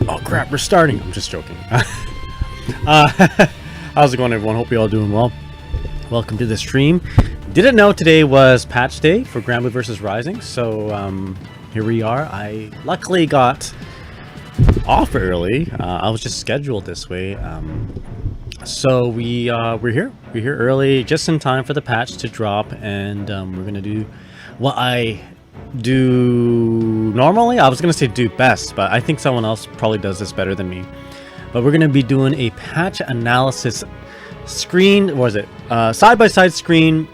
Oh crap, we're starting. I'm just joking. How's it going, everyone? Hope you all doing well. Welcome to the stream. Didn't know today was patch day for GRANBLUE versus Rising, so here we are. I luckily got off early. I was just scheduled this way. So we're here early, just in time for the patch to drop, and we're gonna do what I do normally. I was gonna say do best, but I think someone else probably does this better than me. But we're gonna be doing a patch analysis screen. What is it? Side-by-side screen,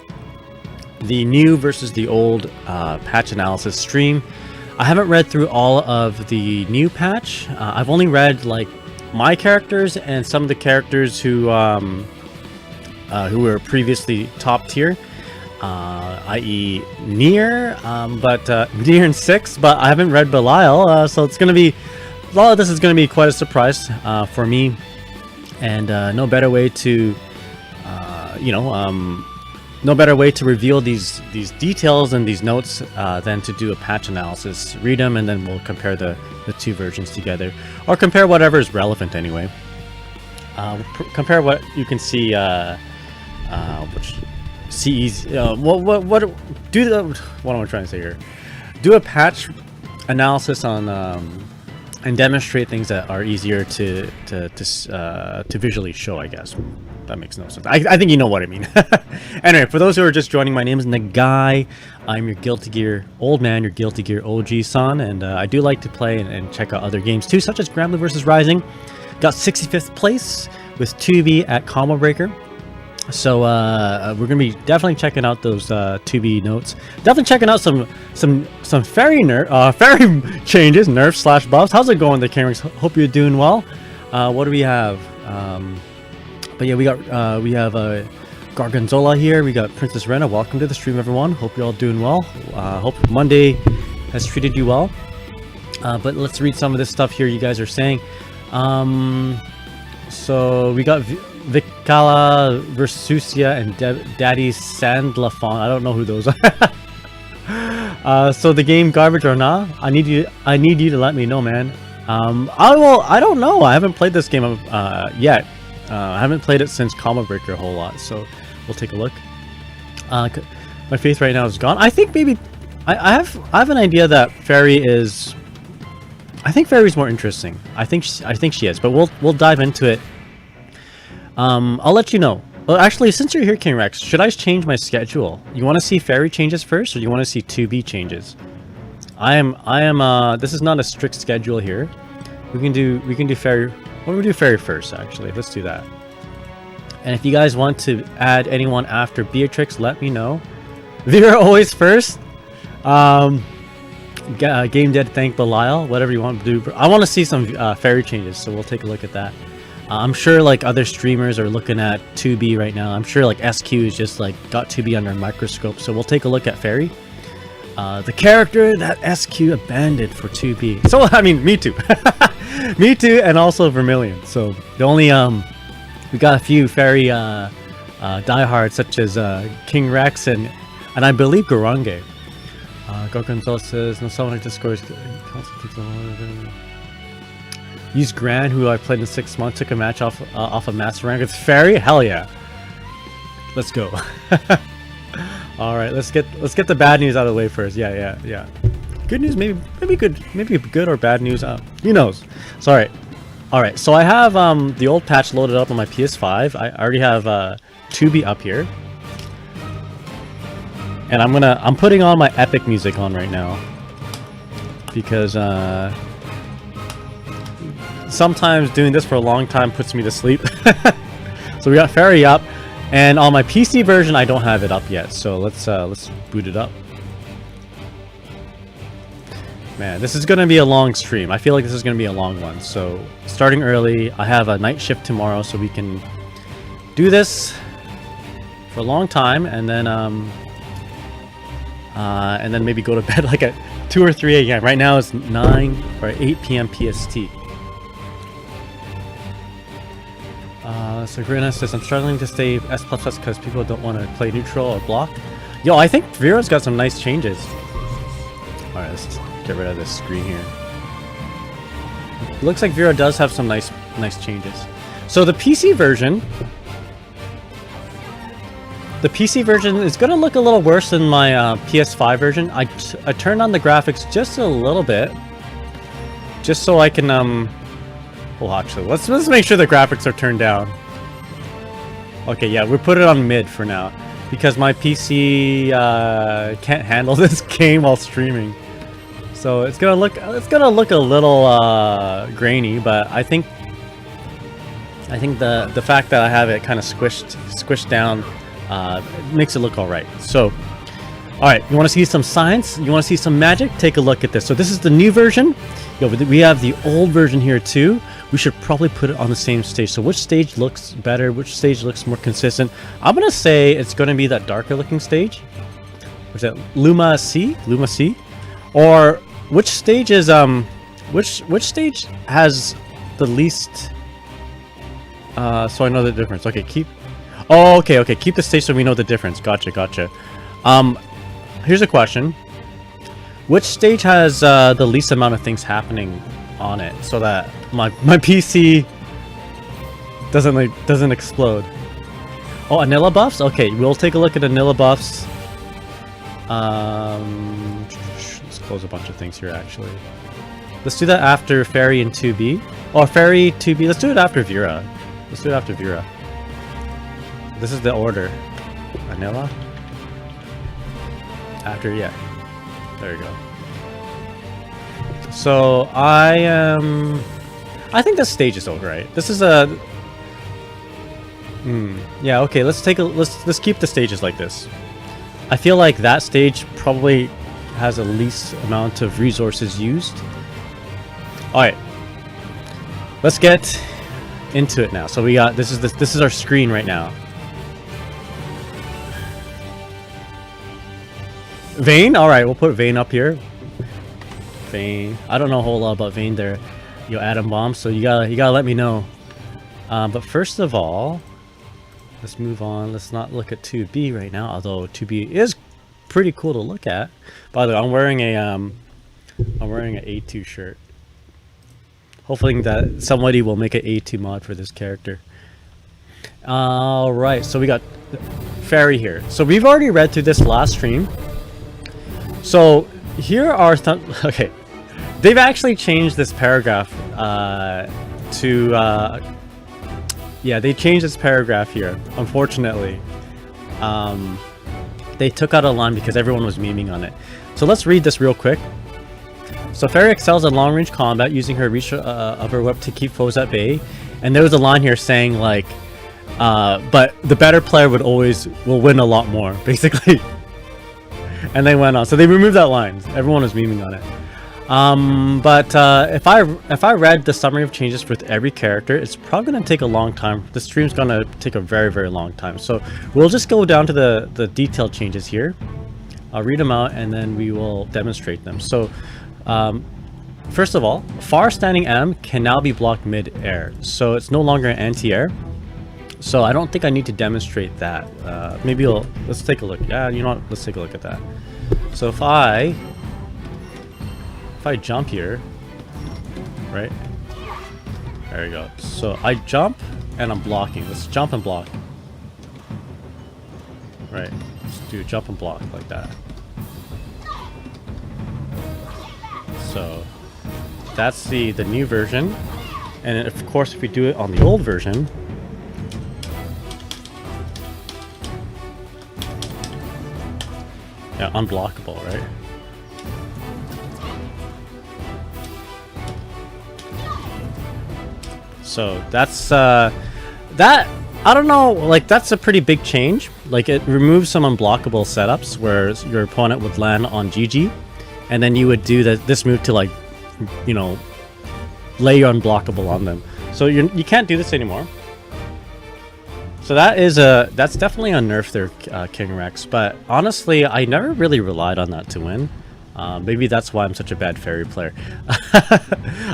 the new versus the old patch analysis stream. I haven't read through all of the new patch. I've only read like my characters and some of the characters who were previously top tier, i.e. Nier, Nier in 6, but I haven't read Belial, so it's gonna be a lot of this is gonna be quite a surprise for me, and no better way to no better way to reveal these details and these notes than to do a patch analysis. Read them, and then we'll compare the two versions together, or compare whatever is relevant anyway. Compare what you can see. What am I trying to say here? Do a patch analysis on and demonstrate things that are easier to visually show, I guess. That makes no sense. I think you know what I mean. Anyway, for those who are just joining, my name is Nagai. I'm your Guilty Gear old man, your Guilty Gear OG son, and I do like to play and check out other games too, such as GRANBLUE versus Rising. Got 65th place with 2B at Combo Breaker. So we're gonna be definitely checking out those 2B notes. Definitely checking out some Ferry Ferry changes, nerfs / buffs. How's it going, the Camerings? Hope you're doing well. What do we have? But yeah, we have Gargonzola here. We got Princess Rena. Welcome to the stream, everyone. Hope you're all doing well. Hope Monday has treated you well. But let's read some of this stuff here you guys are saying. So we got Vicala Versusia and Daddy Sandlafon. I don't know who those are. So the game garbage or not? I need you to let me know, man. I don't know. I haven't played this game yet. I haven't played it since Combo Breaker a whole lot, so we'll take a look. My faith right now is gone. I think maybe I have an idea that Ferry is. I think Ferry's more interesting. I think she is, but we'll dive into it. I'll let you know. Well, actually, since you're here, King Rex, should I change my schedule? You want to see Ferry changes first, or you want to see 2B changes? I am. This is not a strict schedule here. We can do Ferry. Why don't we do Ferry first? Actually, let's do that. And if you guys want to add anyone after Beatrix, let me know. Vira always first. Game Dead, thank Belial. Whatever you want to do. I want to see some Ferry changes, so we'll take a look at that. I'm sure like other streamers are looking at 2B right now. I'm sure like SQ is just like got 2B under a microscope. So we'll take a look at Ferry, the character that SQ abandoned for 2B. So I mean, me too, me too, and also Vermilion. So the only we got a few Ferry diehards such as King Rex and I believe Garange. Gorgonzola says no, someone just scores. Use Gran, who I played in 6 months, took a match off of Master Rank. It's Ferry? Hell yeah. Let's go. Alright, let's get the bad news out of the way first. Yeah. Good news, maybe good or bad news. Who knows? So alright, so I have the old patch loaded up on my PS5. I already have 2B up here. And I'm putting on my epic music on right now. Because sometimes doing this for a long time puts me to sleep. So we got Ferry up, and on my PC version I don't have it up yet, so let's boot it up. Man, this is gonna be a long stream. I feel like this is gonna be a long one, so starting early. I have a night shift tomorrow, so we can do this for a long time, and then maybe go to bed like at 2 or 3 a.m. Right now it's 9 or 8 p.m. PST. So Grina says, I'm struggling to stay S++ because people don't want to play neutral or block. Yo, I think Vira's got some nice changes. Alright, let's get rid of this screen here. Looks like Vira does have some nice changes. So the PC version is gonna look a little worse than my PS5 version. I turned on the graphics just a little bit, just so I can well, actually, let's make sure the graphics are turned down. Okay, yeah, we put it on mid for now because my PC can't handle this game while streaming. So it's gonna look a little grainy, but I think the fact that I have it kind of squished down makes it look all right. So, all right, you want to see some science? You want to see some magic? Take a look at this. So this is the new version. We have the old version here too. We should probably put it on the same stage. So which stage looks better? Which stage looks more consistent? I'm gonna say it's gonna be that darker looking stage. What's that? Luma C? Luma C? Or which stage is which stage has the least so I know the difference. Okay, okay, keep the stage so we know the difference. Gotcha. Here's a question. Which stage has the least amount of things happening on it so that my PC doesn't explode? Oh, Anila buffs? Okay, we'll take a look at Anila buffs. Let's close a bunch of things here actually. Let's do that after Ferry and 2B. Or Ferry, 2B. Let's do it after Vira. Let's do it after Vira. This is the order. Anila. After, yeah. There you go. So I think this stage is over, right? This is a yeah, okay, let's keep the stages like this. I feel like that stage probably has the least amount of resources used. Alright. Let's get into it now. So we got this is our screen right now. Vane? Alright, we'll put Vane up here. Vane. I don't know a whole lot about Vane there, yo Atom Bomb, so you gotta let me know. But first of all, let's move on. Let's not look at 2B right now, although 2B is pretty cool to look at. By the way, I'm wearing an A2 shirt. Hopefully that somebody will make an A2 mod for this character. Alright, so we got Ferry here. So we've already read through this last stream. So here are okay, they've actually changed this paragraph yeah, they changed this paragraph here, unfortunately. They took out a line because everyone was memeing on it. So let's read this real quick. So Ferry excels at long-range combat using her reach of her whip to keep foes at bay. And there was a line here saying like, but the better player will win a lot more, basically. And they went on. So they removed that line. Everyone was memeing on it. But if I read the summary of changes for every character, it's probably gonna take a long time. The stream's gonna take a very, very long time. So we'll just go down to the detailed changes here. I'll read them out and then we will demonstrate them. So first of all, far standing M can now be blocked mid-air. So it's no longer an anti-air. So I don't think I need to demonstrate that. Maybe let's take a look. Yeah, you know what? Let's take a look at that. So if I jump here, right? There you go. So I jump and I'm blocking. Let's jump and block. Right. Let's do jump and block like that. So that's the new version. And of course, if we do it on the old version, yeah, unblockable, right? So that's that, I don't know, like that's a pretty big change. Like it removes some unblockable setups where your opponent would land on GG and then you would do this move to, like, you know, lay your unblockable on them. So you can't do this anymore. So that's definitely a nerf there, King Rex. But honestly, I never really relied on that to win. Maybe that's why I'm such a bad Ferry player.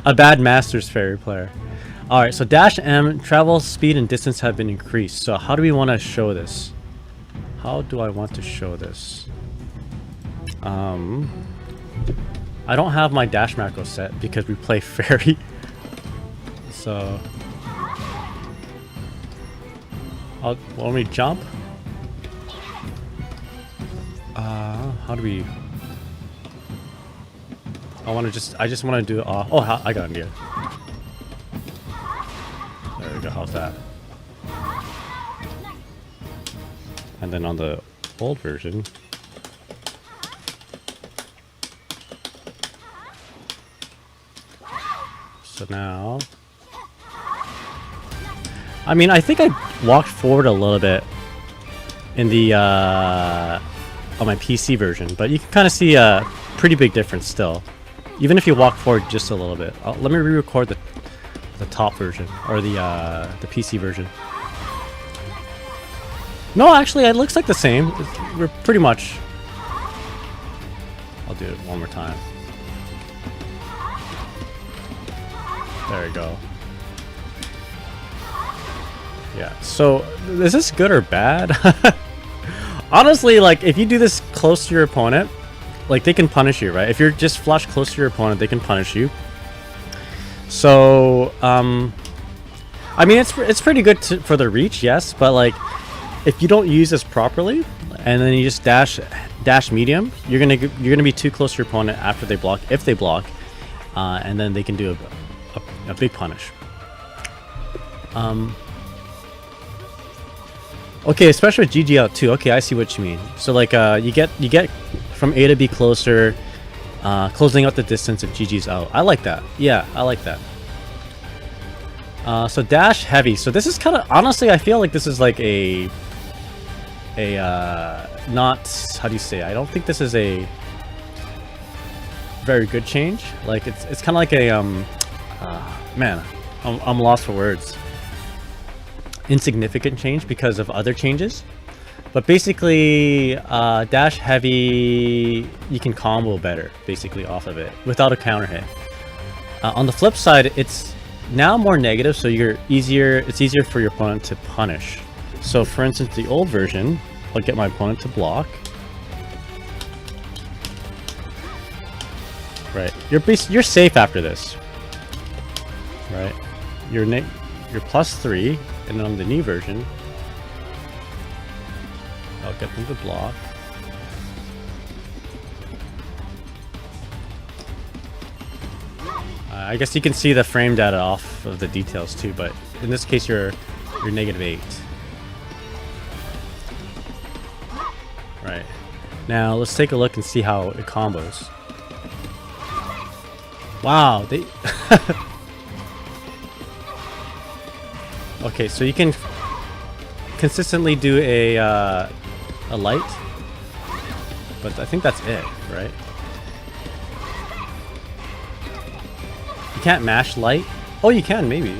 A bad Masters Ferry player. Alright, so dash M, travel speed and distance have been increased. So how do we want to show this? How do I want to show this? I don't have my dash macro set because we play Ferry. So, when we jump, how do we? I just want to do. I got an idea. There we go. How's that? And then on the old version. So now, I mean, I think I walked forward a little bit in the on my PC version, but you can kind of see a pretty big difference still, even if you walk forward just a little bit. Let me re-record the top version or the PC version. No, actually, it looks like the same. We're pretty much. I'll do it one more time. There we go. Yeah, so is this good or bad? Honestly, like, if you do this close to your opponent, like, they can punish you, right? If you're just flush close to your opponent, they can punish you. So, I mean, it's pretty good for the reach, yes, but, like, if you don't use this properly, and then you just dash medium, you're gonna be too close to your opponent after they block, if they block, and then they can do a big punish. Okay, especially with GG out too. Okay, I see what you mean. So like you get from A to B closer, closing out the distance if GG's out. I like that. Yeah, I like that. So dash heavy. So this is kind of, honestly, I feel like this is like a not, how do you say? I don't think this is a very good change. Like it's kind of like a man, I'm lost for words. Insignificant change because of other changes, but basically dash heavy, you can combo better basically off of it without a counter hit. On the flip side, it's now more negative, so it's easier for your opponent to punish. So for instance, the old version, I'll get my opponent to block. Right, you're safe after this. Right, you're +3, and then on the Nier version, I'll get them to block. I guess you can see the frame data off of the details too, but in this case, you're -8. Right. Now let's take a look and see how it combos. Wow, they. Okay, so you can consistently do a light, but I think that's it, right? You can't mash light. Oh, you can maybe.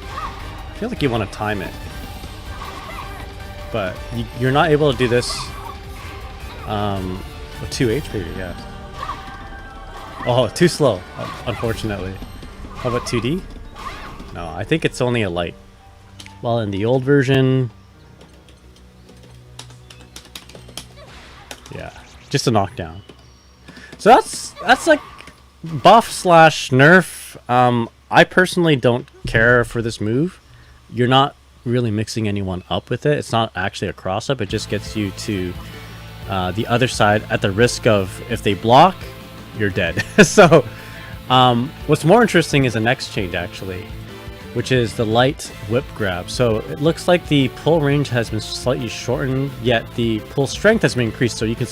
I feel like you want to time it, but you're not able to do this with 2H maybe, yeah. Oh, too slow, unfortunately. How about 2D? No, I think it's only a light. While in the old version, yeah, just a knockdown. So that's like buff slash nerf. I personally don't care for this move. You're not really mixing anyone up with it. It's not actually a cross up. It just gets you to the other side at the risk of, if they block, you're dead. So what's more interesting is the next change actually, which is the light whip grab. So it looks like the pull range has been slightly shortened, yet the pull strength has been increased. So you can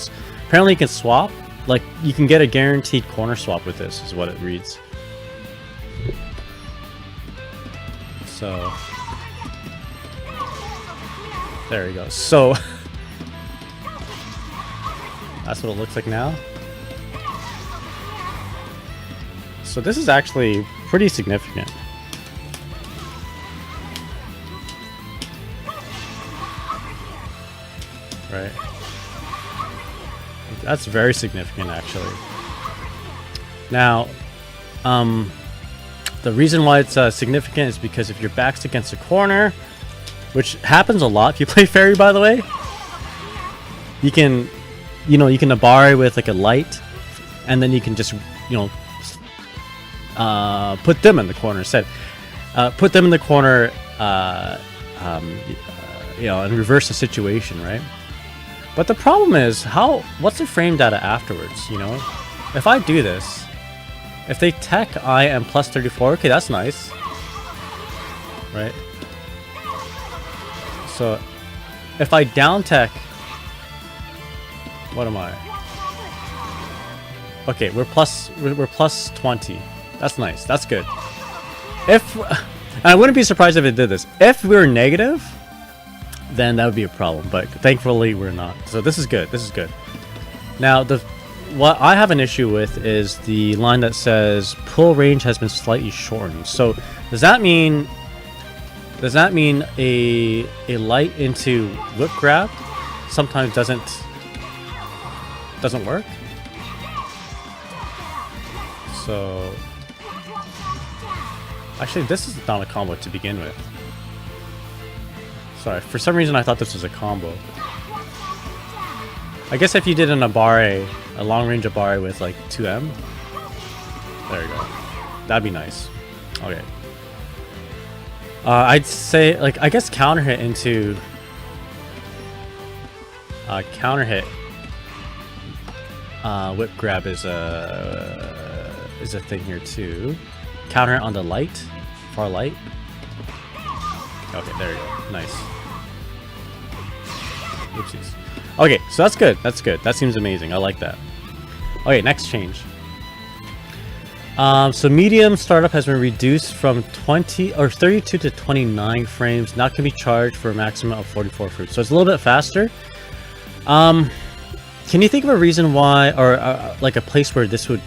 apparently you can swap, like you can get a guaranteed corner swap with this, is what it reads. So there we go. So that's what it looks like now. So this is actually pretty significant. Right. That's very significant, actually. Now, the reason why it's significant is because if your back's against a corner, which happens a lot if you play Ferry, by the way, you can Abari with like a light, and then you can just, put them in the corner instead. Put them in the corner, you know, and reverse the situation, right? But the problem is, what's the frame data afterwards, you know? If I do this, if they tech I am plus 34, okay, that's nice. Right? So, if I down tech, what am I? Okay, we're plus 20. That's nice. That's good. If I wouldn't be surprised if it did this. If we're negative, then that would be a problem. But thankfully, we're not. So this is good. This is good. Now, what I have an issue with is the line that says pull range has been slightly shortened. So does that mean a light into whip grab sometimes doesn't work? So actually, this is not a combo to begin with. Sorry, for some reason I thought this was a combo. I guess if you did an Abare, a long range Abare with like 2M, there you go. That'd be nice. Okay. I'd say, like, I guess counter hit into counter hit whip grab is a thing here too. Counter hit on the light, far light. Okay, there you go. Nice. Oopsies. Okay, so that's good. That's good. That seems amazing. I like that. Okay, next change. So medium startup has been reduced from 32 to 29 frames. Now can be charged for a maximum of 44 frames. So it's a little bit faster. Can you think of a reason why, or like a place where this would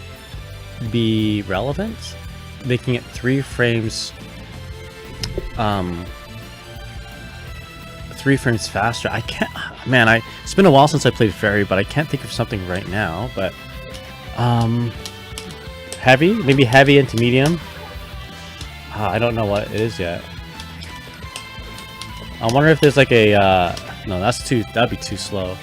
be relevant? Making it 3 frames, 3 frames faster. I can't, man, it's been a while since I played Ferry, but I can't think of something right now. But heavy, maybe heavy into medium. I don't know what it is yet. I wonder if there's like a no, that'd be too slow.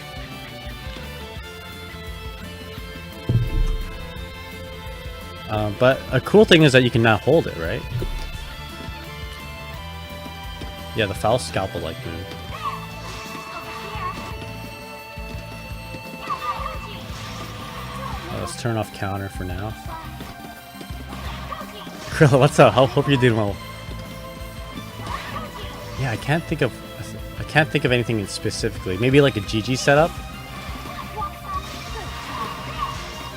But a cool thing is that you can now hold it, right? Yeah, the foul scalpel like move. Let's turn off counter for now. Krilla, what's up? Hope you're doing well. Yeah, I can't think of anything specifically. Maybe like a GG setup.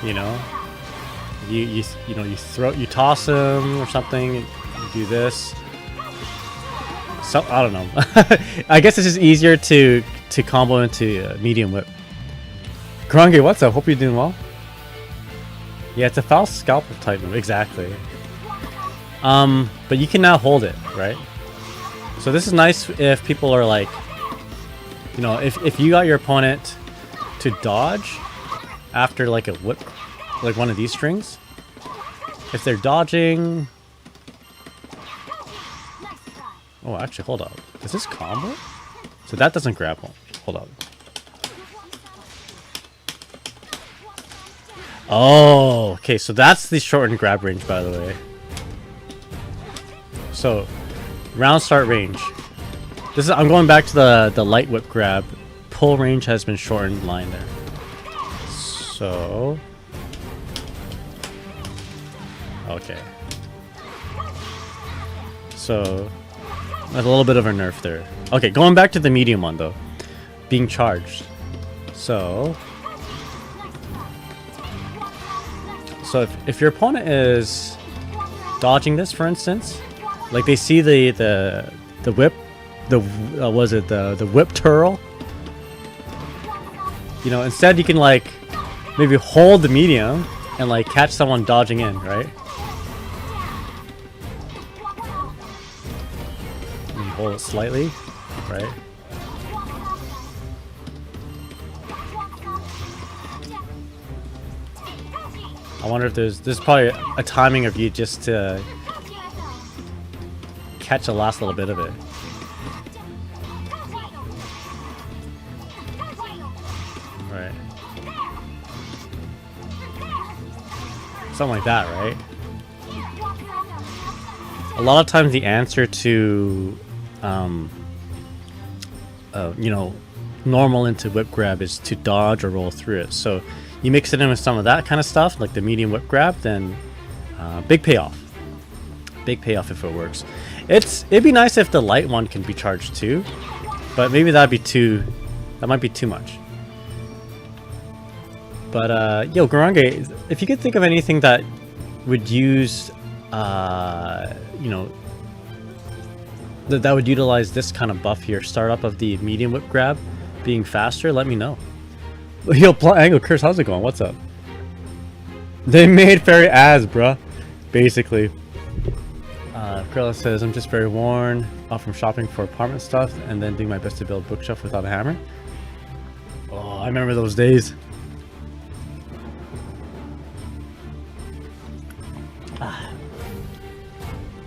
You know, you toss him or something. You do this. So I don't know. I guess it's just easier to combo into medium whip. Grange, what's up? Hope you're doing well. Yeah, it's a foul scalpel type move, exactly. But you can now hold it, right? So this is nice if people are like, you know, if you got your opponent to dodge after like a whip, like one of these strings. If they're dodging... Oh, actually, hold up. Is this combo? So that doesn't grapple. Hold up. Oh, okay. So that's the shortened grab range, by the way. So, round start range. This is. I'm going back to the light whip grab. Pull range has been shortened line there. So, okay. So, there's a little bit of a nerf there. Okay, going back to the medium one though, being charged. So if your opponent is dodging this, for instance, like they see the whip, the whip twirl. You know, instead you can like maybe hold the medium and like catch someone dodging in, right? And hold it slightly, right? I wonder if there's probably a timing of you just to catch the last little bit of it. Right. Something like that, right? a lot of times the answer to, you know, normal into whip grab is to dodge or roll through it. So you mix it in with some of that kind of stuff, like the medium whip grab, then big payoff. Big payoff if it works. It'd be nice if the light one can be charged too, but maybe that might be too much. But yo, Garange, if you could think of anything that would use, you know, that would utilize this kind of buff here, startup of the medium whip grab being faster, let me know. Yo, Angle Curse, how's it going? What's up? They made Ferry as, bruh. Basically. Krilla says, I'm just very worn off from shopping for apartment stuff and then doing my best to build a bookshelf without a hammer. Oh, I remember those days.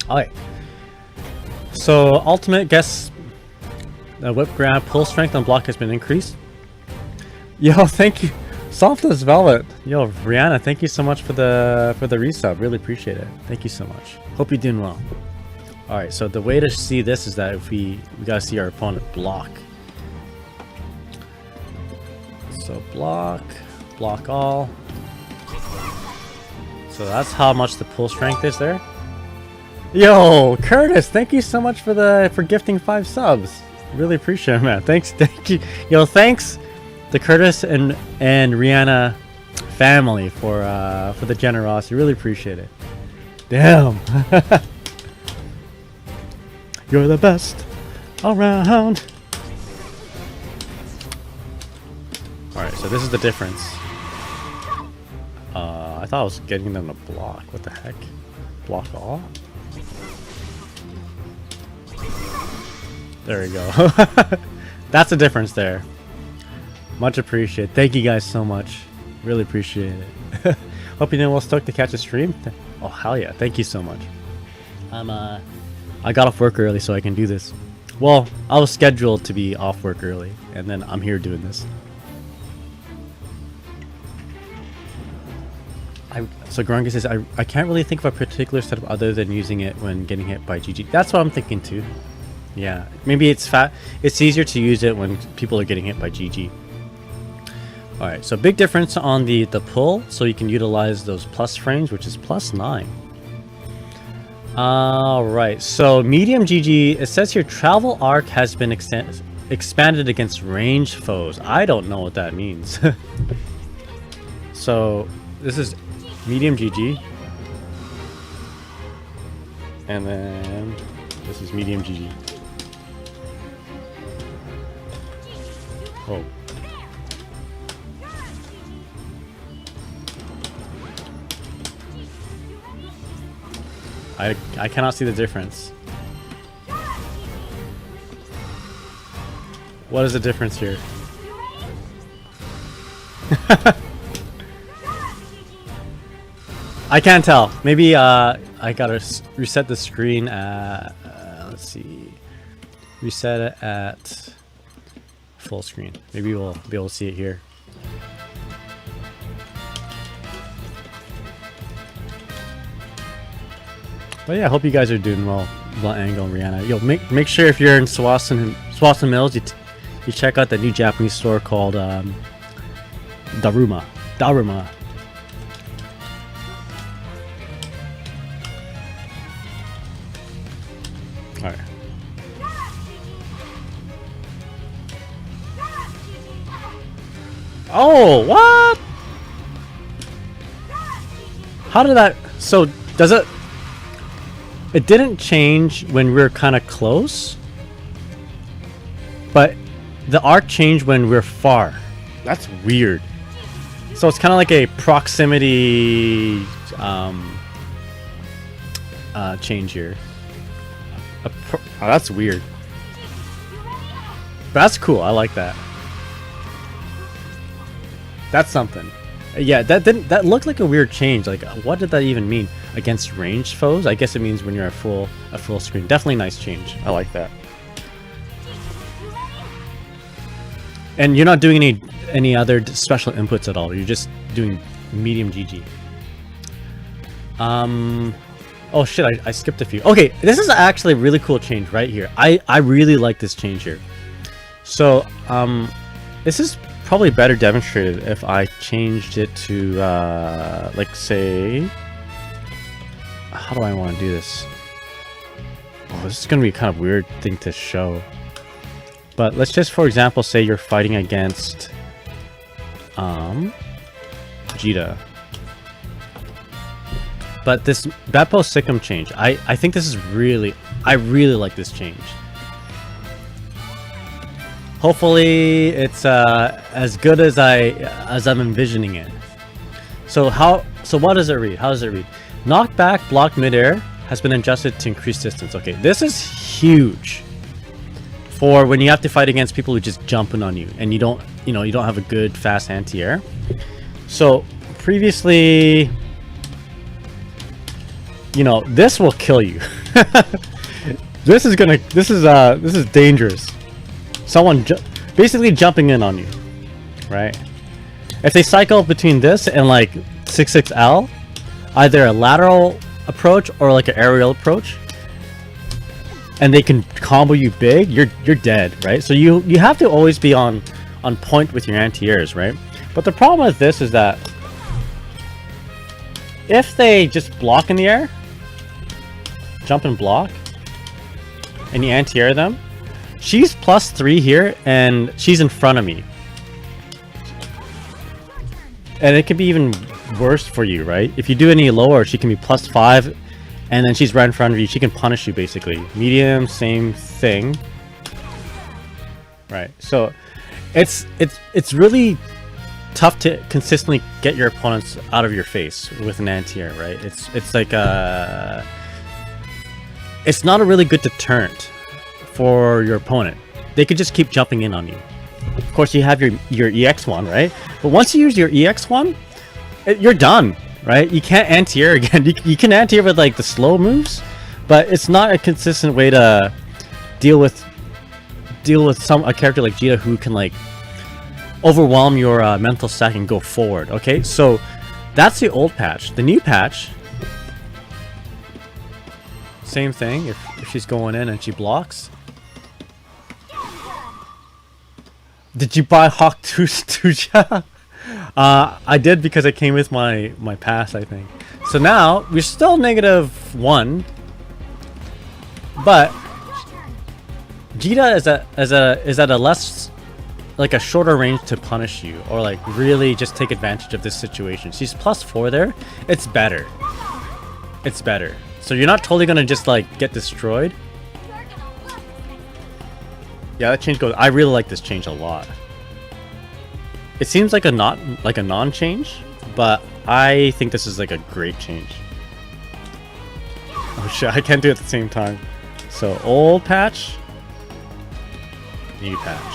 Alright. So, ultimate guess whip grab, pull strength on block has been increased. Yo, thank you. Soft as velvet. Yo, Rihanna, thank you so much for the resub. Really appreciate it. Thank you so much. Hope you're doing well. Alright, so the way to see this is that if we gotta see our opponent block. So block all. So that's how much the pull strength is there. Yo, Curtis, thank you so much for gifting 5 subs. Really appreciate it, man. Thanks, thank you. Yo, thanks the Curtis and Rihanna family for the generosity. Really appreciate it. Damn. You're the best around. Alright, so this is the difference. I thought I was getting them to block. What the heck? Block all? There we go. That's the difference there. Much appreciated. Thank you guys so much. Really appreciate it. Hope you're doing well stoked to catch a stream. Oh, hell yeah. Thank you so much. I got off work early so I can do this. Well, I was scheduled to be off work early, and then I'm here doing this. So Grunga says, I can't really think of a particular setup other than using it when getting hit by GG. That's what I'm thinking too. Yeah, maybe it's easier to use it when people are getting hit by GG. Alright, so big difference on the pull, so you can utilize those plus frames, which is +9. Alright, so medium GG, it says here travel arc has been expanded against ranged foes. I don't know what that means. So this is medium GG. And then this is medium GG. Oh. I cannot see the difference. What is the difference here? I can't tell. Maybe I gotta reset the screen at let's see, reset it at full screen. Maybe we'll be able to see it here. But yeah, I hope you guys are doing well, Angle and Rihanna. Yo, make sure if you're in Swanson Mills, you check out the new Japanese store called Daruma. Alright. Oh, what? How did that... So, does it... It didn't change when we were kind of close, but the arc changed when we're far. That's weird. So it's kind of like a proximity change here. Oh, that's weird. But that's cool. I like that. That's something. Yeah, that looked like a weird change. Like, what did that even mean? Against ranged foes? I guess it means when you're at full screen. Definitely nice change. I like that. And you're not doing any other special inputs at all. You're just doing medium GG. Oh shit, I skipped a few. Okay, this is actually a really cool change right here. I really like this change here. So, this is probably better demonstrated if I changed it to, like, say... How do I want to do this? Oh, this is going to be a kind of weird thing to show. But let's just, for example, say you're fighting against... Vegeta. But this Beppo Sikkim change, I think this is really... I really like this change. Hopefully it's as good as I'm envisioning it. So what does it read? How does it read? Knockback blocked midair has been adjusted to increase distance. Okay, this is huge for when you have to fight against people who just jumping on you and you don't have a good fast anti-air. So previously, this will kill you. This is dangerous. Someone basically jumping in on you, right? If they cycle between this and like 66L, either a lateral approach or like an aerial approach, and they can combo you big, you're dead, right? So you have to always be on point with your anti-airs, right? But the problem with this is that if they just block in the air, jump and block, and you anti-air them, she's +3 here, and she's in front of me. And it could be even worse for you, right? If you do any lower, she can be +5, and then she's right in front of you. She can punish you, basically. Medium, same thing. Right. So, it's really tough to consistently get your opponents out of your face with an anti-air, right? It's like it's not a really good deterrent for your opponent. They could just keep jumping in on you. Of course, you have your EX1, right? But once you use your EX1, you're done, right? You can't anti-air again. You can anti-air with like the slow moves, but it's not a consistent way to deal with a character like Vegeta who can like overwhelm your mental stack and go forward. Okay, so that's the old patch. The new patch, same thing. If she's going in and she blocks. Did you buy Hawk Tuja? I did because it came with my pass, I think. So now we're still -1, but Vegeta is at a less, like a shorter range to punish you or like really just take advantage of this situation. She's +4 there. It's better. It's better. So you're not totally gonna just like get destroyed. Yeah, that change goes. I really like this change a lot. It seems like a non-change, but I think this is like a great change. Oh shit, I can't do it at the same time. So old patch, new patch.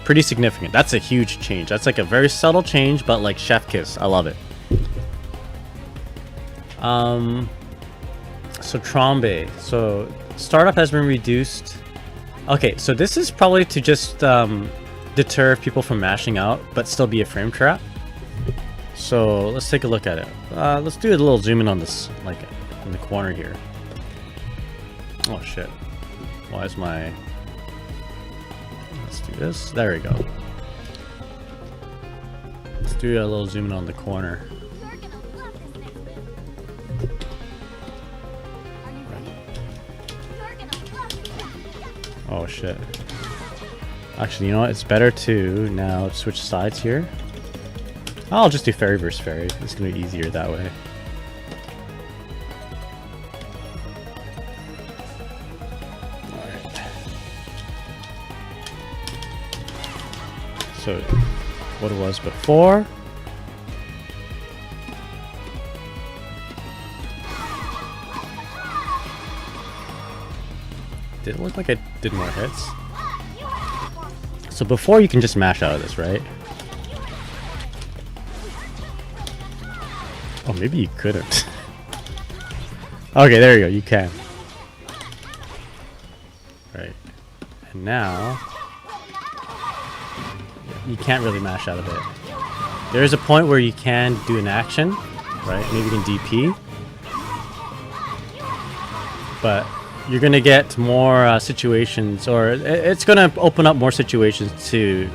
Pretty significant. That's a huge change. That's like a very subtle change, but like chef kiss. I love it. So Trombe. So startup has been reduced. Okay, so this is probably to just deter people from mashing out, but still be a frame trap. So let's take a look at it. Let's do a little zoom in on this, like in the corner here. Oh shit! Why is my? Let's do this. There we go. Let's do a little zoom in on the corner. Oh shit. Actually, you know what? It's better to now switch sides here. I'll just do Ferry versus Ferry. It's gonna be easier that way. Alright. So, what it was before. Did it look like I did more hits? So before you can just mash out of this, right? Oh, maybe you couldn't. Okay, there you go. You can. Right. And now you can't really mash out of it. There is a point where you can do an action, right? Maybe you can DP. but you're gonna get more situations, or it's gonna open up more situations to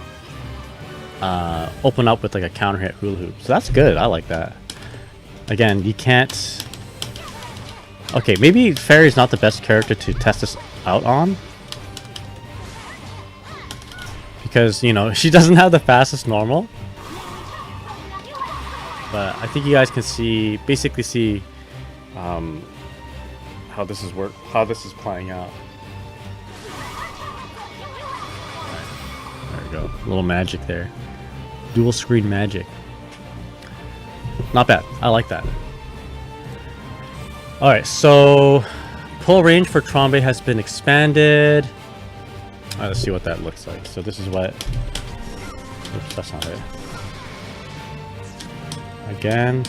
open up with like a counter hit hula hoop. So that's good. I like that. Again, you can't. Okay, maybe Ferry's not the best character to test this out on, because you know she doesn't have the fastest normal. But I think you guys can basically see how this is playing out. Right. There we go. A little magic there. Dual screen magic. Not bad. I like that. Alright, so pull range for Trombe has been expanded. Alright, let's see what that looks like. So this is what... Oops, that's not it. Again.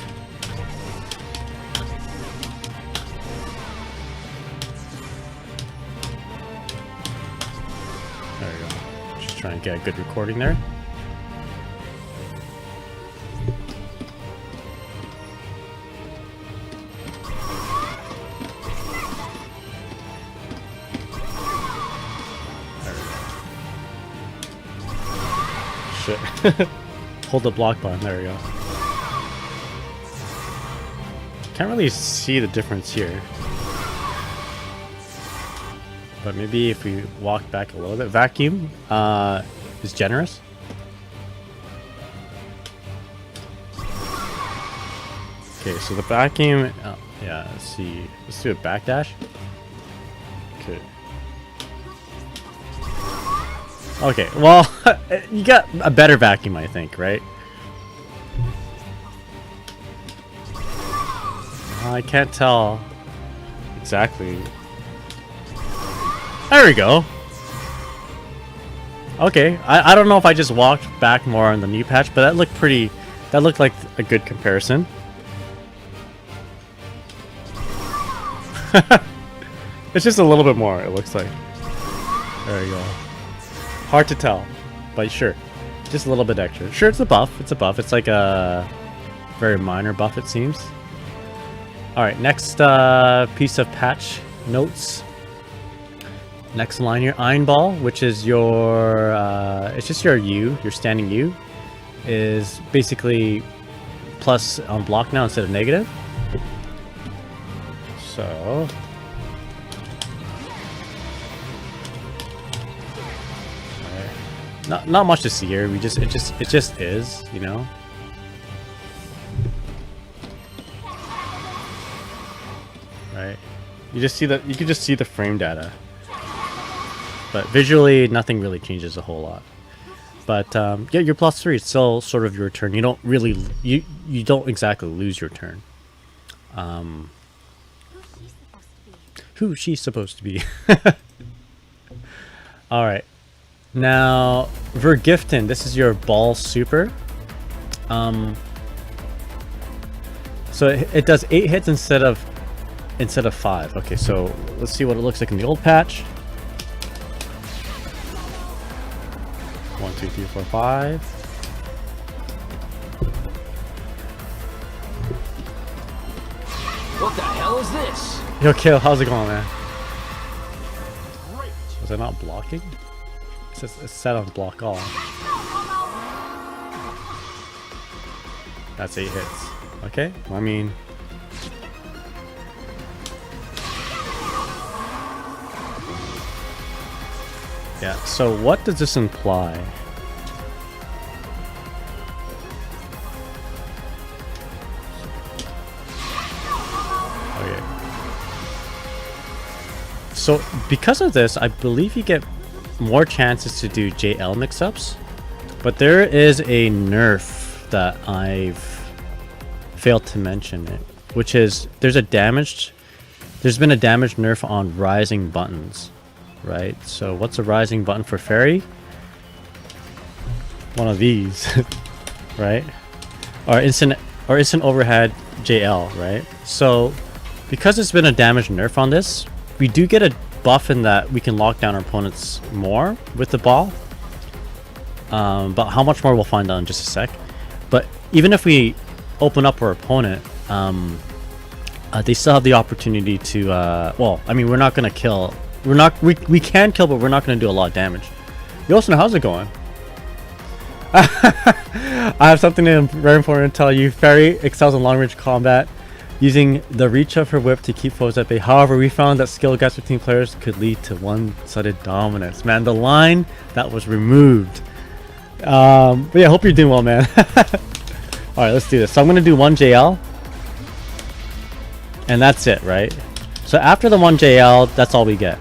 There we go. Just trying to get a good recording there. Shit. Hold the block button. There we go. Can't really see the difference here, but maybe if we walk back a little bit. Vacuum is generous. Okay, so the vacuum, yeah, let's see, let's do a backdash. Okay. Okay, well, you got a better vacuum, I think, right? I can't tell exactly. There we go. Okay, I don't know if I just walked back more on the new patch, but that looked like a good comparison. It's just a little bit more, it looks like. There you go. Hard to tell, but sure. Just a little bit extra. Sure, it's a buff. It's a buff. It's like a very minor buff, it seems. Alright, next piece of patch notes. Next line here, Iron Ball, which is your, it's just your U, your standing U, is basically plus on block now instead of negative. So... Not much to see here. It just is, you know. Right. You can just see the frame data. But visually nothing really changes a whole lot. But yeah, your +3 is still sort of your turn. You don't really you don't exactly lose your turn. Who's she supposed to be? All right. Now, Vergiften, this is your ball super. So it does 8 hits instead of 5. Okay, so let's see what it looks like in the old patch. 1, 2, 3, 4, 5. What the hell is this? Yo, Kill, how's it going, man? Was I not blocking? It's set on block all. That's 8 hits. Okay, I mean... Yeah, so what does this imply? Okay. So, because of this, I believe you get more chances to do JL mix-ups, but there is a nerf that I've failed to mention it, which is there's been a damaged nerf on rising buttons, right? So what's a rising button for Ferry? One of these, right? Or instant overhead JL, right? So because there's been a damaged nerf on this, we do get a buff in that we can lock down our opponents more with the ball, but how much more we'll find out in just a sec. But even if we open up our opponent, they still have the opportunity to well, I mean, we're not gonna kill, we can kill, but we're not gonna do a lot of damage. Yosin, how's it going? I have something very important to tell you. Ferry excels in long range combat, using the reach of her whip to keep foes at bay. However, we found that skill gaps between players could lead to one-sided dominance. Man, the line that was removed. But yeah, hope you're doing well, man. Alright, let's do this. So I'm gonna do 1 JL. And that's it, right? So after the 1 JL, that's all we get.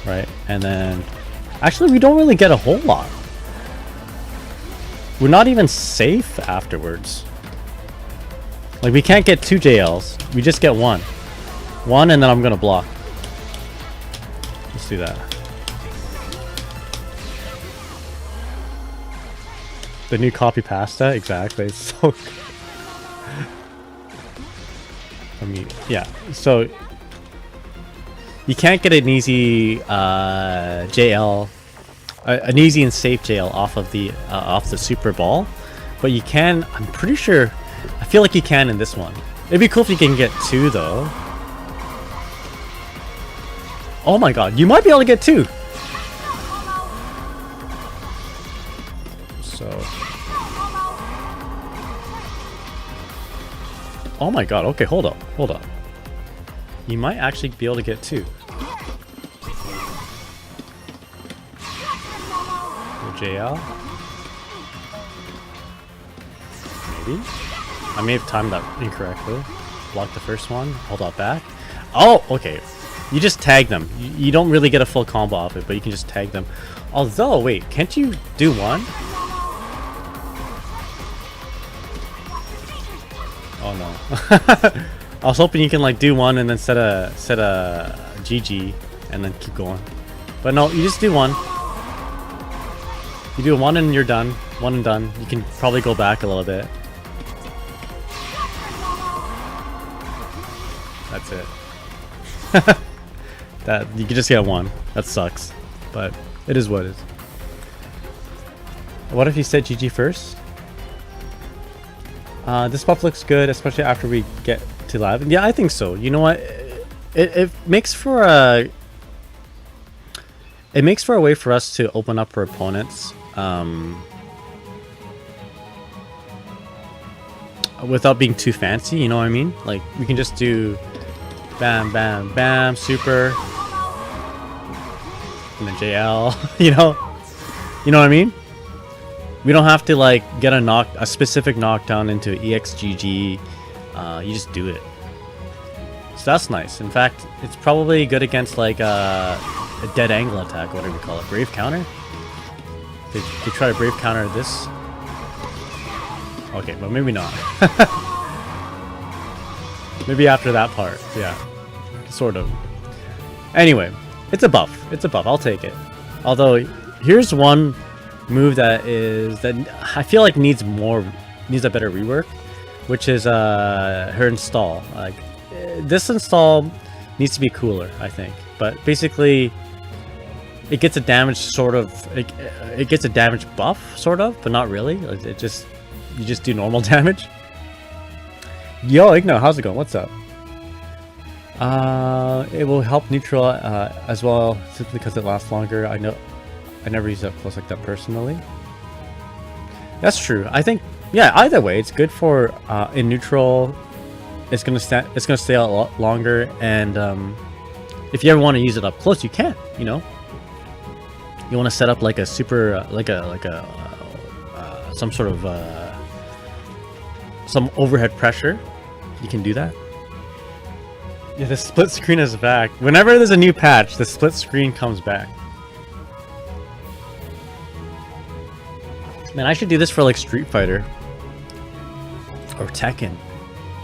Right? And then... Actually, we don't really get a whole lot. We're not even safe afterwards. Like, we can't get 2 JLs. We just get 1. 1, and then I'm gonna block. Let's do that. The new copy pasta? Exactly. It's so good. I mean, yeah. So, you can't get an easy JL, an easy and safe JL off of the Super Ball, but you can. I'm pretty sure. I feel like you can in this one. It'd be cool if you can get 2 though. Oh my god, you might be able to get 2. So. Oh my god, okay, hold up. You might actually be able to get 2. JL? Maybe? I may have timed that incorrectly. Block the first one, hold up back. Oh, okay. You just tag them. You don't really get a full combo off it, but you can just tag them. Although, wait, can't you do 1? Oh no. I was hoping you can like do 1 and then set a GG and then keep going. But no, you just do 1. You do 1 and you're done. 1 and done. You can probably go back a little bit. That's it. That you can just get 1. That sucks. But it is what it is. What if you said GG first? This buff looks good, especially after we get to live. Yeah, I think so. You know what? It makes for a way for us to open up for opponents without being too fancy. You know what I mean? Like we can just do bam, bam, bam, super, and then JL. You know what I mean? We don't have to like get a specific knockdown into EXGG. You just do it. So that's nice. In fact, it's probably good against like a dead angle attack, or whatever you call it. Brave counter? They try to brave counter this. Okay, but maybe not. Maybe after that part. Yeah. Sort of. Anyway, it's a buff. It's a buff. I'll take it. Although, here's one move that I feel like needs a better rework, which is her install. Like this install needs to be cooler, I think. But basically, it gets a damage sort of. It gets a damage buff, sort of, but not really. You just do normal damage. Yo, Igno, how's it going? What's up? It will help neutral as well, simply because it lasts longer. I know. I never use it up close like that personally. That's true. I think, yeah. Either way, it's good for in neutral. It's gonna stay out a lot longer, and if you ever want to use it up close, you can. You know, you want to set up like a super, some sort of some overhead pressure. You can do that. Yeah, the split screen is back. Whenever there's a new patch, the split screen comes back. Man, I should do this for like Street Fighter or Tekken,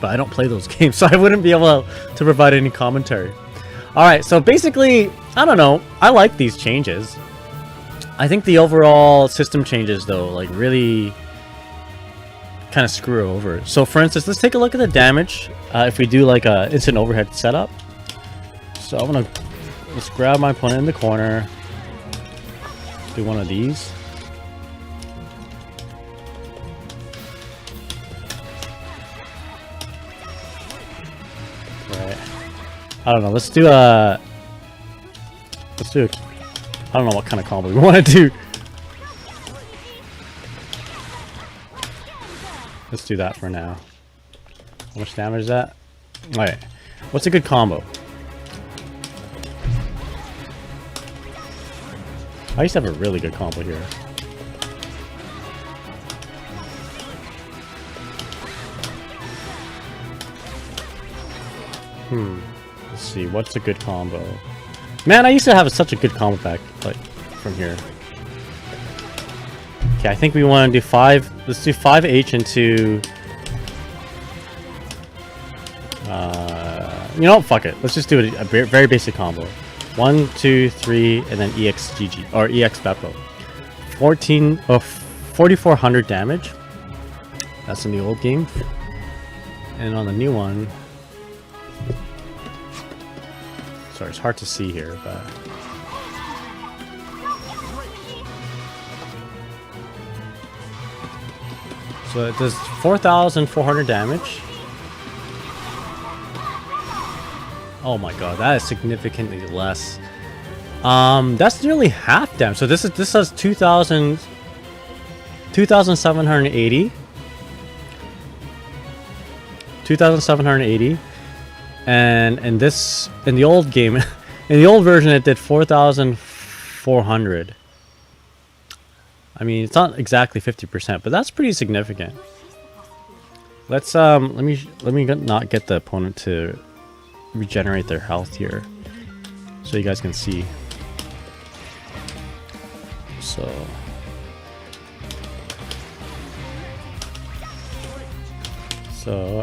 but I don't play those games, so I wouldn't be able to provide any commentary. Alright, so basically, I don't know, I like these changes. I think the overall system changes though, like really kind of screw her over. So for instance, let's take a look at the damage if we do like a instant overhead setup. So I'm gonna just grab my opponent in the corner, do one of these. I don't know. Let's do a. I don't know what kind of combo we want to do. Let's do that for now. How much damage is that? Alright. What's a good combo? I used to have a really good combo here. Let's see. What's a good combo? Man, I used to have such a good combo back, like, from here. Okay, I think we want to do 5. Let's do 5H into... you know what? Fuck it. Let's just do a very basic combo. 1, 2, 3, and then EXGG, or EX Beppo. 4,400 damage. That's in the old game. And on the new one... Sorry, it's hard to see here, but... So it does 4,400 damage. Oh my god, that is significantly less. That's nearly half damage. So this does 2,780. 2,780. And in the old game, in the old version, it did 4,400. I mean, it's not exactly 50%, but that's pretty significant. Let's let me not get the opponent to regenerate their health here, so you guys can see. So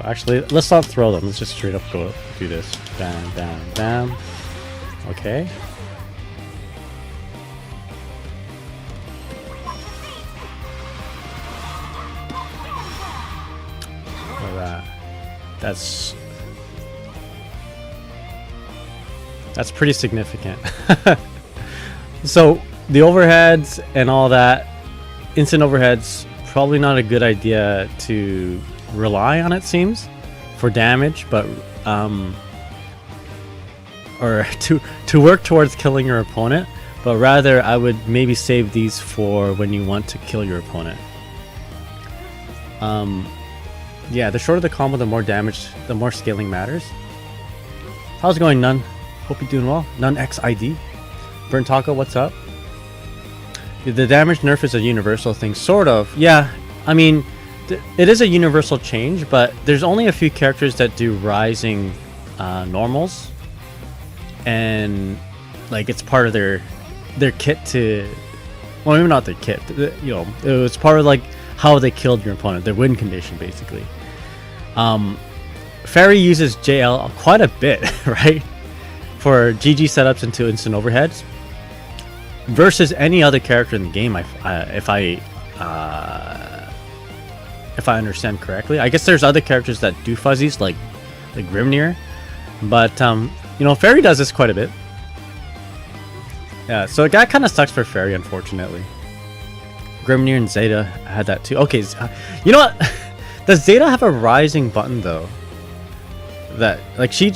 actually, let's not throw them. Let's just straight up go do this. Bam, bam, bam. Okay. That's pretty significant. So the overheads and all that, instant overheads, probably not a good idea to rely on, it seems, for damage, but or to work towards killing your opponent, but rather I would maybe save these for when you want to kill your opponent. Yeah, the shorter the combo, the more damage, the more scaling matters. How's it going, Nun? Hope you're doing well. Nun XID. Burnt Taco, what's up? The damage nerf is a universal thing, sort of. Yeah, I mean, it is a universal change, but there's only a few characters that do rising normals, and like it's part of their kit to, well, maybe not their kit. You know, it was part of like how they killed your opponent, their win condition, basically. Ferry uses JL quite a bit, right? For GG setups into instant overheads versus any other character in the game. If I understand correctly, I guess there's other characters that do fuzzies like Grimnir, but you know, Ferry does this quite a bit. Yeah, so that kind of sucks for Ferry, unfortunately. Grimnir and Zeta had that too. Okay, you know what? Does Zeta have a rising button though? That like she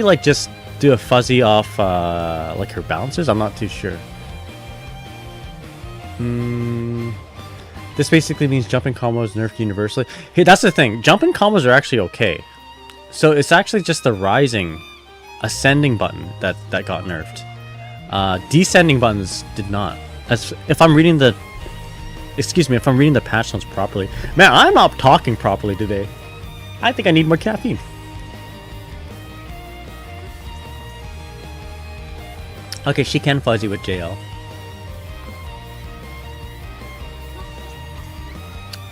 like just do a fuzzy off like her bouncers? I'm not too sure. This basically means jumping combos nerfed universally. Hey, that's the thing. Jumping combos are actually okay. So it's actually just the rising, ascending button that got nerfed. Descending buttons did not. As if I'm reading the, excuse me, if I'm reading the patch notes properly. Man, I'm not talking properly today. I think I need more caffeine. Okay, she can fuzzy with JL.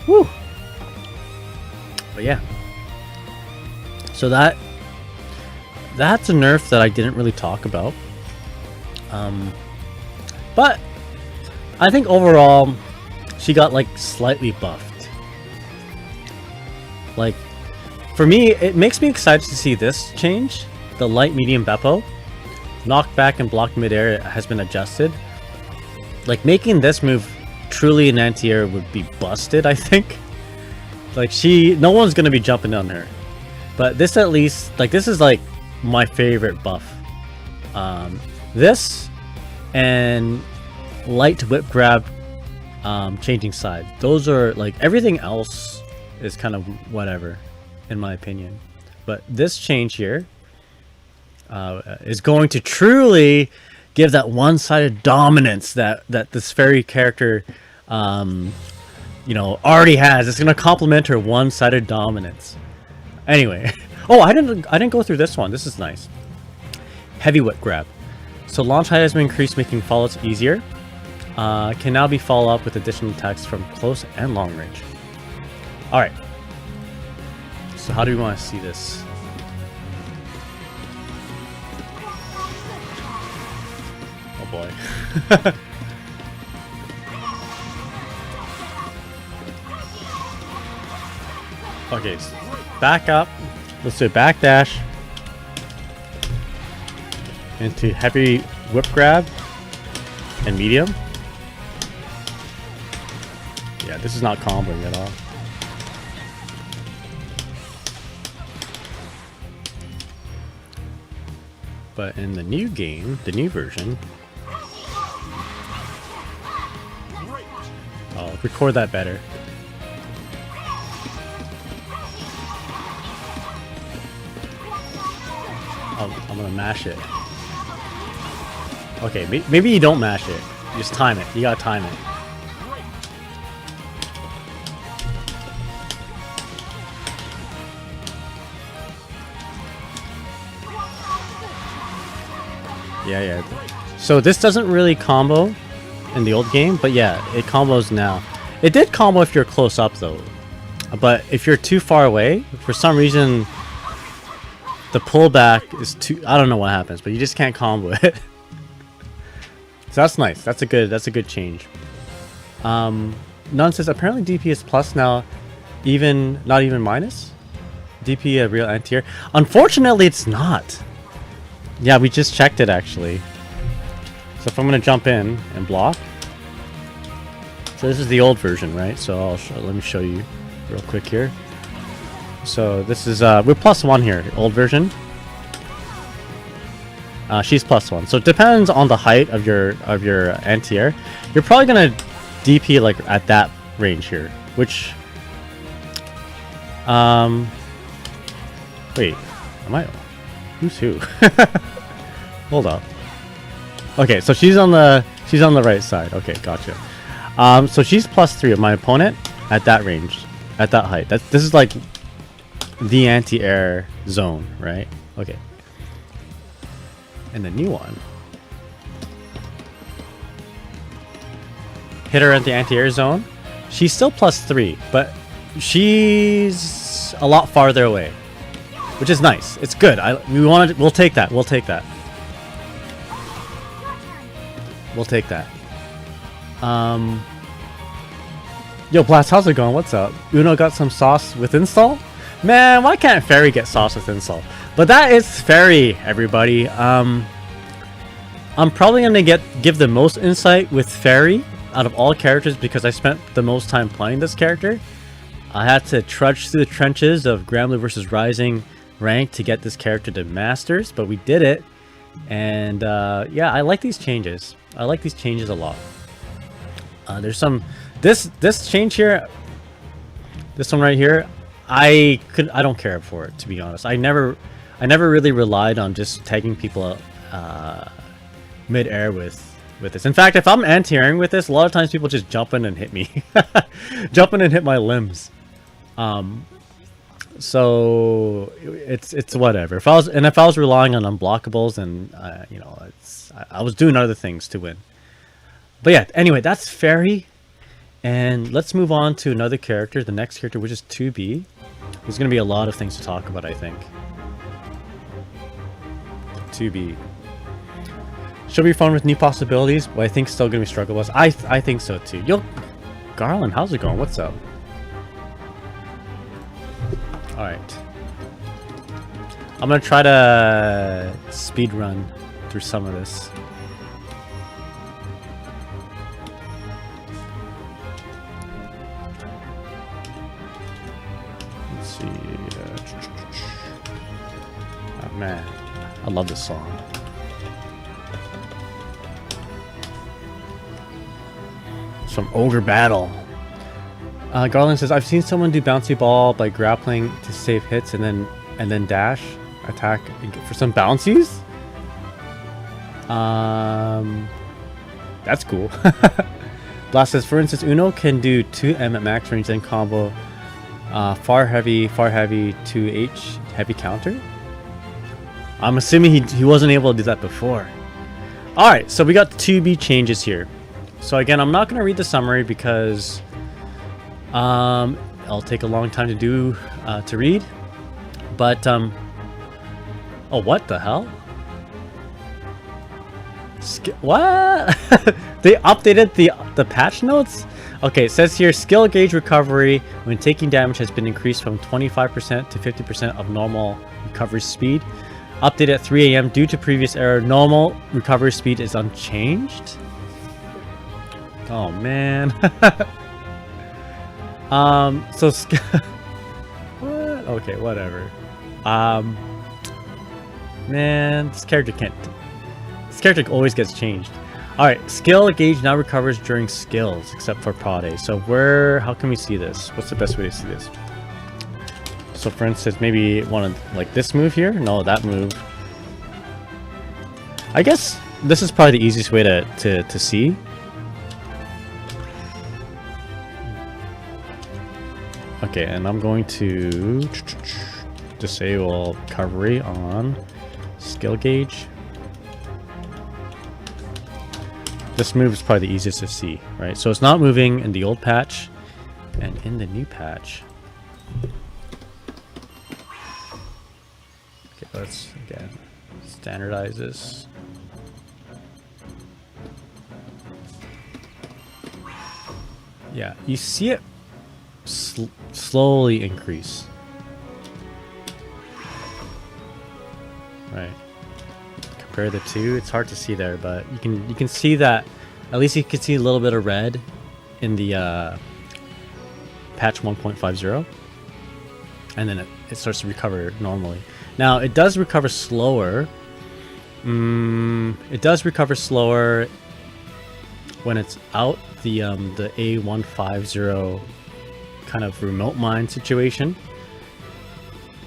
Woo! But yeah. So that's a nerf that I didn't really talk about. But I think overall she got like slightly buffed. Like for me, it makes me excited to see this change. The light medium Beppo. Knockback and blocked midair has been adjusted. Like making this move truly an anti-air would be busted, I think. Like no one's gonna be jumping on her. But this at least, like this is like my favorite buff. This and light whip grab, changing sides. Those are like, everything else is kind of whatever, in my opinion. But this change here is going to truly give that one-sided dominance that this Ferry character, you know, already has. It's gonna complement her one-sided dominance. Anyway, oh, I didn't go through this one. This is nice. Heavy whip grab. So launch height has been increased, making follows easier. Can now be followed up with additional attacks from close and long range. All right. So how do we want to see this? Oh boy. Okay, so back up. Let's do a back dash into heavy whip grab and medium. Yeah, this is not comboing at all. But in the new game, the new version, I'll record that better. I'm gonna mash it. Okay, maybe you don't mash it. Just time it. You gotta time it. Yeah. So this doesn't really combo in the old game, but yeah, it combos now. It did combo if you're close up though. But if you're too far away, for some reason, the pullback is too... I don't know what happens, but you just can't combo it. So that's nice. That's a good change. None says apparently DP is plus now, not even minus. DP a real anti-air. Unfortunately, it's not. Yeah, we just checked it actually. So if I'm gonna jump in and block, so this is the old version, right? So let me show you real quick here. So this is we're +1 here, old version. She's +1, so it depends on the height of your anti-air. You're probably gonna DP like at that range here, which wait, am I? Who's who? Hold up. Okay, so she's on the right side. Okay, gotcha. So she's +3 of my opponent at that range, at that height. This is like the anti-air zone, right? Okay. And the new one, hit her at the anti-air zone. She's still +3, but she's a lot farther away, which is nice. It's good. We'll take that. We'll take that. We'll take that. Yo, Blast, how's it going? What's up? Uno got some sauce with install? Man, why can't Ferry get sauce with install? But that is Ferry, everybody. I'm probably gonna give the most insight with Ferry out of all characters because I spent the most time playing this character. I had to trudge through the trenches of GRANBLUE versus Rising rank to get this character to Masters, but we did it. And yeah, I like these changes. I like these changes a lot. There's some this change here, this one right here. I don't care for it, to be honest. I never really relied on just tagging people mid-air with this. In fact, if I'm anti-airing with this, a lot of times people just jump in and hit me. Jump in and hit my limbs. So it's whatever. If I was relying on unblockables and you know, I was doing other things to win. But yeah, anyway, that's Ferry. And let's move on to another character, the next character, which is 2B. There's going to be a lot of things to talk about, I think. 2B. Should be fun with new possibilities, but I think still going to be struggle bus. I think so too. Yo, Garland, how's it going? What's up? Alright. I'm going to try to speed run through some of this. Let's see. Oh man. I love this song. It's from Ogre Battle. Garland says, I've seen someone do bouncy ball by grappling to save hits and then dash, attack for some bouncies. That's cool. Blast says, for instance, Uno can do 2M at max range, then combo far heavy, 2H heavy counter. I'm assuming he wasn't able to do that before. Alright, so we got 2B changes here. So again, I'm not going to read the summary because it'll take a long time to do to read. But oh, what the hell? What? They updated the patch notes? Okay, it says here skill gauge recovery when taking damage has been increased from 25% to 50% of normal recovery speed. Update at 3 AM due to previous error. Normal recovery speed is unchanged. Oh man. So what? Okay, whatever. Man, this character can't. This character always gets changed. All right, skill gauge now recovers during skills, except for Prod. So how can we see this? What's the best way to see this? So for instance, maybe one of like this move here. No, that move. I guess this is probably the easiest way to see. Okay, and I'm going to disable recovery on skill gauge. This move is probably the easiest to see, right? So it's not moving in the old patch and in the new patch. Okay, let's again standardize this. Yeah, you see it slowly increase. Right. Compare the two. It's hard to see there, but you can see that. At least you can see a little bit of red in the patch 1.50, and then it starts to recover normally. Now it does recover slower. It does recover slower when it's out the A150 kind of remote mine situation.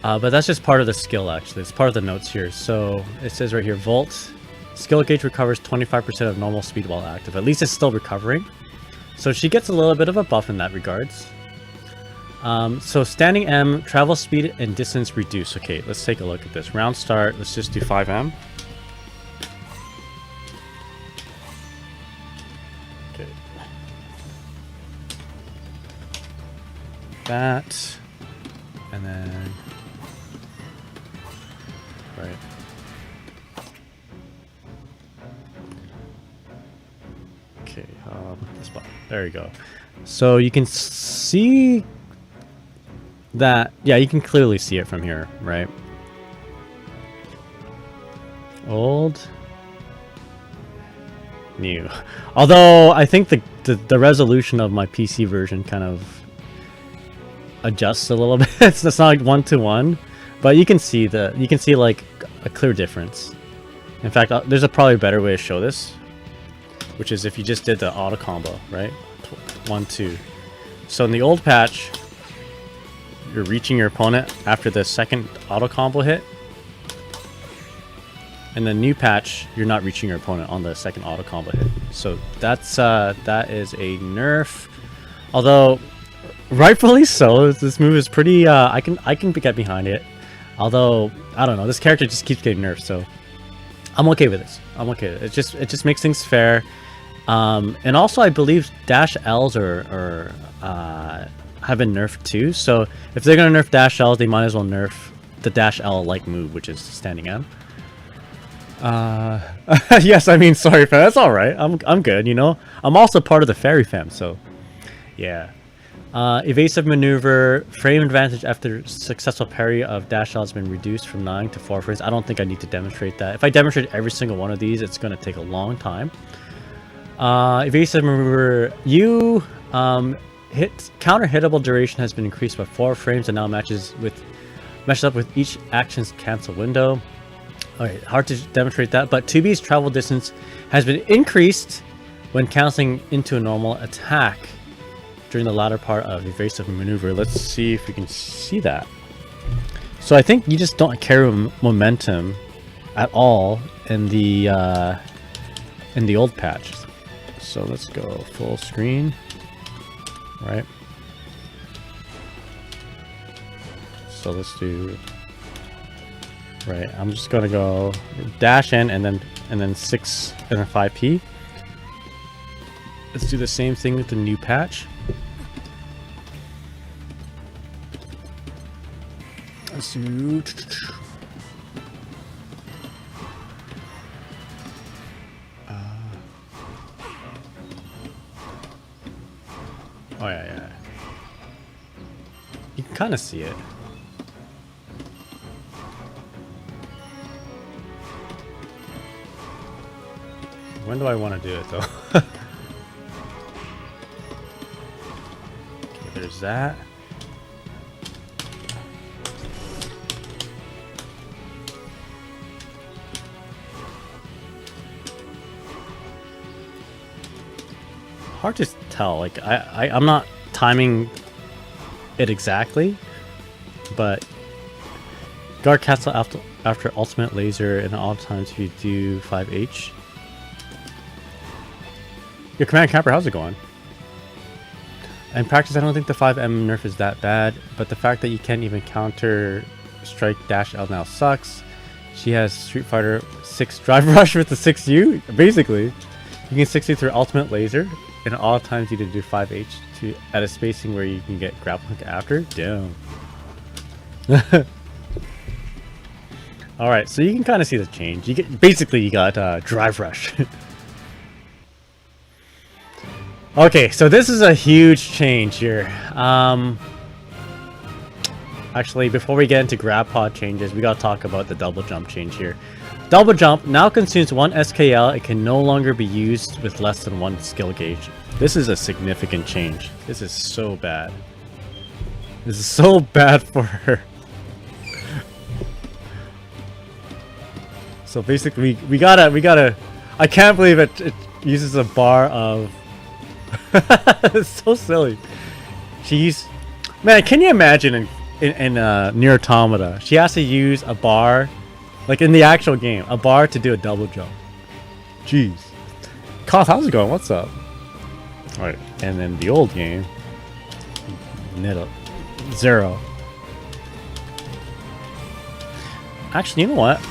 But that's just part of the skill, actually. It's part of the notes here. So it says right here, Volt. Skill gauge recovers 25% of normal speed while active. At least it's still recovering. So she gets a little bit of a buff in that regards. So standing M, travel speed and distance reduce. Okay, let's take a look at this. Round start, let's just do 5M. Okay. That. And then... Right. Okay, this spot. There you go. So you can see that, yeah, you can clearly see it from here, right? Old, new. Although I think the resolution of my PC version kind of adjusts a little bit. It's not like 1-to-1. But you can see like a clear difference. In fact, there's probably a better way to show this, which is if you just did the auto combo, right? 1-2. So in the old patch, you're reaching your opponent after the second auto combo hit. In the new patch, you're not reaching your opponent on the second auto combo hit. So that is a nerf. Although rightfully so, this move is pretty. I can get behind it. Although, I don't know, this character just keeps getting nerfed, so I'm okay with this. I'm okay with it. It just makes things fair. And also, I believe dash Ls have been nerfed too. So if they're gonna nerf dash Ls, they might as well nerf the dash L like move, which is standing M. Yes, I mean, sorry, fam. That's all right. I'm good. You know, I'm also part of the Ferry fam, so yeah. Evasive maneuver, frame advantage after successful parry of dash L has been reduced from 9 to 4 frames. I don't think I need to demonstrate that. If I demonstrate every single one of these, it's going to take a long time. Evasive maneuver, counter hittable duration has been increased by 4 frames and now meshes up with each action's cancel window. Alright, hard to demonstrate that, but 2B's travel distance has been increased when canceling into a normal attack during the latter part of evasive maneuver. Let's see if we can see that. So I think you just don't carry momentum at all in the old patch. So let's go full screen, right? So let's do, right, I'm just gonna go dash in and then 6 and then 5p. Let's do the same thing with the new patch. Let's do oh yeah. You can kind of see it. When do I want to do it though? Okay, there's that. Hard to tell. Like I'm not timing it exactly, but guard castle after ultimate laser and all times if you do 5H. Your command camper, how's it going? In practice, I don't think the 5M nerf is that bad, but the fact that you can't even counter strike dash L now sucks. She has Street Fighter 6 drive rush with the 6U. Basically, you can 60 through ultimate laser, and at all times you need to do 5H to at a spacing where you can get grapple hook after. Damn. All right, so you can kind of see the change. You get basically you got drive rush. Okay, so this is a huge change here. Actually, before we get into grab pod changes, we gotta talk about the double jump change here. Double jump now consumes 1 SKL. It can no longer be used with less than 1 skill gauge. This is a significant change. This is so bad. This is so bad for her. So basically, we gotta. I can't believe it uses a bar of. It's so silly. Man, can you imagine in Nier Automata, she has to use a bar, like in the actual game, a bar to do a double jump. Jeez. Koth, how's it going? What's up? Alright, and then the old game, Niddle, 0. Actually, you know what?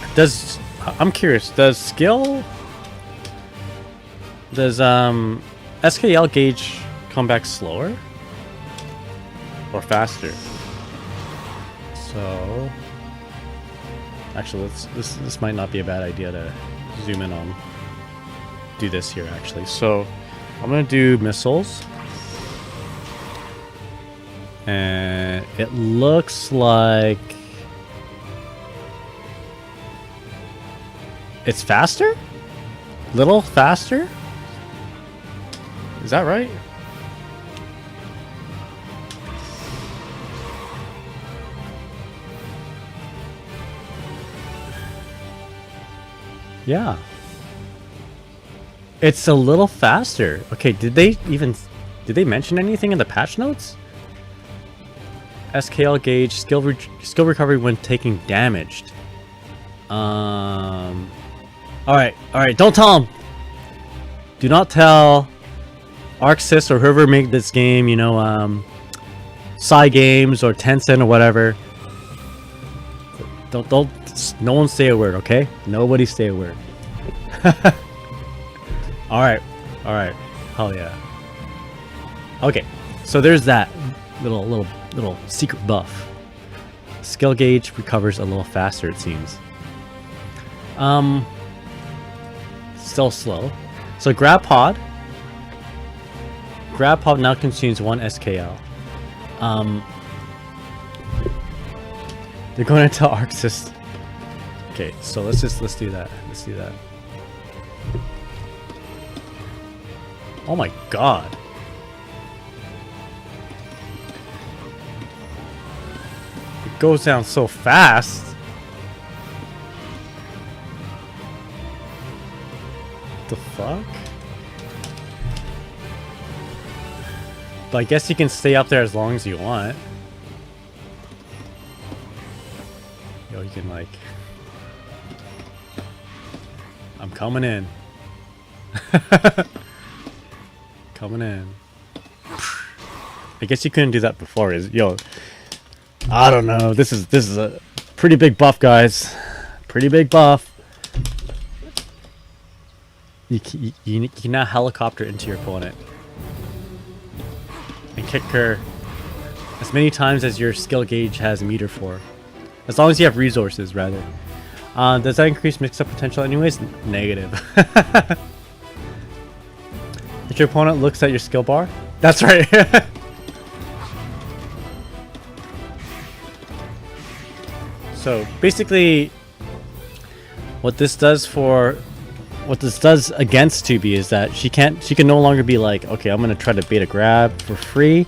I'm curious, does SKL gauge come back slower or faster? So actually, this might not be a bad idea to zoom in on. Do this here actually. So I'm gonna do missiles, and it looks like it's faster, little faster. Is that right? Yeah. It's a little faster. Okay, did they mention anything in the patch notes? SKL gauge, skill recovery when taking damaged. Alright, don't tell him. Do not tell ArcSys or whoever made this game, you know, Psy Games or Tencent or whatever. Don't, no one say a word, okay? Nobody say a word. Alright, hell yeah. Okay, so there's that little secret buff. Skill gauge recovers a little faster, it seems. Still slow. So grab pod now consumes 1 SKL. They're going to tell ArcSys. Okay, so let's do that. Let's do that. Oh my god. It goes down so fast. The fuck? But I guess you can stay up there as long as you want. Yo, you can like... I'm coming in. Coming in. I guess you couldn't do that before. Yo, I don't know. This is a pretty big buff, guys. Pretty big buff. You can now helicopter into your opponent and kick her as many times as your skill gauge has meter for, as long as you have resources, rather. Does that increase mix-up potential anyways? Negative. If your opponent looks at your skill bar, that's right. So basically, what this does against 2B is that she can no longer be like, okay, I'm gonna try to bait a grab for free,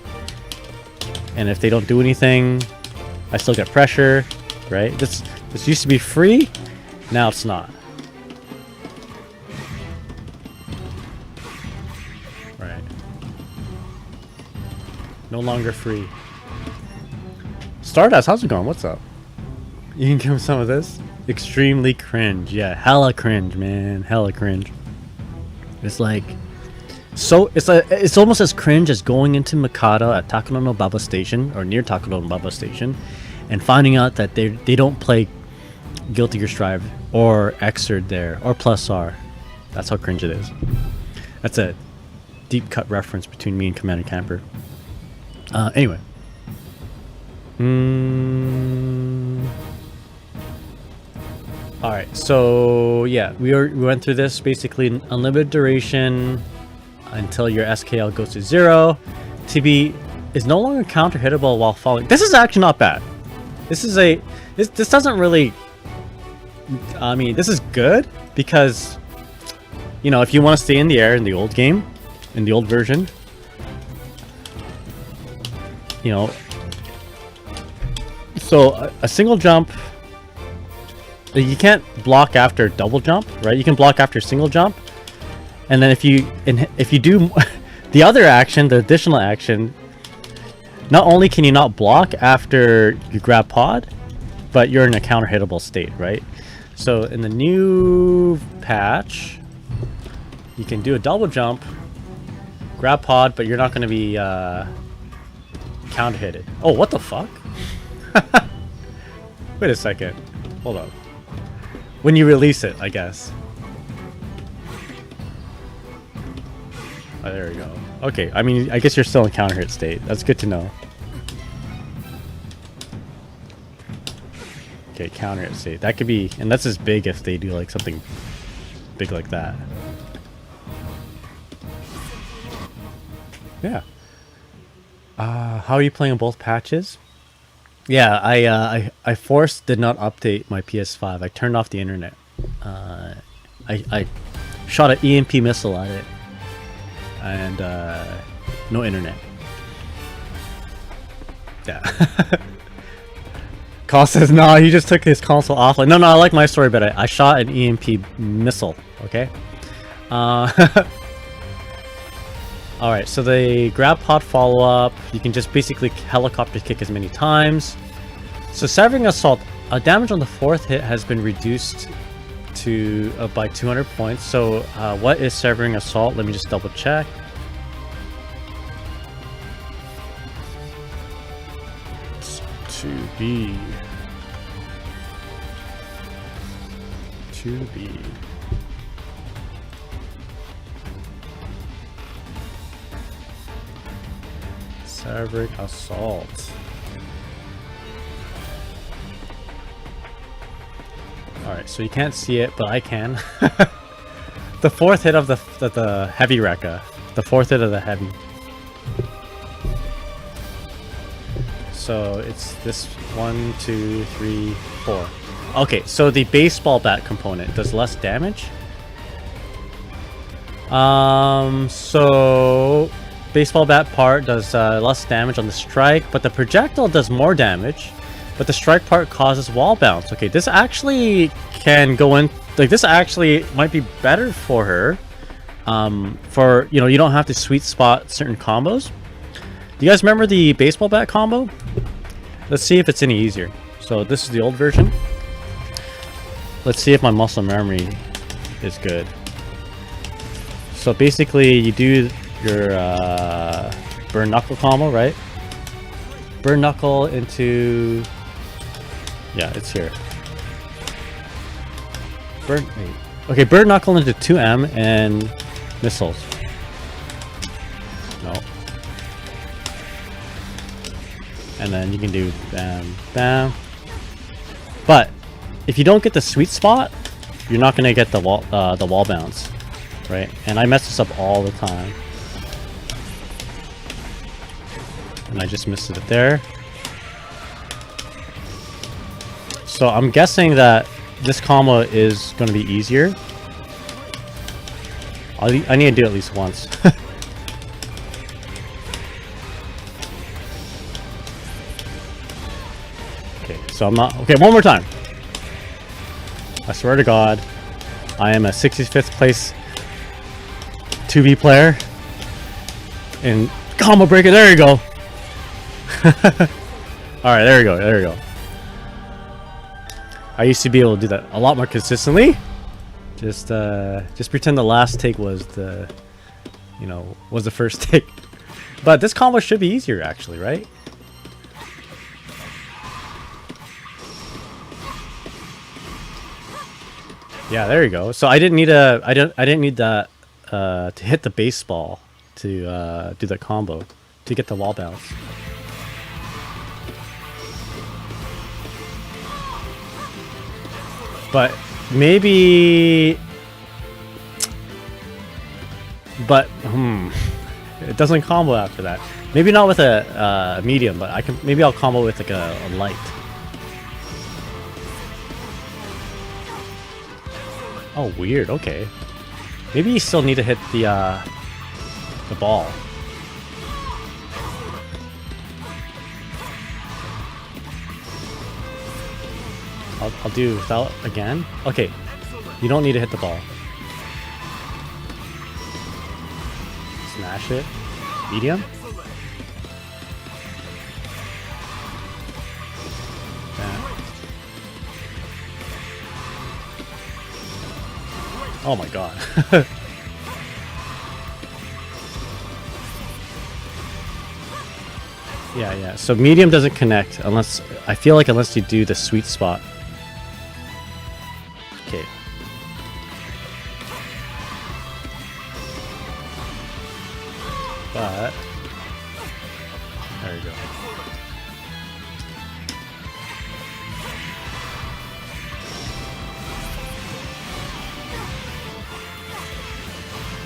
and if they don't do anything, I still get pressure, right? This used to be free, now it's not. Right. No longer free. Stardust, how's it going? What's up? You can give him some of this. Extremely cringe. Yeah, hella cringe, man. Hella cringe. It's like, so it's almost as cringe as going into Mikado at Takano no Baba Station, or near Takano no Baba Station, and finding out that they don't play Guilty Gear Strive or Xrd there, or Plus R. That's how cringe it is. That's a deep cut reference between me and Commander Camper. Anyway. Alright, so yeah, we went through this. Basically, unlimited duration until your SKL goes to 0. TB is no longer counter hittable while falling. This is actually not bad. This doesn't really, I mean, this is good because, you know, if you want to stay in the air in the old game, in the old version, you know, so a single jump, you can't block after double jump, right? You can block after single jump, and then if you do the other action, the additional action, not only can you not block after you grab pod, but you're in a counter hittable state, right? So in the new patch, you can do a double jump, grab pod, but you're not going to be counter hitted. Oh, what the fuck? Wait a second. Hold on. When you release it, I guess. Oh, there we go. Okay, I mean, I guess you're still in counter hit state. That's good to know. Okay, counter hit state. That could be, and that's as big if they do like something big like that. Yeah. How are you playing on both patches? Yeah, I forced did not update my PS5. I turned off the internet. I shot an EMP missile at it, and no internet. Yeah. Call says, no, he just took his console offline. No, I like my story better. I shot an EMP missile. Okay. Alright, so the grab pod follow-up, you can just basically helicopter kick as many times. So Severing Assault, damage on the 4th hit has been reduced to by 200 points. So what is Severing Assault? Let me just double check. It's 2B. 2B. Severing Assault. Alright, so you can't see it, but I can. The 4th hit of the heavy Rekka. The 4th hit of the heavy. So it's this 1, 2, 3, 4. Okay, so the baseball bat component does less damage. So baseball bat part does less damage on the strike, but the projectile does more damage. But the strike part causes wall bounce. Okay, this actually can go in, like this actually might be better for her for, you know, you don't have to sweet spot certain combos. Do you guys remember the baseball bat combo? Let's see if it's any easier. So this is the old version. Let's see if my muscle memory is good. So basically you do your burn knuckle combo, right? Burn knuckle into... Yeah, it's here. Wait. Okay, burn knuckle into 2M and missiles. No. And then you can do bam, bam. But if you don't get the sweet spot, you're not gonna get the wall bounce, right? And I mess this up all the time. And I just missed it there. So I'm guessing that this combo is going to be easier. I need to do it at least once. Okay, so I'm not... Okay, one more time. I swear to God, I am a 65th place 2B player. And combo breaker, there you go. Alright, there we go, there we go. I used to be able to do that a lot more consistently. Just pretend the last take was the, you know, was the first take. But this combo should be easier actually, right? Yeah, there you go. So I didn't need I didn't need that to hit the baseball to do that combo to get the wall bounce. But maybe, it doesn't combo after that. Maybe not with a medium, but maybe I'll combo with like a light. Oh, weird. Okay. Maybe you still need to hit the ball. I'll do without again. Okay, you don't need to hit the ball. Smash it. Medium. Oh my god. Yeah. So medium doesn't connect unless, I feel like, unless you do the sweet spot. Okay. But there you go.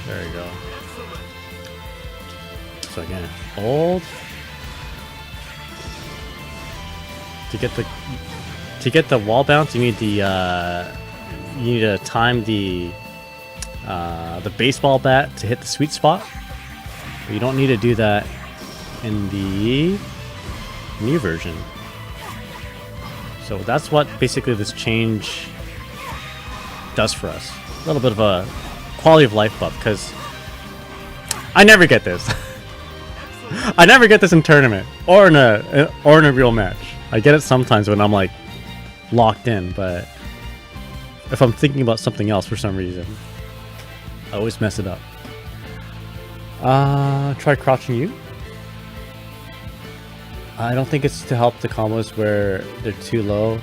There you go. So again, hold. To get the wall bounce, you need to time the baseball bat to hit the sweet spot. But you don't need to do that in the new version. So that's what basically this change does for us. A little bit of a quality of life buff, because I never get this. I never get this in tournament or in a real match. I get it sometimes when I'm like locked in, but if I'm thinking about something else for some reason, I always mess it up. Try crouching you. I don't think it's to help the combos where they're too low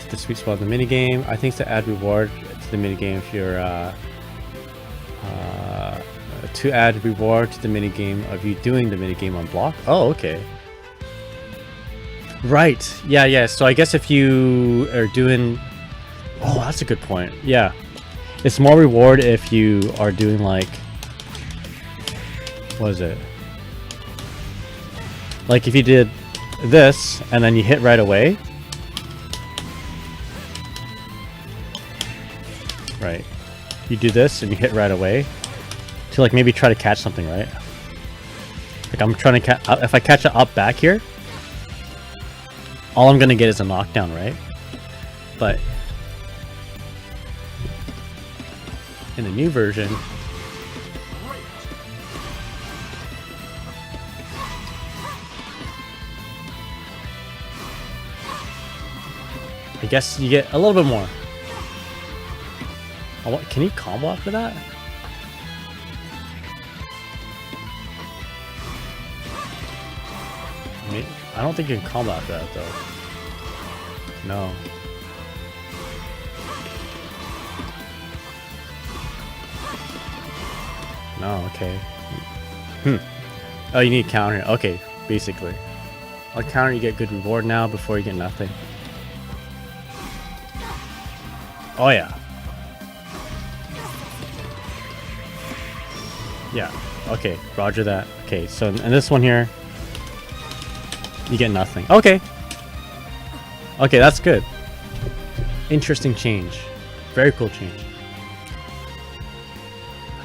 to the sweet spot in the minigame. I think it's to add reward to the minigame if you're to add reward to the minigame of you doing the minigame on block. Oh, okay. Right. Yeah. So I guess if you are doing... Oh, that's a good point. Yeah. It's more reward if you are doing like... What is it? Like if you did this and then you hit right away. Right. You do this and you hit right away. To like maybe try to catch something, right? Like I'm trying to catch... If I catch it up back here, all I'm gonna get is a knockdown, right? But in the new version, guess you get a little bit more. Oh, what, can he combo after that? I don't think you can combo after that though. No. No, okay. Oh, you need counter. Okay, basically. I'll counter, you get good reward now before you get nothing. Oh yeah. Yeah, okay, roger that. Okay, so in this one here, you get nothing. Okay. Okay, that's good. Interesting change. Very cool change.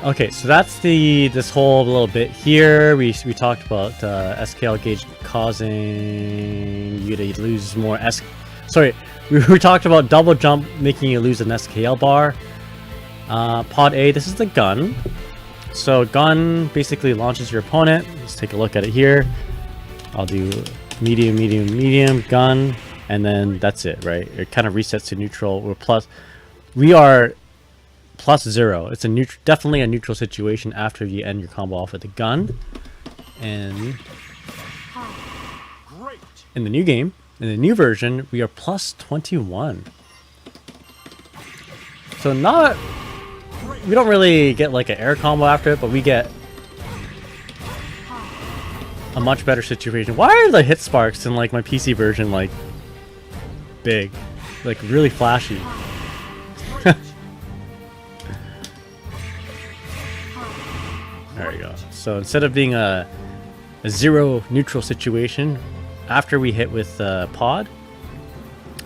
Okay, so that's this whole little bit here. We talked about SKL gauge causing you to lose more Sorry, we talked about double jump making you lose an SKL bar. Pod A, this is the gun. So gun basically launches your opponent. Let's take a look at it here. I'll do medium, medium, medium, gun, and then that's it, right? It kind of resets to neutral. We are +0. It's a definitely a neutral situation after you end your combo off with the gun. And in the new game, in the new version, we are +21. So we don't really get like an air combo after it, but we get a much better situation. Why are the hit sparks in like my PC version like big, like really flashy? There we go. So instead of being a 0 neutral situation, after we hit with pod,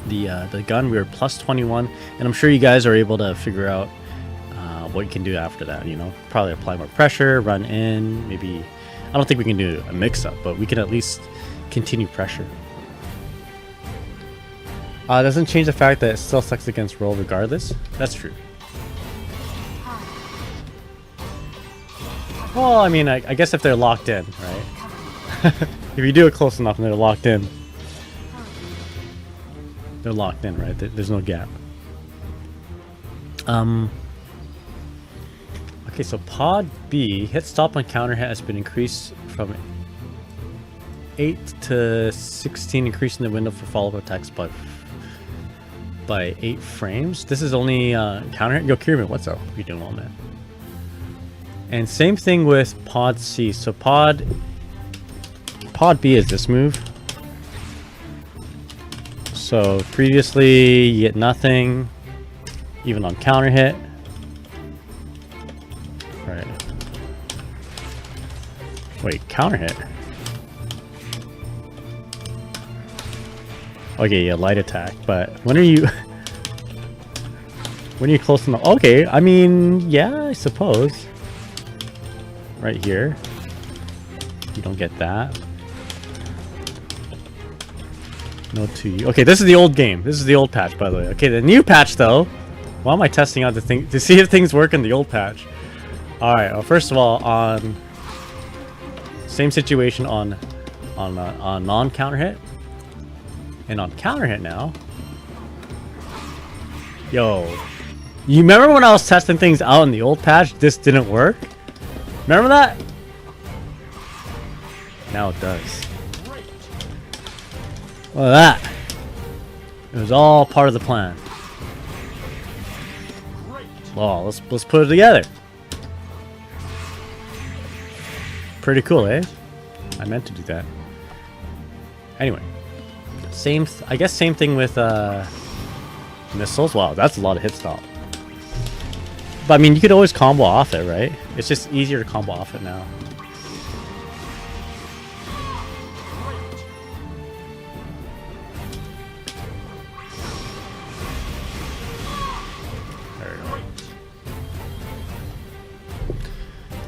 the gun, we were +21, and I'm sure you guys are able to figure out what you can do after that. You know, probably apply more pressure, run in, maybe. I don't think we can do a mix-up, but we can at least continue pressure. Doesn't change the fact that it still sucks against roll regardless. That's true. Well, I mean, I guess if they're locked in, right? If you do it close enough and they're locked in, right? There's no gap. Okay, so pod B, hit stop on counter hit has been increased from 8 to 16, increasing the window for follow-up attacks by 8 frames. This is only counter hit. Yo, Kieran, what's up? You're doing well, man. And same thing with pod C. So pod B is this move. So previously you get nothing, even on counter hit. Right. Wait, counter hit. Okay, yeah, light attack. But when are you close enough? Okay, I mean, yeah, I suppose. Right here. You don't get that. No 2U. Okay, this is the old game. This is the old patch, by the way. Okay, the new patch, though. Why am I testing out to see if things work in the old patch? Alright, well, first of all, on... Same situation on non-counter hit. And on counter hit now. Yo. You remember when I was testing things out in the old patch? This didn't work? Remember that? Now it does. Look at that. It was all part of the plan. Well, let's put it together. Pretty cool, eh? I meant to do that. Anyway, I guess same thing with missiles. Wow, that's a lot of hit stop. But I mean, you could always combo off it, right? It's just easier to combo off it now. There we go.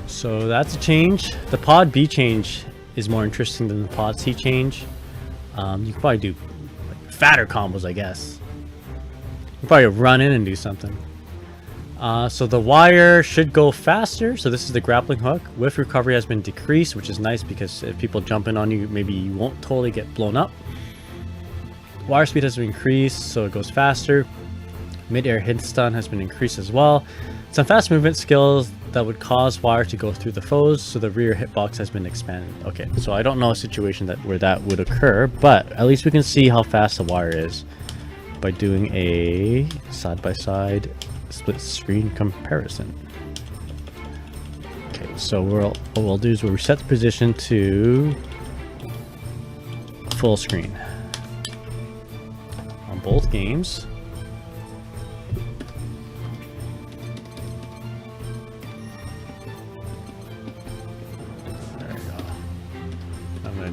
So that's a change. The pod B change is more interesting than the pod C change. You can probably do like fatter combos, I guess. You can probably run in and do something. So the wire should go faster. So this is the grappling hook. Whiff recovery has been decreased, which is nice because if people jump in on you, maybe you won't totally get blown up. Wire speed has been increased, so it goes faster. Mid-air hit stun has been increased as well. Some fast movement skills that would cause wire to go through the foes, so the rear hitbox has been expanded. Okay, so I don't know a situation where that would occur, but at least we can see how fast the wire is by doing a side-by-side split screen comparison. Okay, so what we'll do is we'll reset the position to full screen on both games.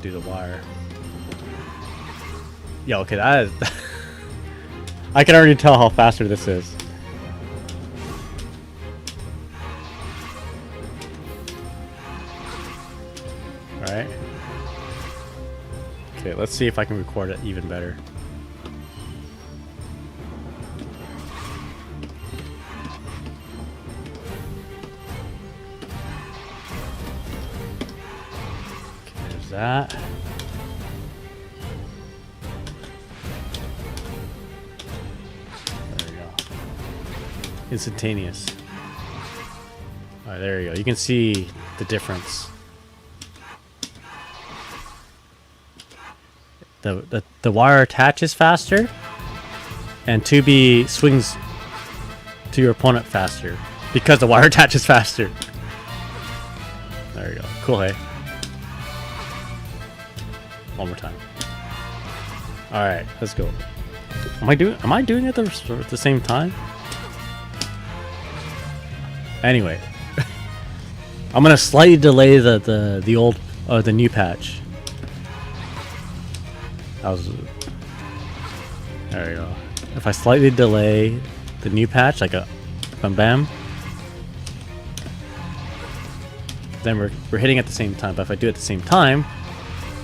Do the wire. Yeah, okay, that is I can already tell how faster this is. Alright. Okay, let's see if I can record it even better. That. There we go. Instantaneous. Alright, there you go. You can see the difference. The wire attaches faster, and 2B swings to your opponent faster because the wire attaches faster. There you go. Cool, hey? One more time. All right, let's go. Am I doing it at the same time? Anyway, I'm gonna slightly delay the old the new patch. There we go. If I slightly delay the new patch, like a bam bam, then we're hitting at the same time. But if I do it at the same time.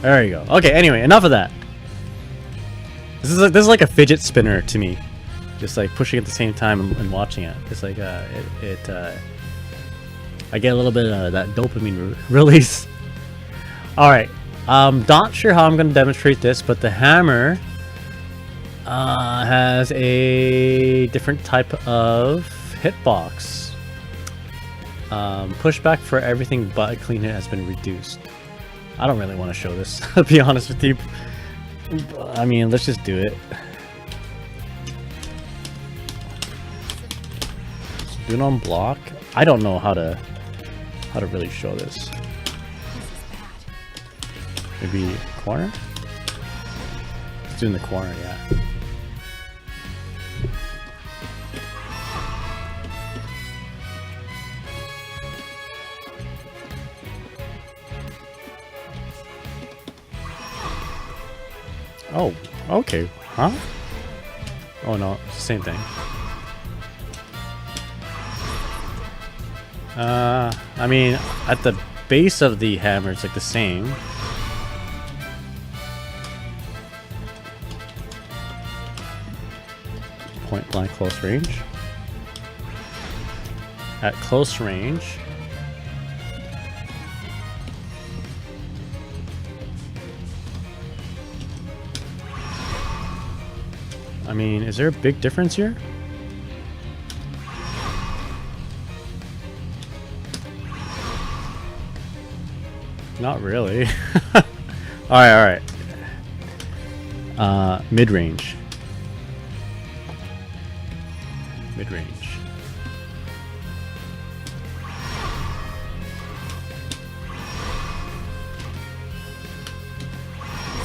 There you go. Okay, anyway, enough of that. This is like a fidget spinner to me. Just like pushing at the same time and watching it. It's like I get a little bit of that dopamine release. Alright. Not sure how I'm going to demonstrate this, but the hammer has a different type of hitbox. Pushback for everything but a clean hit has been reduced. I don't really want to show this, to be honest with you. I mean, let's just do it. Do it on block. I don't know how to really show this. Maybe corner? Let's do in the corner, yeah. Oh, okay. Huh? Oh no, it's the same thing. I mean, at the base of the hammer, it's like the same. Point blank close range. At close range, I mean, is there a big difference here? Not really. Alright. Mid-range. Mid-range.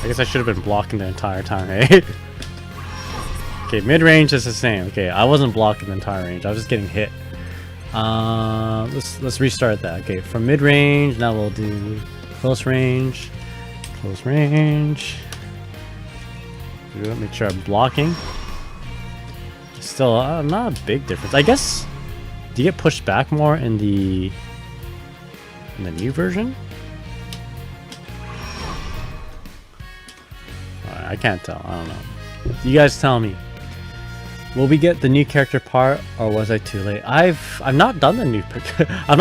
I guess I should have been blocking the entire time, eh? Okay, mid-range is the same. Okay, I wasn't blocking the entire range. I was just getting hit. Let's restart that. Okay, from mid-range, now we'll do close range. Close range. Make sure I'm blocking. Still, not a big difference. I guess, do you get pushed back more in the new version? I can't tell. I don't know. You guys tell me. Will we get the new character part, or was I too late? I've not done the new. I've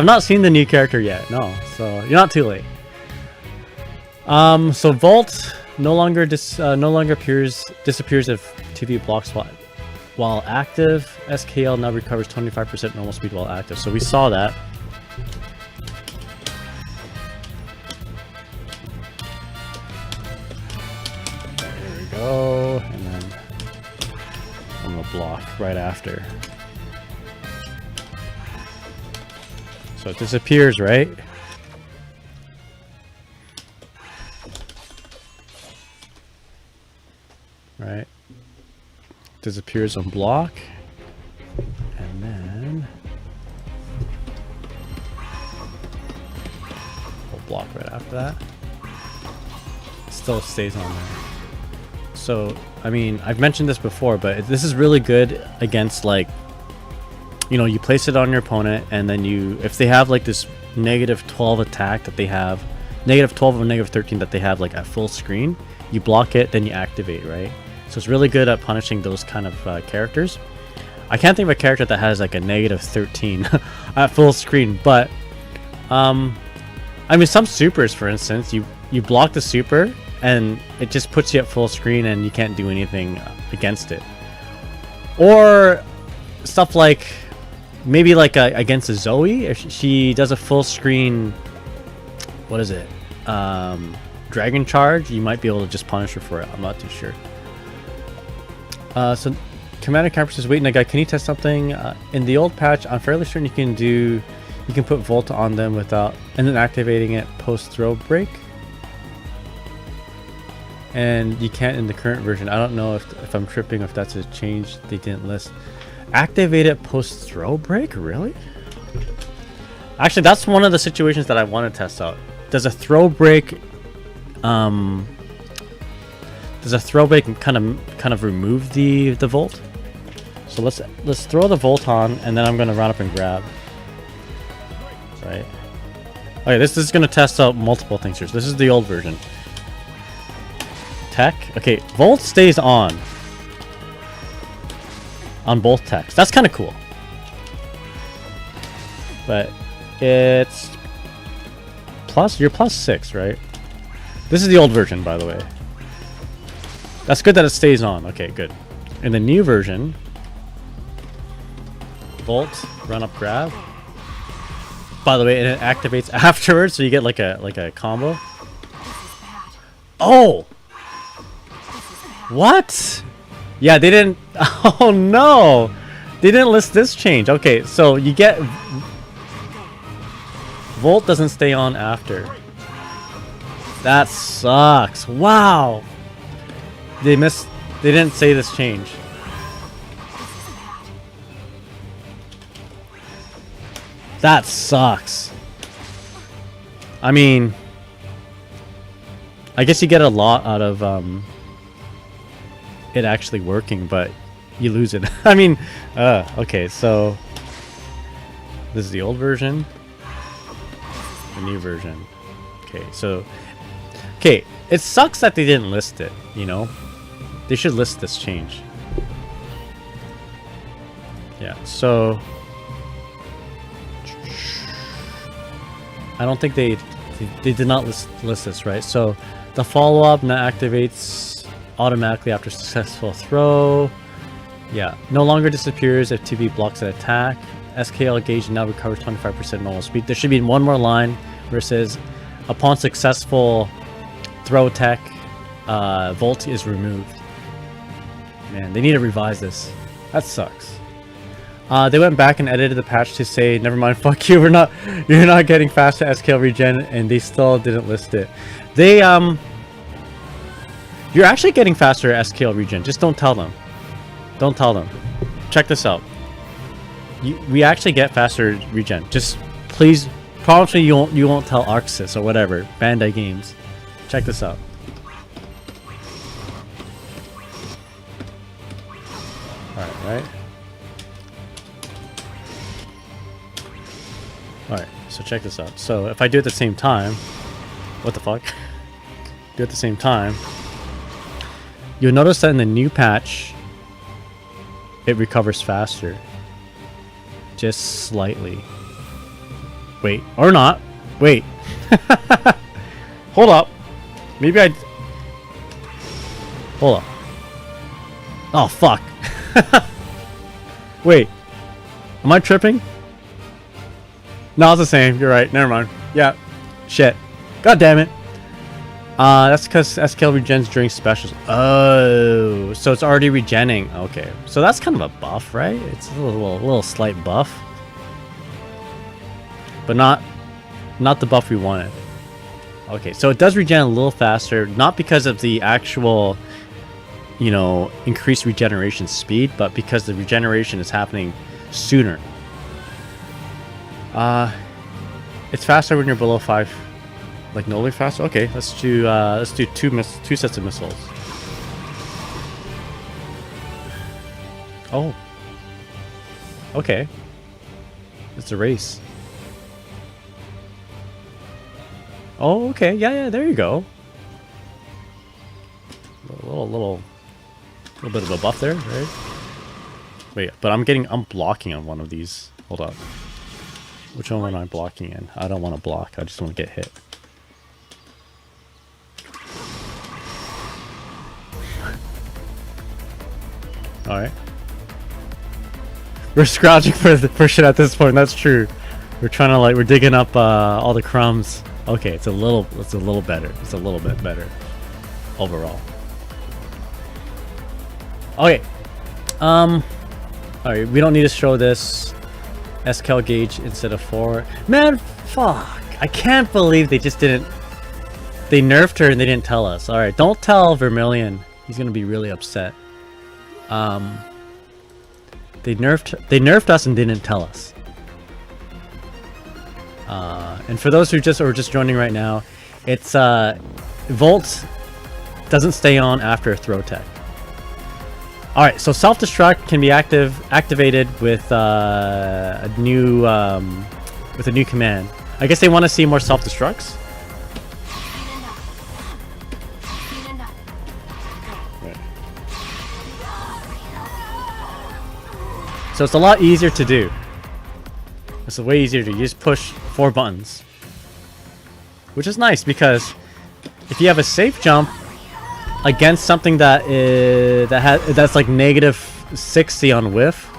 not seen the new character yet. No, so you're not too late. So Vault no longer disappears if TV blocks while active. SKL now recovers 25% normal speed while active. So we saw that. There we go, and then I'm gonna block right after. So it disappears, right? Right. Disappears on block. And then we'll block right after that. Still stays on there. So, I mean, I've mentioned this before, but this is really good against, like, you know, you place it on your opponent, and then you, if they have like this -12 attack that they have, -12 or -13 that they have like at full screen, you block it, then you activate, right? So it's really good at punishing those kind of characters. I can't think of a character that has like a -13 at full screen, but I mean, some supers, for instance, you block the super and it just puts you at full screen and you can't do anything against it. Or stuff like maybe like against a Zoe, if she does a full screen, what is it, dragon charge, you might be able to just punish her for it. I'm not too sure. So Commander Camper says, wait, Nagai, can you test something? In the old patch, I'm fairly certain you can put Volta on them without, and then activating it post throw break. And you can't in the current version. I don't know if I'm tripping, if that's a change they didn't list. Activate it post throw break? Really? Actually, that's one of the situations that I want to test out. Does a throw break kind of remove the Volt? So let's throw the Volt on, and then I'm gonna run up and grab. Right. Okay, this is gonna test out multiple things here. So this is the old version. Tech. Okay, Volt stays on both techs. That's kind of cool. But it's you're +6, right? This is the old version, by the way. That's good that it stays on. Okay, good. In the new version, Volt, run up, grab. By the way, and it activates afterwards, so you get like a combo. Oh! What? Yeah, they didn't. Oh no! They didn't list this change. Okay, so you get Volt doesn't stay on after. That sucks. Wow. They didn't say this change. That sucks. I mean, I guess you get a lot out of it actually working, but you lose it. I mean, okay, so this is the old version, the new version. Okay, so it sucks that they didn't list it, you know? They should list this change. Yeah, so I don't think they did not list this, right? So the follow-up now activates automatically after successful throw. Yeah, no longer disappears if TV blocks an attack. SKL gauge now recovers 25% normal speed. There should be one more line where it says, upon successful throw tech, Volt is removed. Man, they need to revise this. That sucks. They went back and edited the patch to say, never mind, fuck you, you're not getting faster SKL regen, and they still didn't list it. They you're actually getting faster SKL regen. Just don't tell them. Don't tell them. Check this out. We actually get faster regen. Just please, promise me you won't tell Arxis or whatever, Bandai Games. Check this out. Alright. Alright, so check this out. So if I do it at the same time, what the fuck? Do it at the same time, you'll notice that in the new patch, it recovers faster. Just slightly. Wait, or not. Wait. Hold up. Maybe Hold up. Oh, fuck. Wait. Am I tripping? No, it's the same. You're right. Never mind. Yeah. Shit. God damn it. That's because SKL regens during specials. Oh, so it's already regenning. Okay. So that's kind of a buff, right? It's a little slight buff. But not the buff we wanted. Okay, so it does regen a little faster, not because of the actual, you know, increased regeneration speed, but because the regeneration is happening sooner. It's faster when you're below 5, like nobly faster. Okay, let's do two sets of missiles. Oh, okay, it's a race. Oh, okay, yeah, there you go. A little bit of a buff there, right? Wait, but I'm blocking on one of these. Hold up. Which one am I blocking in? I don't want to block. I just want to get hit. All right. We're scrounging for shit at this point. That's true. We're trying to we're digging up all the crumbs. Okay, it's a little better. It's a little bit better overall. Okay. Alright, we don't need to show this SKL gauge instead of 4. Man, fuck. I can't believe they just didn't. They nerfed her and they didn't tell us. Alright, don't tell Vermilion. He's gonna be really upset. They nerfed us and didn't tell us. And for those who are just joining right now, it's Volt doesn't stay on after a throw tech. All right, so self-destruct can be activated with a new command. I guess they want to see more self-destructs. Right. So it's a lot easier to do. It's way easier to do. You just push 4 buttons, which is nice because if you have a safe jump against something that that's like -60 on whiff,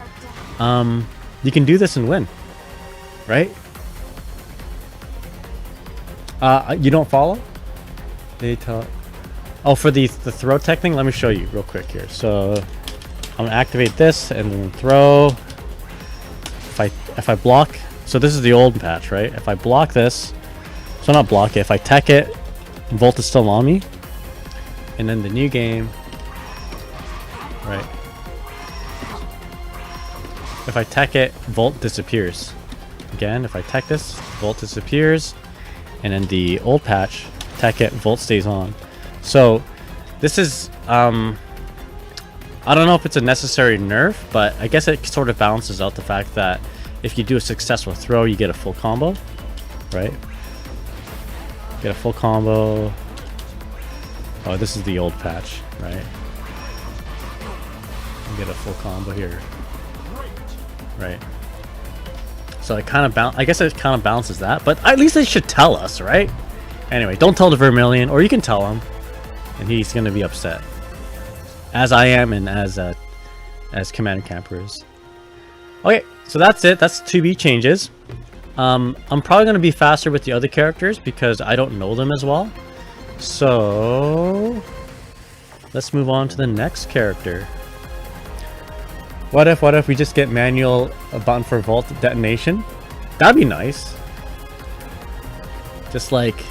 you can do this and win, right? You don't follow? They tell. Oh, for the throw tech thing, let me show you real quick here. So I'm gonna activate this and then throw. If I block, so this is the old patch, right? If I block this, so not block it. If I tech it, Volt is still on me. And then the new game, right? If I tech it, Volt disappears. Again, if I tech this, Volt disappears. And then the old patch, tech it, Volt stays on. So this is, I don't know if it's a necessary nerf, but I guess it sort of balances out the fact that if you do a successful throw, you get a full combo, right? Get a full combo. Oh, this is the old patch, right? You get a full combo here, right? So it kind of I guess it kind of balances that, but at least they should tell us, right? Anyway, don't tell the Vermilion, or you can tell him, and he's gonna be upset, as I am, and as Commander Camper is. Okay, so that's it. That's 2B changes. I'm probably gonna be faster with the other characters because I don't know them as well. So let's move on to the next character. What if we just get manual button for Volt detonation? That'd be nice. Just like,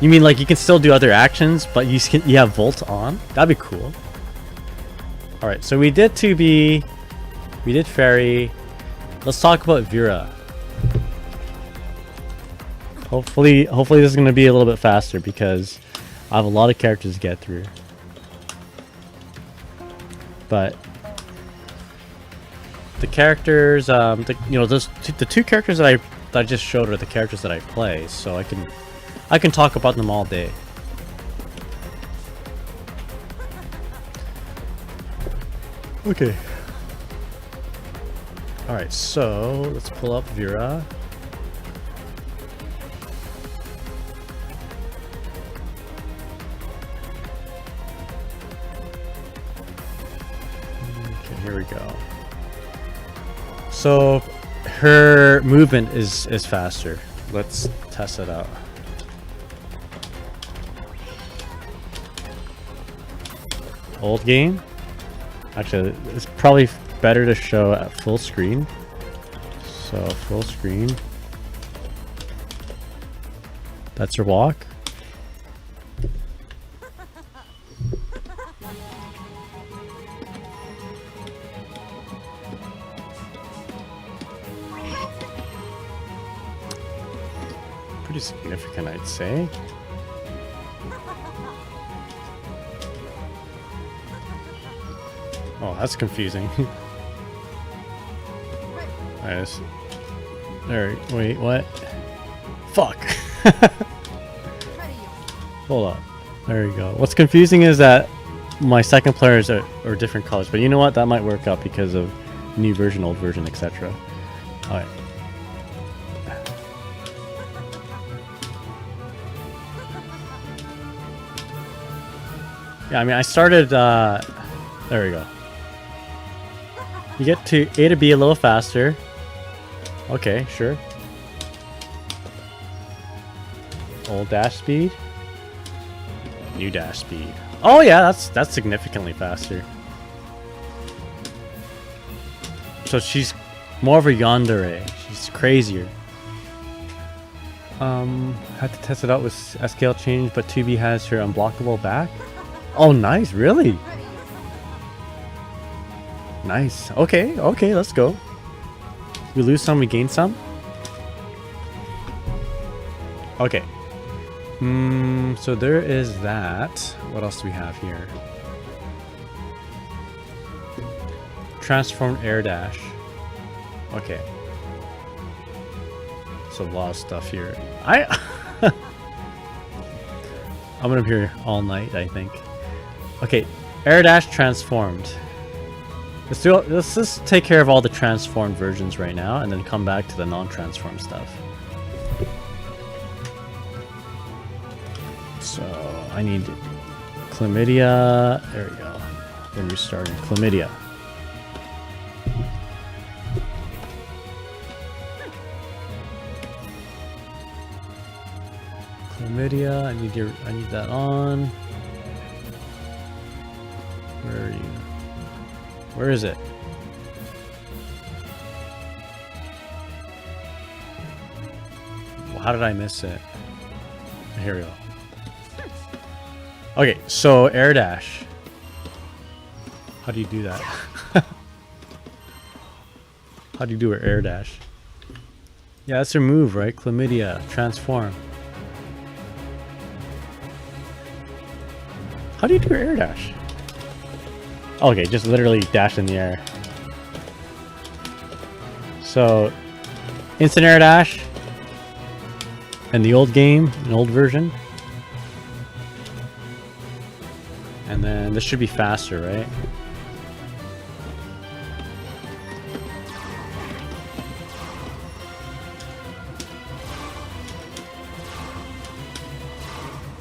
you mean like you can still do other actions, but you have Volt on? That'd be cool. All right, so we did 2B, we did Ferry. Let's talk about Vira. Hopefully this is going to be a little bit faster because I have a lot of characters to get through. But the characters, the 2 characters that I just showed are the characters that I play, so I can talk about them all day. Okay. All right, so let's pull up Vira. here we go. So her movement is faster. Let's test it out. Old game. Actually, it's probably better to show at full screen. So full screen. That's her walk. Pretty significant, I'd say. Oh, that's confusing. Nice. There. Wait, what? Fuck. Hold up. There you go. What's confusing is that my second players are different colors, but you know what? That might work out because of new version, old version, etc. Alright. Yeah, I mean, I started, there we go. You get to A to B a little faster. Okay, sure. Old dash speed. New dash speed. Oh yeah, that's significantly faster. So she's more of a yandere. She's crazier. Had to test it out with SKL change, but 2B has her unblockable back. Oh nice, really? Nice. Okay, okay, let's go. We lose some, we gain some. Okay. So there is that. What else do we have here? Transformed air dash. Okay. So a lot of stuff here. I'm gonna be here all night, I think. Okay, air dash transformed. Let's just take care of all the transformed versions right now, and then come back to the non-transformed stuff. So I need chlamydia. There we go. Then we're starting chlamydia. Chlamydia. I need that on. Where are you? Where is it? Well, how did I miss it? Here we go. Okay, so air dash. How do you do that? How do you do her air dash? Yeah, that's her move, right? Chlamydia, transform. How do you do her air dash? Okay, just literally dash in the air. So, instant air dash. In the old game, an old version. And then this should be faster, right?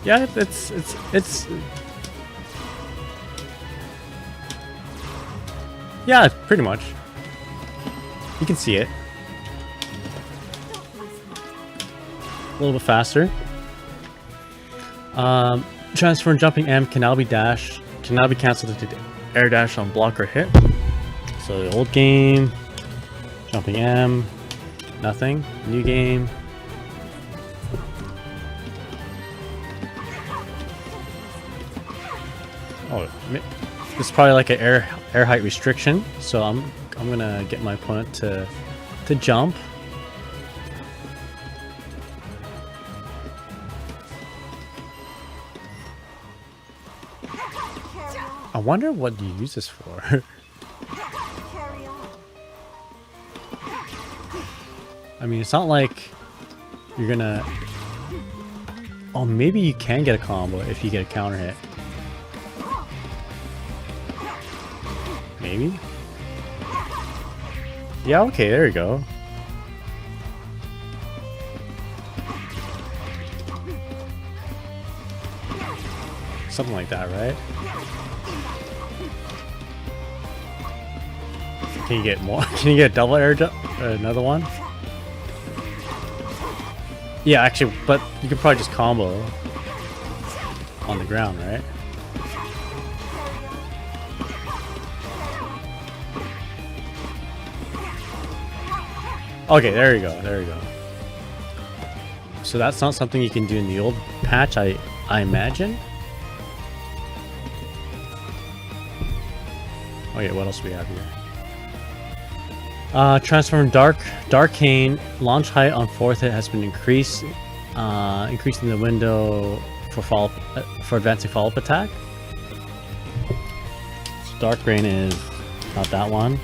Yeah, it's yeah, pretty much. You can see it. A little bit faster. Transfer and jumping M can now be cancelled to air dash on block or hit. So the old game, jumping M, nothing. New game. Oh, this is probably like an air height restriction. So I'm gonna get my opponent to jump. I wonder what you use this for. I mean, it's not like you're gonna... Oh, maybe you can get a combo if you get a counter hit. Maybe? Yeah, okay, there you go. Something like that, right? Can you get more? Can you get a double air jump? Another one? Yeah, actually, but you could probably just combo on the ground, right? Okay, there you go. There you go. So that's not something you can do in the old patch, I imagine. Okay, what else do we have here? Transform Darkane launch height on 4th hit has been increased, increasing the window for advancing follow-up attack. So Dark Rain is not that one,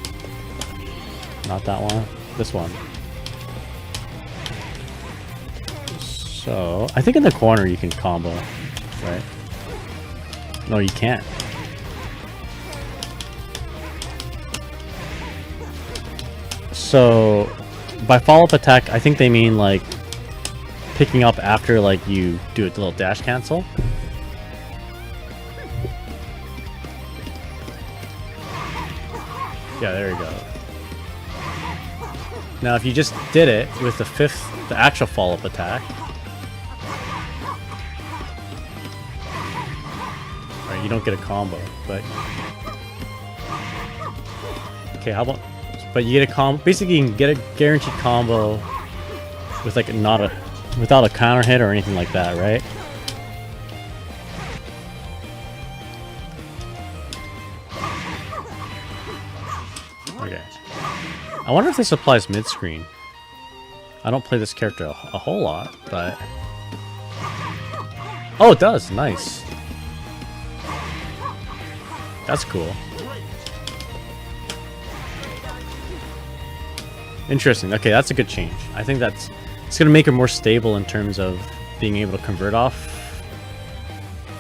not that one, this one. So I think in the corner you can combo, right? No, you can't. So by follow-up attack, I think they mean like picking up after like you do a little dash cancel. Yeah, there you go. Now if you just did it with the actual follow-up attack. Right, you don't get a combo, but okay, how about, but you get a combo, basically you can get a guaranteed combo with like without a counter hit or anything like that, right? Okay. I wonder if this applies mid-screen. I don't play this character a whole lot, but... Oh, it does! Nice. That's cool. Interesting. Okay, that's a good change. I think it's going to make it more stable in terms of being able to convert off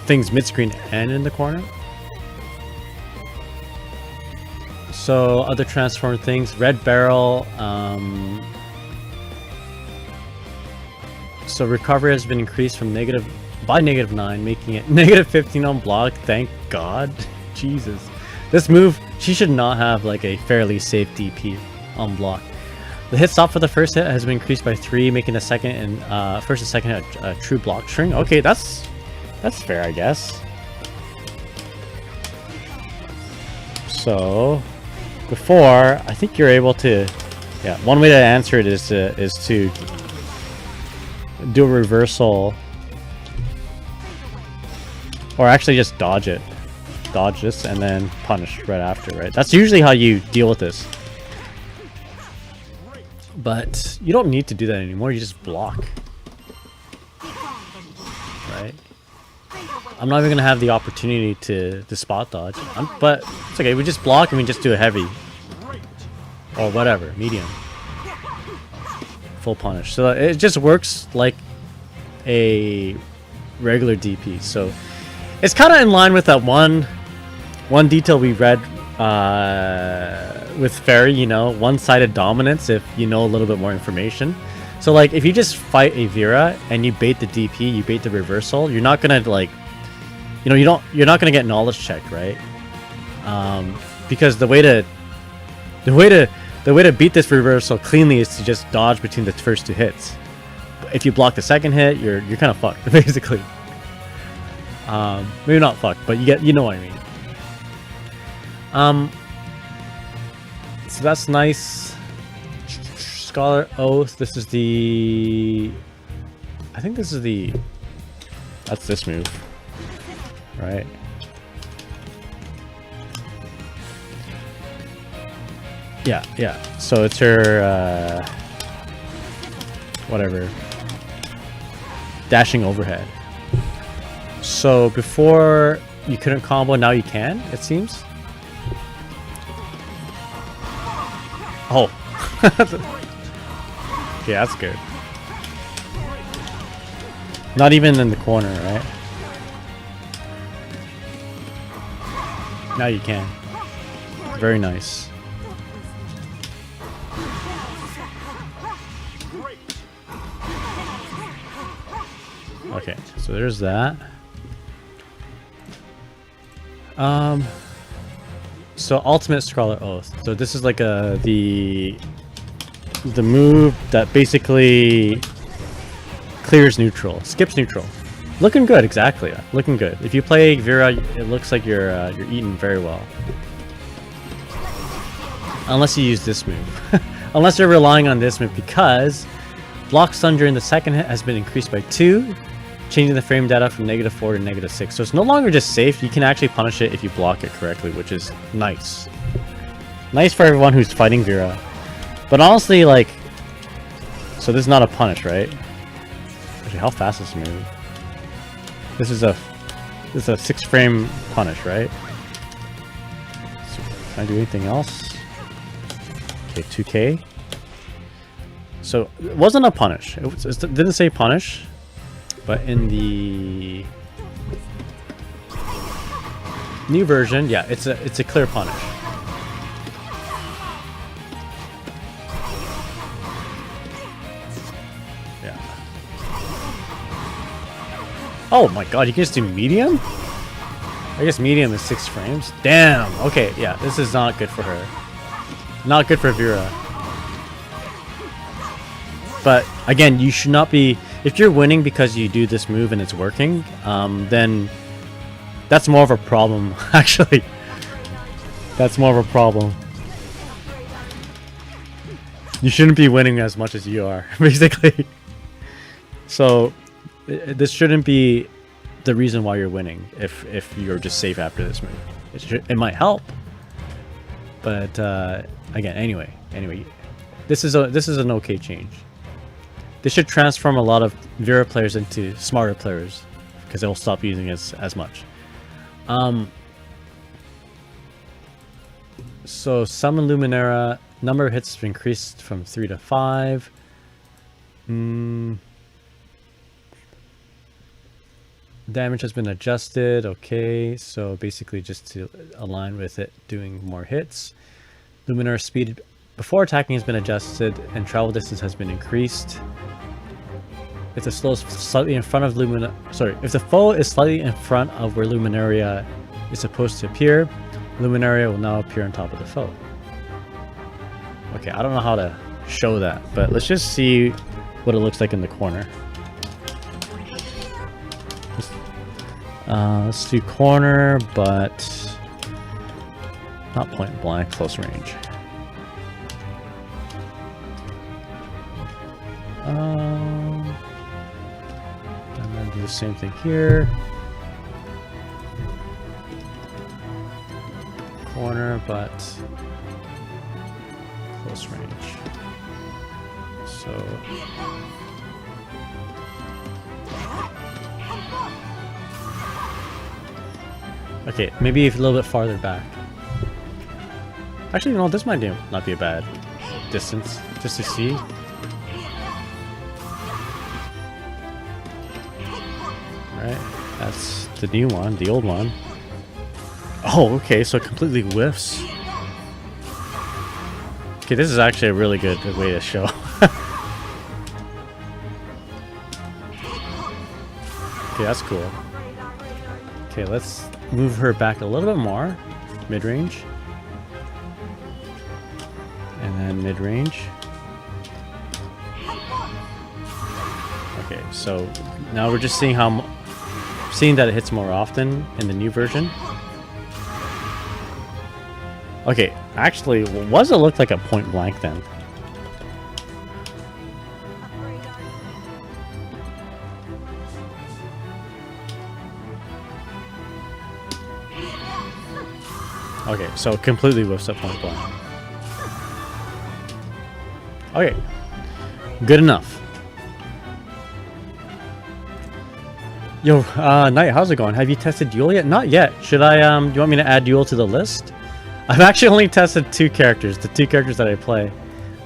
things mid-screen and in the corner. So, other transform things. Red Barrel. So, recovery has been increased from by -9, making it -15 on block. Thank God. Jesus. This move, she should not have like a fairly safe DP on block. The hit stop for the first hit has been increased by 3, making the second and first and second hit a true block string. Okay, that's fair, I guess. So, before, I think you're able to, yeah, one way to answer it is to do a reversal, or actually just dodge it. Dodge this and then punish right after, right? That's usually how you deal with this. But you don't need to do that anymore, you just block. Right? I'm not even going to have the opportunity to spot dodge. But it's okay, we just block and we just do a heavy. Or whatever, medium. Full punish. So it just works like a regular DP. So it's kind of in line with that one detail we read with Ferry, you know, one-sided dominance if you know a little bit more information. So like if you just fight a Vira and you bait the DP, you bait the reversal, you're not gonna like, you know, you're not gonna get knowledge checked, right? Because the way to beat this reversal cleanly is to just dodge between the first 2 hits. If you block the second hit, you're kind of fucked basically. Maybe not fucked, but you know what I mean. So that's nice. Scholar Oath. This is the. I think this is the. That's this move, right? Yeah, yeah. So it's her. Whatever. Dashing overhead. So before you couldn't combo, now you can. It seems. Oh. Okay, that's good. Not even in the corner, right? Now you can. Very nice. Okay, so there's So ultimate Scarlet Oath. So this is like the move that basically clears neutral, skips neutral. Looking good, exactly. Looking good. If you play Vira, it looks like you're eating very well. Unless you use this move. Unless you're relying on this move, because block stun during the second hit has been increased by 2, changing the frame data from -4 to -6. So it's no longer just safe, you can actually punish it if you block it correctly, which is nice. Nice for everyone who's fighting Vira. But honestly, like, so this is not a punish, right? Actually, how fast is this move? This is a 6 frame punish, right? So can I do anything else? Okay, 2k. So it wasn't a punish. It didn't say punish, but in the new version, yeah, it's a clear punish. Yeah. Oh my god, you can just do medium? I guess medium is 6 frames. Damn. Okay, yeah, this is not good for her. Not good for Vira. But again, you should not be... If you're winning because you do this move and it's working, then that's more of a problem, actually. That's more of a problem. You shouldn't be winning as much as you are, basically. So, this shouldn't be the reason why you're winning, if you're just safe after this move. It might help. But, again, anyway, this is an okay change. This should transform a lot of Vira players into smarter players, because they'll stop using it as much. So Summon Luminera, number of hits increased from 3 to 5. Damage has been adjusted. Okay, so basically just to align with it doing more hits. Luminera speed before attacking has been adjusted, and travel distance has been increased. If the slow is slightly in front of if the foe is slightly in front of where Luminaria is supposed to appear, Luminaria will now appear on top of the foe. Okay, I don't know how to show that, but let's just see what it looks like in the corner. Let's do corner, but not point blank, close range. And then do the same thing here. Corner, but close range. So okay, maybe a little bit farther back. Actually, no, this might not be a bad distance, just to see. Right, that's the new one, the old one. Oh, okay, so it completely whiffs. Okay, this is actually a really good way to show. Okay, that's cool. Okay, let's move her back a little bit more. Mid-range. And then mid-range. Okay, so now we're just seeing seeing that it hits more often in the new version. Okay, actually, what does it look like at point blank then? Okay, so it completely whiffs at point blank. Okay, good enough. Yo, Knight, how's it going? Have you tested Yuel yet? Not yet. Should I, do you want me to add Yuel to the list? I've actually only tested 2 characters, the 2 characters that I play.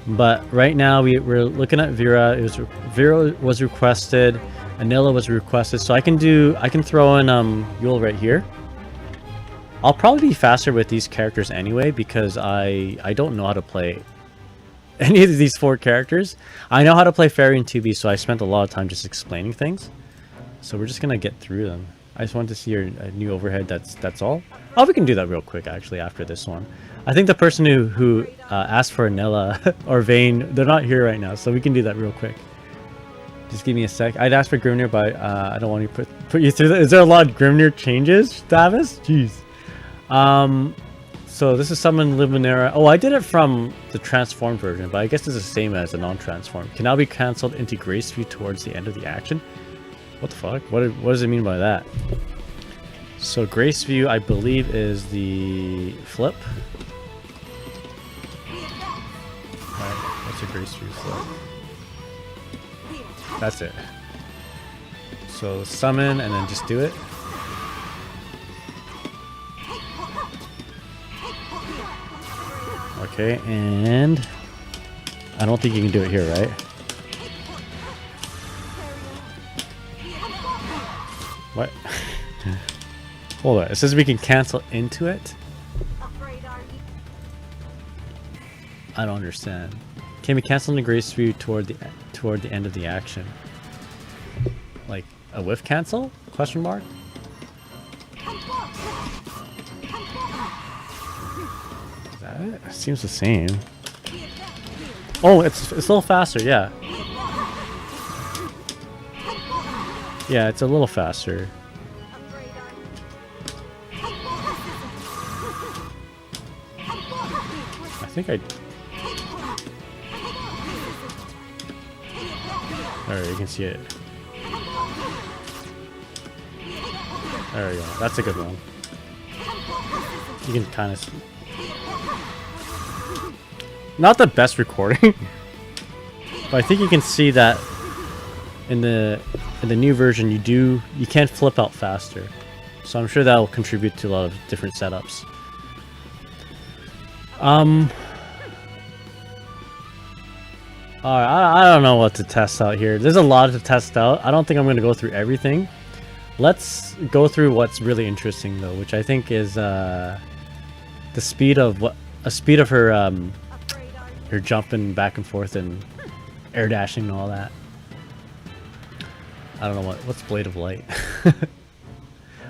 But right now we're looking at Vira. Vira was requested, Anila was requested, so I can throw in Yuel right here. I'll probably be faster with these characters anyway, because I don't know how to play any of these 4 characters. I know how to play Ferry and 2B, so I spent a lot of time just explaining things. So we're just gonna get through them. I just wanted to see your new overhead. That's all. Oh, we can do that real quick actually after this one. I think the person who asked for Anila or Vane, they're not here right now, so we can do that real quick. Just give me a sec. I'd ask for Grimnir, but I don't want to put you through that. Is there a lot of Grimnir changes, Davis? Jeez. So this is Summon Luminera. Oh, I did it from the transformed version, but I guess it's the same as the non-transformed. Can now be cancelled into Grace View towards the end of the action. What the fuck? What does it mean by that? So Grace View, I believe, is the flip. Alright, what's a Grace View flip? That's it. So summon and then just do it. Okay, and I don't think you can do it here, right? What? Hold on. It says we can cancel into it? I don't understand. Can we cancel the Grace View toward the end of the action? Like a whiff cancel? Question mark? Is that it? It seems the same. Oh, it's a little faster, yeah. Yeah, it's a little faster. I think I... Alright, you can see it. There we go. That's a good one. You can kind of... Not the best recording. But I think you can see that in the new version you can flip out faster. So I'm sure that will contribute to a lot of different setups. Alright, I don't know what to test out here. There's a lot to test out. I don't think I'm going to go through everything. Let's go through what's really interesting though, which I think is the speed of her jumping back and forth and air dashing and all that. I don't know what's Blade of Light.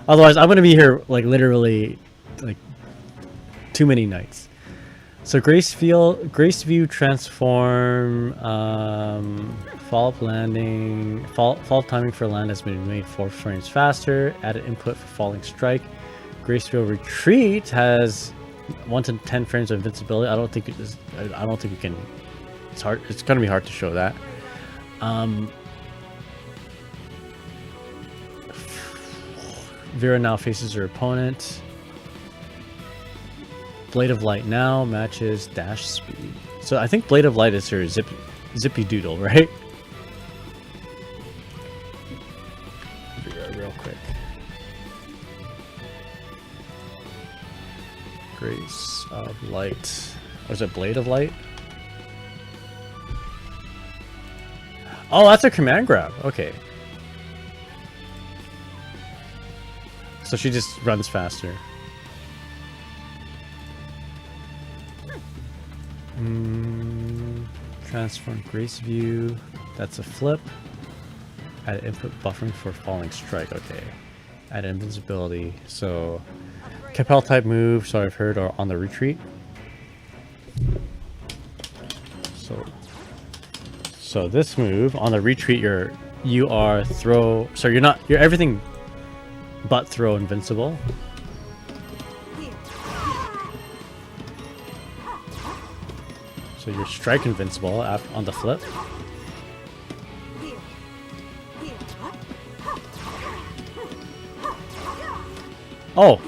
Otherwise, I'm gonna be here like literally like too many nights. So Grace View transform, fall landing, fall timing for land has been made 4 frames faster. Added input for falling strike. Grace View retreat has 1 to 10 frames of invincibility. I don't think we can. It's hard. It's gonna be hard to show that. Vira now faces her opponent. Blade of Light now matches dash speed. So I think Blade of Light is her zippy doodle, right? Real quick. Grace of Light. Was it Blade of Light? Oh, that's a command grab. Okay. So she just runs faster. Transform Grace View. That's a flip. Add input buffering for falling strike. Okay. Add invincibility. So Capel type move. So I've heard are on the retreat. So this move on the retreat, you're everything but throw invincible. So you're strike invincible on the flip. Oh!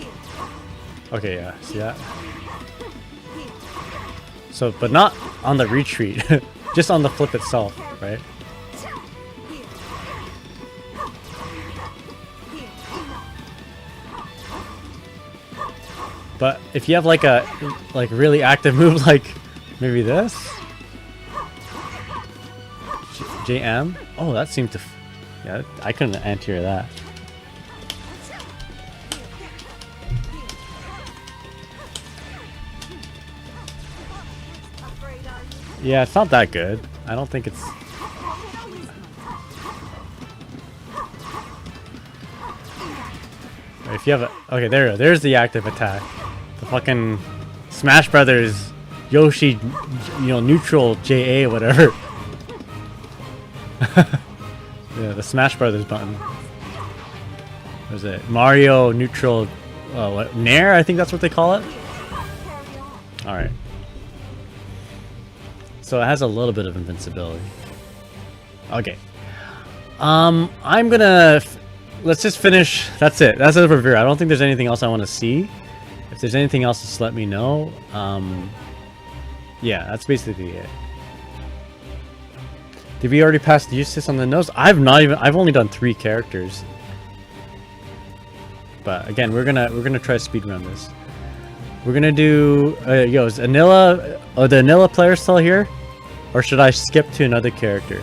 Okay, yeah, see that? So, but not on the retreat, just on the flip itself, right? But if you have like a really active move like maybe this JM, oh that seemed to yeah, I couldn't anti-air that. Yeah, it's not that good. I don't think it's... If you have a... Okay, there you go. There's the active attack. The fucking Smash Brothers Yoshi, you know, neutral JA, whatever. Yeah, the Smash Brothers button. What is it? Mario neutral... what? Nier? I think that's what they call it. Alright. So it has a little bit of invincibility. Okay. I'm gonna... Let's just finish. That's it. That's it for Vira. I don't think there's anything else I want to see. If there's anything else, just let me know. Yeah, that's basically it. Did we already pass Eustace on the nose? I've only done 3 characters. But again, we're gonna try to speedrun this. We're gonna do yo, is Anila, the Anila player still here? Or should I skip to another character?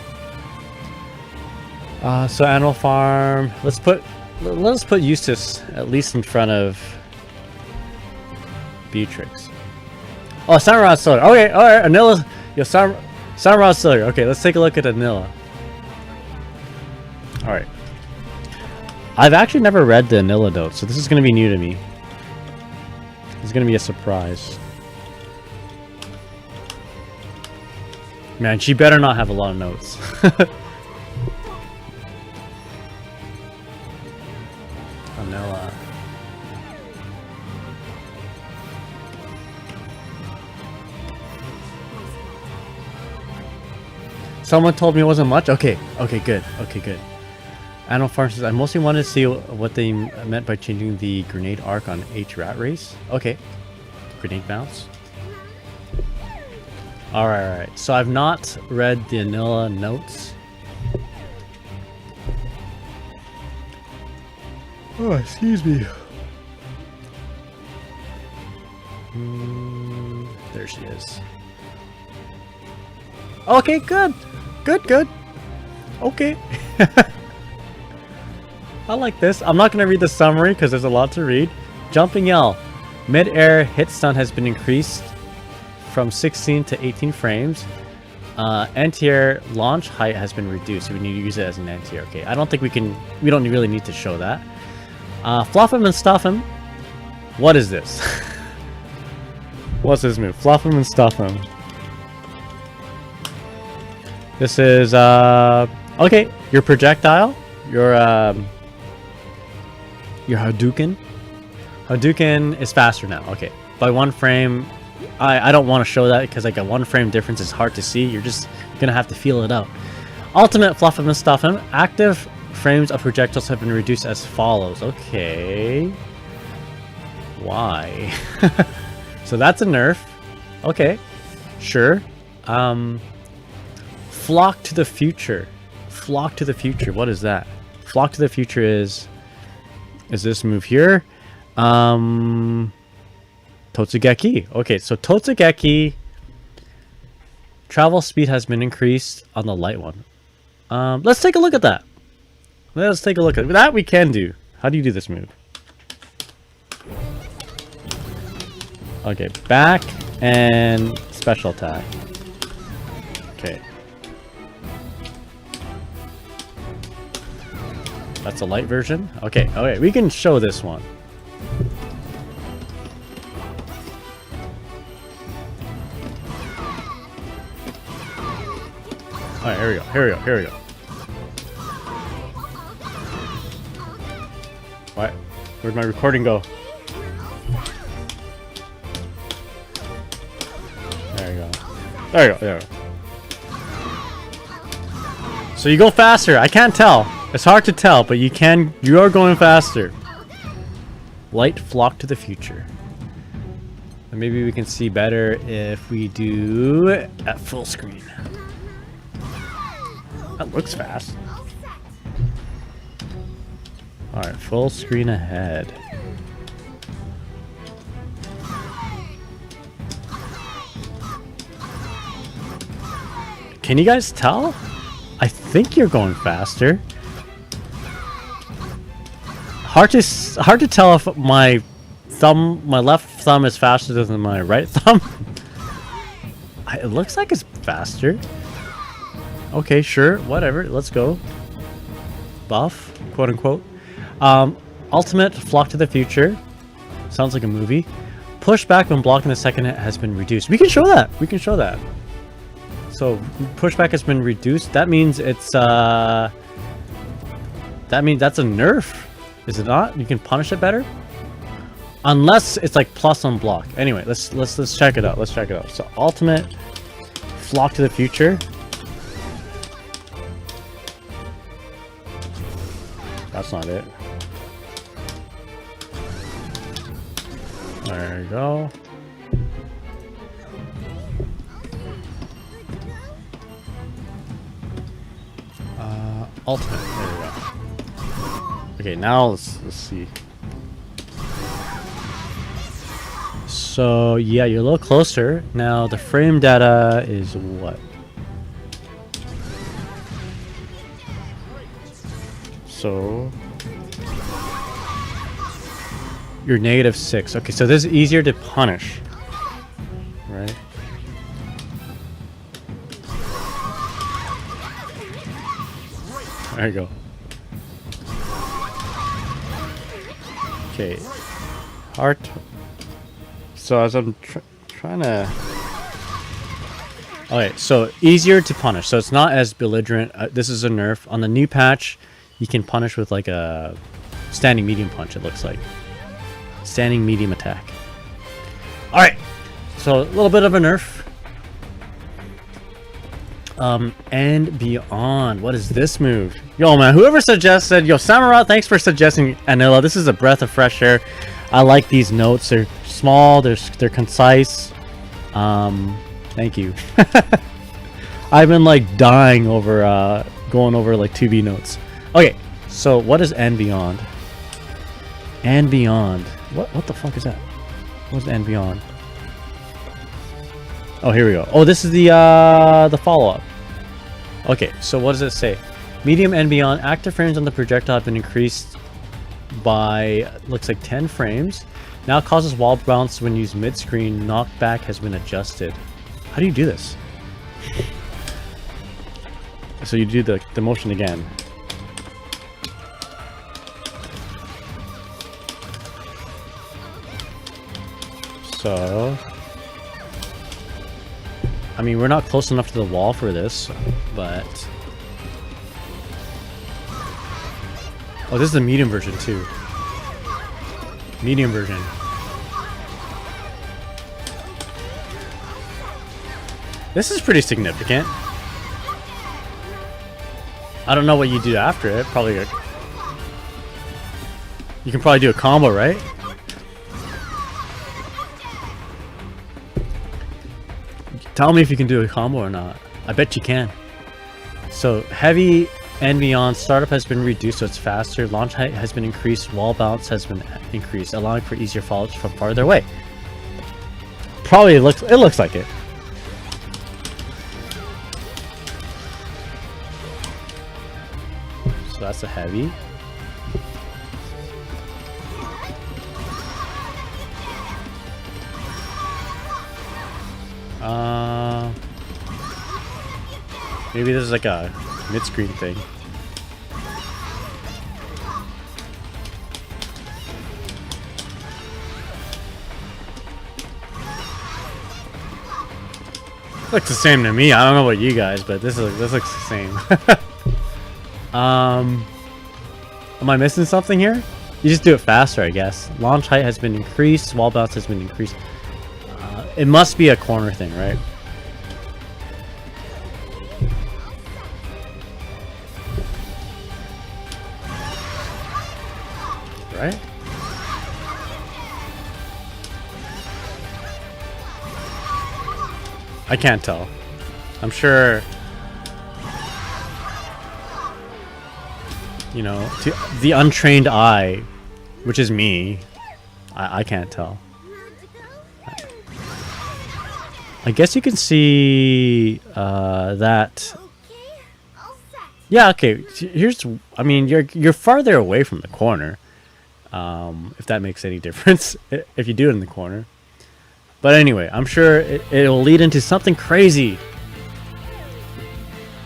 So Animal Farm. Let's put Eustace at least in front of Beatrix. Oh, Samurai still here. Okay, alright, Anila. Yo, Samurai still here. Okay, let's take a look at Anila. Alright. I've actually never read the Anila notes, so this is gonna be new to me. It's gonna be a surprise. Man, she better not have a lot of notes. Anila. Someone told me it wasn't much? Okay, okay, good. Okay, good. Animal Farm says, I mostly wanted to see what they meant by changing the grenade arc on H Rat Race. Okay. Grenade bounce. Alright. So I've not read the Anila notes. Oh, excuse me. There she is. Okay, good. Good. Okay. I like this. I'm not going to read the summary because there's a lot to read. Jumping L. Mid-air hit stun has been increased from 16 to 18 frames. Anti-air launch height has been reduced. So we need to use it as an anti-air. Okay, I don't think we don't really need to show that. Fluff him and stuff him. What is this? What's this move? Fluff him and stuff him. This is, okay, your projectile. Your Hadouken. Hadouken is faster now. Okay, by 1 frame. I don't want to show that because like a 1 frame difference is hard to see. You're just gonna have to feel it out. Ultimate Fluff him and stuff him. Active frames of projectiles have been reduced as follows. Okay. Why? So that's a nerf. Okay. Sure. Flock to the future. Flock to the future. What is that? Flock to the future is this move here? Totsugeki. Okay, so Totsugeki travel speed has been increased on the light one. Let's take a look at that. Let's take a look at that. We can do. How do you do this move? Okay, back and special attack. Okay. That's a light version? Okay, okay, we can show this one. Alright, here we go. What? Where'd my recording go? There you go. So you go faster. I can't tell. It's hard to tell, but you are going faster. Light flock to the future. And maybe we can see better if we do it at full screen. That looks fast. Alright, full screen ahead. Can you guys tell? I think you're going faster. Hard to tell if my left thumb is faster than my right thumb. It looks like it's faster. Okay, sure, whatever. Let's go. Buff, quote unquote. Ultimate, Flock to the Future. Sounds like a movie. Push back when blocking the second hit has been reduced. We can show that. We can show that. So pushback has been reduced. That means it's that means that's a nerf, is it not? You can punish it better, unless it's like plus on block. Anyway, let's check it out. Let's check it out. So ultimate, Flock to the Future. That's not it. There you go. Ultimate. There we go. Okay, now let's see. So yeah, you're a little closer. Now the frame data is what? So you're -6. Okay, so this is easier to punish, right? There you go. Okay. Heart. So as I'm trying to... Okay, so easier to punish. So it's not as belligerent. This is a nerf. On the new patch, you can punish with like a standing medium punch, it looks like. Standing medium attack. Alright. So a little bit of a nerf. And beyond. What is this move? Yo, man, whoever suggested... Yo, Samara, thanks for suggesting Anila. This is a breath of fresh air. I like these notes. They're small. They're concise. Thank you. I've been, like, dying over, going over, like, 2B notes. Okay, so what is And Beyond? And Beyond. What the fuck is that? What's And Beyond? Oh, here we go. Oh, this is the follow-up. Okay, so what does it say? Medium and beyond, active frames on the projectile have been increased by, looks like 10 frames. Now causes wall bounce when used mid-screen. Knockback has been adjusted. How do you do this? So you do the motion again. So... I mean, we're not close enough to the wall for this, but... Oh, this is the medium version, too. Medium version. This is pretty significant. I don't know what you do after it. Probably... You can probably do a combo, right? Tell me if you can do a combo or not. I bet you can. So heavy and beyond, startup has been reduced so it's faster. Launch height has been increased. Wall bounce has been increased, allowing for easier follow-ups from farther away. Probably it looks like it. So that's a heavy. Maybe this is like a mid-screen thing. Looks the same to me. I don't know about you guys, but this looks the same. Am I missing something here? You just do it faster, I guess. Launch height has been increased. Wall bounce has been increased. It must be a corner thing, right? Right? I can't tell. I'm sure, you know, to the untrained eye, which is me, I can't tell. I guess you can see that. Yeah, okay. Here's, I mean, you're farther away from the corner. If that makes any difference, if you do it in the corner. But anyway, I'm sure it'll lead into something crazy,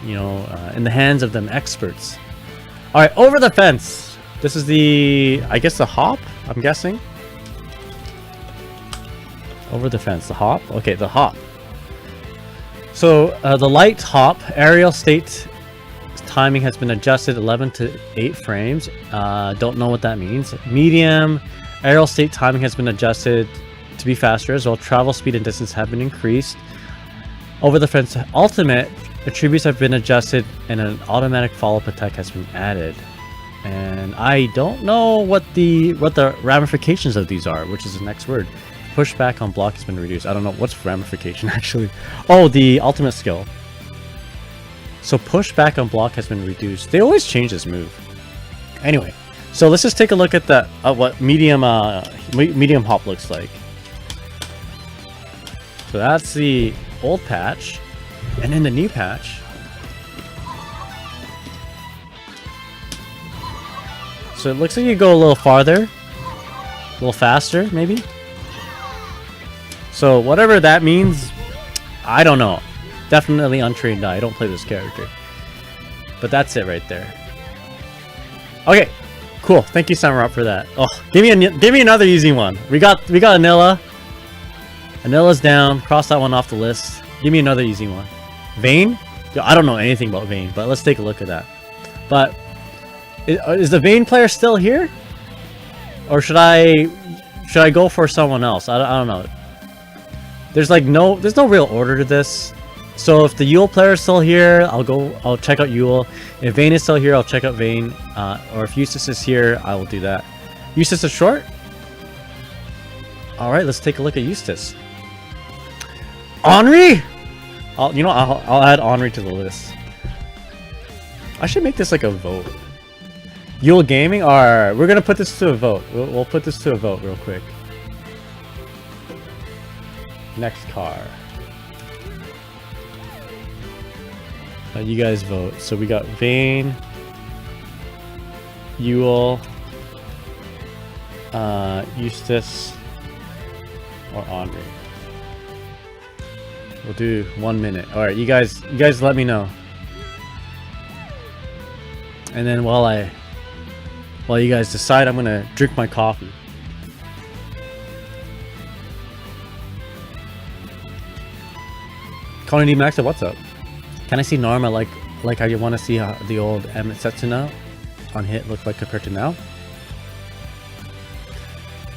you know, in the hands of them experts. All right, over the fence. This is the, I guess the hop, I'm guessing. Over the fence, the hop. Okay, the hop. So the light hop, aerial state timing has been adjusted 11 to 8 frames. Don't know what that means. Medium, aerial state timing has been adjusted to be faster as well. Travel speed and distance have been increased. Over the fence, ultimate attributes have been adjusted and an automatic follow-up attack has been added. And I don't know what the ramifications of these are, which is the next word. Pushback on block has been reduced. I don't know what's ramification actually. Oh, the ultimate skill. So pushback on block has been reduced. They always change this move. Anyway, so let's just take a look at the what medium hop looks like. So that's the old patch, and in the new patch, so it looks like you go a little farther, a little faster, maybe. So whatever that means, I don't know. Definitely untrained eye. I don't play this character, but that's it right there. Okay, cool. Thank you, Samurai, for that. Oh, give me another easy one. We got Anila. Anila's down. Cross that one off the list. Give me another easy one. Vane? Yo, I don't know anything about Vane, but let's take a look at that. But is the Vane player still here, or should I go for someone else? I don't know. There's no real order to this. So if the Yuel player is still here, I'll check out Yuel. If Vane is still here, I'll check out Vane. Or if Eustace is here, I will do that. Eustace is short? Alright, let's take a look at Eustace. Henri? I'll add Henri to the list. I should make this like a vote. Yuel Gaming? Alright, we're gonna put this to a vote. We'll put this to a vote real quick. Next car. You guys vote. So we got Vane, Yuel, Eustace, or Henri. We'll do 1 minute. All right, you guys let me know. And then while you guys decide, I'm gonna drink my coffee. Connie D Max, what's up? Can I see Narma like how you want to see how the old M Setsuna on hit look like compared to now?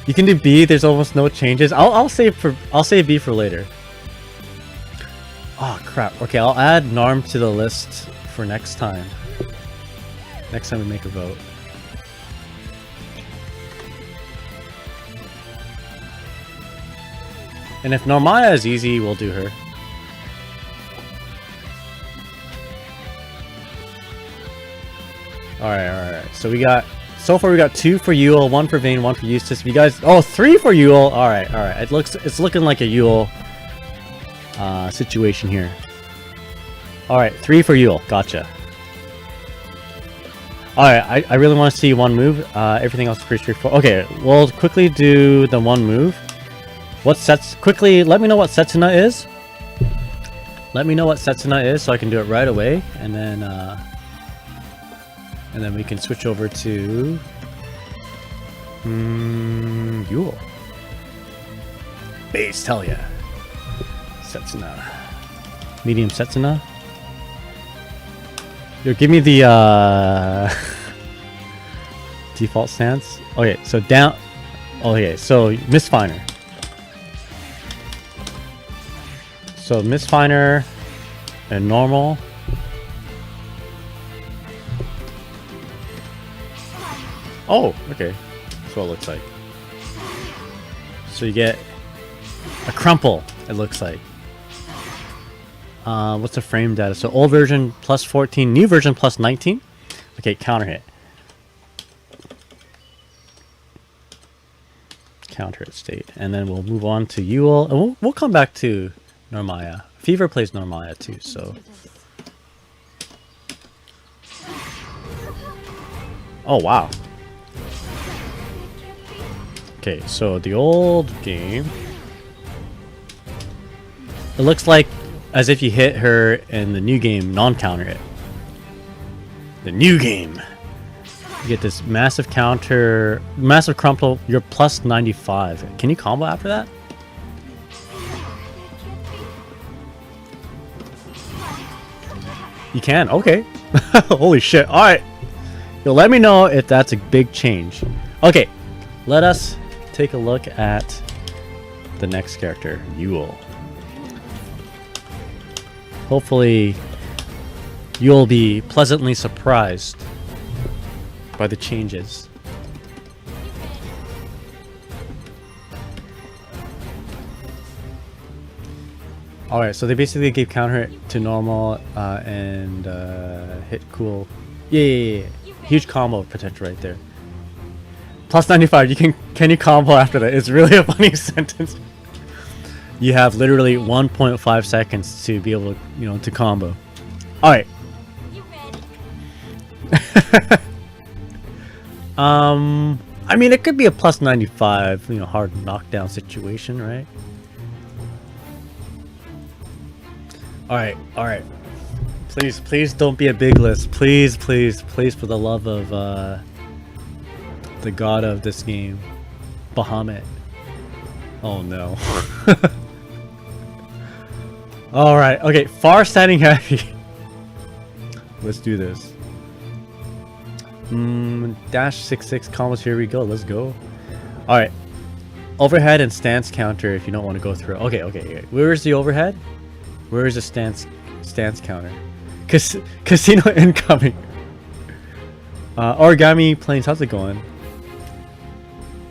You can do B. There's almost no changes. I'll save B for later. Oh crap. Okay, I'll add Narm to the list for next time. Next time we make a vote. And if Narmaya is easy, we'll do her. Alright. So so far we got 2 for Yuel, 1 for Vane, 1 for Eustace. If you guys, 3 for Yuel. Alright. It's looking like a Yuel situation here. Alright, 3 for Yuel. Gotcha. Alright, I really want to see one move. Everything else is pretty straightforward. Okay, we'll quickly do the one move. Quickly, let me know what Setsuna is. Let me know what Setsuna is so I can do it right away. And then we can switch over to Yuel. Base, hell yeah. Setsuna. Medium Setsuna. Yo, give me the default stance. Okay, so down. Okay, so Misfiner. So Misfiner and normal. Oh, okay. That's what it looks like. So you get a crumple, it looks like. What's the frame data? So old version plus 14, new version plus 19. Okay, counter hit. Counter hit state. And then we'll move on to Yuel. And we'll come back to Narmaya. Fever plays Narmaya too, so. Oh, wow. Okay, so the old game. It looks like as if you hit her in the new game, non-counter it. The new game. You get this massive counter, massive crumple. You're plus 95. Can you combo after that? You can. Okay. Holy shit. All right. Yo, let me know if that's a big change. Okay. Let us take a look at the next character, Yuel. Hopefully, you'll be pleasantly surprised by the changes. Alright, so they basically gave counter to normal and hit cool. Yeah. Huge combo potential right there. Plus 95, can you combo after that? It's really a funny sentence. You have literally 1.5 seconds to be able to, to combo. Alright. I mean, it could be a plus 95, hard knockdown situation, right? Alright. Please don't be a big list. Please, for the love of the god of this game, Bahamut. Oh no. Alright, okay, far standing heavy. Let's do this. Dash 6/6 combos, here we go, let's go. Alright. Overhead and stance counter if you don't want to go through. Okay. Where is the overhead? Where is the stance counter? Casino incoming. Origami planes, how's it going?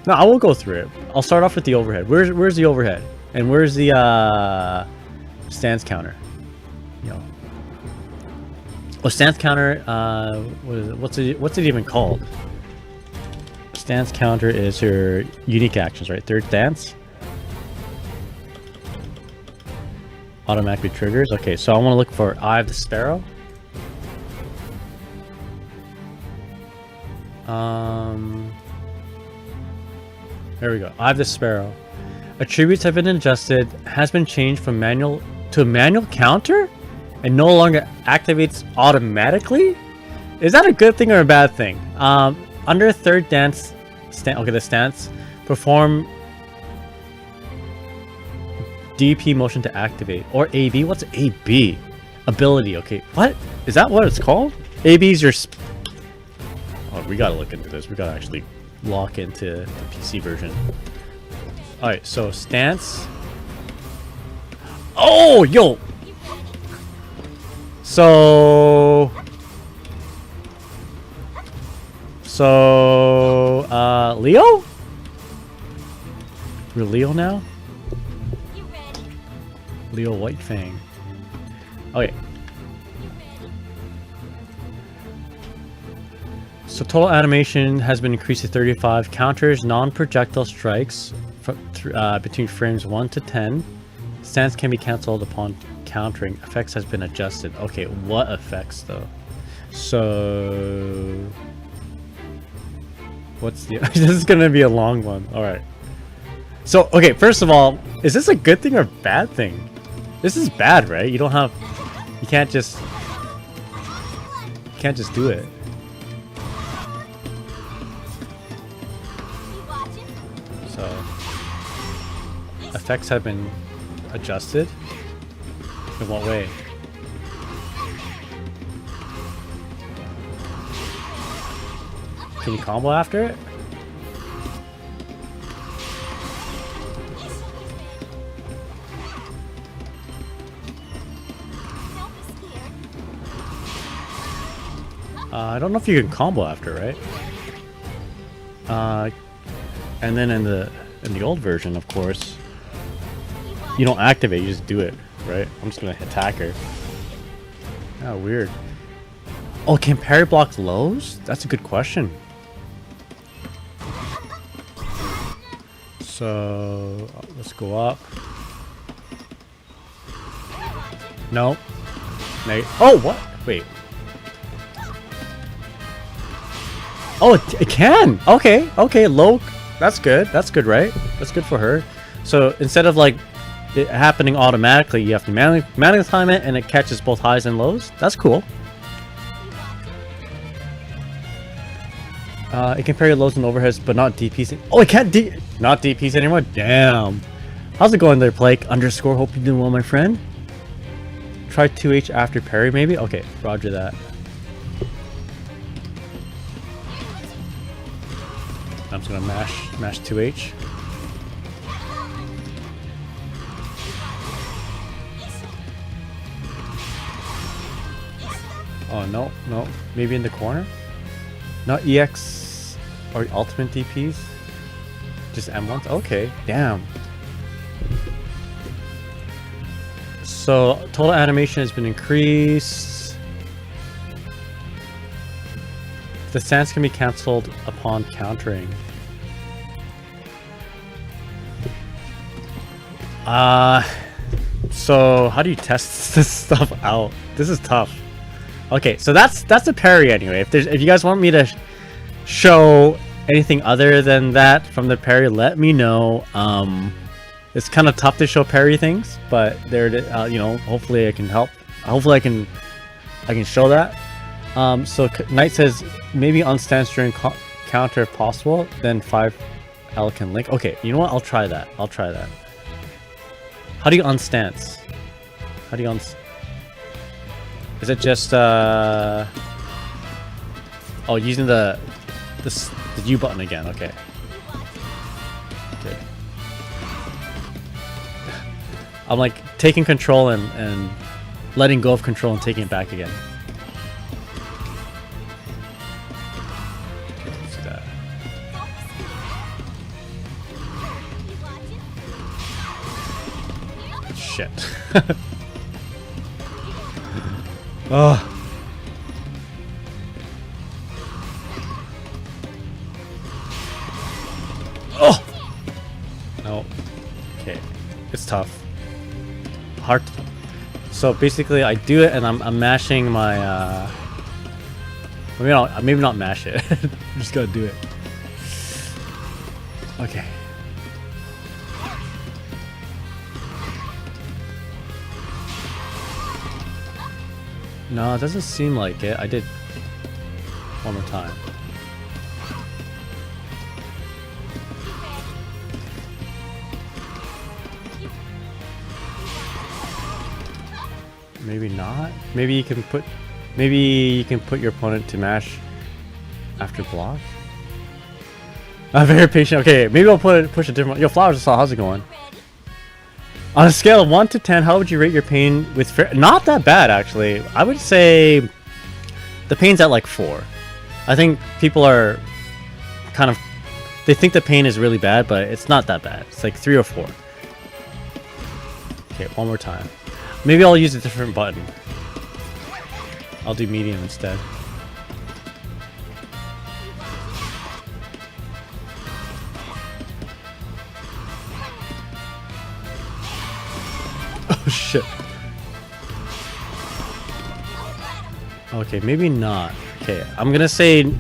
No, I will go through it. I'll start off with the overhead. Where's the overhead? And where's the stance counter? Oh, stance counter, what's it even called? Stance counter is your unique actions, right? Third stance. Automatically triggers. Okay, so I want to look for Eye of the Sparrow. There we go. Eye of the Sparrow. Attributes have been adjusted. Has been changed from manual to a manual counter, and no longer activates automatically. Is that a good thing or a bad thing? Under third dance, the stance, perform DP motion to activate, or AB. What's AB? Ability. Okay, what is that? What it's called? AB is your. Oh, we gotta look into this. We gotta actually lock into the PC version. All right, so stance. Oh, yo. So Leo? We're Leo now? Leo Whitefang. Okay. So total animation has been increased to 35. Counters non-projectile strikes between frames 1 to 10. Stance can be cancelled upon countering. Effects has been adjusted. Okay, what effects though? So what's the this is gonna be a long one. Alright. So okay, first of all, is this a good thing or bad thing? This is bad, right? You can't just do it. So effects have been adjusted. In what way? Can you combo after it? I don't know if you can combo after, right? And then in the old version, of course, you don't activate, you just do it, right? I'm just gonna attack her. Oh, weird. Oh, can parry block lows? That's a good question. So let's go up. No. Oh, what? Wait. Oh, it can. Okay. Low. That's good. That's good, right? That's good for her. So instead of like it happening automatically, you have to manually time it, and it catches both highs and lows. That's cool. It can parry lows and overheads, but not DPs. Oh, it can't not DPs anymore? Damn. How's it going there, Plake? Underscore, hope you're doing well, my friend. Try 2H after parry, maybe? Okay, roger that. I'm just gonna mash 2H. Oh, no, no. Maybe in the corner? Not EX or ultimate DPs? Just M1s? Okay, damn. So, total animation has been increased. The stance can be cancelled upon countering. So how do you test this stuff out? This is tough. Okay, so that's a parry anyway. If you guys want me to show anything other than that from the parry, let me know. It's kind of tough to show parry things, but there, you know, hopefully I can help. Hopefully I can show that. So Knight says maybe on stance during counter if possible, then 5L can link. Okay, you know what? I'll try that. I'll try that. How do you unstance? How do you Is it just oh, using the U button again? Okay. Good. I'm like taking control and letting go of control and taking it back again. Let's do that. Shit. Oh. Oh. No. Okay. It's tough. Hard. So basically, I do it, and I'm mashing my. Maybe not mash it. I'm just gotta do it. Okay. No, it doesn't seem like it. I did one more time. Maybe not. Maybe you can put your opponent to mash after block. I'm very patient. Okay, maybe I'll push a different one. Yo, Flowers Saw, how's it going? On a scale of 1 to 10, how would you rate your pain with Ferry? Not that bad, actually. I would say the pain's at like 4. I think people are kind of... They think the pain is really bad, but it's not that bad. It's like 3 or 4. Okay, one more time. Maybe I'll use a different button. I'll do medium instead. Oh shit. Okay, maybe not. Okay, I'm gonna say it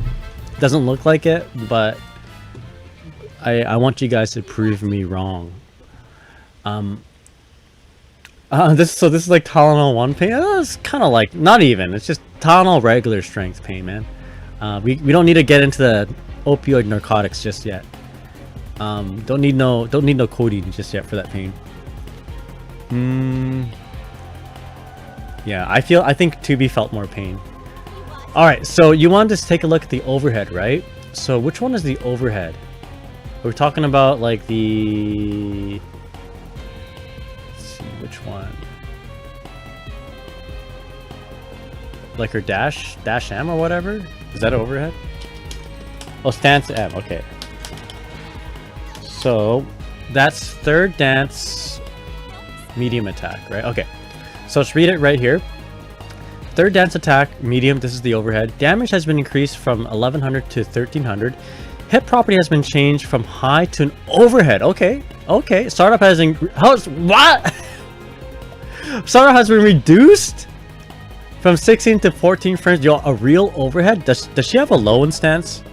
doesn't look like it, but I want you guys to prove me wrong. This is like Tylenol 1 pain. It's kind of like not even. It's just Tylenol regular strength pain, man. We don't need to get into the opioid narcotics just yet. Don't need no codeine just yet for that pain. Yeah, I think 2B felt more pain. All right, so you wanted to take a look at the overhead, right? So which one is the overhead? We're talking about like the... Let's see, which one? Like her dash M or whatever? Is that overhead? Oh, stance M, okay. So that's third dance medium attack, right? Okay. So let's read it right here. Third dance attack, medium, this is the overhead. Damage has been increased from 1100 to 1300. Hit property has been changed from high to an overhead. Okay. Okay. Startup has what? Startup has been reduced from 16 to 14 frames. Yo, a real overhead? Does she have a low in stance?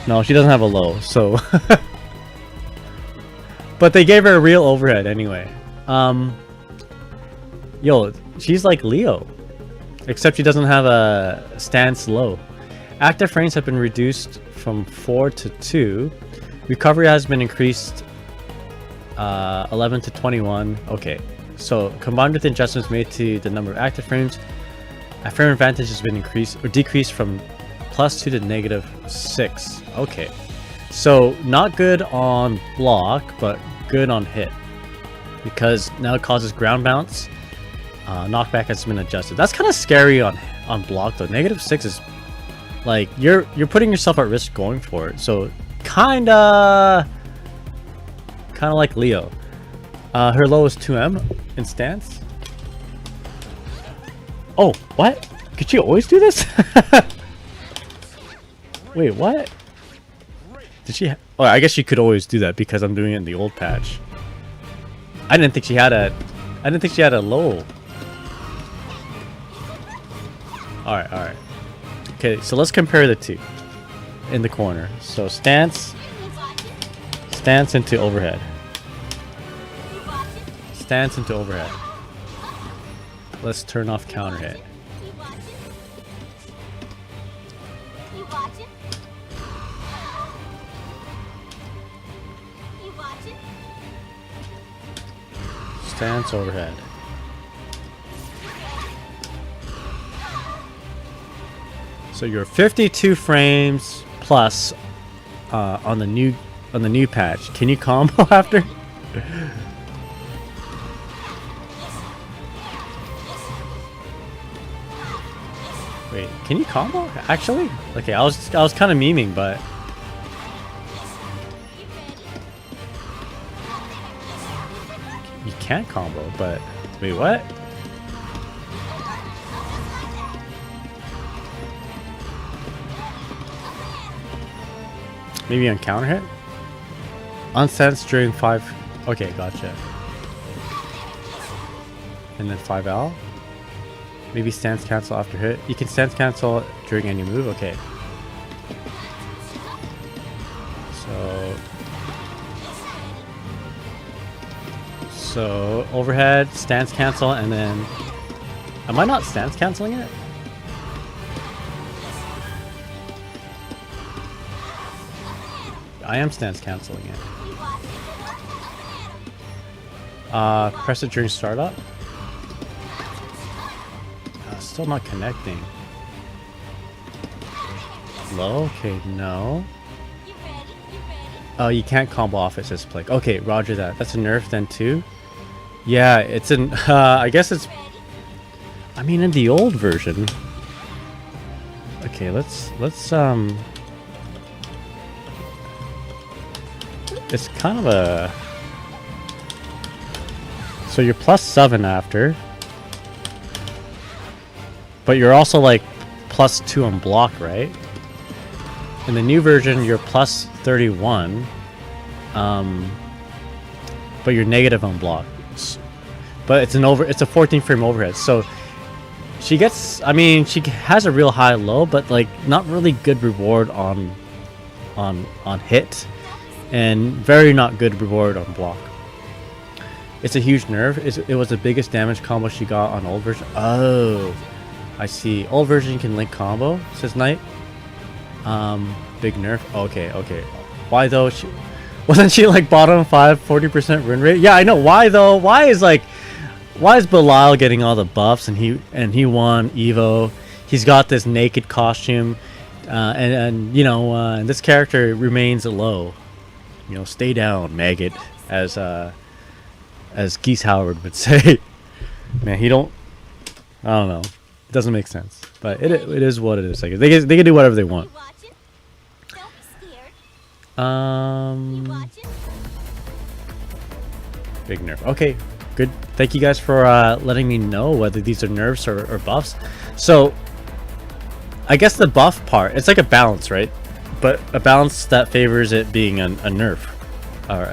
No, she doesn't have a low, so but they gave her a real overhead anyway. Yo, she's like Leo. Except she doesn't have a stance low. Active frames have been reduced from 4 to 2. Recovery has been increased 11 to 21. Okay, so combined with the adjustments made to the number of active frames, a frame advantage has been increased or decreased from +2 to -6. Okay, so not good on block, but good on hit, because now it causes ground bounce. Knockback has been adjusted. That's kind of scary on block though. -6 is like you're putting yourself at risk going for it. So kinda like Leo. Her low is 2M in stance. Oh, what? Could she always do this? Wait, what? Did she? Oh, I guess she could always do that because I'm doing it in the old patch. I didn't think she had a. I didn't think she had a low. All right. Okay, so let's compare the two in the corner. So stance into overhead. Stance into overhead. Let's turn off counter hit. Stance overhead. So you're 52 frames plus on the new patch. Can you combo after? Wait, can you combo actually? Okay, I was kind of memeing, but you can't combo. But wait, what? Maybe on counter hit? Unsense during 5. Okay, gotcha. And then 5L? Maybe stance cancel after hit. You can stance cancel during any move? Okay. So overhead, stance cancel, and then... Am I not stance canceling it? I am stance canceling it. Press it during startup. Still not connecting. Low? Okay, no. Oh, you can't combo off it, says Plick. Okay, roger that. That's a nerf then too. Yeah, it's an. I guess it's. I mean, in the old version. Okay, let's. It's kind of a. So you're +7 after. But you're also like +2 on block, right? In the new version, you're +31. But you're negative on block. But it's a 14 frame overhead. So she gets, I mean, she has a real high low, but like not really good reward on hit, and very not good reward on block. It's a huge nerf. It was the biggest damage combo she got on old version. Oh, I see. Old version you can link combo, says Knight. Big nerf. Okay. Why though? Wasn't she like bottom 5, 40% win rate? Yeah, I know. Why though? Why is Belial getting all the buffs and he won Evo? He's got this naked costume, and you know, this character remains low. You know, stay down, maggot, as Geese Howard would say. Man, I don't know. It doesn't make sense, but it is what it is. Like they can do whatever they want. Big nerf. Okay, good. Thank you guys for letting me know whether these are nerfs or buffs. So I guess the buff part, it's like a balance, right? But a balance that favors it being a nerf, or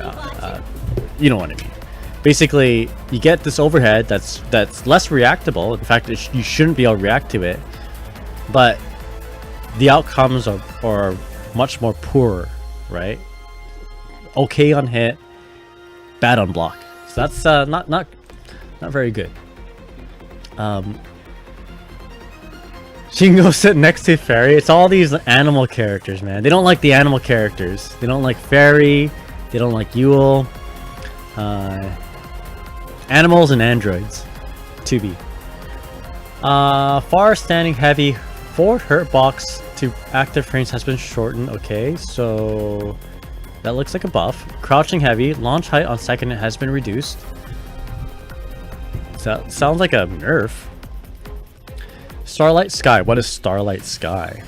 you know what I mean. Basically, you get this overhead that's less reactable. In fact, you shouldn't be able to react to it, but the outcomes are much more poorer, right? Okay on hit, bad on block. So that's not very good. She can go sit next to Ferry. It's all these animal characters, man. They don't like the animal characters. They don't like Ferry. They don't like Yuel. Animals and androids. To be. Far standing heavy. Forward hurt box to active frames has been shortened. Okay, so that looks like a buff. Crouching heavy. Launch height on second has been reduced. So that sounds like a nerf. Starlight Sky. What is Starlight Sky?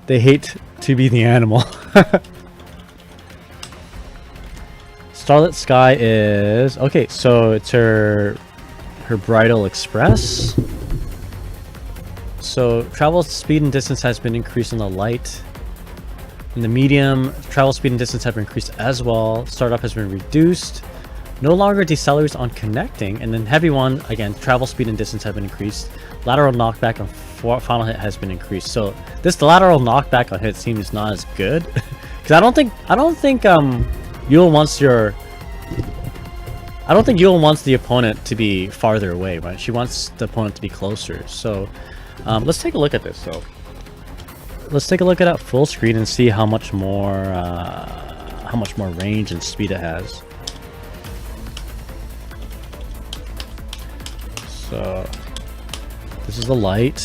They hate to be the animal. Starlight Sky is... Okay, so it's her Bridal Express. So travel speed and distance has been increased on the light. In the medium, travel speed and distance have been increased as well. Startup has been reduced. No longer decelerates on connecting. And then heavy one, again, travel speed and distance have been increased. Lateral knockback on final hit has been increased. So this lateral knockback on hit seems not as good. Because I don't think Yuel wants your... I don't think Yuel wants the opponent to be farther away, right? She wants the opponent to be closer. So let's take a look at this. So let's take a look at that full screen and see how much more range and speed it has. So this is the light.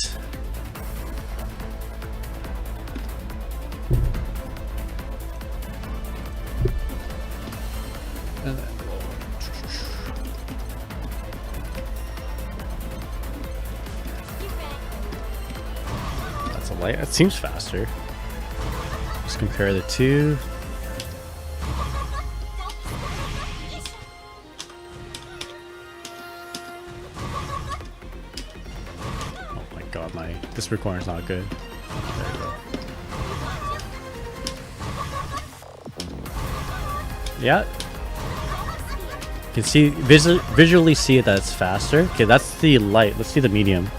And then that's a light. It seems faster. Let's compare the two. This recording is not good. There we go. Yeah. You can see visually see that it's faster. Okay, that's the light. Let's see the medium.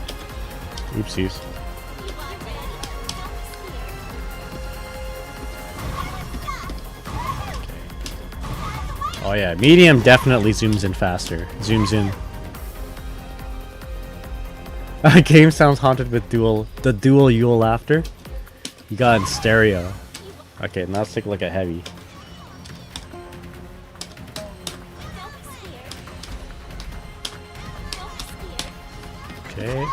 Oopsies. Okay. Oh yeah, medium definitely zooms in faster. Zooms in. Game sounds haunted with the dual Yuel laughter. You got in stereo. Okay, now let's take a look at heavy. Okay.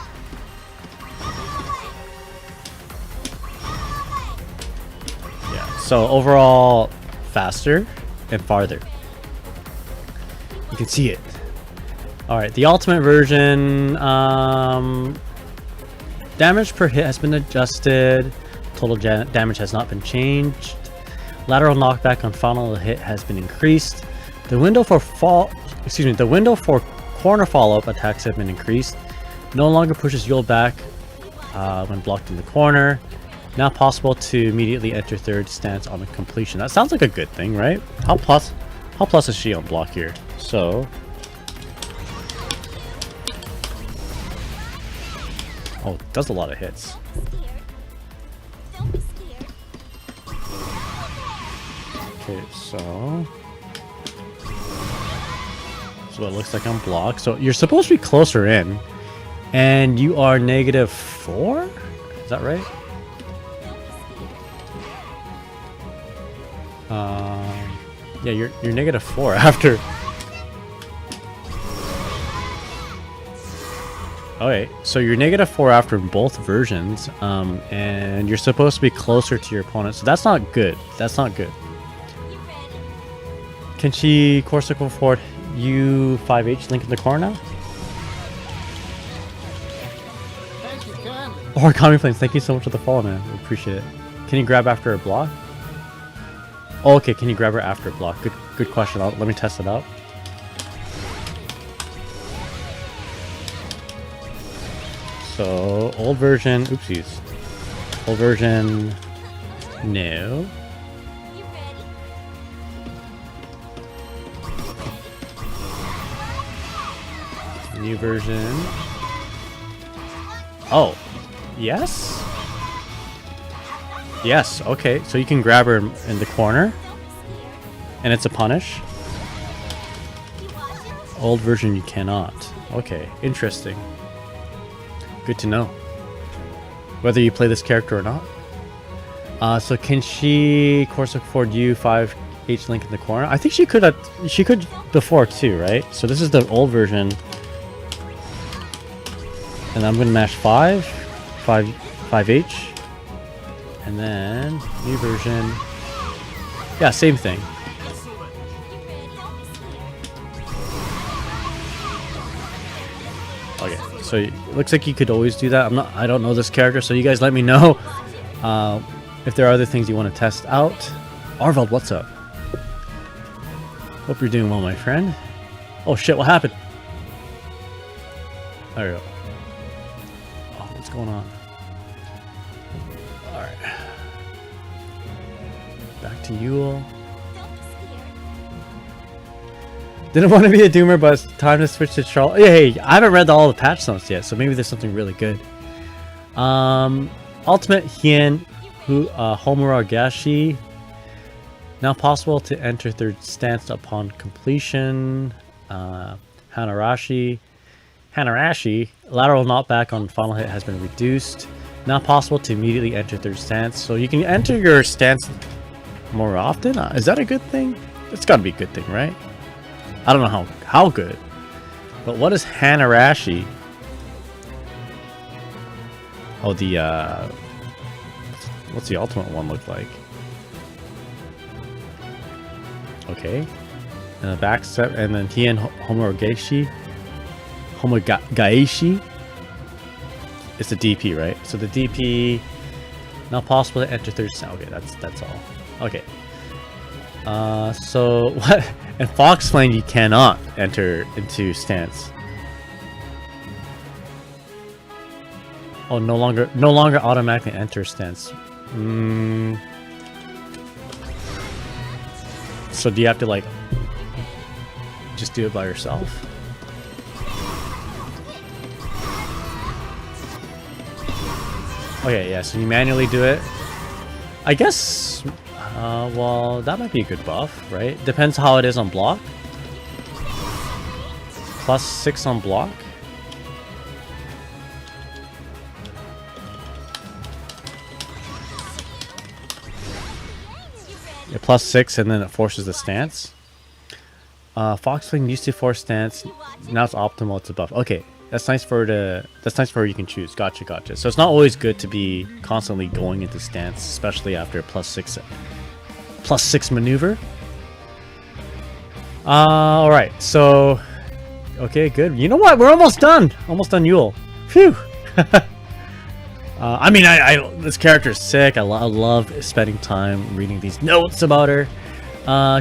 Yeah, so overall faster and farther. You can see it. Alright, the ultimate version, damage per hit has been adjusted, total damage has not been changed, lateral knockback on final hit has been increased, the window for corner follow-up attacks have been increased, no longer pushes Yuel back when blocked in the corner, now possible to immediately enter third stance on a completion. That sounds like a good thing, right? How plus is she on block here? So... Oh, it does a lot of hits. Okay, so it looks like I'm blocked. So you're supposed to be closer in, and you are -4? Is that right? Yeah, you're -4 after. Okay, so you're -4 after both versions, and you're supposed to be closer to your opponent, so that's not good. That's not good. Can she Corsical forward U5H link in the corner now? Thank you kindly. Origami Planes, thank you so much for the follow, man. I appreciate it. Can you grab after a block? Oh, okay, can you grab her after a block? Good question. Let me test it out. So, old version, oopsies. Old version, no. New version. Oh, yes? Yes, okay. So you can grab her in the corner. And it's a punish. Old version you cannot. Okay, interesting. Good to know. Whether you play this character or not. So can she course afford you 5H link in the corner? I think she could. She could before too, right? So this is the old version, and I'm gonna mash 5H, and then new version. Yeah, same thing. Okay, so it looks like you could always do that. I don't know this character, so you guys let me know if there are other things you want to test out. Arvald, what's up? Hope you're doing well, my friend. Oh shit, what happened? There we go. Oh, what's going on? Alright. Back to Yuel. Didn't want to be a doomer, but it's time to switch to Charlotte. Hey, I haven't read all the patch notes yet, so maybe there's something really good. Ultimate Hien Homuragashi. Now possible to enter third stance upon completion. Hanarashi. Lateral knockback on final hit has been reduced. Now possible to immediately enter third stance. So you can enter your stance more often? Is that a good thing? It's gotta be a good thing, right? I don't know how good. But what is Hanarashi? Oh, the what's the ultimate one look like? Okay. And a back step, and then Hien Homuragaeshi. It's the DP, right? So the DP not possible to enter third stance. Okay, that's all. Okay. So what? In Fox Lane you cannot enter into stance. Oh, no longer automatically enter stance. So do you have to like just do it by yourself? Okay, yeah, so you manually do it. I guess, well, that might be a good buff, right? Depends how it is on block. +6 on block. Yeah, +6, and then it forces the stance. Foxwing used to force stance, now it's optimal, it's a buff. Okay, that's nice for you can choose. Gotcha. So it's not always good to be constantly going into stance, especially after a +6 maneuver. Alright, so okay, good. You know what? We're almost done. Almost done Yuel. Phew. I mean, this character is sick. I love spending time reading these notes about her.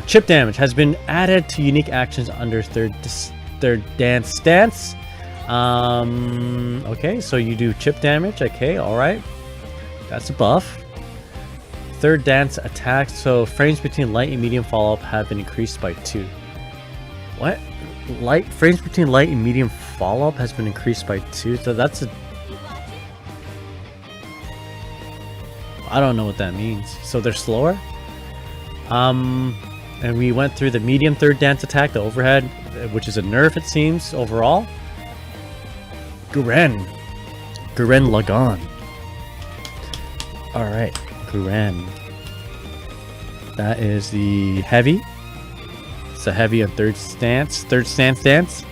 Chip damage has been added to unique actions under third dance stance. Okay, so you do chip damage. Okay, all right, that's a buff. Third dance attacks. So frames between light and medium follow-up have been increased by 2. What? Frames between light and medium follow-up has been increased by 2. So that's a. I don't know what that means. So they're slower. And we went through the medium third dance attack, the overhead, which is a nerf it seems overall. Gurren Lagan. All right, Gurren. That is the heavy. It's a heavy on third stance dance.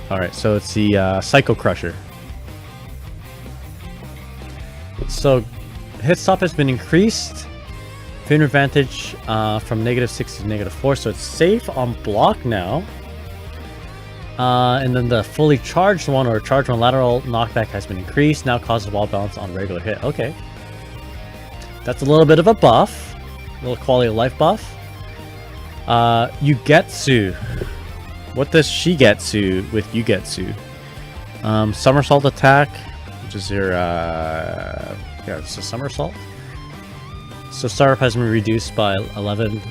All right, so it's the Psycho Crusher. So hit stop has been increased. Fin advantage from -6 to -4, so it's safe on block now. And then the fully charged one, or charged one lateral knockback, has been increased. Now causes wall balance on regular hit. Okay, that's a little bit of a buff, a little quality of life buff. Yugetsu. What does Shigetsu with Yugetsu? Somersault attack, which is your yeah, it's a somersault. So startup has been reduced by 11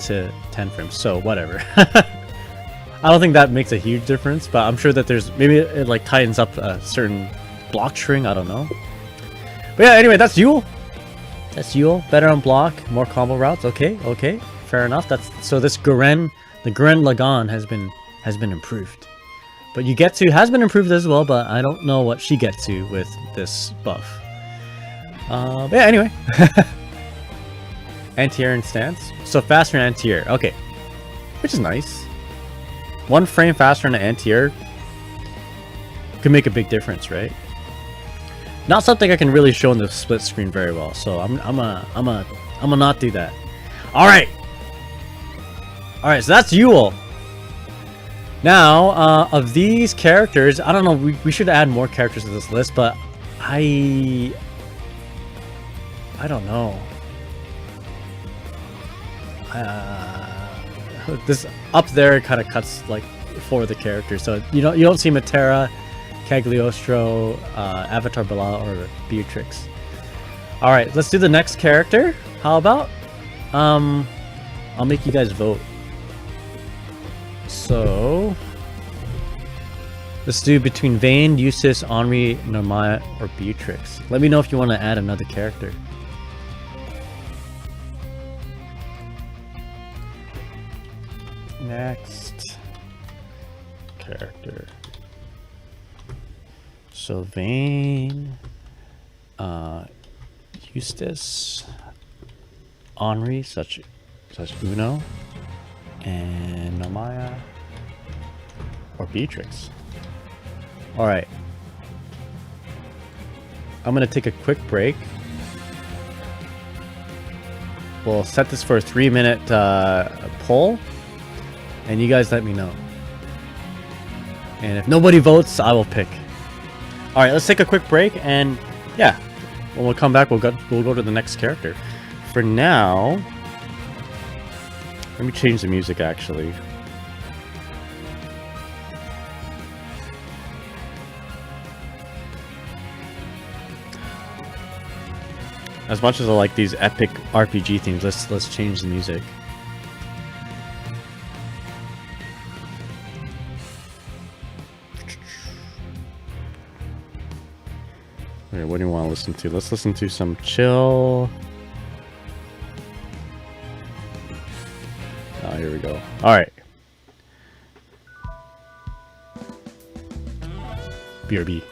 to 10 frames. So whatever. I don't think that makes a huge difference, but I'm sure that there's maybe it like tightens up a certain block string. I don't know. But yeah, anyway, that's Yuel. Better on block, more combo routes. Okay, fair enough. So this the Gurren Lagann has been improved. But Yugetsu has been improved as well, but I don't know what she gets to with this buff. But yeah, anyway. Anti-air and stance. So faster in anti-air. Okay. Which is nice. 1 frame faster in anti-air could make a big difference, right? Not something I can really show in the split screen very well, so I'm gonna not do that. All right, so that's Yuel. Now, of these characters, I don't know. We should add more characters to this list, but I don't know. This up there kind of cuts like for the characters, so you don't see Matera, Cagliostro, Avatar Belial, or Beatrix. All right, let's do the next character. How about I'll make you guys vote. So let's do between Vane, Eustace, Henri, Narmaya, or Beatrix. Let me know if you want to add another character. Next character. So Vane, Eustace, Henri, such Uno, and Narmaya, or Beatrix. All right. I'm gonna take a quick break. We'll set this for a 3-minute poll, and you guys let me know. And if nobody votes, I will pick. All right, let's take a quick break, and yeah, when we'll come back, we'll go to the next character. For now, let me change the music actually. As much as I like these epic RPG themes, let's change the music. Okay, what do you want to listen to? Let's listen to some chill. Oh, here we go. All right. BRB.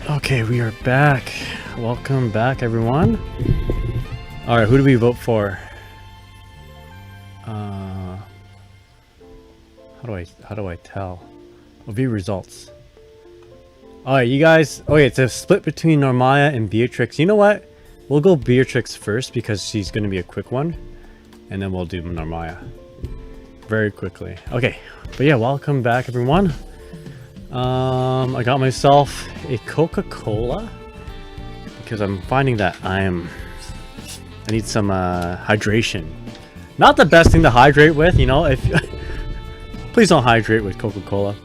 Okay, we are back. Welcome back, everyone. All right, who do we vote for? How do I tell? I'll view results. All right, you guys. Oh, yeah, it's a split between Narmaya and Beatrix. You know what? We'll go Beatrix first because she's going to be a quick one, and then we'll do Narmaya very quickly. Okay, but yeah, welcome back, everyone. I got myself a Coca-Cola because I'm finding that I need some hydration. Not the best thing to hydrate with, you know. If please don't hydrate with Coca-Cola.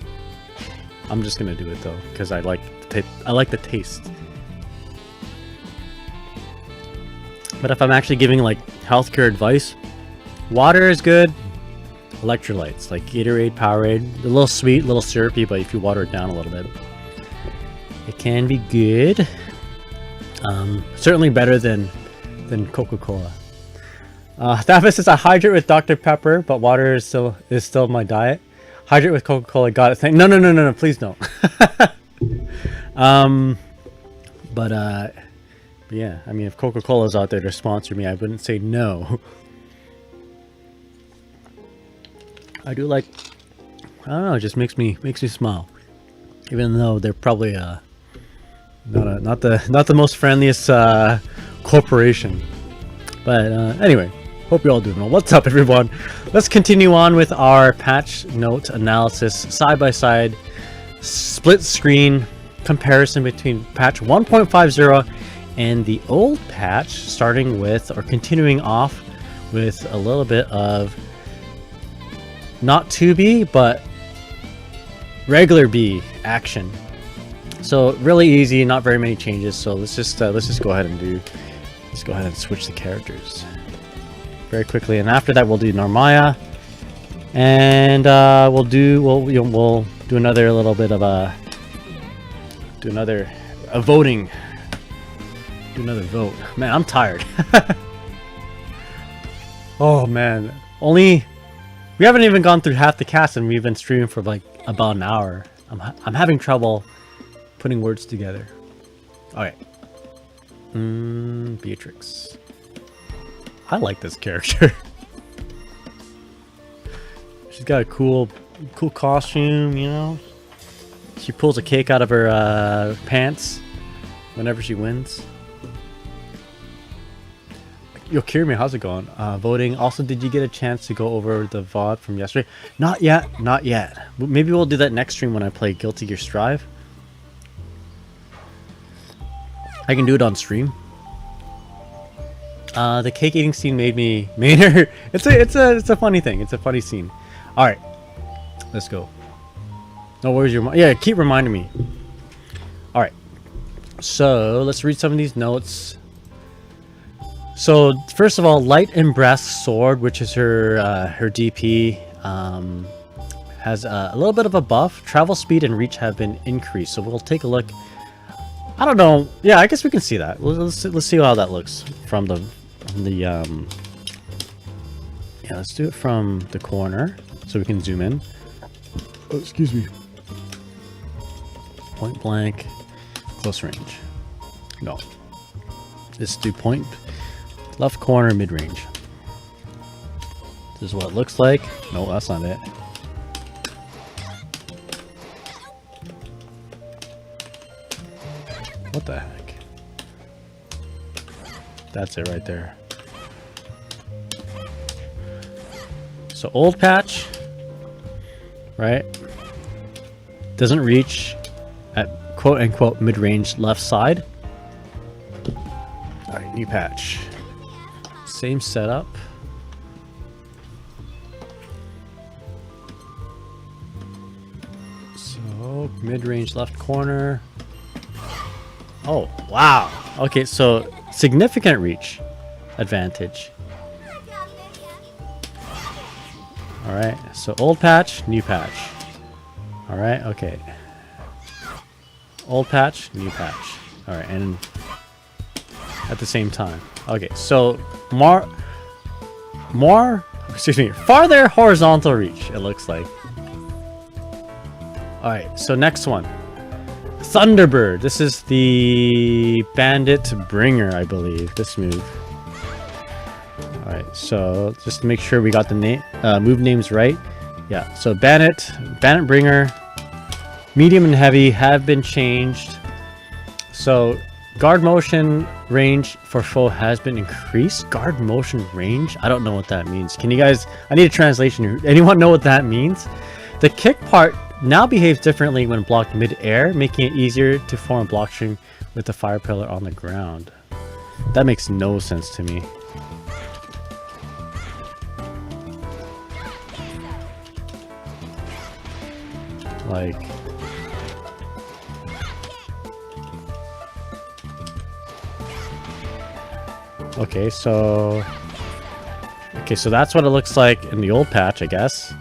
I'm just gonna do it though because I like the taste. But if I'm actually giving like healthcare advice, water is good. Electrolytes like Gatorade, Powerade, a little sweet, a little syrupy, but if you water it down a little bit, it can be good. Certainly better than Coca-Cola. That says I hydrate with Dr. Pepper, but water is still my diet. Hydrate with Coca-Cola, got it. No, please don't. Yeah, I mean, if Coca-Cola's out there to sponsor me, I wouldn't say no. I do like, I don't know, it just makes me smile, even though they're probably not the most friendliest corporation. But anyway, hope you're all doing well. What's up, everyone? Let's continue on with our patch note analysis, side by side, split screen comparison between patch 1.50 and the old patch, starting with or continuing off with a little bit of not 2B, but regular B action. So really easy, not very many changes. So let's just go ahead and switch the characters. very quickly, and after that we'll do Narmaya, and we'll do another little bit of a voting. Do another vote. Man, I'm tired. Oh man, we haven't even gone through half the cast, and we've been streaming for like about an hour. I'm having trouble putting words together. All right. Beatrix. I like this character. She's got a cool costume, you know. She pulls a cake out of her pants whenever she wins. Yo, Kirimi, how's it going? Voting. Also, did you get a chance to go over the VOD from yesterday? Not yet. Not yet. Maybe we'll do that next stream when I play Guilty Gear Strive. I can do it on stream. The cake eating scene made her. It's a funny thing. It's a funny scene. All right, let's go. No, where's your? Yeah, keep reminding me. All right, so let's read some of these notes. So first of all, Light and Brass Sword, which is her DP, has a little bit of a buff. Travel speed and reach have been increased. So we'll take a look. I don't know. Yeah, I guess we can see that. Let's see how that looks from the yeah, let's do it from the corner so we can zoom in. Oh, excuse me. Point blank, close range. No. Let's do point left corner, mid range. This is what it looks like. No, that's not it. What the heck? That's it right there. So old patch, right? Doesn't reach at quote unquote mid-range left side. All right, new patch. Same setup. So mid-range left corner. Oh, wow. Okay, so significant reach advantage. All right, so old patch, new patch. All right, okay. Old patch, new patch. All right, and at the same time. Okay, so farther horizontal reach, it looks like. All right, so next one. Thunderbird. This is the Bandit Bringer, I believe. This move. Alright, so just to make sure we got the name, move names right. Yeah, so Bandit Bringer, medium and heavy have been changed. So guard motion range for foe has been increased. Guard motion range? I don't know what that means. Can you guys, I need a translation here. Anyone know what that means? The kick part now behaves differently when blocked mid-air, making it easier to form a block string with the fire pillar on the ground. That makes no sense to me. Like, okay, so that's what it looks like in the old patch, I guess.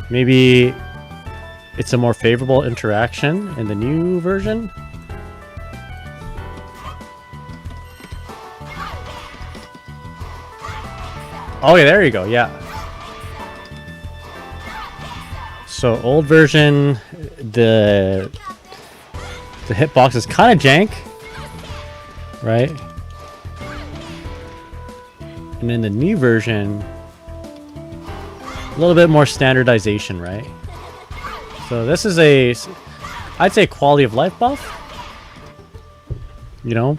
Maybe it's a more favorable interaction in the new version. Oh yeah, there you go. Yeah. So old version, the hitbox is kind of jank, right? And in the new version, a little bit more standardization, right? So this is I'd say quality of life buff. You know,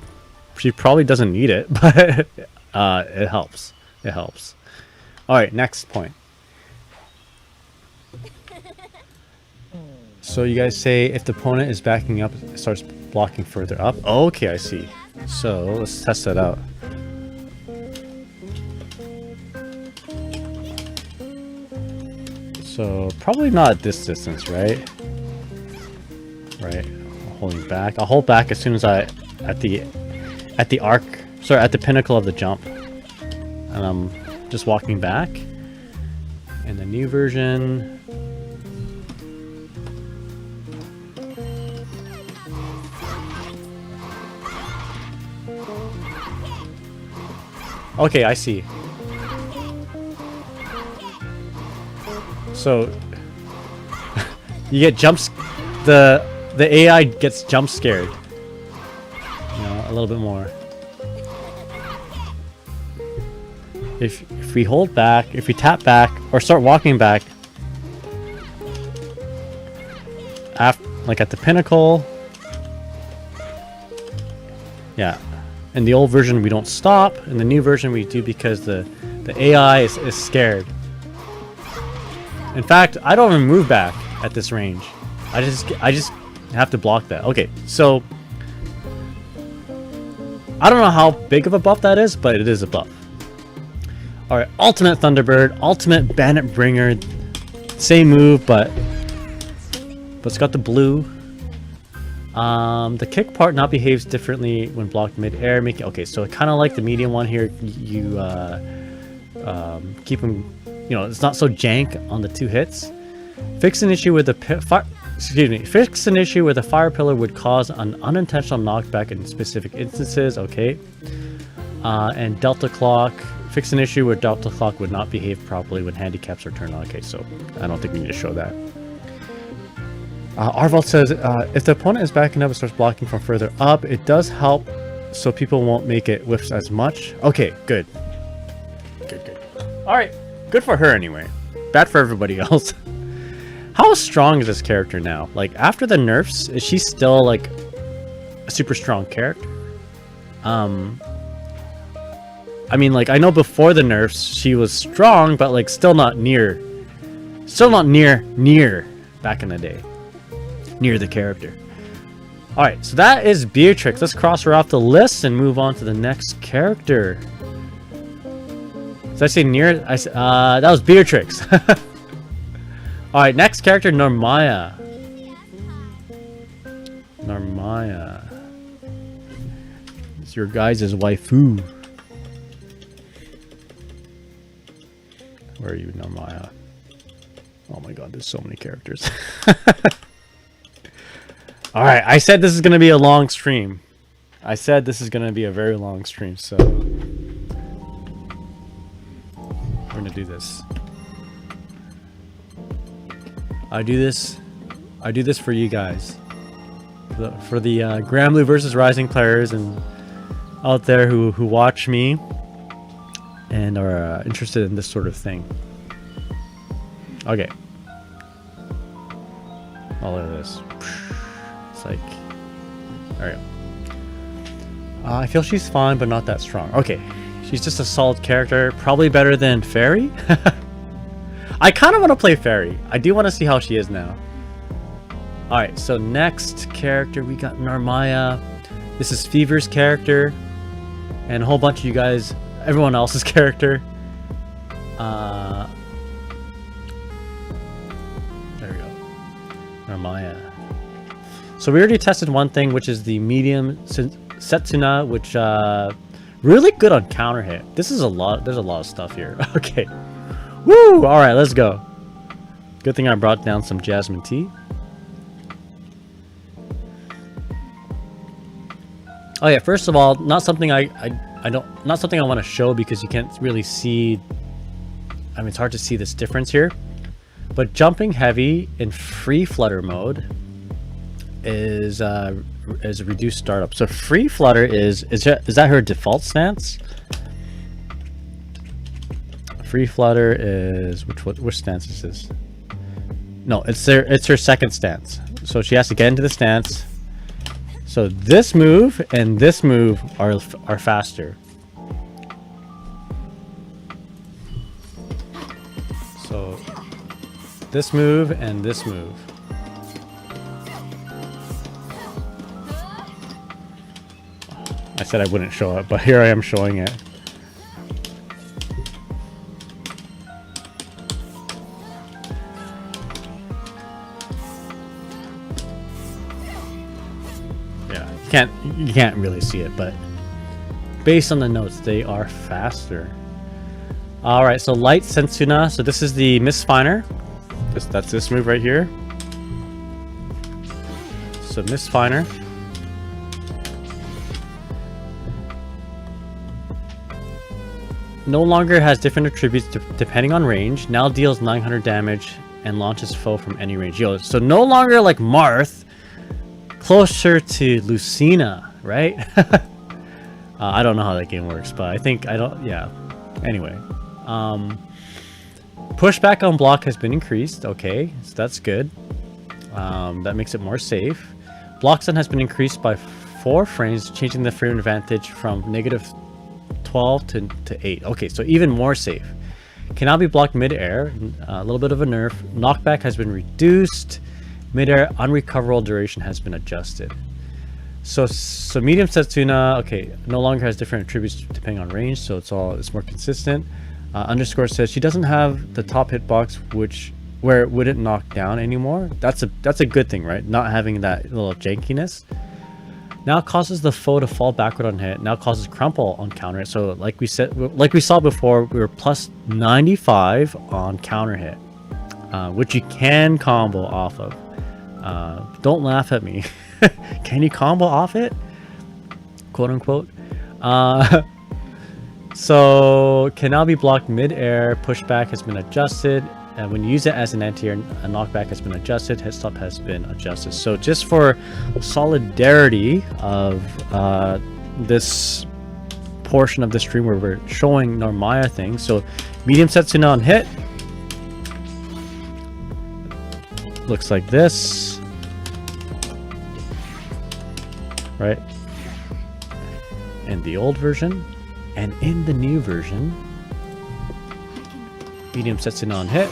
she probably doesn't need it, but it helps. It helps. All right, next point. So you guys say if the opponent is backing up, it starts blocking further up. Okay, I see. So let's test that out. So probably not at this distance, right? Right. Holding back. I'll hold back as soon as at the arc sorry, at the pinnacle of the jump. And I'm just walking back. In the new version, okay, I see. So you get jumps. The AI gets jump scared. You know, a little bit more. If we hold back, if we tap back or start walking back, after, like at the pinnacle. Yeah. In the old version, we don't stop. In the new version, we do because the AI is scared. In fact, I don't even move back at this range. I just have to block that. Okay, so I don't know how big of a buff that is, but it is a buff. All right, Ultimate Thunderbird, Ultimate Bandit Bringer, same move, but it's got the blue. The kick part now behaves differently when blocked mid-air. Okay, so kind of like the medium one here. You keep them, you know, it's not so jank on the 2 hits. Fix an issue with the fix an issue with a fire pillar would cause an unintentional knockback in specific instances. Okay, and Delta Clock. Fix an issue where Delta Clock would not behave properly when handicaps are turned on. Okay, so I don't think we need to show that. Arval says, if the opponent is backing up and starts blocking from further up, it does help so people won't make it whiffs as much. Okay, good. Good. Alright, good for her anyway. Bad for everybody else. How strong is this character now? Like, after the nerfs, is she still, like, a super strong character? I mean, like, I know before the nerfs, she was strong, but, like, still not near back in the day. Near the character. Alright, so that is Beatrix. Let's cross her off the list and move on to the next character. Did I say Nier? That was Beatrix. Alright, next character, Narmaya. Narmaya. It's your guys' waifu. Where are you, Narmaya? Oh my god, there's so many characters. Alright, I said this is going to be a long stream. I said this is going to be a very long stream, so we're going to do this. I do this for you guys. For the GRANBLUE versus Rising players and out there who watch me and are interested in this sort of thing. Okay. Oh, look at this. It's like, alright. I feel she's fine, but not that strong. Okay. She's just a solid character. Probably better than Ferry. I kind of want to play Ferry. I do want to see how she is now. Alright, so next character, we got Narmaya. This is Fever's character. And a whole bunch of you guys, everyone else's character. There we go. Narmaya. So we already tested one thing, which is the medium Setsuna, which really good on counter hit. This is a lot. There's a lot of stuff here. Okay. Woo! All right, let's go. Good thing I brought down some jasmine tea. Oh yeah, first of all, not something not something I want to show because you can't really see. I mean, it's hard to see this difference here. But jumping heavy in free flutter mode is a reduced startup. So free flutter is that her default stance? Free flutter is which stance is this? No, it's her second stance. So she has to get into the stance. So this move and this move are faster. So this move and this move. I said I wouldn't show it, but here I am showing it. Yeah, you can't really see it, but based on the notes, they are faster. Alright, so Light Sensuna. So this is the Misfiner. That's this move right here. So Misfiner. No longer has different attributes depending on range. Now deals 900 damage and launches foe from any range. Yo, so no longer like Marth. Closer to Lucina, right? I don't know how that game works, but I think yeah. Anyway. Pushback on block has been increased. Okay, so that's good. That makes it more safe. Block stun has been increased by 4 frames, changing the frame advantage from -12 to 8. Okay, so even more safe. Can now be blocked mid-air. A little bit of a nerf. Knockback has been reduced. Mid-air unrecoverable duration has been adjusted. So medium Setsuna, okay, no longer has different attributes depending on range, so it's more consistent. Underscore says she doesn't have the top hitbox where it wouldn't knock down anymore. That's a good thing, right? Not having that little jankiness. Now causes the foe to fall backward on hit. Now causes crumple on counter hit. So like we saw before, we were plus 95 on counter hit, which you can combo off of. Don't laugh at me. Can you combo off it? Quote unquote. So can now be blocked mid-air. Pushback has been adjusted. And when you use it as an anti-air, a knockback has been adjusted. Hit stop has been adjusted. So just for solidarity of this portion of the stream where we're showing Narmaya things. So medium Setsuna on hit. Looks like this. Right? In the old version. And in the new version, medium Setsuna on hit.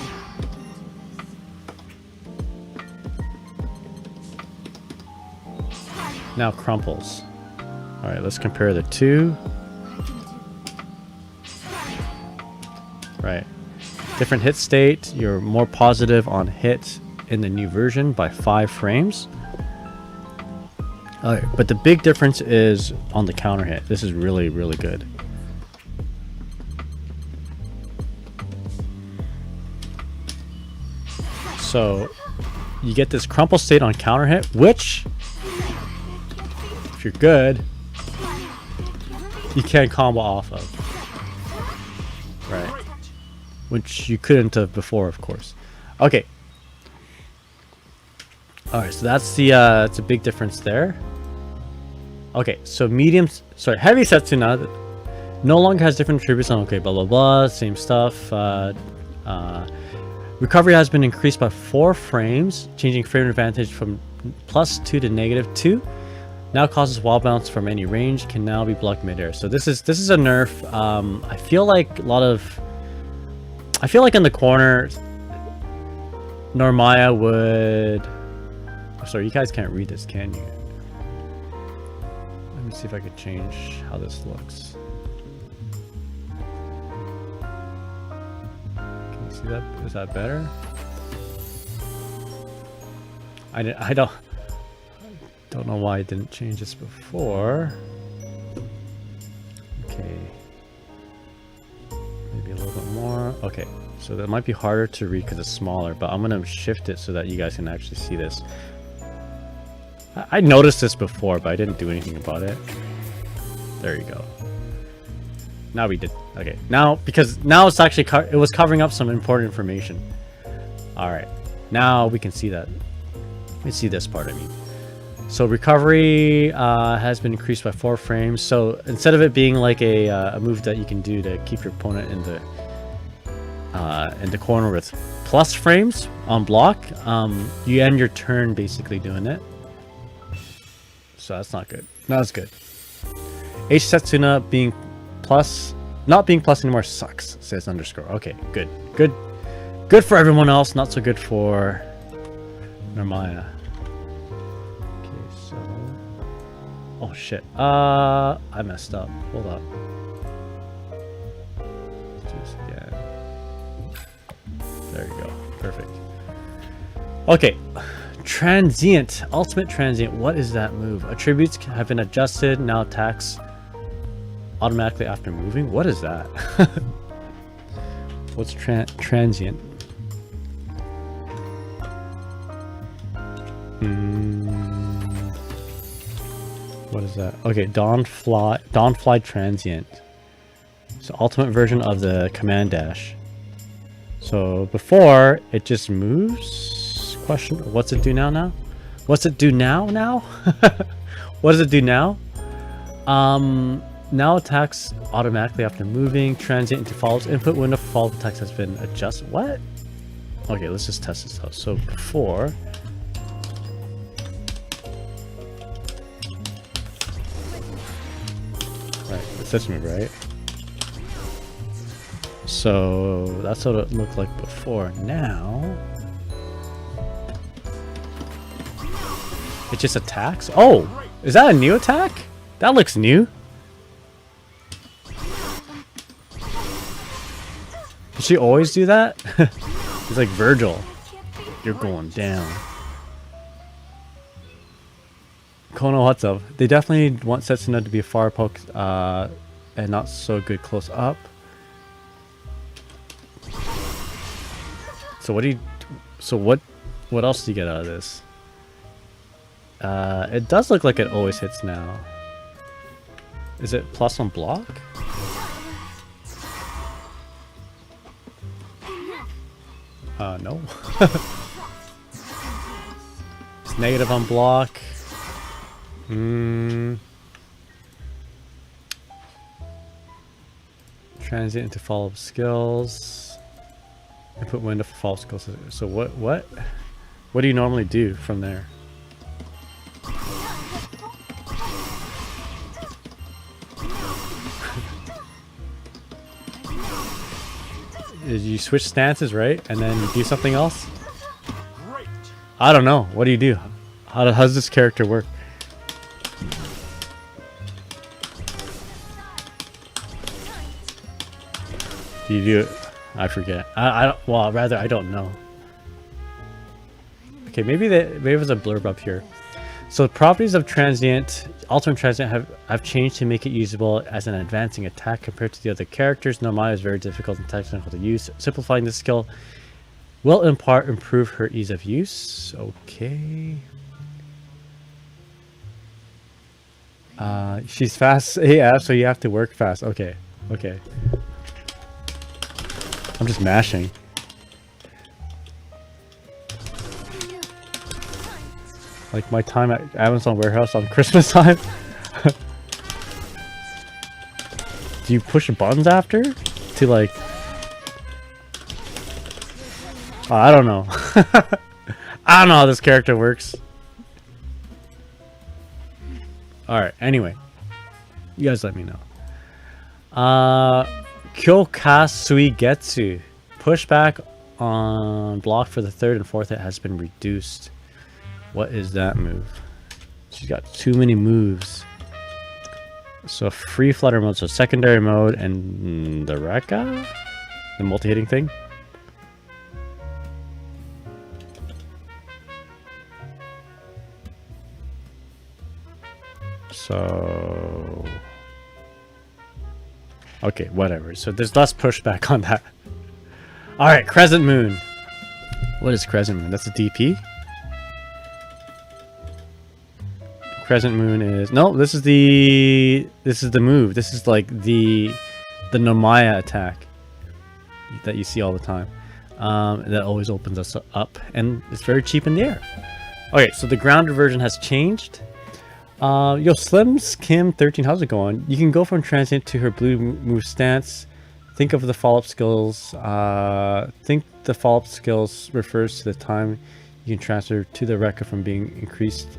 Now crumples. Alright, let's compare the two. Right. Different hit state. You're more positive on hit in the new version by 5 frames. Alright, but the big difference is on the counter hit. This is really, really good. So you get this crumple state on counter hit, which, if you're good, you can combo off of. Right. Which you couldn't have before, of course. Okay. Alright, so that's it's a big difference there. Okay, so heavy Setsuna no longer has different attributes on, okay, blah blah blah, same stuff. Recovery has been increased by 4 frames, changing frame advantage from +2 to -2. Now causes wall bounce from any range, can now be blocked midair. So this is a nerf. I feel like in the corner, Narmaya would. Sorry, you guys can't read this, can you? Let me see if I could change how this looks. See that? Is that better? I don't know why I didn't change this before. Okay. Maybe a little bit more. Okay. So that might be harder to read because it's smaller, but I'm going to shift it so that you guys can actually see this. I noticed this before, but I didn't do anything about it. There you go. Now we did. Okay, because now it's actually it was covering up some important information. All right, now we can see that. Let me see this part. I mean, so recovery has been increased by 4 frames. So instead of it being like a move that you can do to keep your opponent in the corner with plus frames on block, you end your turn basically doing it. So that's not good. That's good. H Setsuna being not being plus anymore sucks, says underscore. Okay, good for everyone else, not so good for Narmaya. Okay, so oh shit, I messed up. Hold up. Let's do this again. There you go. Perfect. Okay, transient, ultimate transient. What is that move? Attributes have been adjusted. Now attacks automatically after moving. What is that? What's transient? What is that? Okay, Dawnfly transient. So ultimate version of the command dash. So before it just moves. Question: what's it do now? What's it do now? What does it do now? Now attacks automatically after moving. Transient into follows. Input window for follow attacks has been adjusted. What? Okay, let's just test this out. So before. Right, it's this move, right? So that's what it looked like before. Now it just attacks. Oh, is that a new attack? That looks new. Does she always do that? It's like Virgil. You're going down. Kono, what's up? They definitely want Setsuna to be a far poke and not so good close up. So what do you? So what else do you get out of this? It does look like it always hits now. Is it plus on block? No. It's negative on block. Transit into follow-up skills. Input window for follow-up skills. So what do you normally do from there? You switch stances, right? And then you do something else? I don't know. What do you do? How does this character work? Do you do it? I forget. I don't, well, rather, I don't know. Okay, maybe there's a blurb up here. So the properties of transient, ultimate transient have changed to make it usable as an advancing attack compared to the other characters. Narmaya is very difficult and technical to use. Simplifying this skill will in part improve her ease of use. Okay. She's fast. Yeah, so you have to work fast. Okay. Okay. I'm just mashing. Like my time at Amazon warehouse on Christmas time. Do you push buttons after? To like... Oh, I don't know. I don't know how this character works. Alright, anyway. You guys let me know. Kyokasui Getsu. Pushback on block for the third and fourth hit has been reduced. What is that move? She's got too many moves. So free flutter mode, so secondary mode, and the Rekka? The multi-hitting thing? So... Okay, whatever. So there's less pushback on that. Alright, Crescent Moon. What is Crescent Moon? That's a DP? Crescent Moon is... No, this is the move. This is like the Narmaya attack that you see all the time. That always opens us up, and it's very cheap in the air. Okay, so the grounded version has changed. Yo, Slim's Kim 13, how's it going? You can go from transient to her blue move stance. Think of the follow-up skills. Think the follow-up skills refers to the time you can transfer to the Rekka from being increased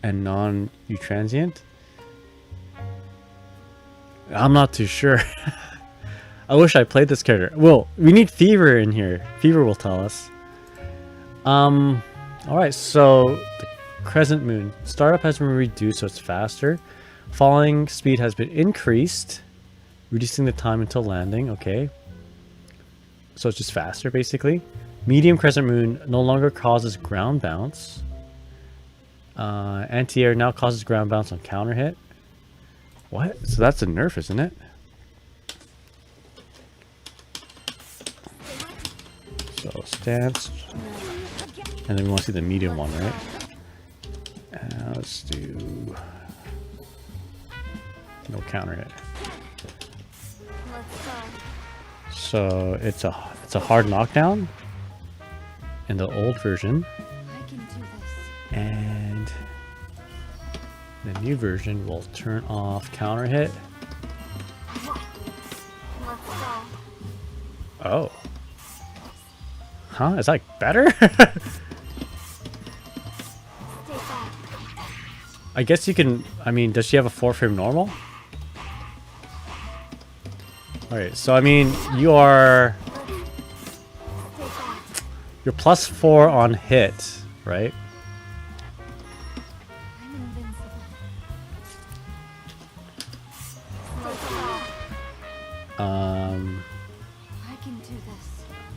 and non-transient. I'm not too sure. I wish I played this character. Well, we need Fever in here. Fever will tell us. Alright, so the Crescent Moon. Startup has been reduced so it's faster. Falling speed has been increased, reducing the time until landing. Okay. So it's just faster, basically. Medium Crescent Moon no longer causes ground bounce. Anti-air now causes ground bounce on counter hit. What? So that's a nerf, isn't it? So stance. And then we want to see the medium one, right? Let's do no counter hit. So it's a hard knockdown in the old version. And the new version will turn off counter hit. Oh. Huh? Is that better? I guess you can... I mean, does she have a 4-frame normal? Alright, so I mean, you're +4 on hit, right?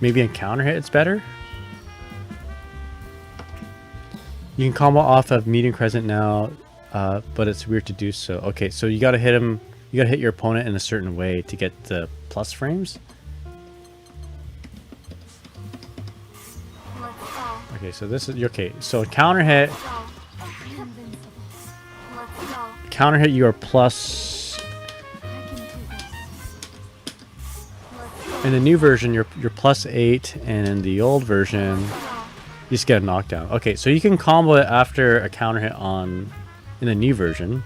Maybe in counter hit it's better? You can combo off of medium crescent now, but it's weird to do so. Okay, so you gotta hit him. You gotta hit your opponent in a certain way to get the plus frames. Okay, so this is okay. So counter hit. Counter hit, you are plus. In the new version, you're +8, and in the old version, you just get a knockdown. Okay, so you can combo it after a counter hit in the new version,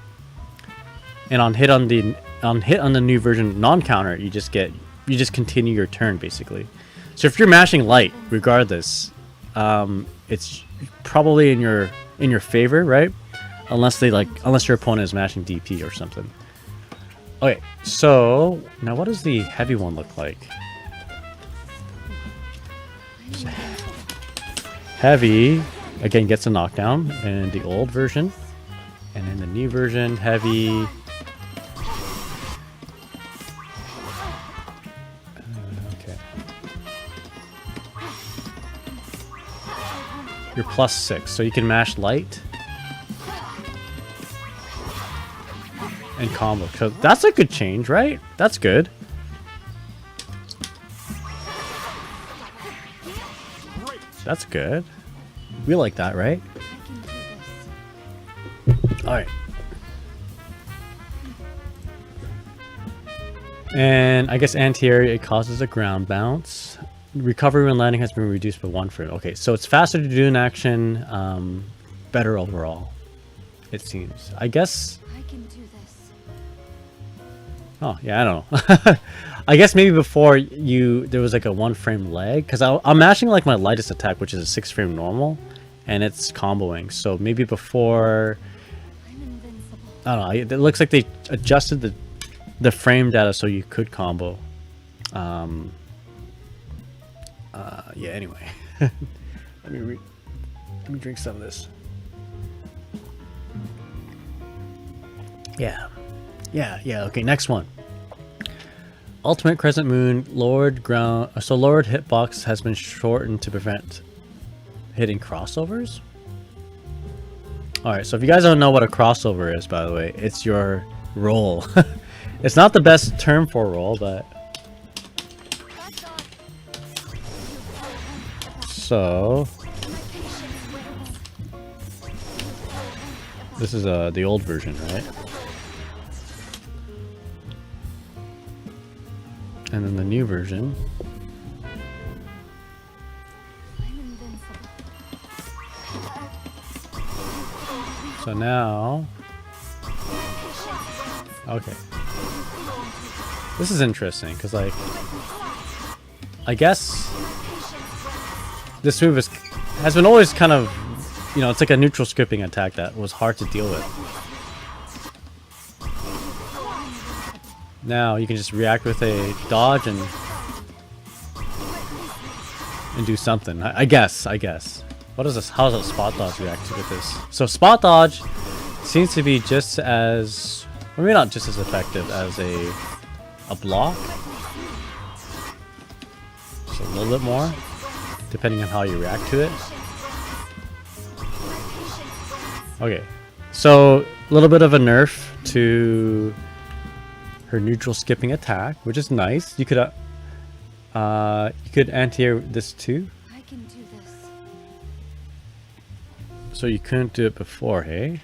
and on hit on the new version non-counter, you just continue your turn basically. So if you're mashing light, regardless, it's probably in your favor, right? Unless your opponent is mashing DP or something. Okay, so now what does the heavy one look like? Heavy again gets a knockdown in the old version, and in the new version, heavy. Okay, you're +6, so you can mash light and combo. So that's a good change, right? That's good. That's good. We like that, right? Alright. And I guess anti-air, it causes a ground bounce. Recovery when landing has been reduced by 1 frame. Okay, so it's faster to do an action, better overall, it seems. I guess... Oh, yeah, I don't know. I guess maybe before there was like a 1-frame lag, because I'm mashing like my lightest attack, which is a 6-frame normal, and it's comboing. So maybe before, I don't know. It looks like they adjusted the frame data so you could combo. Yeah. Anyway, let me drink some of this. Yeah. Okay, next one. Ultimate Crescent Moon, lowered hitbox has been shortened to prevent hitting crossovers. Alright, so if you guys don't know what a crossover is, by the way, it's your roll. It's not the best term for roll, but... So... This is the old version, right? And then the new version. So now... Okay. This is interesting, because like... I guess... This move has been always kind of... You know, it's like a neutral skipping attack that was hard to deal with. Now you can just react with a dodge and do something. I guess. What is this? How does a spot dodge react with this? So spot dodge seems to be just as, or maybe not just as effective as a block. Just a little bit more, depending on how you react to it. Okay, so a little bit of a nerf to her neutral skipping attack, which is nice. You could anti-air this too. I can do this. So you couldn't do it before, hey?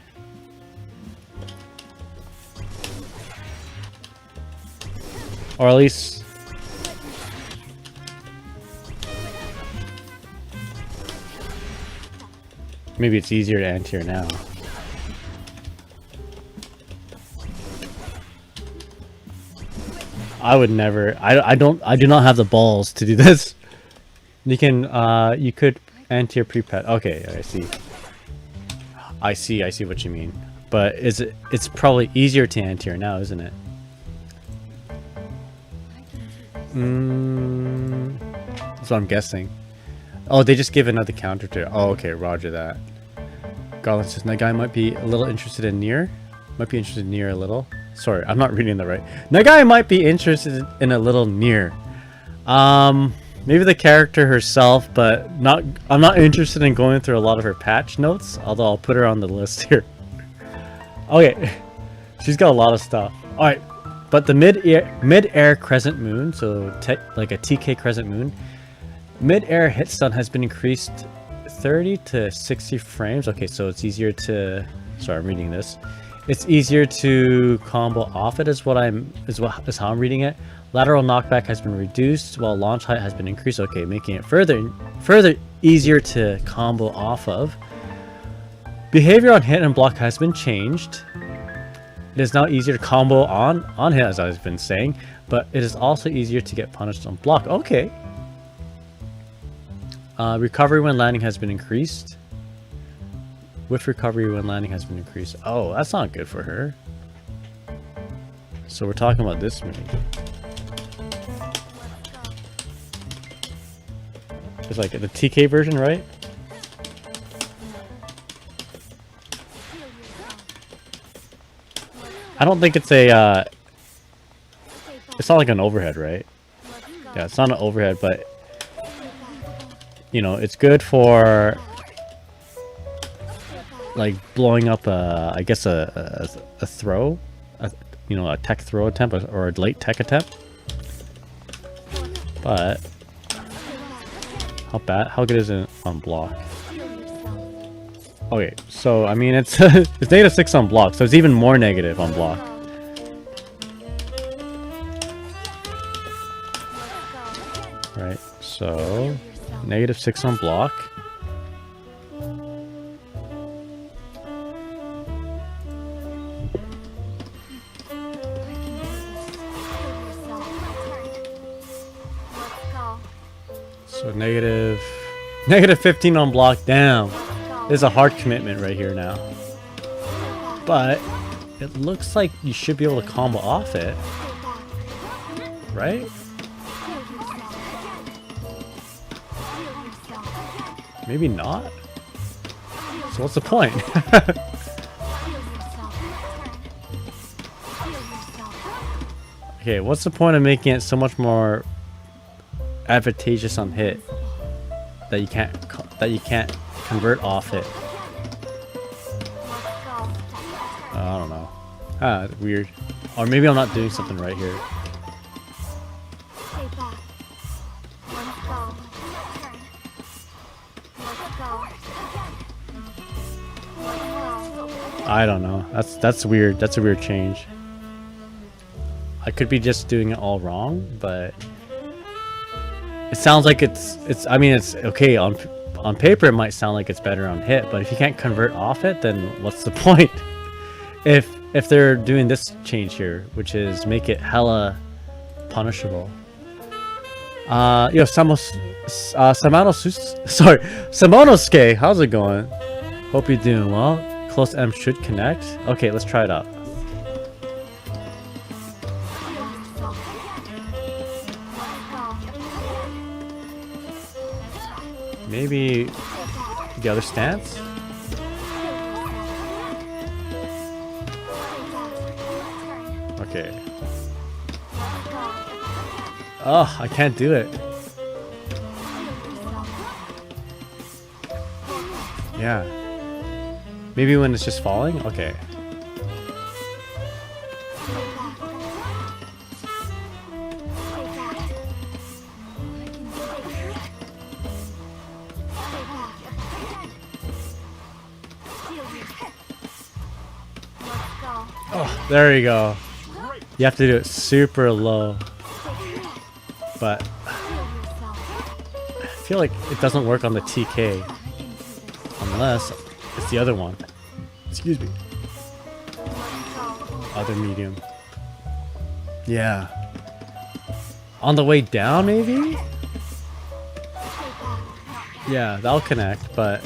Or at least... maybe it's easier to anti-air now. I would never. I do not have the balls to do this. You can you could anti-air pre-pet. Okay, I see what you mean. But it's probably easier to anti-air now, isn't it? That's what I'm guessing. Oh, they just give another counter to it. Oh, okay, roger that. Garland says that guy might be a little interested in Nier. Might be interested in Nier a little. Sorry, I'm not reading that right. That guy might be interested in a little Nier. Maybe the character herself, but I'm not interested in going through a lot of her patch notes. Although I'll put her on the list here. Okay, she's got a lot of stuff. All right, but the mid-air crescent moon, so like a TK crescent moon, mid-air hit stun has been increased 30 to 60 frames. Okay, so it's easier to. Sorry, I'm reading this. It's easier to combo off it is how I'm reading it. Lateral knockback has been reduced while launch height has been increased. Okay, making it further easier to combo off of. Behavior on hit and block has been changed. It is now easier to combo on hit, as I've been saying, but it is also easier to get punished on block. Okay. Recovery when landing has been increased. With recovery when landing has been increased. Oh, that's not good for her. So we're talking about this move. It's like the TK version, right? I don't think it's a it's not like an overhead, right? Yeah, it's not an overhead, but you know, it's good for like blowing up I guess a throw, you know, a tech throw attempt or a late tech attempt. But how good is it on block? Okay, so I mean it's it's -6 on block, so it's even more negative on block. Right, so -6 on block. So -15 on block. Damn. This is a hard commitment right here now. But it looks like you should be able to combo off it. Right? Maybe not. So what's the point? Okay, what's the point of making it so much more advantageous on hit that you can't convert off it? I don't know. It's weird. Or maybe I'm not doing something right here. I don't know. That's weird. That's a weird change. I could be just doing it all wrong, but it sounds like it's I mean it's okay on paper. It might sound like it's better on hit, but if you can't convert off it, then what's the point? If they're doing this change here, which is make it hella punishable. Yo, Samonosuke, how's it going? Hope you're doing well. Close M should connect. Okay, let's try it out. Maybe the other stance? Okay. Oh, I can't do it. Yeah. Maybe when it's just falling? Okay. Oh, there you go. You have to do it super low. But I feel like it doesn't work on the TK. Unless it's the other one. Excuse me. Other medium. Yeah. On the way down, maybe? Yeah, that'll connect, but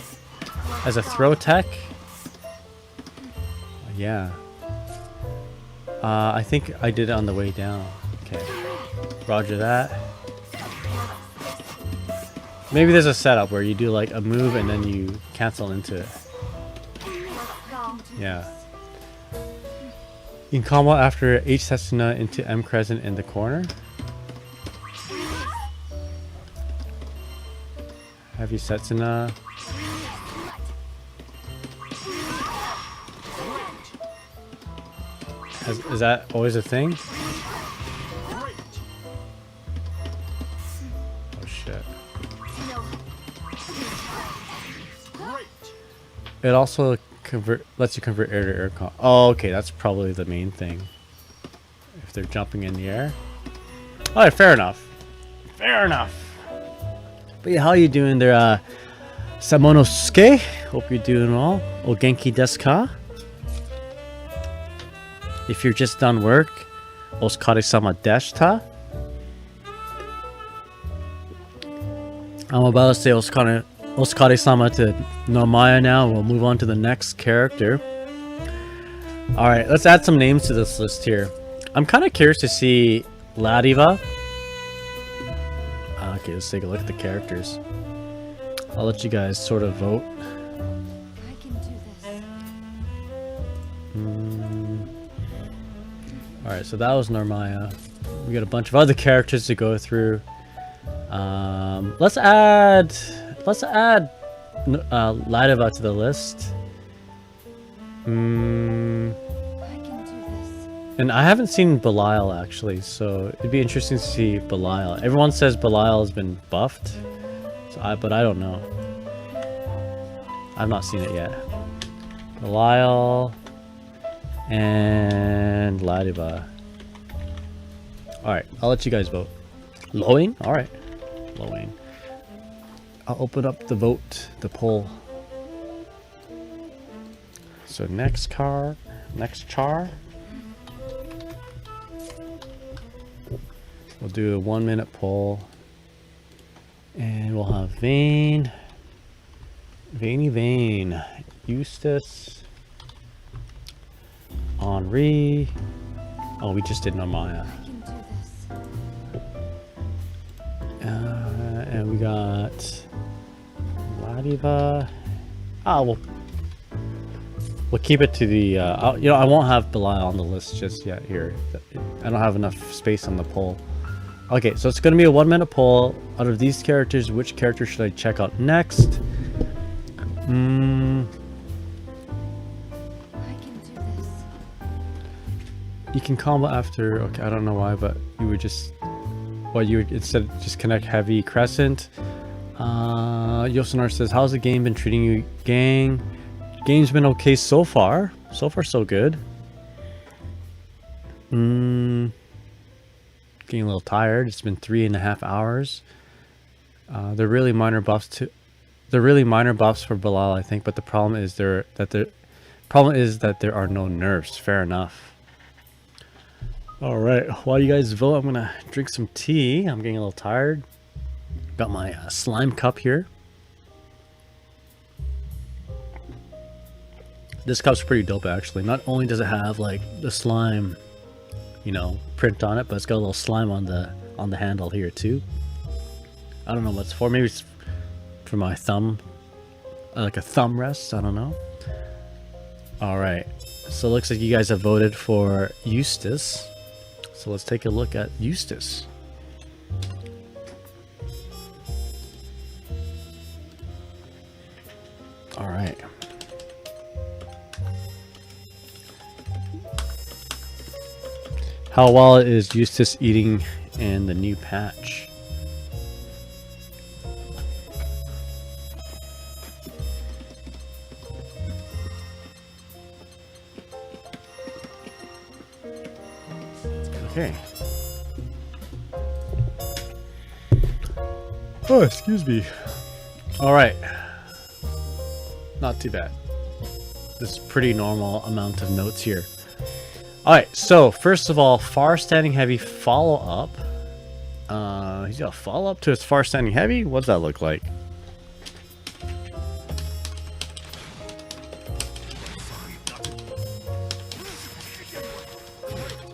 as a throw tech, yeah. I think I did it on the way down. Okay. Roger that. Maybe there's a setup where you do like a move and then you cancel into it. Yeah. You can combo after H Setsuna into M Crescent in the corner. Heavy Setsuna. Is that always a thing? Oh shit. It also lets you convert air to air Oh, okay, that's probably the main thing. If they're jumping in the air. Alright, fair enough. Fair enough. But yeah, how you doing there, Samonosuke? Hope you're doing well. O genki desu ka? If you're just done work, Oskare-sama deshita? I'm about to say Oskare-sama to Narmaya now. We'll move on to the next character. Alright, let's add some names to this list here. I'm kind of curious to see Ladiva. Okay, let's take a look at the characters. I'll let you guys sort of vote. I can do this. Alright, so that was Narmaya. We got a bunch of other characters to go through. Let's add Ladiva to the list. I can do this. And I haven't seen Belial actually, so it'd be interesting to see Belial. Everyone says Belial has been buffed, so but I don't know. I've not seen it yet. Belial and Ladiva. Alright, I'll let you guys vote. Loing? Alright. Loing. I'll open up the vote, the poll. So next char. We'll do a 1 minute poll. And we'll have Vane. Vane. Eustace. Henri. Oh, we just did Narmaya. I can do this. And we got Ladiva. We'll keep it to the. I won't have Belial on the list just yet here. I don't have enough space on the poll. Okay, so it's going to be a 1 minute poll. Out of these characters, which character should I check out next? I can do this. You can combo after. Okay, I don't know why, but you would just. Well, you would instead just connect heavy crescent. Yosunar says, "How's the game been treating you, gang? Game's been okay so far. So far, so good. Getting a little tired. It's been 3.5 hours. They're really minor buffs for Belial, I think. But the problem is that there are no nerfs. Fair enough. All right. While you guys vote, I'm gonna drink some tea. I'm getting a little tired. Got my slime cup here. This cup's pretty dope, actually. Not only does it have like the slime, print on it, but it's got a little slime on the handle here too. I don't know what it's for. Maybe it's for my thumb, like a thumb rest. I don't know. All right. So it looks like you guys have voted for Eustace. So let's take a look at Eustace. All right. How well is Eustace eating in the new patch? Okay. Oh, excuse me. Alright. Not too bad. This is pretty normal amount of notes here. Alright, so first of all, far standing heavy follow up. He's got a follow up to his far standing heavy? What does that look like?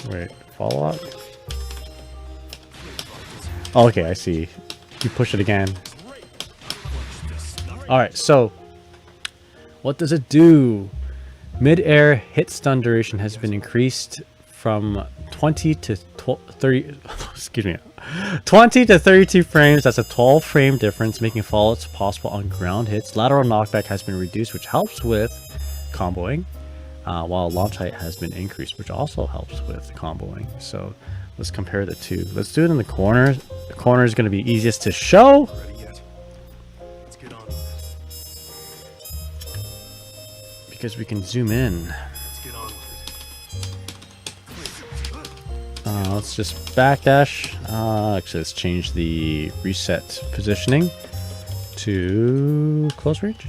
Wait, follow up? Oh, okay, I see. You push it again. Alright, so what does it do? Mid-air hit stun duration has been increased from 20 to 30 excuse me, 20 to 32 frames. That's a 12 frame difference, making follow-ups possible on ground hits. Lateral knockback has been reduced, which helps with comboing, while launch height has been increased, which also helps with comboing. So let's compare the two. Let's do it in the corner. The corner is going to be easiest to show. Because we can zoom in. Let's just backdash. Actually, let's change the reset positioning to close range.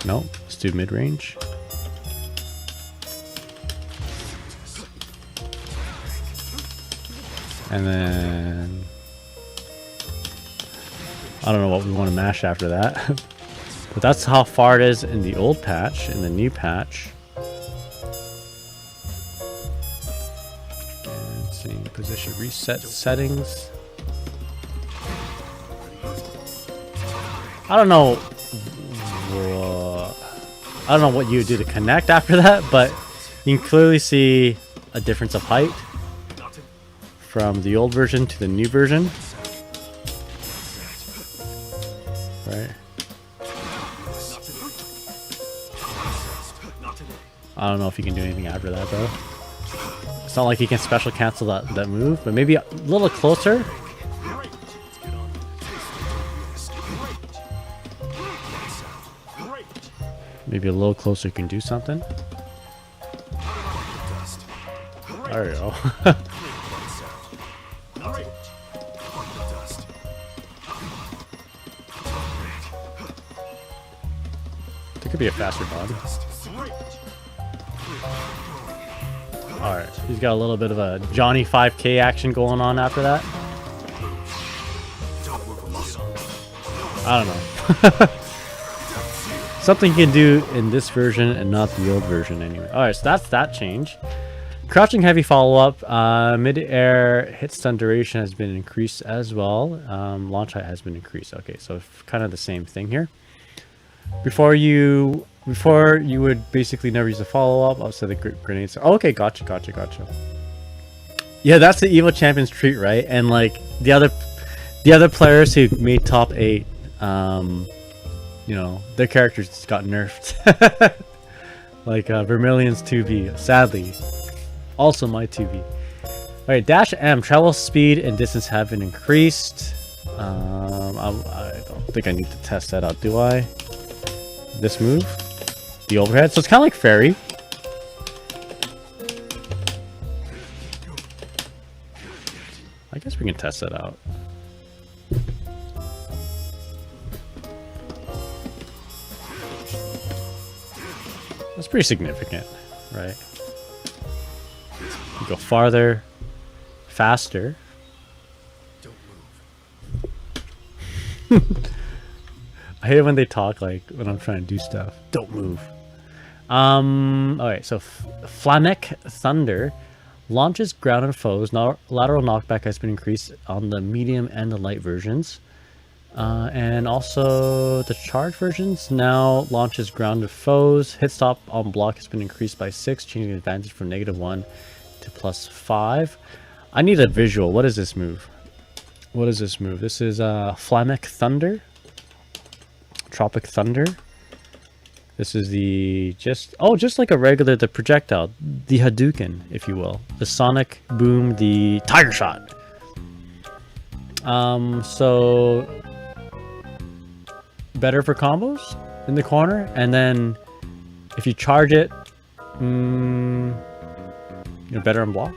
No, let's do mid range. And then I don't know what we want to mash after that. But that's how far it is in the old patch. In the new patch, and see, position reset settings. I don't know what you would do to connect after that, but you can clearly see a difference of height from the old version to the new version. Right. I don't know if you can do anything after that though. It's not like you can special cancel that move, but maybe a little closer. Maybe a little closer you can do something. There you go. There could be a faster body. Alright, he's got a little bit of a Johnny 5K action going on after that. I don't know. Something you can do in this version and not the old version anyway. Alright, so that's that change. Crouching heavy follow-up. Mid-air hit stun duration has been increased as well. Launch height has been increased. Okay, so kind of the same thing here. Before you would basically never use a follow-up. I'll say the grenades. Oh, okay, gotcha. Yeah, that's the evil champion's treat, right? And like the other players who made top 8, you know, their characters just got nerfed. Like Vermilion's 2v, sadly. Also my 2v. Alright, dash M. Travel speed and distance have been increased. I don't think I need to test that out, do I? This move? The overhead? So it's kind of like Ferry. I guess we can test that out. That's pretty significant, right? You go farther, faster. I hate it when they talk like when I'm trying to do stuff. Don't move. Alright, so Flanek Thunder launches grounded foes. Lateral knockback has been increased on the medium and the light versions. And also the charge versions now launches grounded foes. Hit stop on block has been increased by 6, changing the advantage from -1 to +5. I need a visual. What is this move? What is this move? This is Flamek Thunder. Tropic Thunder. This is the just like a regular the projectile, the Hadouken, if you will, the Sonic Boom, the Tiger Shot. So better for combos in the corner, and then if you charge it, you're better on block.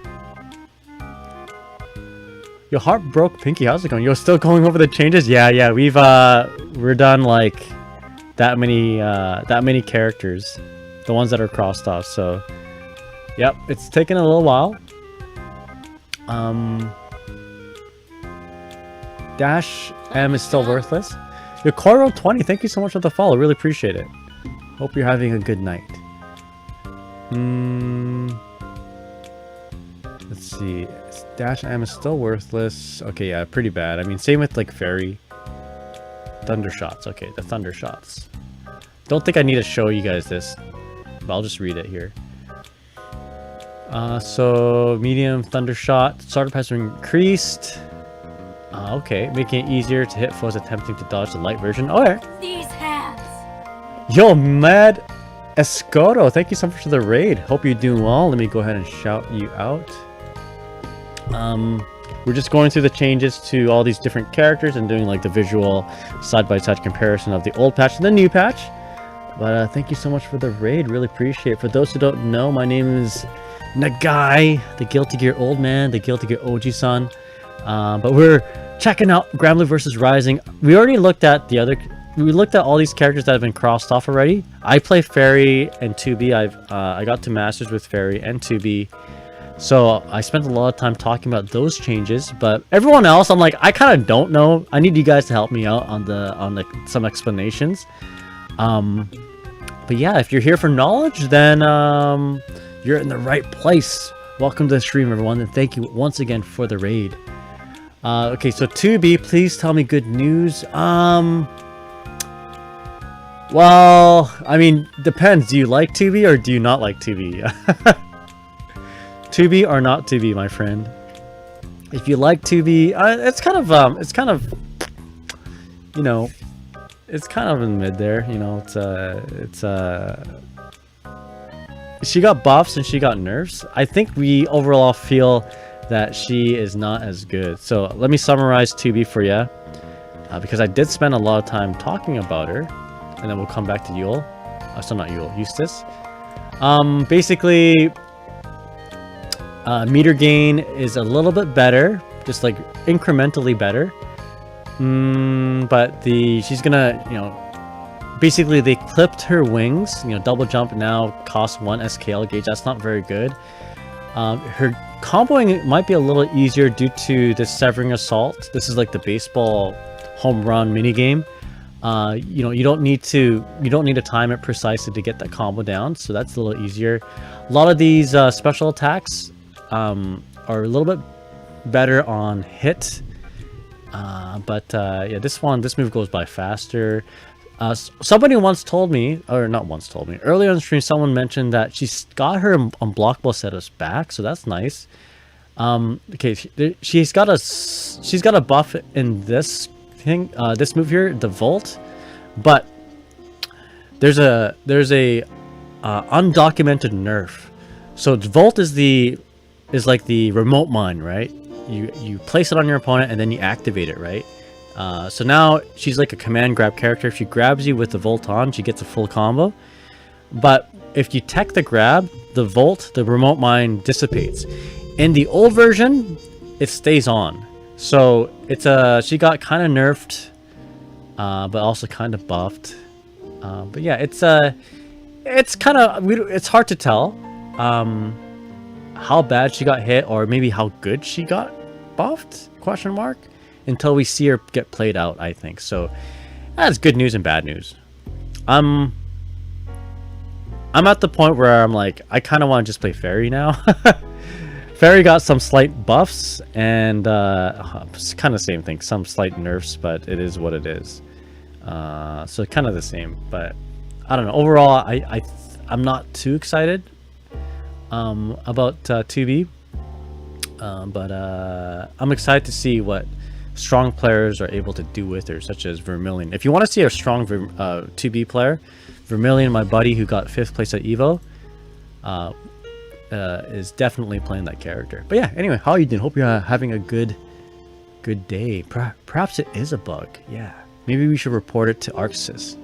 Your heart broke, Pinky. How's it going? You're still going over the changes? Yeah. We're done like that many characters, the ones that are crossed off. So, yep, it's taken a little while. Dash M is still worthless. Your Coro 20, thank you so much for the follow. Really appreciate it. Hope you're having a good night. Let's see. Dash M is still worthless. Okay, yeah, pretty bad. I mean, same with like Ferry. Thunder shots. Okay, the thunder shots. Don't think I need to show you guys this, but I'll just read it here. So medium thunder shot. Startup has been increased. Okay, making it easier to hit foes attempting to dodge the light version. Oh, yeah. These hands. Yo, Mad Escoto, thank you so much for the raid. Hope you're doing well. Let me go ahead and shout you out. We're just going through the changes to all these different characters and doing like the visual side-by-side comparison of the old patch and the new patch. But thank you so much for the raid. Really appreciate it. For those who don't know, my name is Nagai, the Guilty Gear old man, the Guilty Gear OG-san. But we're checking out GRANBLUE versus Rising. We already looked at we looked at all these characters that have been crossed off already. I play Ferry and 2B. I got to Masters with Ferry and 2B. So I spent a lot of time talking about those changes, but everyone else, I'm like, I kind of don't know. I need you guys to help me out on some explanations. But yeah, if you're here for knowledge, then you're in the right place. Welcome to the stream, everyone, and thank you once again for the raid. Okay, so 2B, please tell me good news. Well, I mean, depends. Do you like 2B or do you not like 2B? 2B or not 2B, my friend. If you like 2B, it's kind of, you know, it's kind of in mid there. You know, she got buffs and she got nerfs. I think we overall feel that she is not as good. So let me summarize 2B for you, because I did spend a lot of time talking about her, and then we'll come back to Yuel. So not Yuel, Eustace. Basically, meter gain is a little bit better, just like incrementally better. But she's gonna, you know, basically they clipped her wings. You know, double jump now costs 1 SKL gauge. That's not very good. Her comboing might be a little easier due to the severing assault. This is like the baseball home run mini game. You know, you don't need to time it precisely to get that combo down, so that's a little easier. A lot of these special attacks are a little bit better on hit, but yeah, this move goes by faster. Somebody once told me, or not once told me, earlier on the stream, someone mentioned that she's got her unblockable status back, so that's nice. Okay, she's got a buff in this thing, this move here, the Volt, but there's a undocumented nerf. So Volt is like the remote mine, right? You place it on your opponent and then you activate it, right? So now she's like a command grab character. If she grabs you with the Volt on, she gets a full combo. But if you tech the grab, the Volt, the remote mine, dissipates. In the old version, it stays on. So it's she got kind of nerfed, but also kind of buffed. But yeah, it's kind of, it's hard to tell how bad she got hit, or maybe how good she got buffed, question mark, until we see her get played out, I think. So that's good news and bad news. I'm at the point where I'm like, I kind of want to just play Ferry now. Ferry got some slight buffs, and it's kind of the same thing, some slight nerfs, but it is what it is. So kind of the same, but I don't know. Overall, I'm not too excited about 2B, but I'm excited to see what strong players are able to do with her, such as Vermilion. If you want to see a strong 2B player, Vermilion, my buddy who got 5th place at Evo, is definitely playing that character. But yeah, anyway, how are you doing? Hope you're having a good day. Perhaps it is a bug. Yeah, maybe we should report it to Arxis.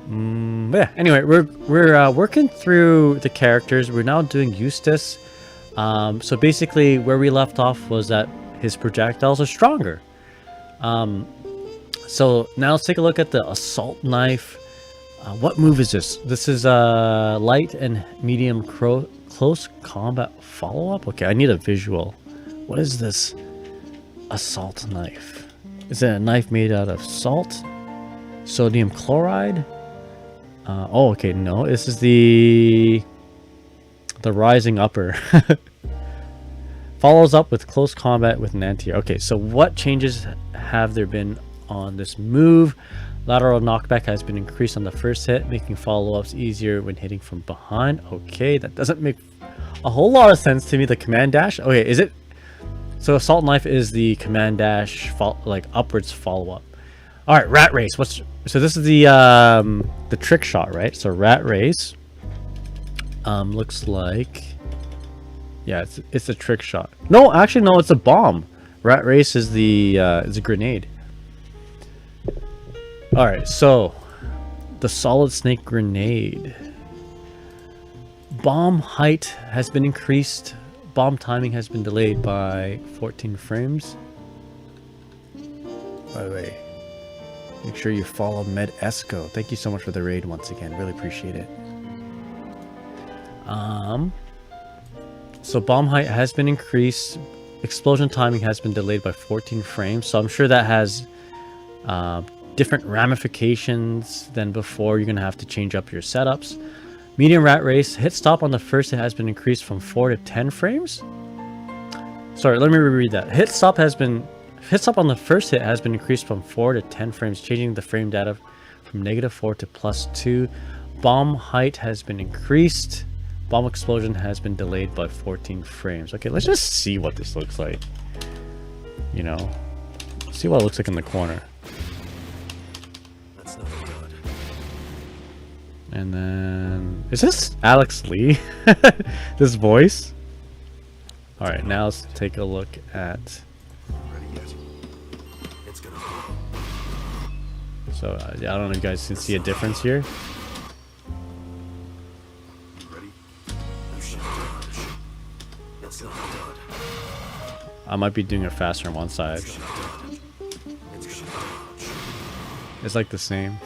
But yeah, anyway, we're working through the characters. We're now doing Eustace. So basically where we left off was that his projectiles are stronger. So now let's take a look at the assault knife. What move is this? This is light and medium close combat follow-up. Okay, I need a visual. What is this assault knife? Is it a knife made out of salt? Sodium chloride? Oh, okay, no. This is the rising upper. Follows up with close combat with an anti-air. Okay, so what changes have there been on this move? Lateral knockback has been increased on the first hit, making follow-ups easier when hitting from behind. Okay, that doesn't make a whole lot of sense to me. The command dash. Okay, is it? So assault knife is the command dash, like upwards follow-up. All right, rat race. So this is the trick shot, right? So rat race. Looks like, yeah, it's a trick shot. No, actually, no, it's a bomb. Rat race is is a grenade. All right, so the solid snake grenade. Bomb height has been increased. Bomb timing has been delayed by 14 frames. By the way, make sure you follow Med Esco. Thank you so much for the raid once again. Really appreciate it. So bomb height has been increased. Explosion timing has been delayed by 14 frames. So I'm sure that has different ramifications than before. You're going to have to change up your setups. Medium rat race. Hit stop on the first hit has been increased from 4 to 10 frames. Sorry, let me reread that. Hit stop on the first hit has been increased from 4 to 10 frames, changing the frame data from -4 to +2. Bomb height has been increased. Bomb explosion has been delayed by 14 frames. Okay, let's just see what this looks like. You know, see what it looks like in the corner. That's not good. And then, is this Alex Lee? This voice? All right, now let's take a look at. Ready yet? It's gonna. So I don't know if you guys can see a difference here. Ready? You should dodge. It's not done. I might be doing it faster on one side. It's gonna dodge. It's like the same.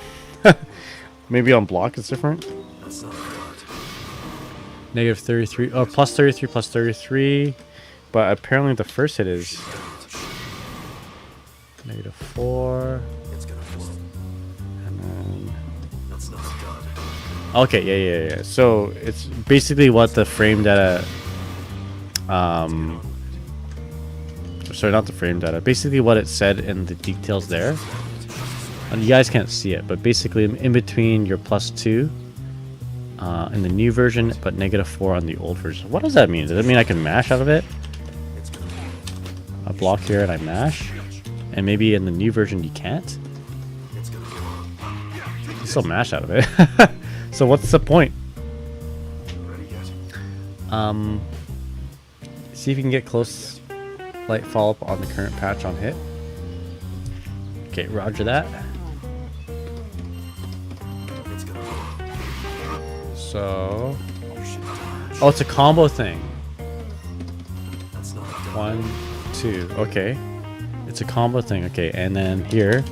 Maybe on block it's different. That's not good. -33. Oh, +33, +33. But apparently the first hit is -4. It's gonna flow. And then. That's not good. Okay, yeah. So it's basically what the frame data. Sorry, not the frame data. Basically what it said in the details there. And you guys can't see it, but basically in between your +2 in the new version, but -4 on the old version. What does that mean? Does that mean I can mash out of it? I block here and I mash? And maybe in the new version you can't? You still mash out of it. So what's the point? See if you can get close light follow-up on the current patch on hit. Okay, roger that. So, oh, it's a combo thing. 1, 2. Okay, it's a combo thing. Okay, and then here,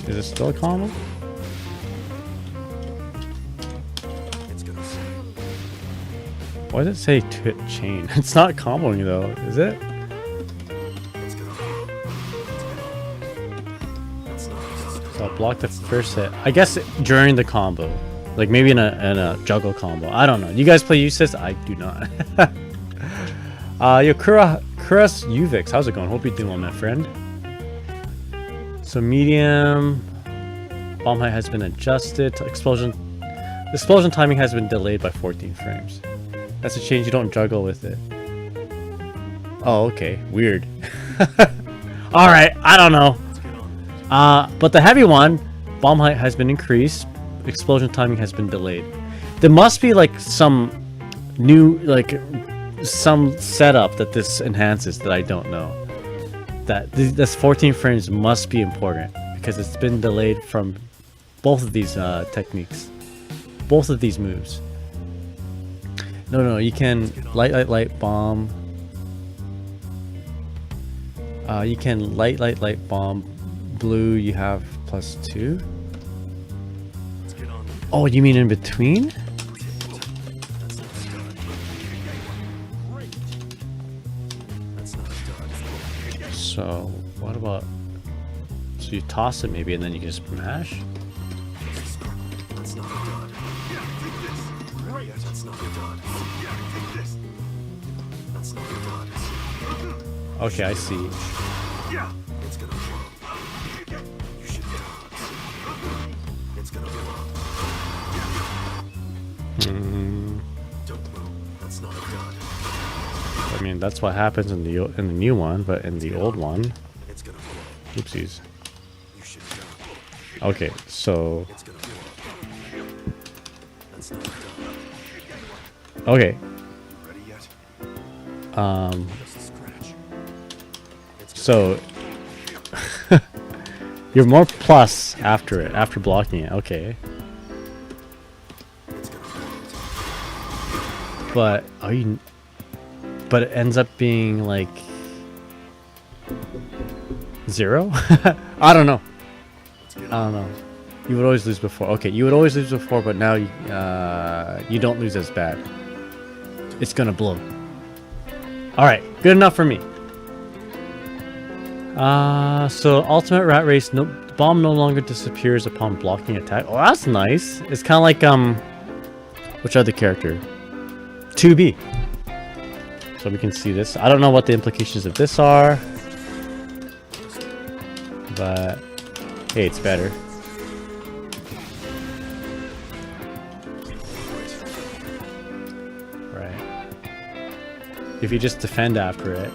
is it still a combo? Why does it say chain? It's not comboing though, is it? So I'll block the first hit. I guess during the combo. Like maybe in a juggle combo. I don't know. You guys play Eustace? I do not. Yo, Kuras Uvix. How's it going? Hope you're doing well, my friend. So medium. Bomb height has been adjusted. Explosion timing has been delayed by 14 frames. That's a change. You don't juggle with it. Oh, okay. Weird. Alright, I don't know. But the heavy one, bomb height has been increased. Explosion timing has been delayed. There must be like some new, like some setup that this enhances that I don't know. That this 14 frames must be important because it's been delayed from both of these techniques, both of these moves. No, you can light bomb. You can light bomb. Blue, you have +2. Oh, you mean in between? So, what about... So you toss it maybe and then you can just mash? That's not a dud. That's not a dud. That's not a dud. Okay, I see. It's gonna blow. You should dodge. It's gonna blow. Don't move. That's not a dud. I mean, that's what happens in the new one, but in the old one... It's gonna blow. Oopsies. You should dodge. Okay, so... It's gonna blow. That's not a dud. Okay. Ready yet? Just a scratch. So... You're more plus after it, after blocking it. Okay. It's gonna blow. But are you... But it ends up being like... 0? I don't know. You would always lose before. Okay, you would always lose before, but now you don't lose as bad. It's gonna blow. Alright, good enough for me. So ultimate rat race, no bomb no longer disappears upon blocking attack. Oh, that's nice. It's kind of like which other character? 2B. So we can see this. I don't know what the implications of this are, but hey, it's better. Right. If you just defend after it.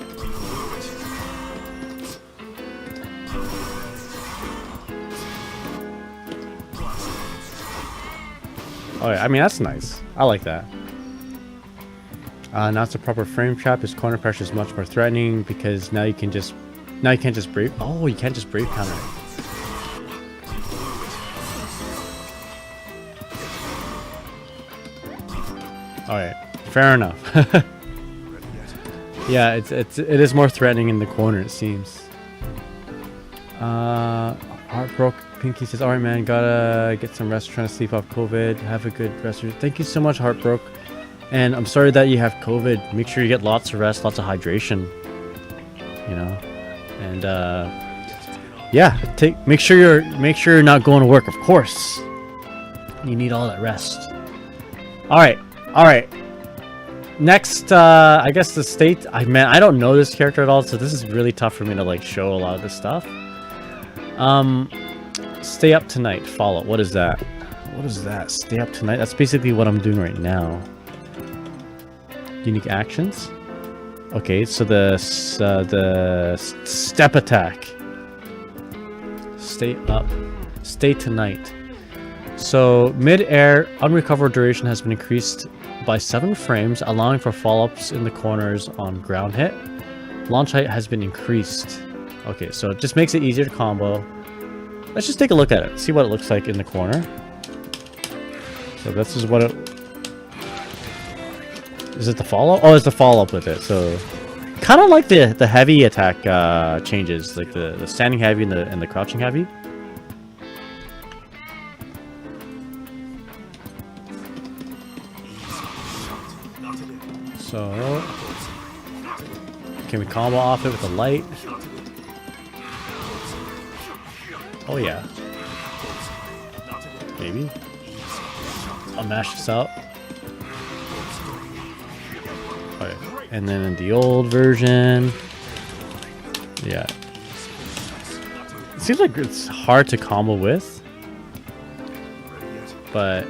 Oh yeah, I mean that's nice. I like that. Now it's a proper frame trap. His corner pressure is much more threatening because now you can't just brave. Oh, you can't just brave counter it. All right, fair enough. Yeah, it is more threatening in the corner, it seems. Heartbroke Pinky says, "All right, man, gotta get some rest. Trying to sleep off COVID. Have a good rest. Thank you so much, Heartbroke. And I'm sorry that you have COVID. Make sure you get lots of rest, lots of hydration. You know, and yeah, make sure you're not going to work. Of course, you need all that rest. All right. Next, I guess the state. I don't know this character at all, so this is really tough for me to like show a lot of this stuff. Stay up tonight. Follow. What is that? What is that? Stay up tonight. That's basically what I'm doing right now. Unique actions. Okay, so the step attack. Stay up. Stay tonight. So mid-air unrecovered duration has been increased by 7 frames, allowing for follow-ups in the corners on ground hit. Launch height has been increased. Okay, so it just makes it easier to combo. Let's just take a look at it. See what it looks like in the corner. So this is what it... Is it the follow? Oh, it's the follow-up with it. So kind of like the heavy attack changes, like the standing heavy and the crouching heavy. So can we combo off it with the light? Oh yeah. Maybe. I'll mash this out. Okay. And then in the old version, yeah. It seems like it's hard to combo with, but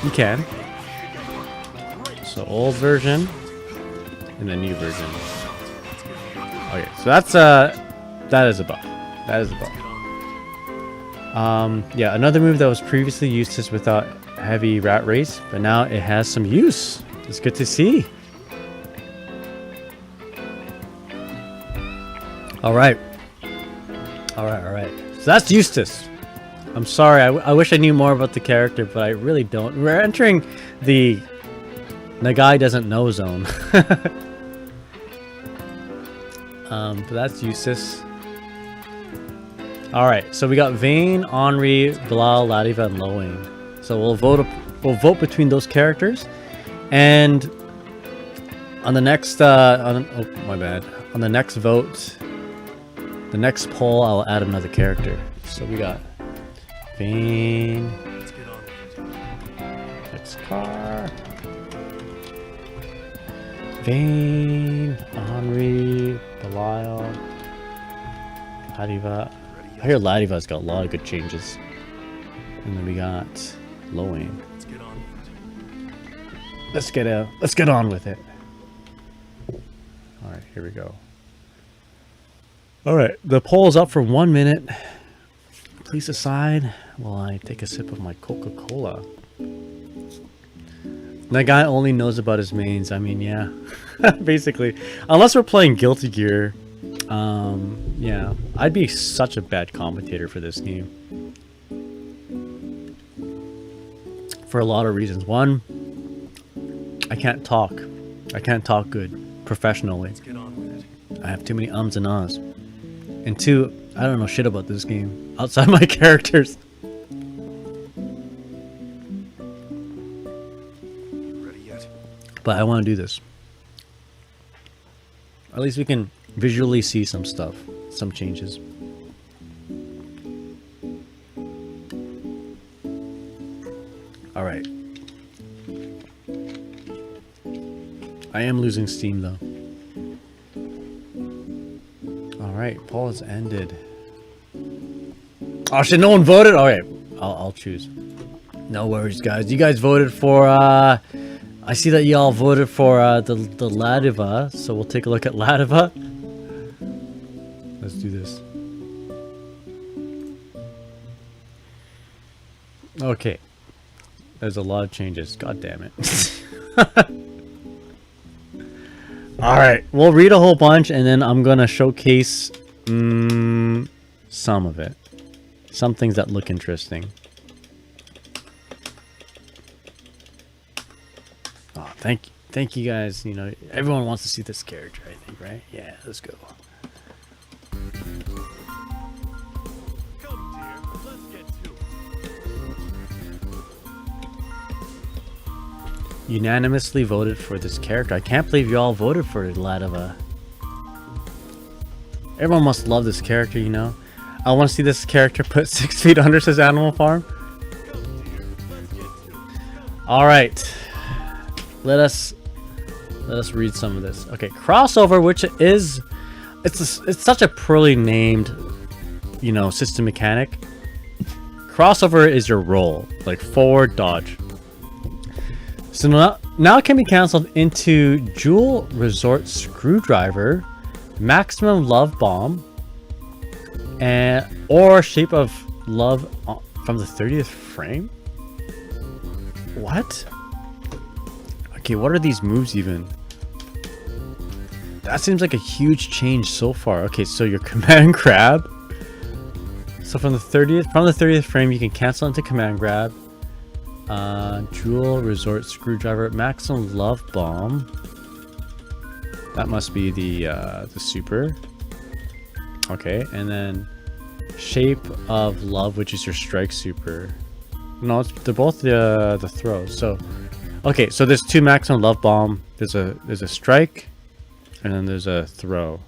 you can. So old version and the new version. Okay, so that's that is a buff. That is a buff. Yeah, another move that was previously used is without heavy rat race, but now it has some use. It's good to see. All right. So that's Eustace. I'm sorry. I wish I knew more about the character, but I really don't. We're entering the The guy doesn't know zone. But that's Eustace. Alright, so we got Vane, Henri, Belial, Ladiva, and Loing. So we'll vote between those characters. And on the next oh my bad. On the next vote, the next poll, I'll add another character. So we got Vane. Let's get on with it. Next car. Vane, Henri, Belial, Ladiva. I hear Ladiva's got a lot of good changes. And then we got Loing. Let's get on with it. Let's get on with it. Alright, here we go. Alright, the poll is up for 1 minute. Please decide while I take a sip of my Coca-Cola. That guy only knows about his mains. I mean, yeah. Basically. Unless we're playing Guilty Gear. Yeah. I'd be such a bad commentator for this game. For a lot of reasons. One, I can't talk. I can't talk good professionally. Let's get on with it. I have too many ums and ahs. And two, I don't know shit about this game outside my characters. Ready yet? But I want to do this. At least we can visually see some stuff, some changes. All right. I am losing steam though. All right, poll has ended. Oh shit! No one voted. All right, I'll choose. No worries, guys. You guys voted for. I see that y'all voted for the Ladiva, so we'll take a look at Ladiva. Let's do this. Okay. There's a lot of changes. God damn it. Alright, we'll read a whole bunch and then I'm gonna showcase some of it. Some things that look interesting. Oh, thank you guys. You know, everyone wants to see this character, I think, right? Yeah, let's go. Come, dear. Let's get to it. Unanimously voted for this character. I can't believe you all voted for Ladiva. Everyone must love this character, you know. I want to see this character put 6 feet under his animal farm. Come, dear. Let's get to it. All right. Let us read some of this. Okay, crossover, which is it's such a poorly named, you know, system mechanic. Crossover is your roll, like forward dodge. So now it can be canceled into Jewel Resort Screwdriver, Maximum Love Bomb, and or Shape of Love from the 30th frame. What? Okay, what are these moves even? That seems like a huge change so far. Okay, so your command grab. So from the 30th frame, you can cancel into command grab. Jewel Resort Screwdriver, Maximum Love Bomb. That must be the super. Okay, and then Shape of Love, which is your strike super. No, they're both the throws. So, okay, so there's two Maximum Love Bomb. There's a strike, and then there's a throw.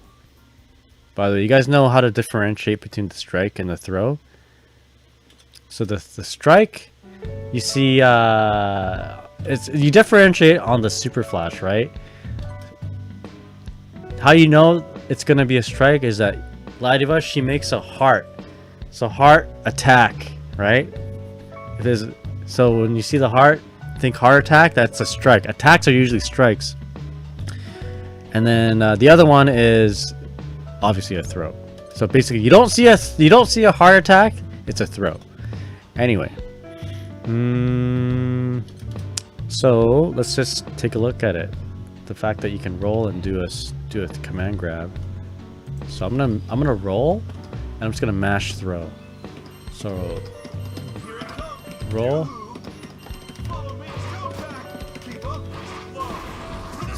By the way, you guys know how to differentiate between the strike and the throw. So the strike, you see, you differentiate on the super flash, right? How you know it's gonna be a strike is that Ladiva, she makes a heart. So heart attack, right? So when you see the heart, think heart attack, that's a strike. Attacks are usually strikes. And then the other one is obviously a throw. So basically you don't see a heart attack, it's a throw. Anyway. So let's just take a look at it. The fact that you can roll and do a command grab. So I'm gonna roll and I'm just gonna mash throw. So roll.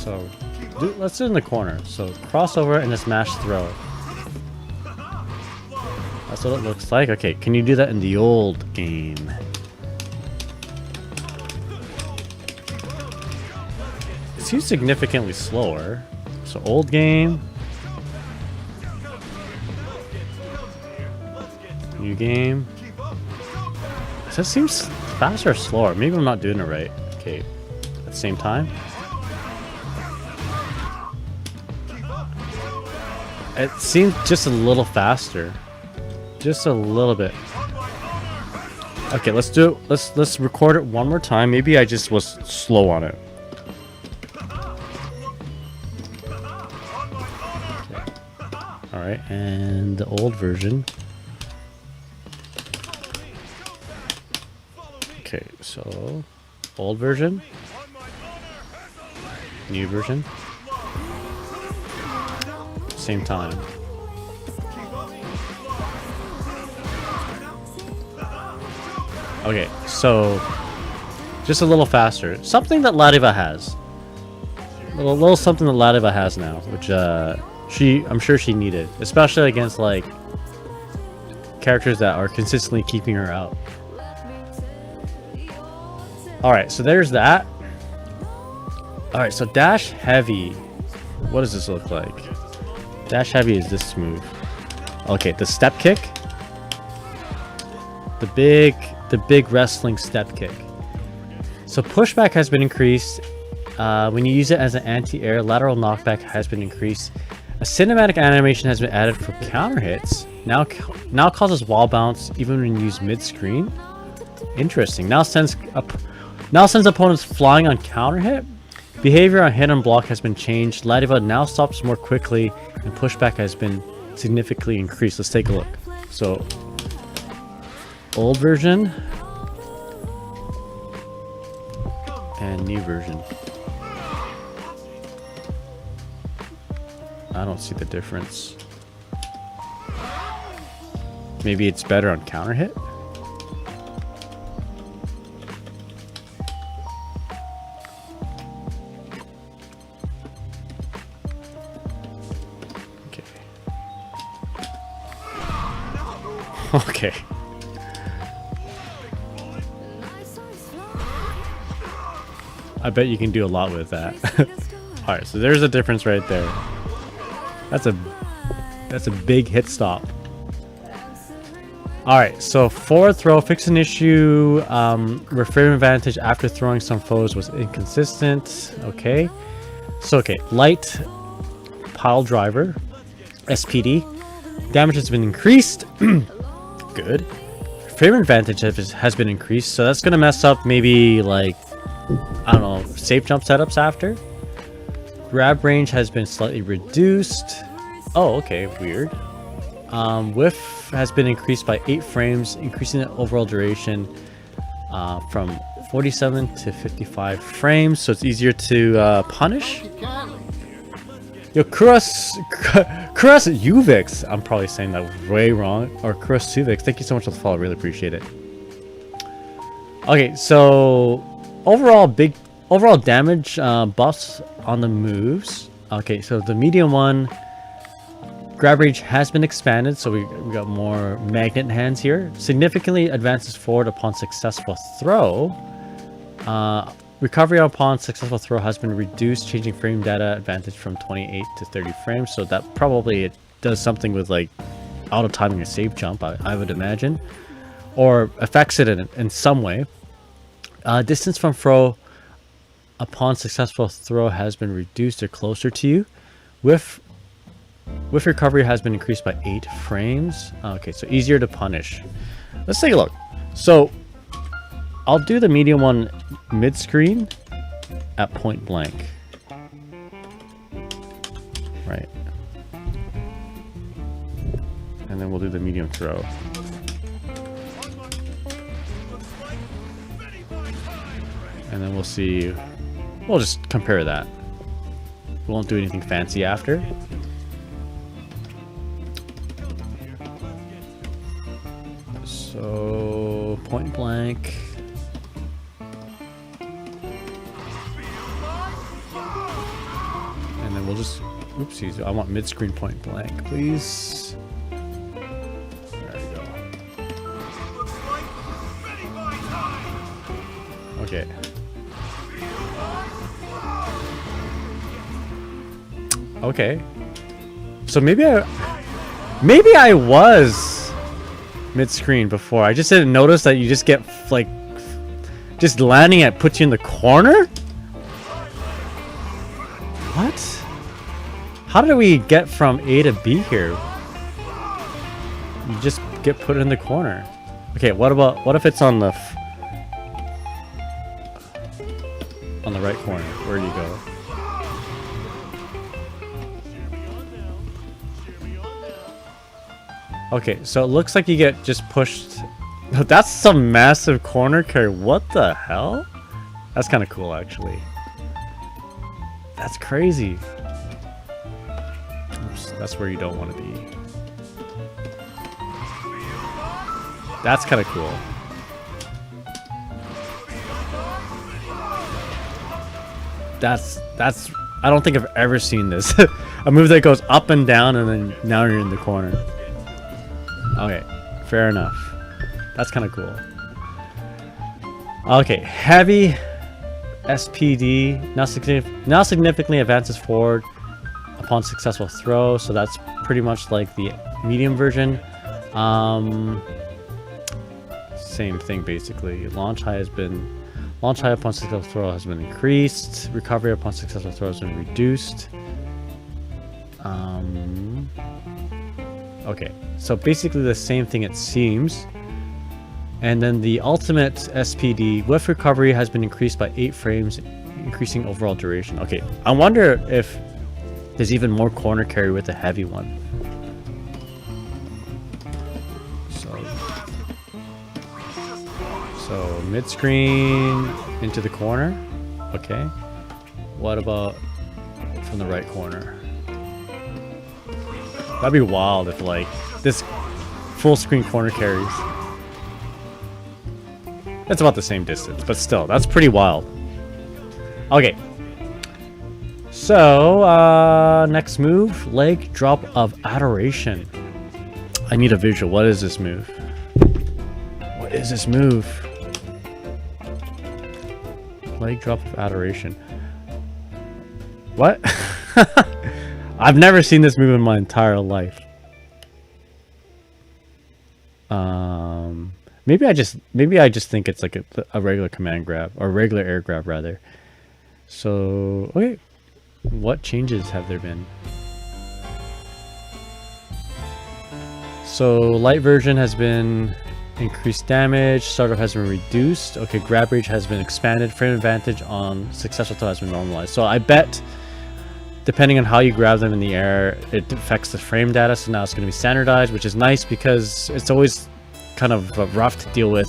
So let's do it in the corner. So crossover and a smash throw. That's what it looks like. Okay, can you do that in the old game? It seems significantly slower. So old game. New game. Does that seem faster or slower? Maybe I'm not doing it right. Okay, at the same time. It seems just a little faster. Just a little bit. Okay, let's do it. Let's record it one more time. Maybe I just was slow on it. Okay. All right, and the old version. Okay, so old version, new version, same time. Okay, so just a little faster. Something that Ladiva has. A little something that Ladiva has now, which I'm sure she needed, especially against like characters that are consistently keeping her out. All right, so there's that. All right, so dash heavy. What does this look like? Dash heavy is this move. Okay, the step kick. The big wrestling step kick. So pushback has been increased. When you use it as an anti-air, lateral knockback has been increased. A cinematic animation has been added for counter hits. Now causes wall bounce even when used mid-screen. Interesting. Now sends opponents flying on counter hit. Behavior on hit and block has been changed. Ladiva now stops more quickly, and pushback has been significantly increased. Let's take a look. So, old version and new version. I don't see the difference. Maybe it's better on counter hit? Okay. I bet you can do a lot with that. Alright, so there's a difference right there. That's a big hit stop. Alright, so forward throw, fix an issue where frame advantage after throwing some foes was inconsistent. Okay. So okay, light pile driver, SPD. Damage has been increased. Good. Frame advantage has been increased, so that's gonna mess up maybe like, I don't know, safe jump setups after. Grab range has been slightly reduced. Oh, okay, weird. Whiff has been increased by 8 frames, increasing the overall duration from 47 to 55 frames, so it's easier to punish. Yo, Kuras Uvix. I'm probably saying that way wrong. Or Kuras Uvix. Thank you so much for the follow. Really appreciate it. Okay, so overall damage buffs on the moves. Okay, so the medium one, grab range has been expanded, so we got more magnet hands here. Significantly advances forward upon successful throw. Recovery upon successful throw has been reduced, changing frame data advantage from 28 to 30 frames. So that probably it does something with like auto timing a safe jump, I would imagine, or affects it in some way. Distance from throw upon successful throw has been reduced or closer to you. With recovery has been increased by 8 frames. Okay, so easier to punish. Let's take a look. So I'll do the medium one mid-screen at point blank. Right. And then we'll do the medium throw. And then we'll see. We'll just compare that. We won't do anything fancy after. So, point blank. just, oopsies, I want mid-screen point blank, please. There we go. Okay. Okay. So maybe I was mid-screen before. I just didn't notice that you just get like just landing at puts you in the corner? What? How did we get from A to B here? You just get put in the corner. Okay, what if it's on the right corner? Where do you go? Okay, so it looks like you get just pushed. That's some massive corner carry. What the hell? That's kind of cool, actually. That's crazy. Oops, that's where you don't want to be. That's kind of cool. That's I don't think I've ever seen this. A move that goes up and down and then now you're in the corner. Okay, fair enough. That's kind of cool. Okay, heavy SPD now significantly advances forward upon successful throw, so that's pretty much like the medium version. Same thing basically. Launch high upon successful throw has been increased. Recovery upon successful throw has been reduced. Okay, so basically the same thing it seems. And then the ultimate SPD with recovery has been increased by 8 frames, increasing overall duration. Okay, I wonder if there's even more corner carry with the heavy one. So mid-screen into the corner. Okay. What about from the right corner? That'd be wild if like this full screen corner carries. It's about the same distance, but still, that's pretty wild. Okay. So, next move, leg drop of adoration. I need a visual. What is this move? What is this move? Leg drop of adoration. What? I've never seen this move in my entire life. Maybe I just think it's like a regular command grab or regular air grab rather. So okay, what changes have there been? So light version has been increased damage, startup has been reduced. Okay, grab range has been expanded, frame advantage on successful throw has been normalized. So I bet depending on how you grab them in the air, it affects the frame data. So now it's going to be standardized, which is nice because it's always kind of rough to deal with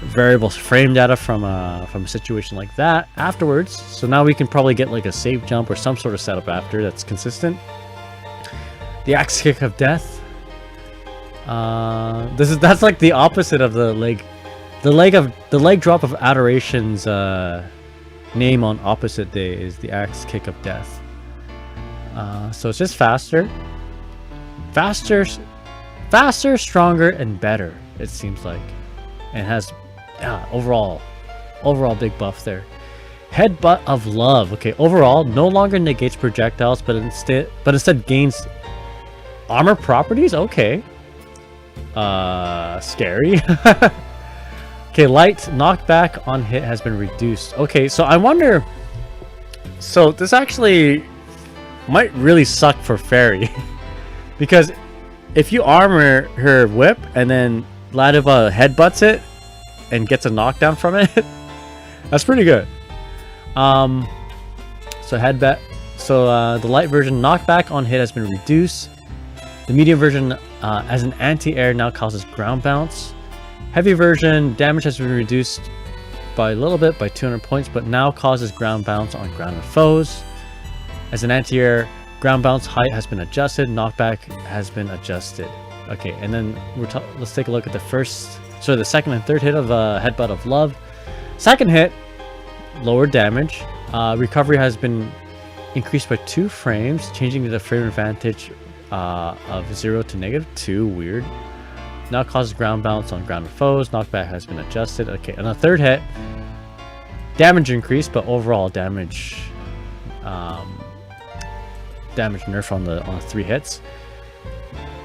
variable frame data from a situation like that afterwards. So now we can probably get like a safe jump or some sort of setup after that's consistent. The axe kick of death. That's like the opposite of the leg drop of adoration's name on opposite day is the axe kick of death. So it's just faster, stronger, and better, it seems like. And has overall big buff there. Headbutt of love. Okay, overall no longer negates projectiles, but instead gains armor properties. Okay. Scary. Okay, light knockback on hit has been reduced. Okay, so I wonder, so this actually might really suck for Ferry because if you armor her whip and then Ladiva headbutts it and gets a knockdown from it, that's pretty good. The light version knockback on hit has been reduced. The medium version as an anti-air now causes ground bounce. Heavy version damage has been reduced by a little bit by 200 points, but now causes ground bounce on grounded foes. As an anti-air, ground bounce height has been adjusted, knockback has been adjusted. Okay, and then let's take a look at the second and third hit of Headbutt of Love. Second hit, lower damage. Recovery has been increased by 2 frames, changing the frame advantage of 0 to -2. Weird. Now causes ground bounce on grounded foes. Knockback has been adjusted. Okay, on the third hit, damage increased, but overall damage nerf on the 3 hits.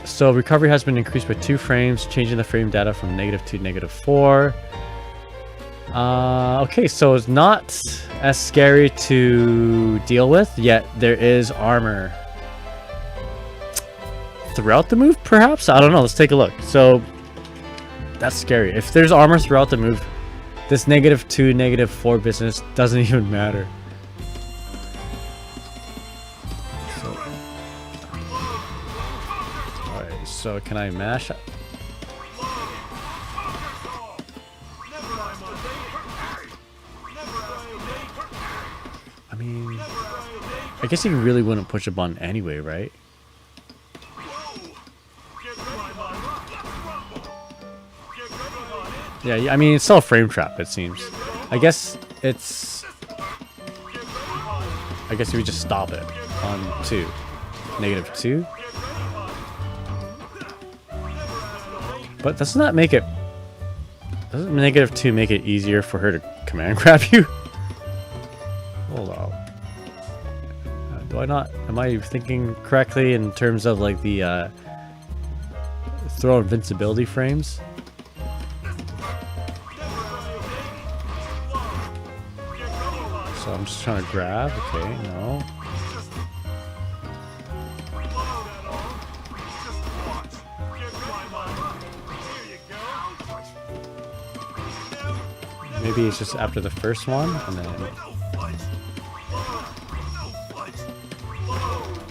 So recovery has been increased by 2 frames, changing the frame data from -2 to -4. Okay, so it's not as scary to deal with, yet there is armor throughout the move, perhaps? I don't know, let's take a look. So that's scary. If there's armor throughout the move, this -2, -4 business doesn't even matter. So, alright, so can I mash? I mean, I guess you really wouldn't push a button anyway, right? Yeah, I mean, it's still a frame trap, it seems. I guess it's... I guess we just stop it on 2. -2. But doesn't that make it... Doesn't -2 make it easier for her to command grab you? Hold on. Do I not... Am I thinking correctly in terms of like the throw invincibility frames? So I'm just trying to grab. Okay, no. Maybe it's just after the first one and then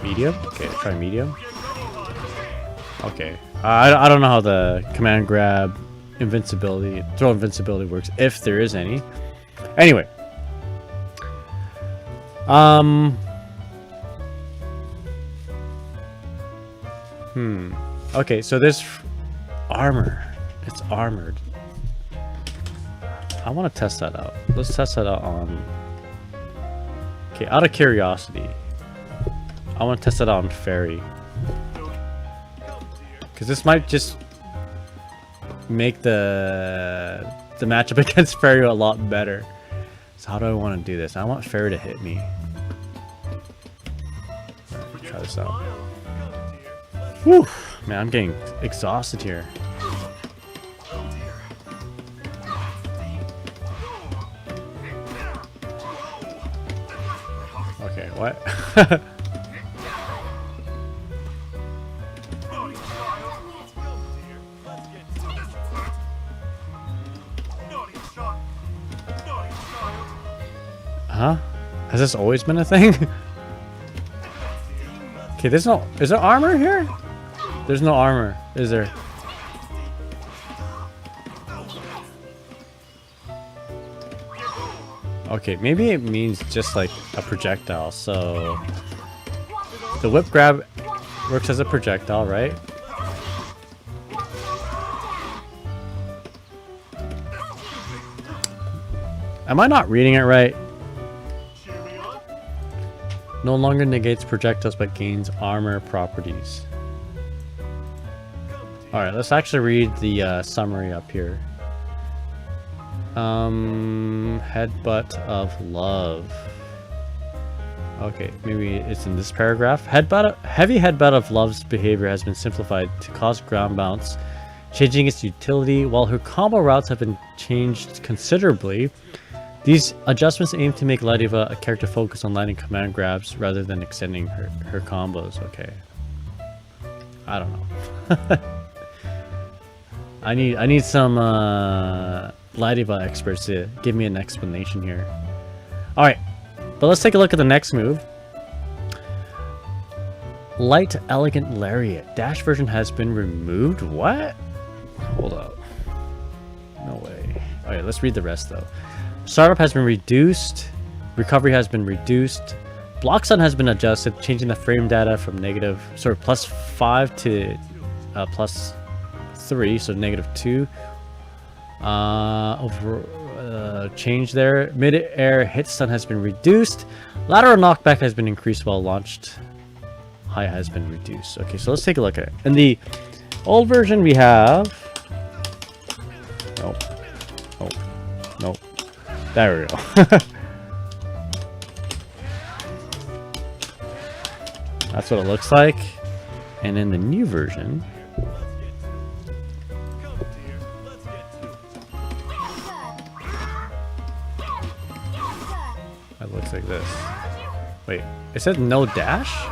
medium. Okay, try medium. Okay, I don't know how the command grab invincibility, throw invincibility works, if there is any. Anyway. Okay, so this armor. It's armored. I want to test that out. Let's test that out on... Okay, out of curiosity. I want to test it out on Ferry. Because this might just make the matchup against Ferry a lot better. So how do I want to do this? I want Ferry to hit me. Alright, try this out. Whew! Man, I'm getting exhausted here. Okay, what? Huh? Has this always been a thing? Okay, there's no... Is there armor here? There's no armor, is there? Okay, maybe it means just like a projectile, so... The whip grab works as a projectile, right? Am I not reading it right? No longer negates projectiles but gains armor properties. Alright, let's actually read the summary up here. Headbutt of love. Okay, maybe it's in this paragraph. Heavy headbutt of love's behavior has been simplified to cause ground bounce, changing its utility. While her combo routes have been changed considerably, these adjustments aim to make Ladiva a character focused on landing command grabs rather than extending her combos. Okay. I don't know. I need some Ladiva experts to give me an explanation here. Alright, but let's take a look at the next move. Light Elegant Lariat. Dash version has been removed? What? Hold up. No way. Alright, let's read the rest though. Startup has been reduced. Recovery has been reduced. Block stun has been adjusted, changing the frame data from +5 to +3, so -2. change there. Mid-air hit stun has been reduced. Lateral knockback has been increased while launched. High has been reduced. Okay, so let's take a look at it. In the old version, we have... Nope. Nope. Nope. There we go. That's what it looks like. And in the new version... It looks like this. Wait, it said no dash?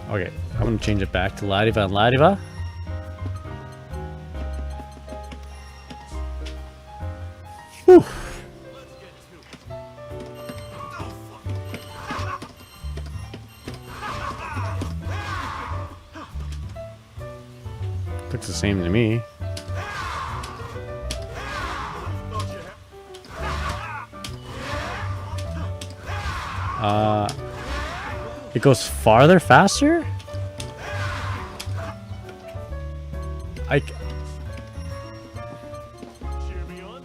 Okay, I'm gonna change it back to Ladiva and Ladiva. Whew. Looks the same to me. It goes farther, faster?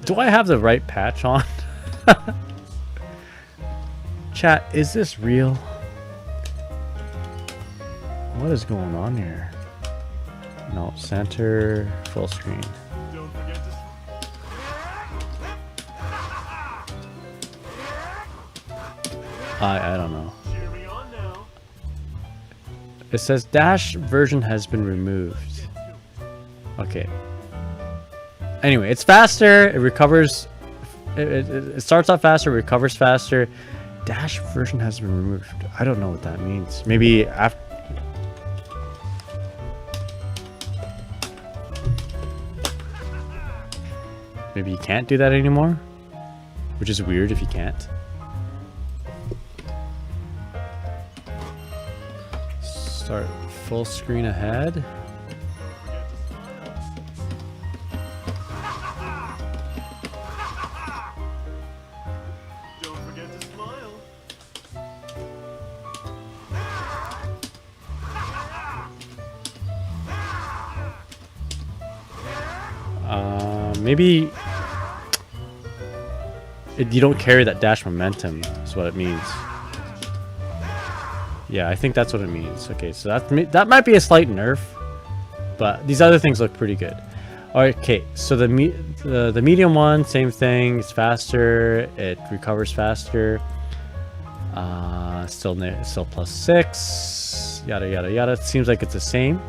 Do I have the right patch on? Chat, is this real? What is going on here? No, center, full screen. I don't know. It says dash version has been removed. Okay. Anyway, it's faster. It recovers. It starts off faster. Recovers faster. Dash version has been removed. I don't know what that means. Maybe after. Maybe you can't do that anymore, which is weird if you can't. Start full screen ahead. Don't forget to smile. Maybe you don't carry that dash momentum is what it means. Yeah, I think that's what it means. Okay, so that might be a slight nerf, but these other things look pretty good. Alright, okay, so the medium one, same thing. It's faster. It recovers faster. Still +6. Yada yada yada. It seems like it's the same.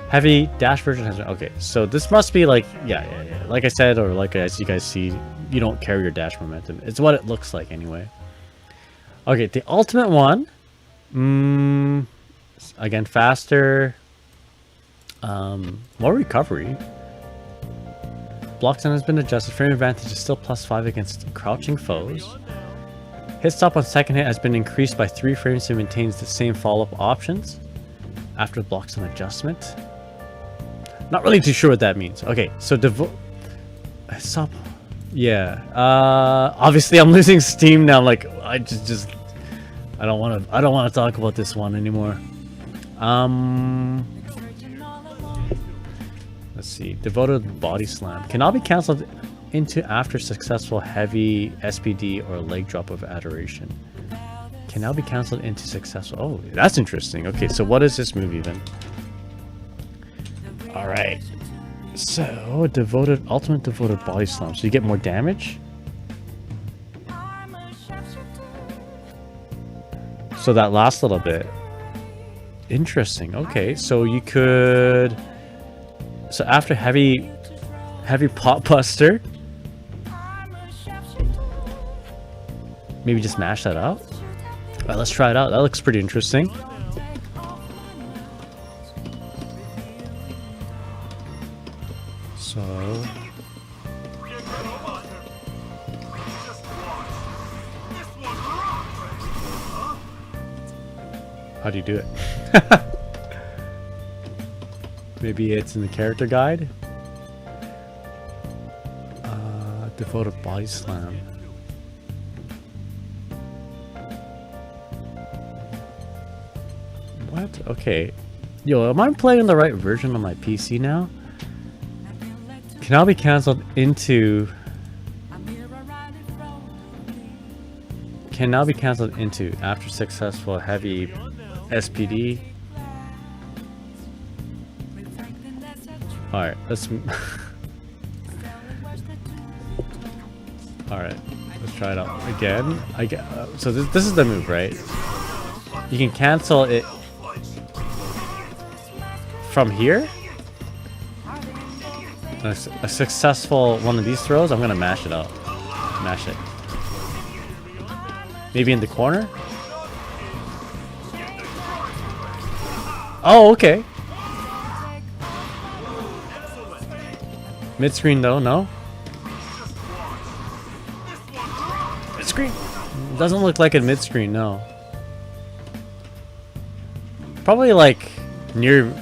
Heavy dash version has okay. So this must be like yeah. Like I said, or like as you guys see, you don't carry your dash momentum. It's what it looks like anyway. Okay, the ultimate one. Again, faster. More recovery. Block time has been adjusted. Frame advantage is still +5 against crouching foes. Hit stop on second hit has been increased by 3 frames to maintain the same follow-up options after block time adjustment. Not really too sure what that means. Okay, so stop. Yeah. Obviously I'm losing steam now. Like I just. I don't want to talk about this one anymore. Let's see. Devoted body slam cannot be cancelled into after successful heavy SPD or leg drop of adoration. Can now be cancelled into successful. Oh, that's interesting. Okay, so what is this move even? All right. So ultimate devoted body slam. So you get more damage. So that last little bit. Interesting. Okay, so you could. So after heavy pop buster, maybe just mash that out. All right, let's try it out. That looks pretty interesting. So. How do you do it? Maybe it's in the character guide. Devoted body slam. What? Okay. Yo, am I playing the right version on my PC now? Can now be cancelled into can now be cancelled into after successful heavy SPD. Alright, let's... Alright, let's try it out again. So this is the move, right? You can cancel it from here. A successful one of these throws, I'm gonna mash it out. Mash it. Maybe in the corner? Oh, okay. Mid-screen though, no? Mid-screen! Doesn't look like a mid-screen, no. Probably like near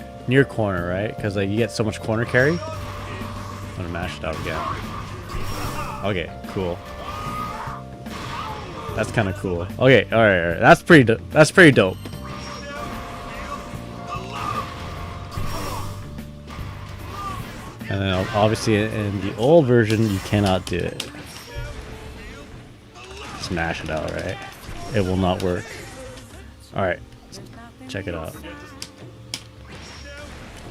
corner, right? Because like you get so much corner carry. I'm gonna mash it out again. Okay, cool. That's kind of cool. Okay, all right. That's pretty dope. And then obviously in the old version, you cannot do it. Smash it out, right? It will not work. All right, check it out.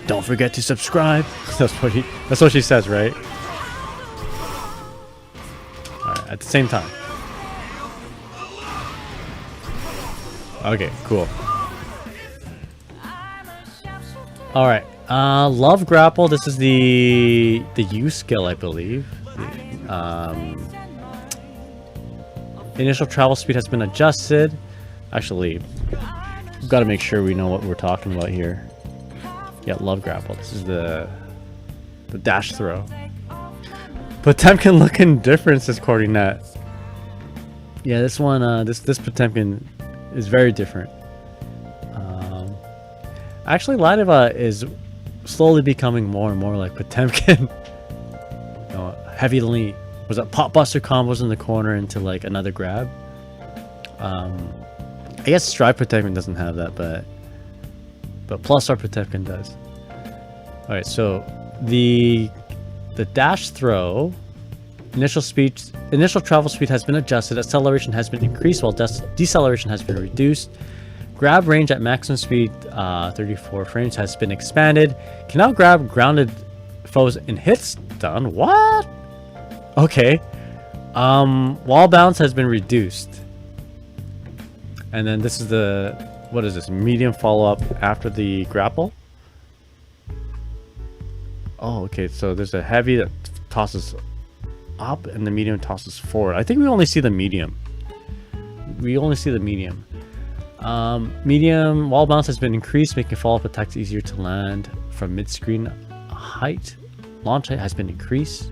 Don't forget to subscribe. That's what she says, right? All right, at the same time. Okay, cool. All right. Love grapple. This is the U skill, I believe. Initial travel speed has been adjusted. Actually, we've got to make sure we know what we're talking about here. Yeah, love grapple. This is the dash throw. Potemkin looking difference, says Coordinate. Yeah, this one, this Potemkin is very different. Actually, Ladiva is slowly becoming more and more like Potemkin. Heavily was that pop buster combos in the corner into like another grab. I guess Strive Potemkin doesn't have that, but Plus R Potemkin does. All right, so the dash throw, initial travel speed has been adjusted. Acceleration has been increased while deceleration has been reduced. Grab range at maximum speed, 34 frames, has been expanded. Can now grab grounded foes in hits stun. What? Okay. Wall bounce has been reduced. And then this is the, what is this? Medium follow-up after the grapple. Oh, okay. So there's a heavy that tosses up and the medium tosses forward. I think we only see the medium. Medium wall bounce has been increased, making follow-up attacks easier to land from mid-screen height. Launch height has been increased.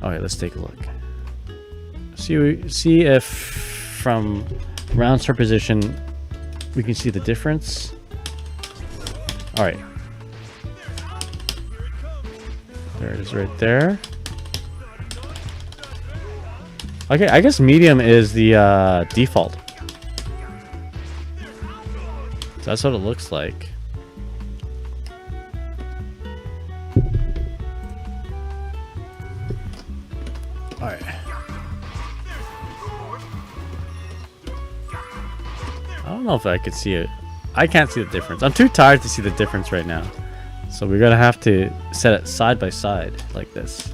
Alright, let's take a look. See if from round start position we can see the difference. Alright. There it is right there. Okay, I guess medium is the default. So that's what it looks like. Alright. I don't know if I could see it. I can't see the difference. I'm too tired to see the difference right now. So we're gonna have to set it side by side like this.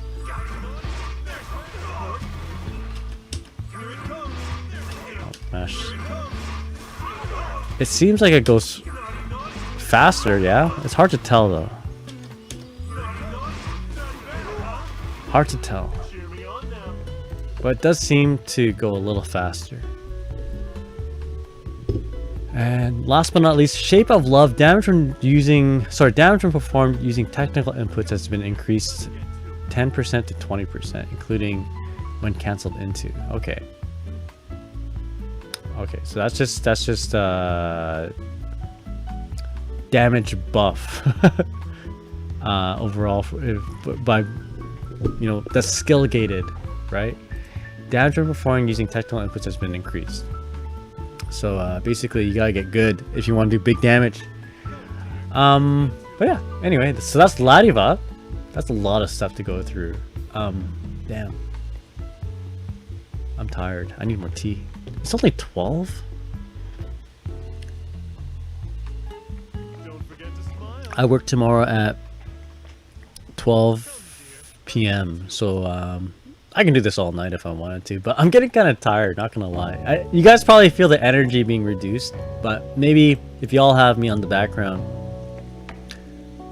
Oh, mash. It seems like it goes faster, yeah? It's hard to tell though. Hard to tell. But it does seem to go a little faster. And last but not least, Shape of Love. Damage when performed using technical inputs has been increased 10% to 20%, including when cancelled into. Okay. Okay, so that's just damage buff overall by that's skill gated, right? Damage when performing using technical inputs has been increased. So basically, you gotta get good if you want to do big damage. But yeah. Anyway, so that's Ladiva. That's a lot of stuff to go through. Damn. I'm tired. I need more tea. It's only 12? I work tomorrow at 12 p.m. So I can do this all night if I wanted to, but I'm getting kind of tired, not gonna lie. You guys probably feel the energy being reduced, but maybe if y'all have me on the background,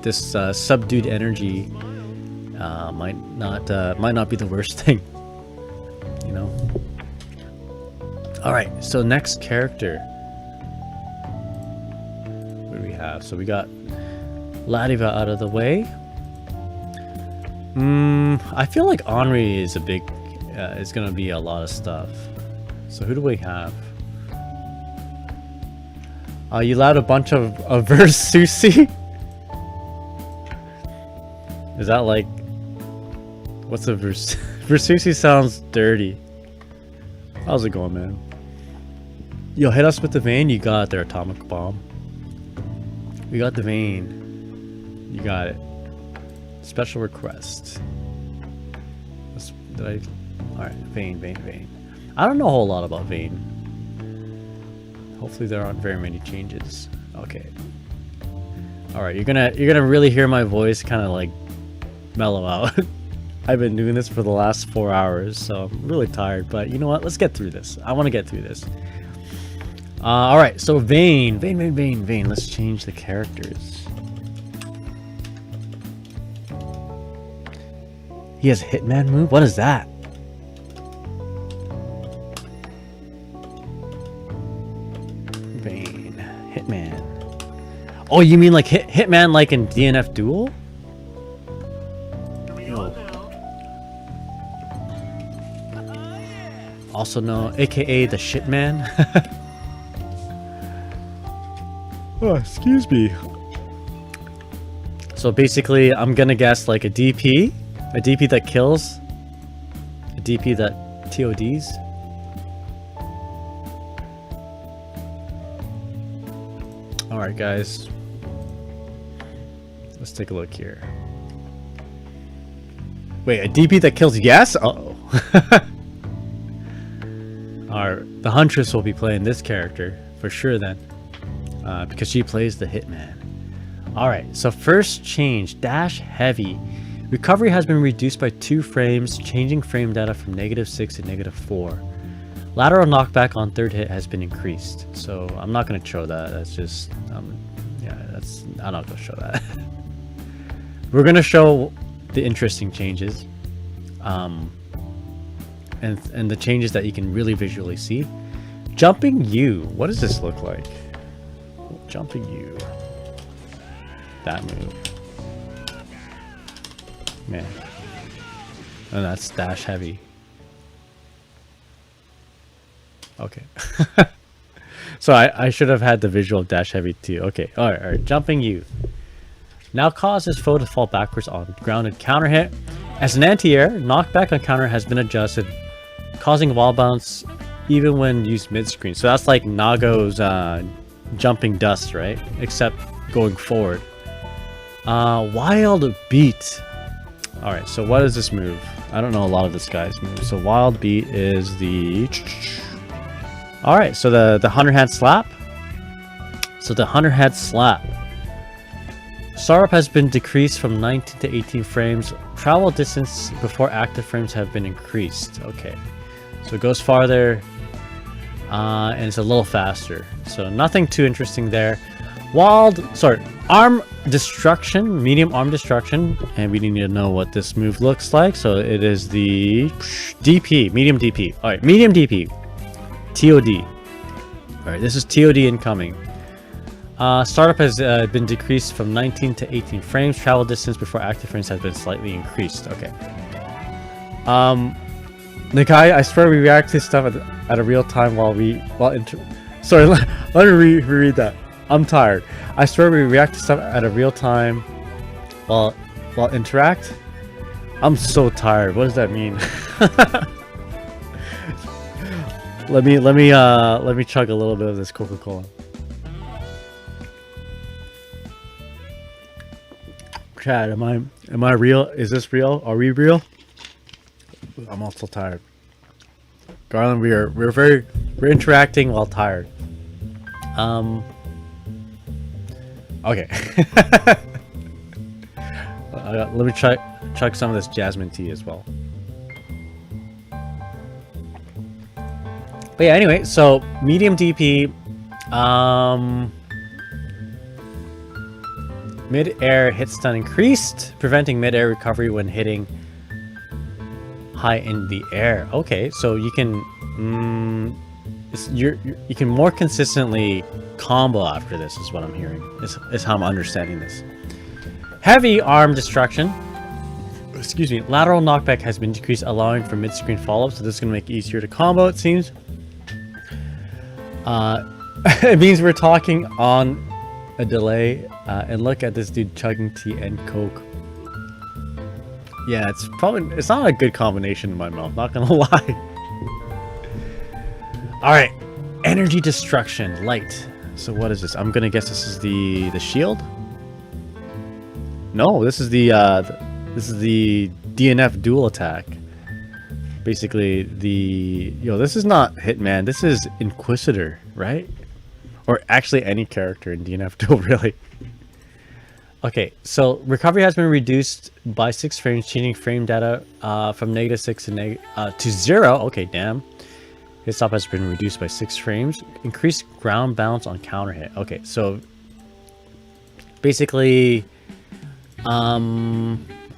this subdued energy might not be the worst thing, you know. All right, so next character. What do we have? So we got Ladiva out of the way. I feel like Henri is a big, is gonna be a lot of stuff. So who do we have? You allowed a bunch of Versusi? Is that like, what's a Versusi? Sounds dirty. How's it going, man? Yo, hit us with the Vane. You got their atomic bomb. We got the Vane. You got it. Special request. Alright, Vane. I don't know a whole lot about Vane. Hopefully there aren't very many changes. Okay. Alright, you're gonna really hear my voice kind of like mellow out. I've been doing this for the last 4 hours, so I'm really tired, but you know what? Let's get through this. I want to get through this. Alright, so Vane. Let's change the characters. He has a Hitman move? What is that? Vane. Hitman. Oh, you mean like Hitman like in DNF Duel? Also known, aka the Shitman. Oh, excuse me. So basically, I'm gonna guess like a DP that kills, a DP that TODs. All right, guys. Let's take a look here. Wait, a DP that kills? Yes. Uh-oh. Alright, the Huntress will be playing this character for sure then, because she plays the Hitman. Alright, so first change, dash heavy. Recovery has been reduced by 2 frames, changing frame data from -6 to -4. Lateral knockback on third hit has been increased. So I'm not going to show that. That's just, yeah, I'm not going to show that. We're going to show the interesting changes. And the changes that you can really visually see. Jumping U. What does this look like? Jumping U. That move. Man. And that's dash heavy. Okay. So I should have had the visual of dash heavy too. Okay. Alright. Jumping U. Now causes foe to fall backwards on grounded counter hit. As an anti-air, knockback on counter has been adjusted, causing wall bounce even when used mid-screen. So that's like Nago's jumping dust, right? Except going forward. Wild beat. Alright, so what is this move? I don't know a lot of this guy's moves. So wild beat is the... Alright, so the Hunter Head Slap. So the Hunter Head Slap. Startup has been decreased from 19 to 18 frames. Travel distance before active frames have been increased. Okay. So it goes farther. And it's a little faster. So nothing too interesting there. Arm destruction. Medium arm destruction. And we need to know what this move looks like. So it is the DP. Medium DP. Alright, medium DP. TOD. Alright, this is TOD incoming. Startup has been decreased from 19 to 18 frames. Travel distance before active frames has been slightly increased. Okay. Nikai, I swear we react to stuff at a real time Sorry, let me reread that. I'm tired. I swear we react to stuff at a real time while interact. I'm so tired. What does that mean? Let me chug a little bit of this Coca-Cola. Chad, am I real? Is this real? Are we real? I'm also tired. Garland, we're very We're interacting while tired. Okay. Let me chug some of this jasmine tea as well. But yeah, anyway, so medium DP, mid-air hit stun increased, preventing mid-air recovery when hitting high in the air. Okay, so you can you can more consistently combo after this, is what I'm hearing. Is how I'm understanding this. Heavy arm destruction. Excuse me. Lateral knockback has been decreased, allowing for mid-screen follow-up. So this is gonna make it easier to combo, it seems. It means we're talking on a delay. And look at this dude chugging tea and coke. Yeah, it's not a good combination in my mouth, not gonna lie. Alright. Energy destruction, light. So what is this? I'm gonna guess this is the shield? No, this is the DNF dual attack. Basically this is not Hitman, this is Inquisitor, right? Or actually any character in DNF duel, really. Okay, so recovery has been reduced by 6 frames, changing frame data from -6 to 0. Okay, damn. Hit stop has been reduced by 6 frames. Increased ground bounce on counter hit. Okay, so basically,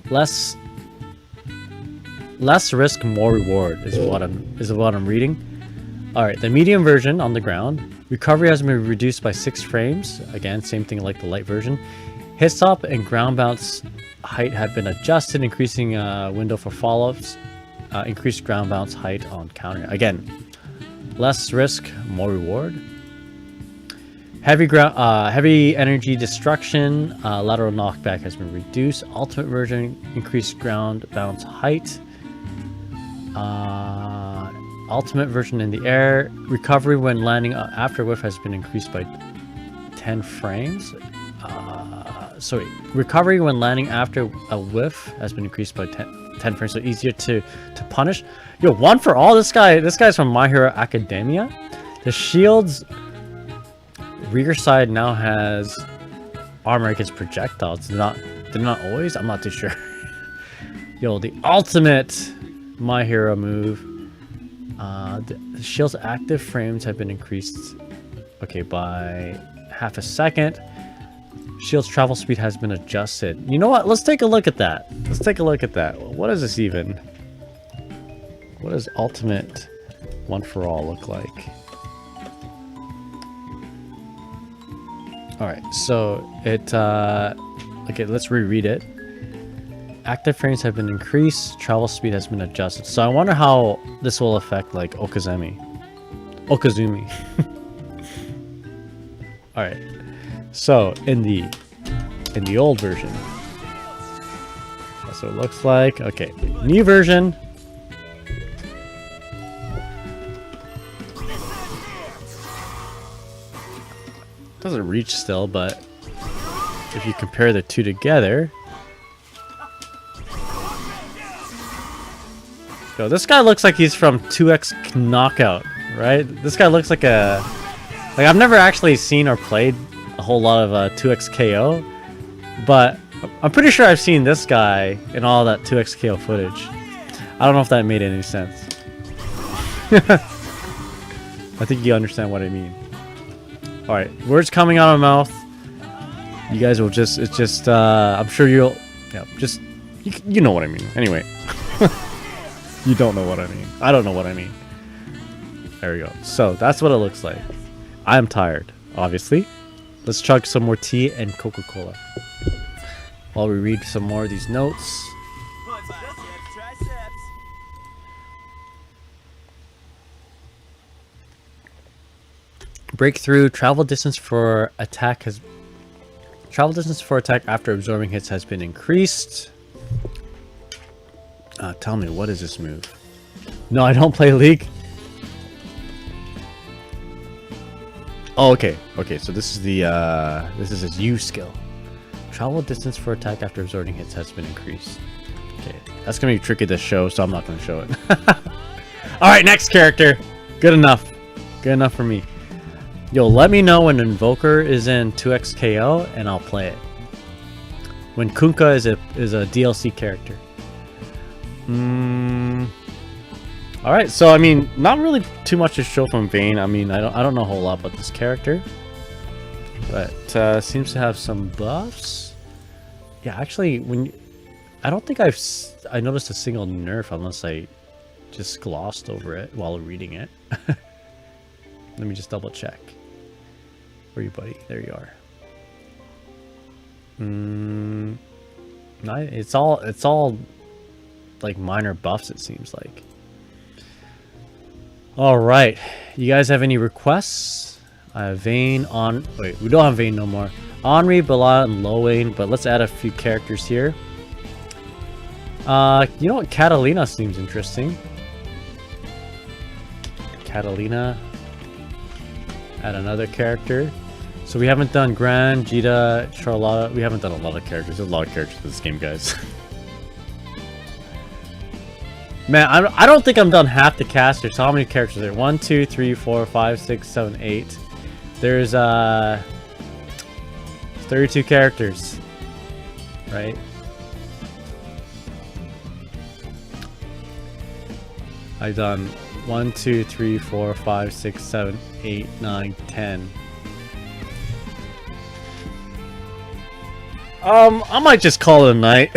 less risk, more reward is what I'm reading. All right, the medium version on the ground. Recovery has been reduced by 6 frames. Again, same thing like the light version. Hit stop and ground bounce height have been adjusted, increasing window for follow-ups. Increased ground bounce height on counter. Again, less risk, more reward. Heavy energy destruction. Lateral knockback has been reduced. Ultimate version, increased ground bounce height. Ultimate version in the air. Recovery when landing after whiff has been increased by 10 frames. Sorry, recovery when landing after a whiff has been increased by 10 frames, so easier to punish. Yo, one for all. This guy's from My Hero Academia. The shield's rear side now has armor against projectiles. They're not always. I'm not too sure. Yo, the ultimate My Hero move. The shield's active frames have been increased. Okay, by half a second. Shield's travel speed has been adjusted. You know what? Let's take a look at that. What is this even? What does ultimate one for all look like? Alright, so it okay, let's reread it. Active frames have been increased, travel speed has been adjusted. So I wonder how this will affect like Okazumi. Alright. So in the old version, that's what it looks like. Okay, new version. Doesn't reach still, but if you compare the two together, yo, this guy looks like he's from 2X Knockout, right? This guy looks like I've never actually seen or played a whole lot of 2X KO, but I'm pretty sure I've seen this guy in all that 2X KO footage. I don't know if that made any sense. I think you understand what I mean. Alright, words coming out of my mouth. You guys will it's just, I'm sure you'll, yeah, just, you know what I mean. Anyway. You don't know what I mean. I don't know what I mean. There we go. So, that's what it looks like. I'm tired, obviously. Let's chug some more tea and Coca-Cola while we read some more of these notes. Breakthrough. Travel distance for attack after absorbing hits has been increased. Tell me, what is this move? No, I don't play League. Oh, okay. Okay, so this is his U skill. Travel distance for attack after absorbing hits has been increased. Okay, that's gonna be tricky to show, so I'm not gonna show it. All right, next character. Good enough. Good enough for me. Yo, let me know when Invoker is in 2x KO and I'll play it. When Kunkka is a DLC character. Alright, so I mean, not really too much to show from Vane. I mean, I don't know a whole lot about this character. But seems to have some buffs. Yeah, actually, I don't think I noticed a single nerf unless I just glossed over it while reading it. Let me just double check. Where are you, buddy? There you are. It's all like minor buffs, it seems like. All right, you guys have any requests? I have Vane on. Wait, we don't have Vane no more. Henri, Belial, and Lowain, but let's add a few characters here. You know what? Katalina seems interesting. Katalina. Add another character. So we haven't done Gran, Jita, Charlotta. We haven't done a lot of characters. There's a lot of characters in this game, guys. Man, I don't think I'm done half the cast here. So how many characters are there? 1, 2, 3, 4, 5, 6, 7, 8. There's 32 characters. Right? I've done 1, 2, 3, 4, 5, 6, 7, 8, 9, 10. I might just call it a night.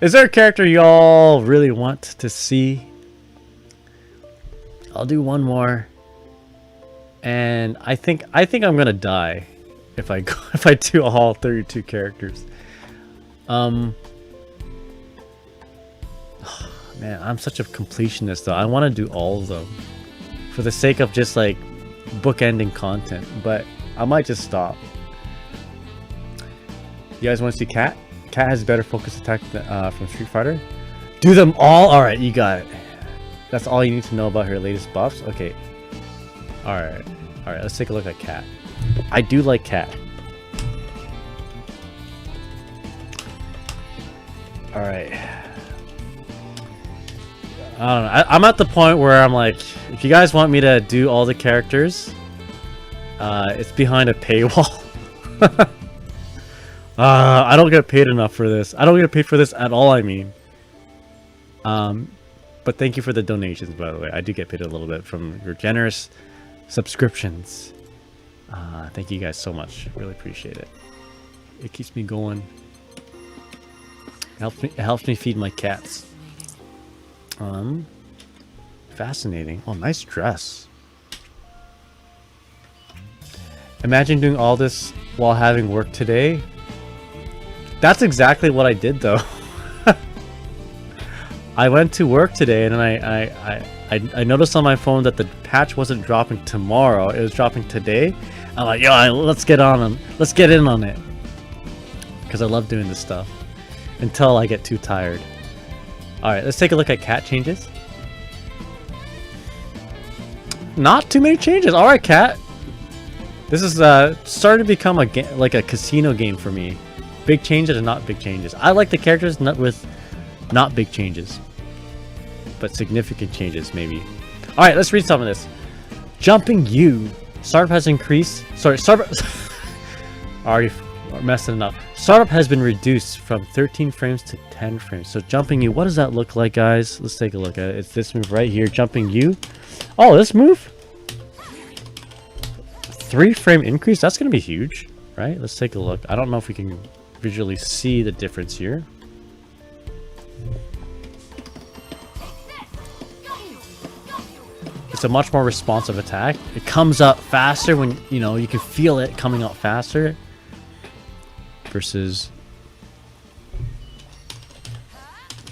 Is there a character y'all really want to see? I'll do one more. And I think I'm gonna die if I do all 32 characters. Man, I'm such a completionist though. I want to do all of them for the sake of just like bookending content, but I might just stop. You guys want to see Cat? Cat has better focus attack from Street Fighter. Do them all? Alright, you got it. That's all you need to know about her latest buffs? Okay. Alright. Alright, let's take a look at Cat. I do like Cat. Alright. I don't know. I'm at the point where I'm like, if you guys want me to do all the characters, it's behind a paywall. I don't get paid enough for this. I don't get paid for this at all, I mean. But thank you for the donations, by the way. I do get paid a little bit from your generous subscriptions. Thank you guys so much. Really appreciate it. It keeps me going. It helps me feed my cats. Fascinating. Oh, nice dress. Imagine doing all this while having work today. That's exactly what I did, though. I went to work today, and I noticed on my phone that the patch wasn't dropping tomorrow; it was dropping today. I'm like, yo, let's get in on it, because I love doing this stuff until I get too tired. All right, let's take a look at cat changes. Not too many changes. All right, cat. This is starting to become like a casino game for me. Big changes and not big changes. I like the characters with not big changes, but significant changes maybe. All right, let's read some of this. Jumping U. Startup has increased. Sorry, startup. Already messing it up. Startup has been reduced from 13 frames to 10 frames. So jumping U. What does that look like, guys? Let's take a look at it. It's this move right here. Jumping U. Oh, this move. 3-frame increase. That's gonna be huge, right? Let's take a look. I don't know if we can visually see the difference here. It's a much more responsive attack. It comes up faster when, you know, you can feel it coming out faster. Versus,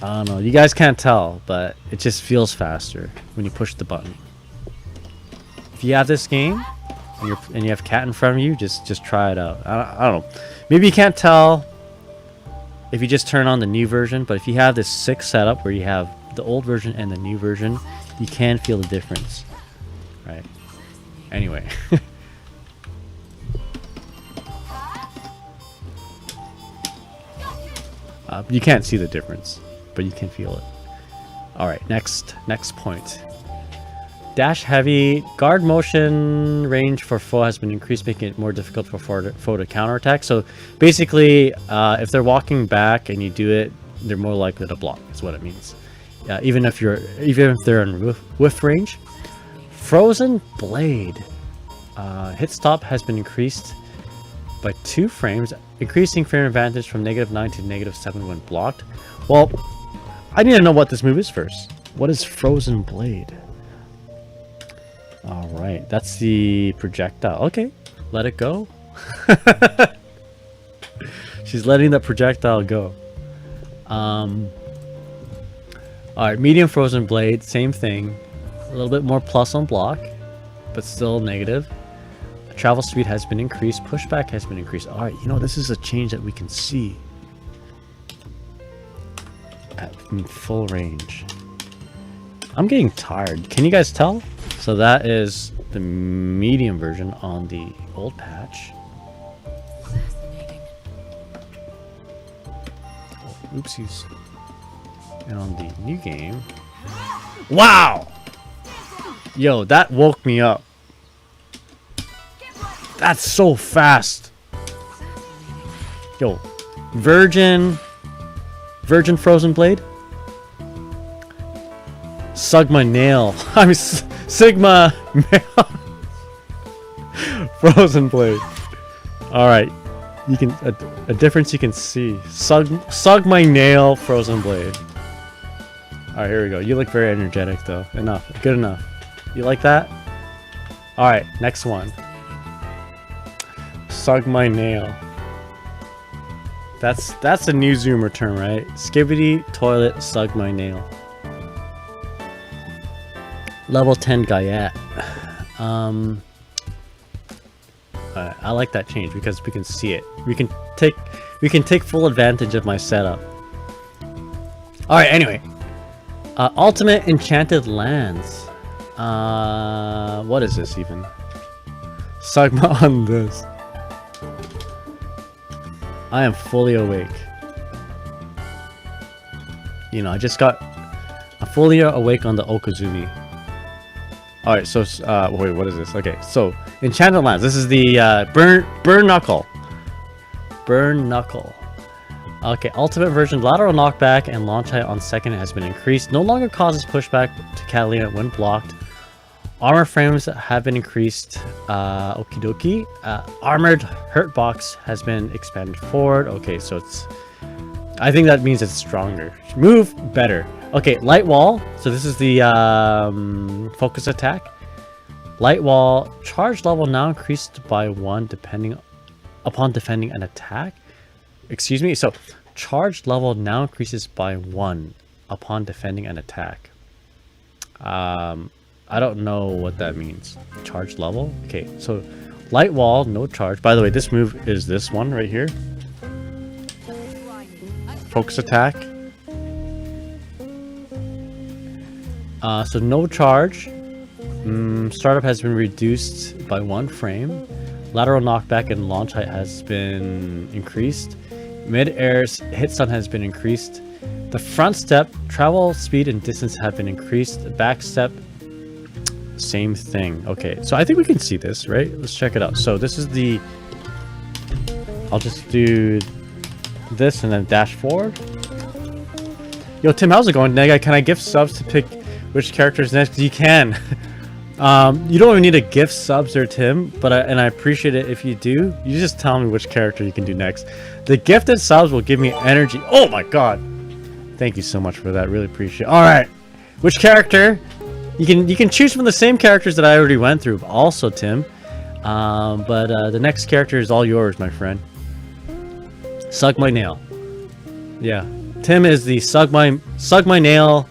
I don't know, you guys can't tell, but it just feels faster when you push the button. If you have this game and you have cat in front of you, just try it out. I don't know. Maybe you can't tell if you just turn on the new version, but if you have this 6 setup where you have the old version and the new version, you can feel the difference, right? Anyway. You can't see the difference, but you can feel it. All right, next point. Dash heavy. Guard motion range for foe has been increased, making it more difficult for foe to counterattack. So basically, if they're walking back and you do it, they're more likely to block. Is what it means. Even if they're in whiff range. Frozen Blade. Hit stop has been increased by 2 frames, increasing frame advantage from -9 to -7 when blocked. Well, I need to know what this move is first. What is Frozen Blade? Alright, that's the projectile. Okay, let it go. She's letting the projectile go. Alright, medium Frozen Blade, same thing. A little bit more plus on block, but still negative. Travel speed has been increased. Pushback has been increased. Alright, you know, this is a change that we can see in full range. I'm getting tired. Can you guys tell? So that is the medium version on the old patch. Oh, oopsies. And on the new game. Wow! Yo, that woke me up. That's so fast. Yo, Virgin Frozen Blade. Sigma Nail. I mean, Sigma Nail. Frozen Blade. All right, you can a difference you can see. Sigma Nail Frozen Blade. All right, here we go. You look very energetic though. Enough. Good enough. You like that? All right, next one. Sug my nail. That's a new Zoomer term, right? Skibbity toilet sug my nail. Level 10 Guyette. I like that change because we can see it. We can take full advantage of my setup. All right. Anyway, Ultimate Enchanted Lands. What is this even? Sugma on this. I am fully awake. You know, I'm fully awake on the Okazumi. Alright, so, wait, what is this? Okay, so, Enchanted Lands. This is the, Burn Knuckle. Burn Knuckle. Okay, ultimate version. Lateral knockback and launch height on second has been increased. No longer causes pushback to Katalina when blocked. Armor frames have been increased. Okie dokie. Armored hurt box has been expanded forward. Okay, so it's... I think that means it's stronger. Move better. Okay, light wall. So this is the focus attack. Light wall. Charge level now increased by 1 depending upon defending an attack. Excuse me. So charge level now increases by 1 upon defending an attack. I don't know what that means. Charge level? Okay, so light wall, no charge. By the way, this move is this one right here. Focus attack. So no charge. Startup has been reduced by 1 frame. Lateral knockback and launch height has been increased. Mid-air hit stun has been increased. The front step, travel speed and distance have been increased. Back step, same thing. Okay, so I think we can see this, right? Let's check it out. So this is the... I'll just do this and then dash forward. Yo, Tim, how's it going? Nega, can I gift subs to pick which character is next? You can. You don't even need to gift subs there, Tim, but I appreciate it if you do. You just tell me which character you can do next. The gifted subs will give me energy. Oh my god. Thank you so much for that. Really appreciate it. All right. Which character? You can choose from the same characters that I already went through also, Tim. But the next character is all yours, my friend. Sug my nail. Yeah. Tim is the Sug my nail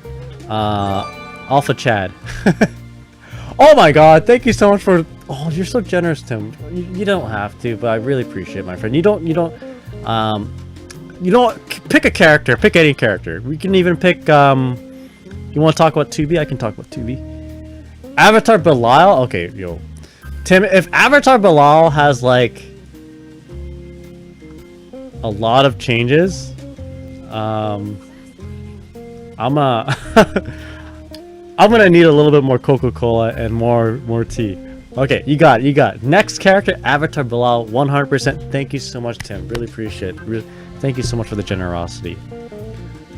Alpha Chad. Oh my god, thank you so much for... Oh, you're so generous, Tim. You don't have to, but I really appreciate it, my friend. You don't pick a character. Pick any character. We can even pick... You want to talk about 2B? I can talk about 2B. Avatar Belial? Okay, yo. Tim, if Avatar Belial has, like... a lot of changes... I'm I'm gonna need a little bit more Coca-Cola and more tea. Okay, you got it, you got it. Next character, Avatar Belial, 100%. Thank you so much, Tim. Really appreciate it. Thank you so much for the generosity.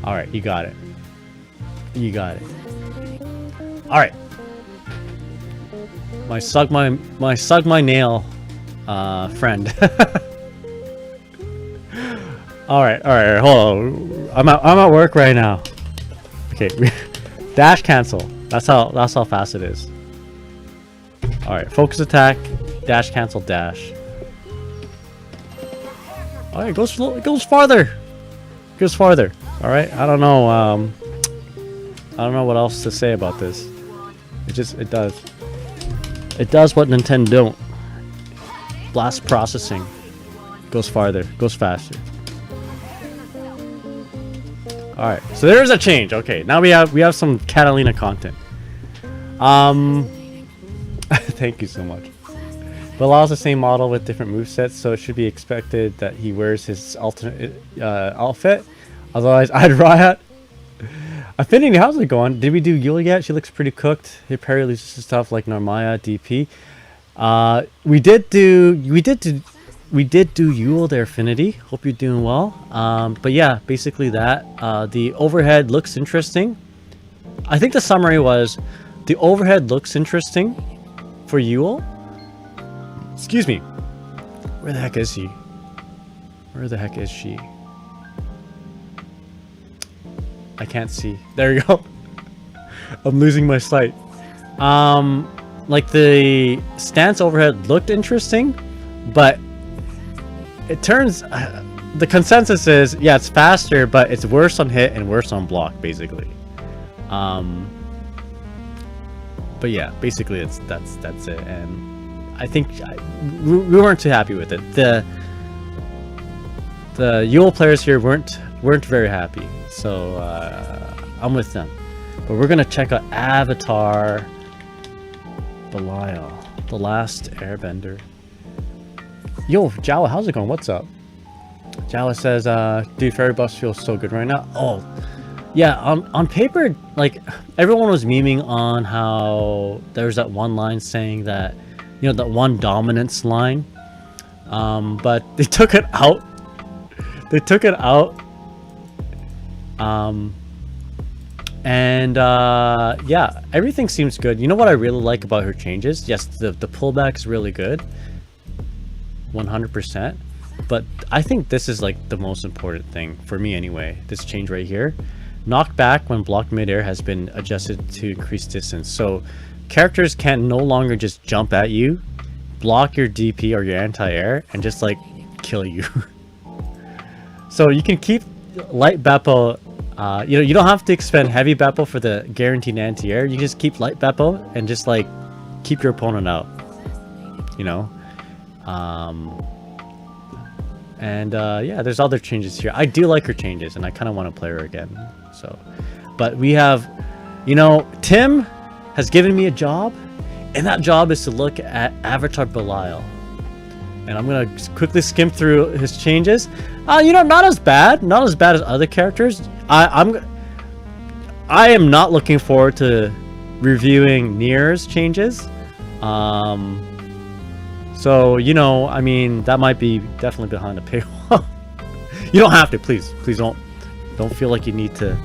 All right, you got it. You got it. All right. My suck my nail, friend. All right, hold on. I'm at work right now. Okay, dash cancel. That's how fast it is. All right, focus attack, dash cancel, dash. All right, it goes farther. Goes farther. All right, I don't know. I don't know what else to say about this. It does. It does what Nintendo don't. Blast processing. Goes farther. Goes faster. All right, so there's a change. Okay, now we have some Katalina content. Thank you so much. Belial's the same model with different movesets, so it should be expected that he wears his alternate outfit. Otherwise, I'd riot. Affinity, how's it going? Did we do Yuel yet? She looks pretty cooked. Hey, Perry loses stuff like Narmaya, DP. We did do Yuel, their affinity. Hope you're doing well. But yeah, basically that. The overhead looks interesting. I think the summary was the overhead looks interesting for Yuel. Excuse me. Where the heck is she? Where the heck is she? I can't see. There you go. I'm losing my sight. Like the stance overhead looked interesting, but it turns the consensus is yeah, it's faster, but it's worse on hit and worse on block, basically. But yeah, basically that's it. And I think we weren't too happy with it. The Yuel players here weren't very happy. So I'm with them. But we're gonna check out Avatar Belial, the last airbender. Yo, Jawa, how's it going? What's up? Jawa says, dude, Ferry bus feels so good right now. Oh, yeah, on paper, like, everyone was memeing on how there's that one line saying that, you know, that one dominance line. But they took it out. They took it out. Yeah, everything seems good. You know what I really like about her changes? Yes, the pullback is really good. 100%. But I think this is like the most important thing for me anyway. This change right here. Knockback when blocked midair has been adjusted to increase distance. So characters can no longer just jump at you, block your DP or your anti-air, and just like kill you. So you can keep light Beppo. You know, you don't have to expend heavy Beppo for the guaranteed anti-air. You just keep light Beppo and just like keep your opponent out. You know. Yeah, there's other changes here. I do like her changes, and I kind of want to play her again. So, but we have, you know, Tim has given me a job, and that job is to look at Avatar Belial. And I'm gonna quickly skim through his changes. You know, not as bad as other characters. I am not looking forward to reviewing Nier's changes. So, you know, I mean, that might be definitely behind a paywall. You don't have to, please don't feel like you need to.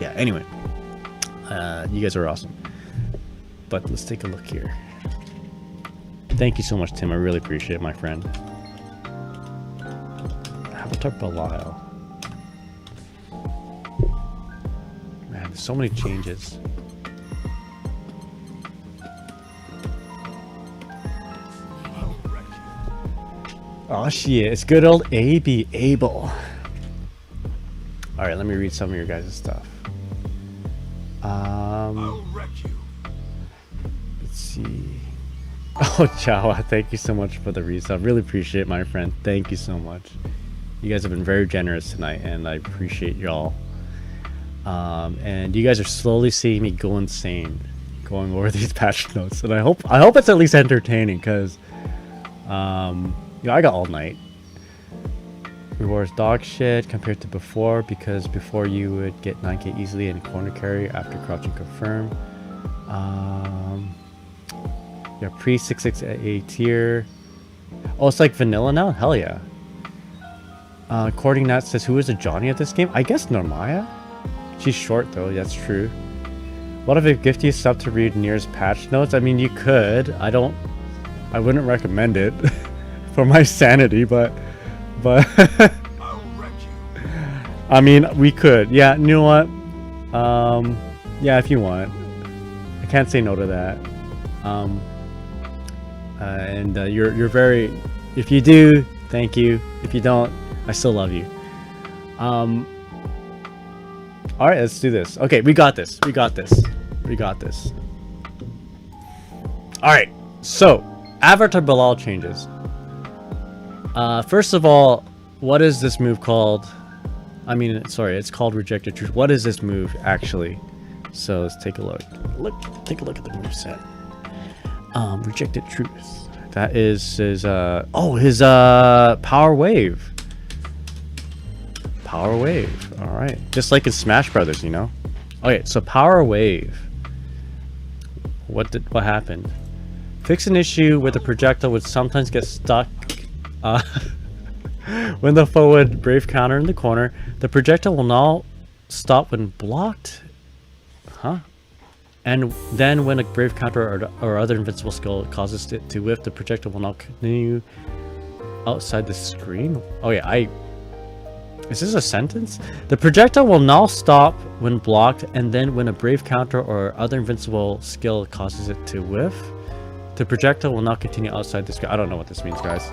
Yeah, anyway, you guys are awesome. But let's take a look here. Thank you so much, Tim. I really appreciate it, my friend. Avatar Belial. Man, there's so many changes. Oh shit, it's good old AB Abel. Alright, let me read some of your guys' stuff. Let's see. Oh, Jawa, thank you so much for the resub. Really appreciate it, my friend. Thank you so much. You guys have been very generous tonight, and I appreciate y'all. And you guys are slowly seeing me go insane going over these patch notes, and I hope it's at least entertaining, because you know, I got all night. Rewards dog shit compared to before, because before you would get 9k easily in corner carry after crouching confirm. Yeah, pre 668 tier. Oh, it's like vanilla now? Hell yeah. According Nat says, who is a Johnny at this game? I guess Narmaya? She's short though, that's true. What if it gift you sub to read Nier's patch notes? I mean, you could. I wouldn't recommend it for my sanity, but I mean, we could. Yeah, you know what? Yeah, if you want. I can't say no to that. And you're very, if you do, thank you. If you don't, I still love you. All right, let's do this. Okay, we got this. We got this. We got this. All right, so Avatar Belial changes. First of all, what is this move called? I mean, sorry, it's called Rejected Truth. What is this move actually? So let's take a look. Take a look at the move set. Rejected Truth. That is his his Power Wave. Power Wave. All right, just like in Smash Brothers, you know. Okay, so Power Wave. What happened? Fix an issue where the projectile would sometimes get stuck. When the foe would brave counter in the corner, the projectile will now stop when blocked. Huh? And then when a brave counter or other invincible skill causes it to whiff, the projectile will now continue outside the screen. Oh yeah, is this a sentence? The projectile will now stop when blocked, and then when a brave counter or other invincible skill causes it to whiff, the projectile will now continue outside the screen. I don't know what this means, guys.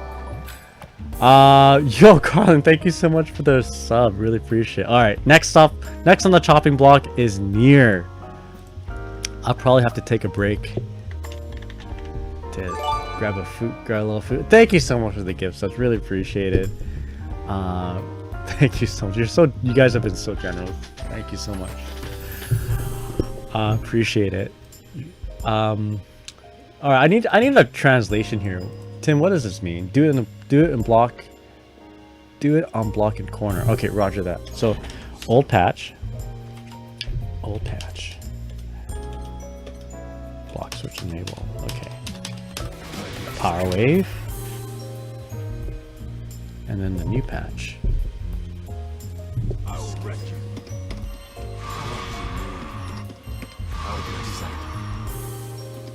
Yo, Carlin, thank you so much for the sub. Really appreciate it. All right, next on the chopping block is Nier. I'll probably have to take a break to grab a little food. Thank you so much for the gift subs. Really appreciate it. Thank you so much. You guys have been so generous. Thank you so much. Appreciate it. All right, I need a translation here. Tim, what does this mean? Do it in block. Do it on block and corner. Okay, roger that. So, old patch. Block switch enable. Okay. Power wave. And then the new patch.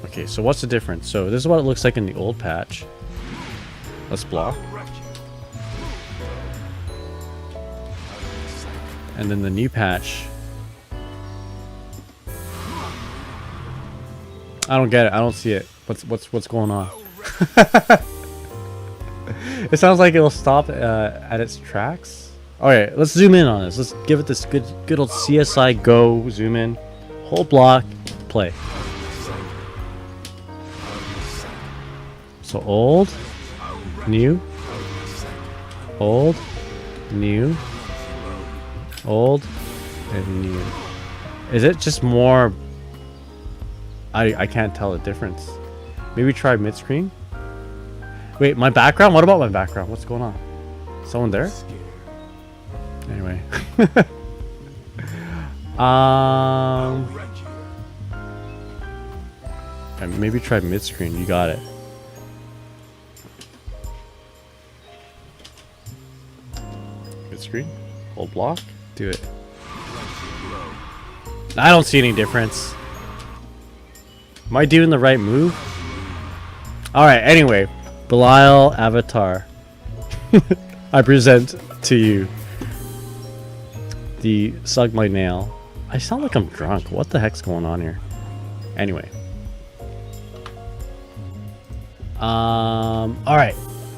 Okay, so what's the difference? So this is what it looks like in the old patch. Let's block. And then the new patch. I don't get it. I don't see it. What's going on? It sounds like it'll stop at its tracks. Okay, let's zoom in on this. Let's give it this good old CSI Go zoom in. Whole block, play. So old, new, old, new, old, and new. Is it just more? I can't tell the difference. Maybe try mid-screen. Wait, my background? What about my background? What's going on? Someone there? Anyway. Maybe try mid-screen. You got it. Mid-screen? Hold block? Do it. I don't see any difference. Am I doing the right move? Alright, anyway. Belial Avatar. I present to you the Sug My Nail. I sound like I'm drunk. What the heck's going on here? Anyway. Alright.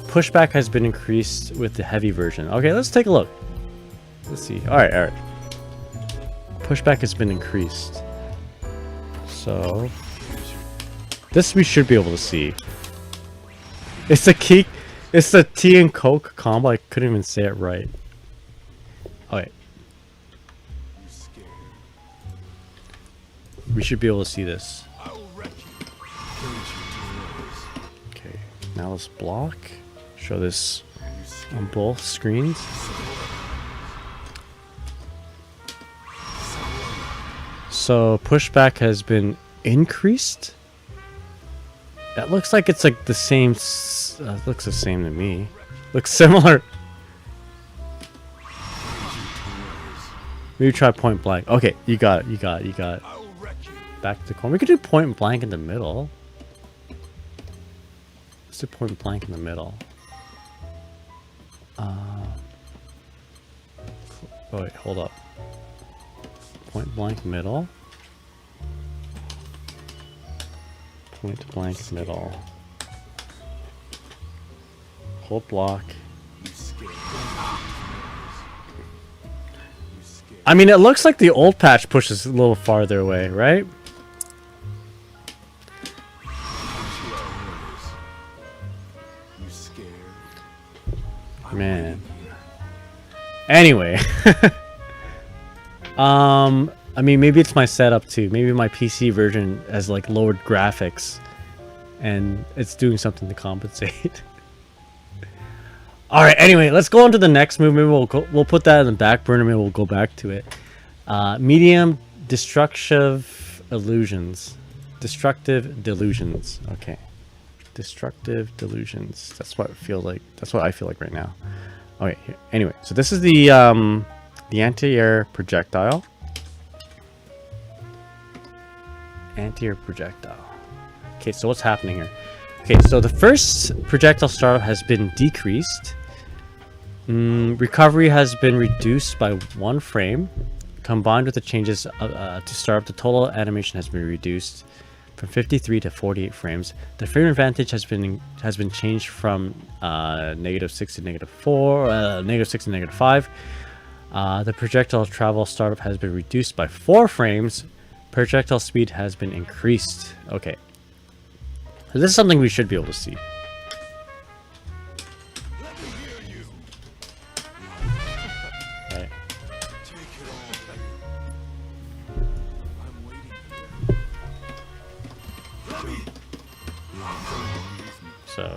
Pushback has been increased with the heavy version. Okay, let's take a look. Let's see. Alright. Pushback has been increased. So this we should be able to see. It's the tea and coke combo. I couldn't even say it right. Okay. We should be able to see this. Okay, now let's block. Show this on both screens. So pushback has been increased. That looks like it's like the same. Looks the same to me. Looks similar. Maybe try point blank. Okay, you got it. You got it. You got it. Back to the corner. We could do point blank in the middle. Let's do point blank in the middle. Oh wait, hold up. Point blank middle. Point blank middle. Hold block. I mean, it looks like the old patch pushes a little farther away, right? Man. Anyway. I mean, maybe it's my setup too. Maybe my PC version has like lowered graphics and it's doing something to compensate. All right, anyway, let's go on to the next move. Maybe we'll put that in the back burner. Maybe we'll go back to it. Medium destructive illusions. Destructive delusions. Okay. Destructive delusions. That's what I feel like. That's what I feel like right now. Okay. Anyway, so this is the anti-air projectile. Anti-air projectile. Okay, so what's happening here? Okay, so the first projectile startup has been decreased. Recovery has been reduced by 1 frame. Combined with the changes to startup, the total animation has been reduced from 53 to 48 frames. The frame advantage has been changed from -6 to -4, -6 to -5. The projectile travel startup has been reduced by 4 frames. Projectile speed has been increased. Okay. So this is something we should be able to see. Right. So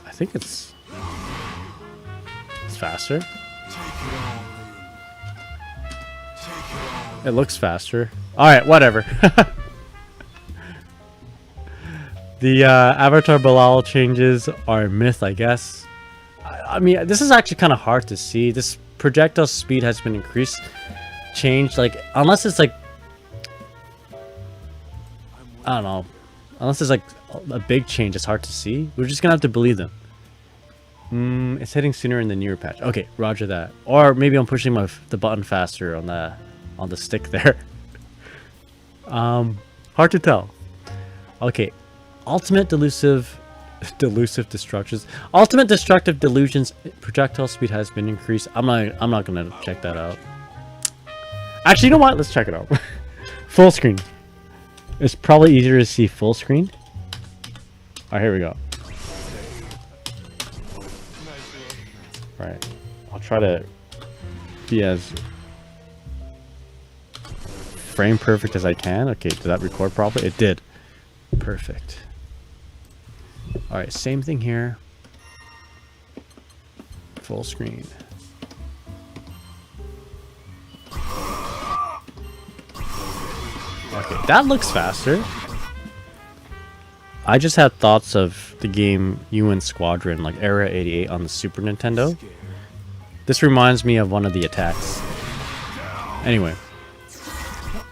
I think it's faster. It looks faster. Alright, whatever. The Avatar Belial changes are a myth, I guess. I mean, this is actually kind of hard to see. This projectile speed has been increased. Changed, like, unless it's like... I don't know. Unless it's like a big change, it's hard to see. We're just gonna have to believe them. It's hitting sooner in the Nier patch. Okay, roger that. Or maybe I'm pushing the button faster on the stick there. Hard to tell. Okay, ultimate delusive destructions. Ultimate destructive delusions. Projectile speed has been increased. I'm not gonna check that out. Actually, you know what? Let's check it out. Full screen. It's probably easier to see full screen. All right, here we go. All right, I'll try to be as frame perfect as I can. Okay, did that record properly? It did. Perfect. All right, same thing here. Full screen. Okay, that looks faster. I just had thoughts of the game UN Squadron, like Era 88 on the Super Nintendo. This reminds me of one of the attacks. Anyway.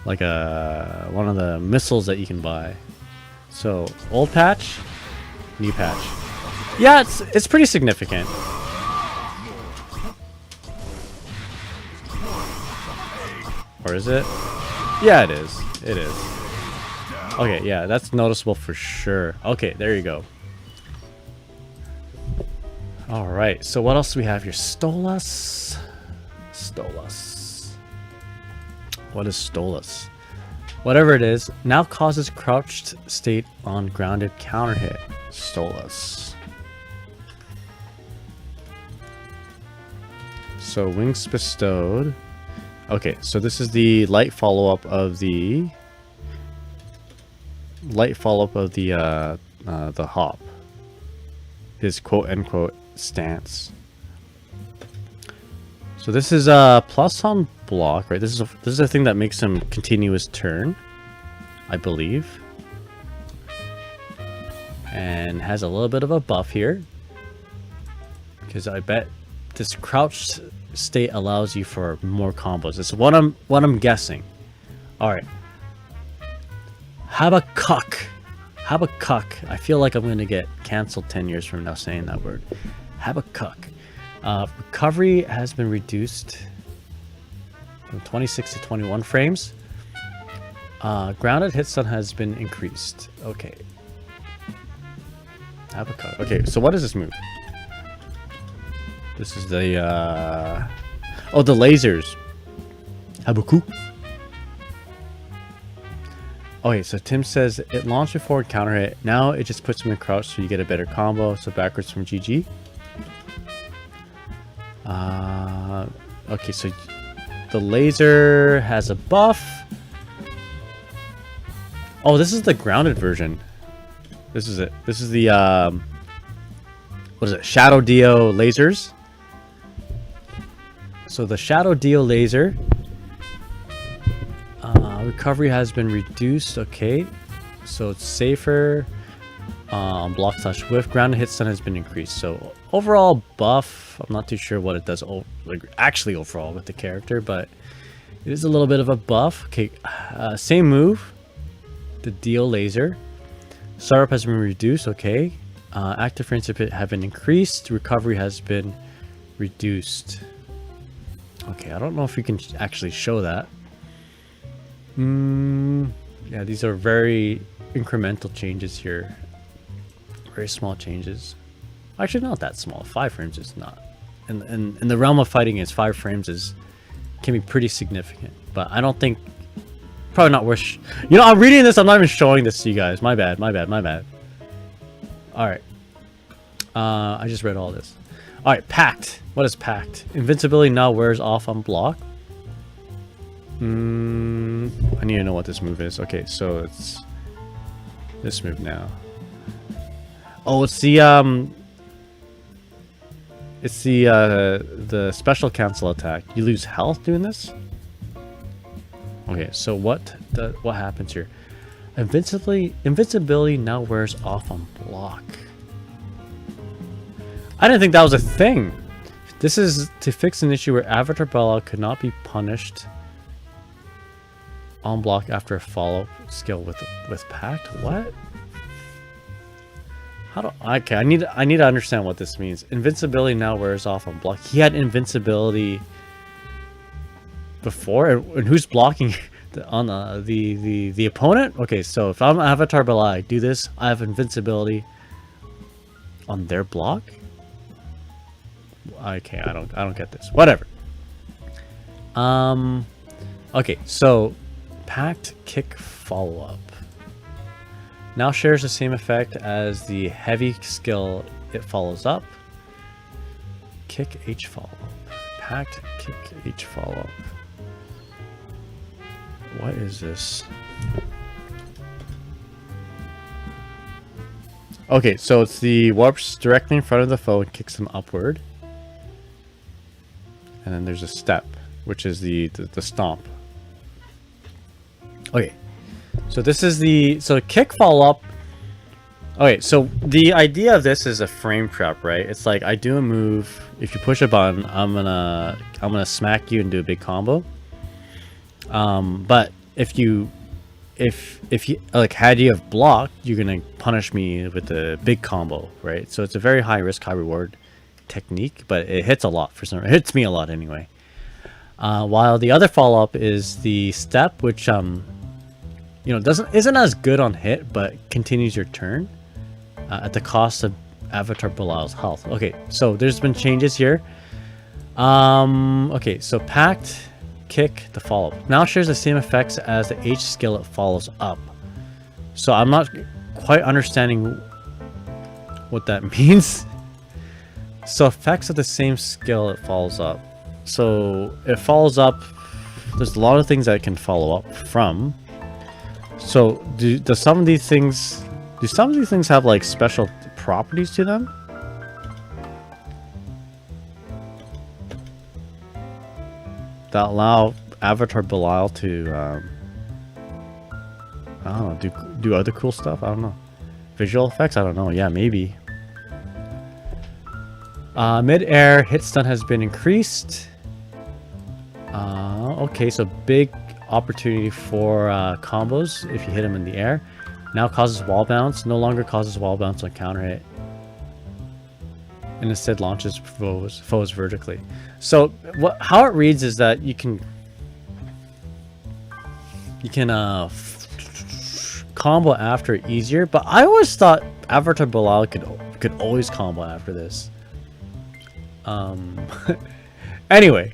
Like one of the missiles that you can buy. So, old patch, new patch. Yeah, it's pretty significant. Or is it? Yeah, it is. It is. Okay, yeah, that's noticeable for sure. Okay, there you go. Alright, so what else do we have here? Stolas. Stolas. What is Stolas? Whatever it is, now causes crouched state on grounded counter hit. Stolas. So wings bestowed. Okay, so this is the light follow-up of the the hop. His quote unquote stance. So this is plus on block, right? This is a thing that makes him continuous turn, I believe. And has a little bit of a buff here. Because I bet this crouched state allows you for more combos. It's what I'm guessing. Alright. Habakkuk. Habakkuk. I feel like I'm gonna get cancelled 10 years from now saying that word. Habakkuk. Recovery has been reduced from 26 to 21 frames. Grounded hit stun has been increased. Okay. Habakkuk. Okay, so what is this move? This is the oh, the lasers. Habakkuk. Okay, so Tim says it launched before counter hit. Now it just puts him in crouch so you get a better combo. So backwards from GG. Okay, so the laser has a buff. Oh, this is the grounded version. This is it. This is the what is it? Shadow Dio lasers. So the Shadow Dio laser recovery has been reduced. Okay, so it's safer on block slash whiff. Grounded hit stun has been increased. So overall buff, I'm not too sure what it does like actually overall with the character, but it is a little bit of a buff. Okay, same move, the Dio laser. Startup has been reduced. Okay, active frames have been increased. Recovery has been reduced. Okay, I don't know if we can actually show that. Yeah, these are very incremental changes here. Very small changes. Actually, not that small. 5 frames is not. In the realm of fighting, is 5 frames can be pretty significant. But I don't think. Probably not worth. You know, I'm reading this. I'm not even showing this to you guys. My bad. My bad. My bad. All right. I just read all this. All right. Pact. What is Pact? Invincibility now wears off on block. I need to know what this move is. Okay, so it's this move now. Oh, it's the special cancel attack. You lose health doing this. Okay, so what happens here? Invincibility now wears off on block. I didn't think that was a thing. This is to fix an issue where Avatar Belial could not be punished on block after a follow skill with Pact. What? Okay, I need to understand what this means. Invincibility now wears off on block. He had invincibility before, and who's blocking on the opponent? Okay, so if I'm Avatar Belial, I do this, I have invincibility on their block. Okay, I don't get this. Whatever. Okay, so Pact kick follow-up now shares the same effect as the heavy skill it follows up. Kick H follow-up. Pact kick H follow-up. What is this? Okay, so it's the warps directly in front of the foe and kicks them upward. And then there's a step, which is the stomp. Okay, so this is so kick follow up. Okay, so the idea of this is a frame trap, right? It's like I do a move. If you push a button, I'm gonna smack you and do a big combo. But if you like had you have blocked, you're gonna punish me with a big combo, right? So it's a very high risk, high reward technique, but it hits a lot for some. It hits me a lot anyway. While the other follow up is the step, which isn't as good on hit, but continues your turn at the cost of Avatar Belial's health. Okay, so there's been changes here. Okay, so Pact kick the follow-up now shares the same effects as the H skill it follows up. So I'm not quite understanding what that means. So effects of the same skill it follows up. So it follows up. There's a lot of things that it can follow up from. So do some of these things Do some of these things have like special properties to them? That allow Avatar Belial to, I don't know, do other cool stuff? I don't know. Visual effects? I don't know. Yeah, maybe. Mid-air hit stun has been increased. Okay, so big opportunity for combos if you hit him in the air. Now causes wall bounce. No longer causes wall bounce on counter hit. And instead launches foes vertically. So how it reads is that you can combo after it easier, but I always thought Avatar Belial could always combo after this. Anyway,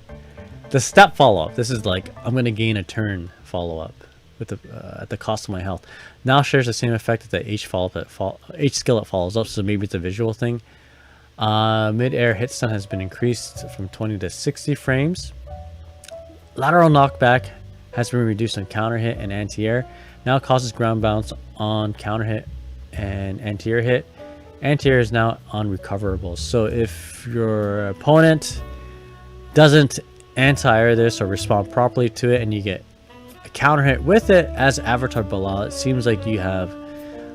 the step follow-up. This is like I'm gonna gain a turn follow-up with the at the cost of my health. Now shares the same effect as the H skill it follows up, so maybe it's a visual thing. Mid-air hit stun has been increased from 20 to 60 frames. Lateral knockback has been reduced on counter hit and anti-air. Now causes ground bounce on counter hit and anti-air hit. Anti-air is now unrecoverable. So if your opponent doesn't anti-air this or respond properly to it and you get a counter hit with it as Avatar Belial, it seems like you have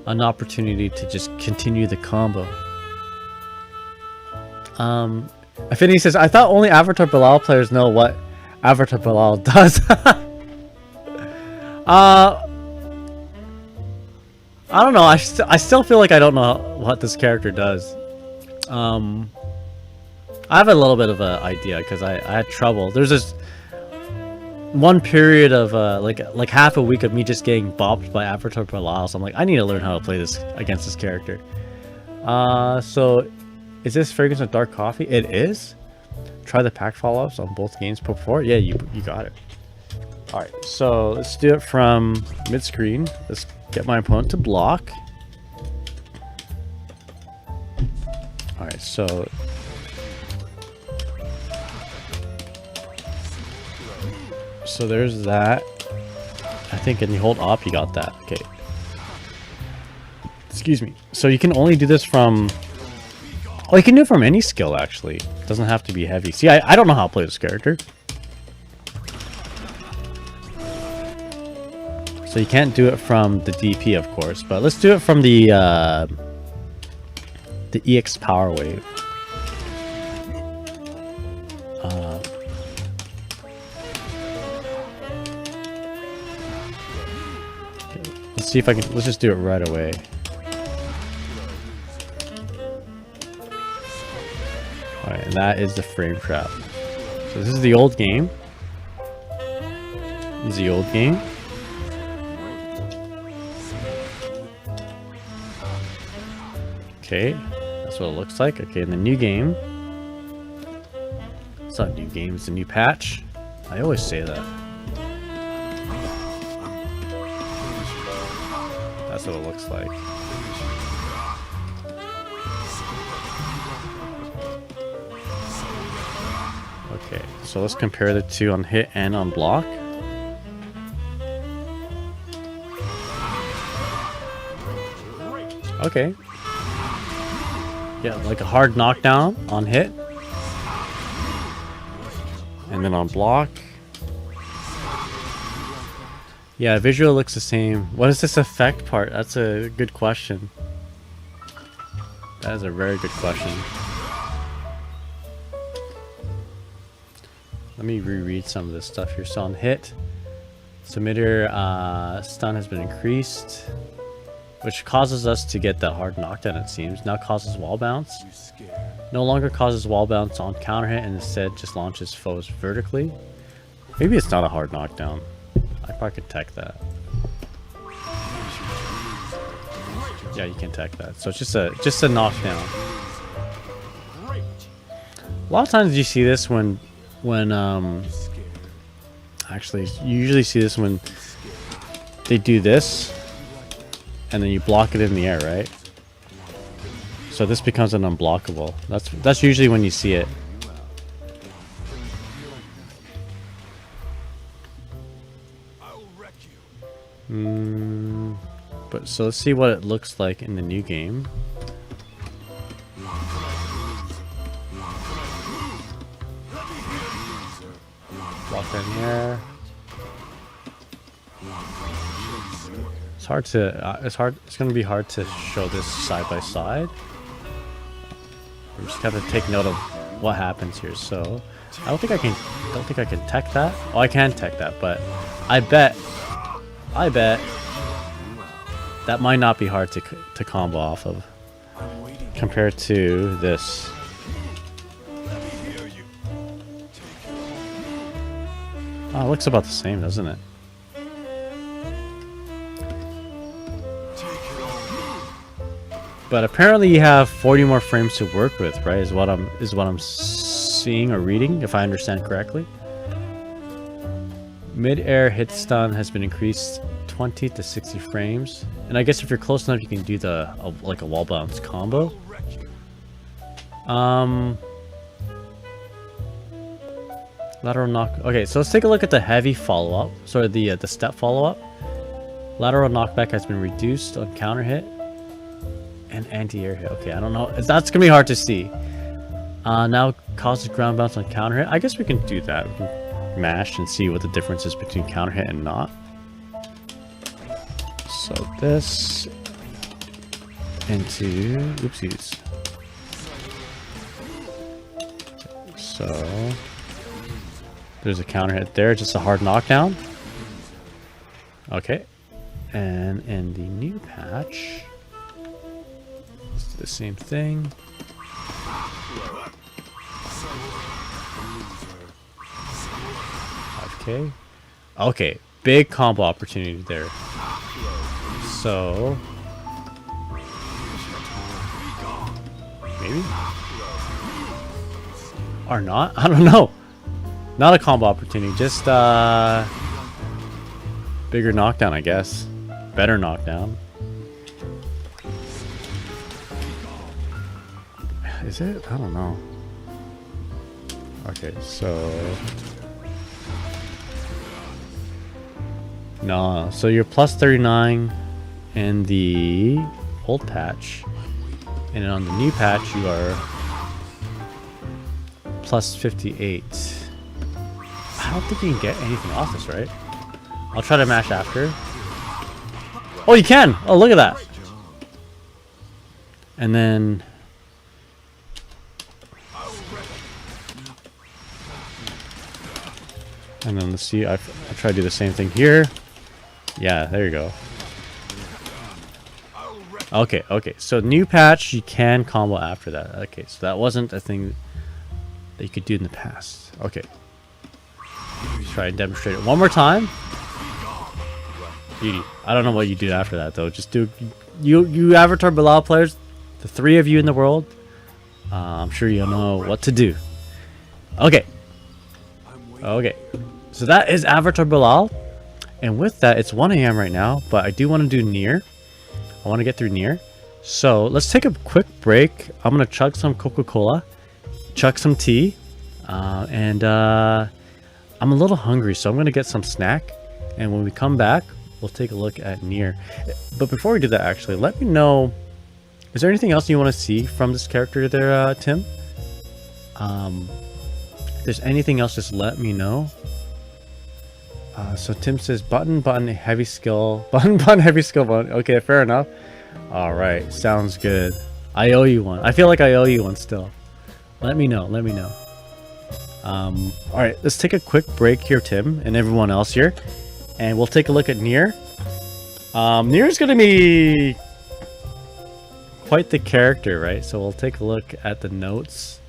an opportunity to just continue the combo. Affinity says, I thought only Avatar Belial players know what Avatar Belial does. I don't know. I still feel like I don't know what this character does. I have a little bit of an idea because I had trouble. There's this one period of like half a week of me just getting bopped by Avatar Belial. So I'm like, I need to learn how to play this against this character. So is this fragrance of dark coffee? It is. Try the pack follow-ups on both games put before. Yeah, you got it. All right, so let's do it from mid-screen. Let's get my opponent to block. All right, so there's that. I think, and you hold up, you got that. Okay. Excuse me. So you can only do this from. Oh, you can do it from any skill actually. It doesn't have to be heavy. See, I don't know how to play this character. So you can't do it from the DP, of course, but let's do it from the EX power wave. Okay, let's see if I can. Let's just do it right away. All right, and that is the frame trap. So this is the old game. This is the old game. Okay, that's what it looks like. Okay, in the new game. It's not a new game, it's a new patch. I always say that. That's what it looks like. Okay, so let's compare the two on hit and on block. Okay. Yeah, like a hard knockdown on hit. And then on block. Yeah, visual looks the same. What is this effect part? That's a good question. That is a very good question. Let me reread some of this stuff here. So on hit, submitter stun has been increased, which causes us to get that hard knockdown, it seems. Now causes wall bounce. No longer causes wall bounce on counter hit and instead just launches foes vertically. Maybe it's not a hard knockdown. I probably could tech that. Yeah, you can tech that. So it's just a knockdown. A lot of times you see this when actually you usually see this when they do this and then you block it in the air, right? So this becomes an unblockable. That's usually when you see it. But so let's see what it looks like in the new game. Walk in here. It's hard to it's gonna be hard to show this side by side. We just have to take note of what happens here. So I don't think I can tech that. Oh, I can tech that, but I bet that might not be hard to combo off of compared to this. Oh, it looks about the same, doesn't it? But apparently you have 40 more frames to work with, right? Is what I'm seeing or reading, if I understand correctly. Mid-air hit stun has been increased 20 to 60 frames, and I guess if you're close enough, you can do like a wall bounce combo. Lateral knock. Okay, so let's take a look at the heavy follow-up. Sorry, the step follow-up. Lateral knockback has been reduced on counter hit and anti-air hit. Okay, I don't know. That's gonna be hard to see. Now causes ground bounce on counter hit. I guess we can do that. We can mash and see what the difference is between counter hit and not. So this into oopsies. So there's a counter hit there, just a hard knockdown. Okay, and in the new patch, let's do the same thing. 5K. Okay, big combo opportunity there. So maybe or not? I don't know. Not a combo opportunity, just bigger knockdown, I guess. Better knockdown. Is it? I don't know. Okay, so no, so you're plus 39 in the old patch, and then on the new patch you are plus 58. I don't think you can get anything off this, right? I'll try to mash after. Oh, you can! Oh, look at that! And then let's see, I'll try to do the same thing here. Yeah, there you go. Okay, okay, so new patch, you can combo after that. Okay, so that wasn't a thing that you could do in the past. Okay. Try and demonstrate it one more time. Beauty. I don't know what you do after that, though. Just do... You Avatar Belial players, the 3 of you in the world, I'm sure you'll know what to do. Okay. Okay. So that is Avatar Belial. And with that, it's 1 AM right now, but I do want to do Nier. I want to get through Nier. So let's take a quick break. I'm going to chug some Coca-Cola, chug some tea, and I'm a little hungry, so I'm going to get some snack. And when we come back, we'll take a look at Nier. But before we do that, actually, let me know, is there anything else you want to see from this character there, Tim? If there's anything else, just let me know. So Tim says button heavy skill button heavy skill button. Okay, fair enough. All right, sounds good. I owe you one. I feel like I owe you one still. Let me know. Let me know. All right, let's take a quick break here, Tim, and everyone else here, and we'll take a look at Nier. Nier is gonna be quite the character, right? So we'll take a look at the notes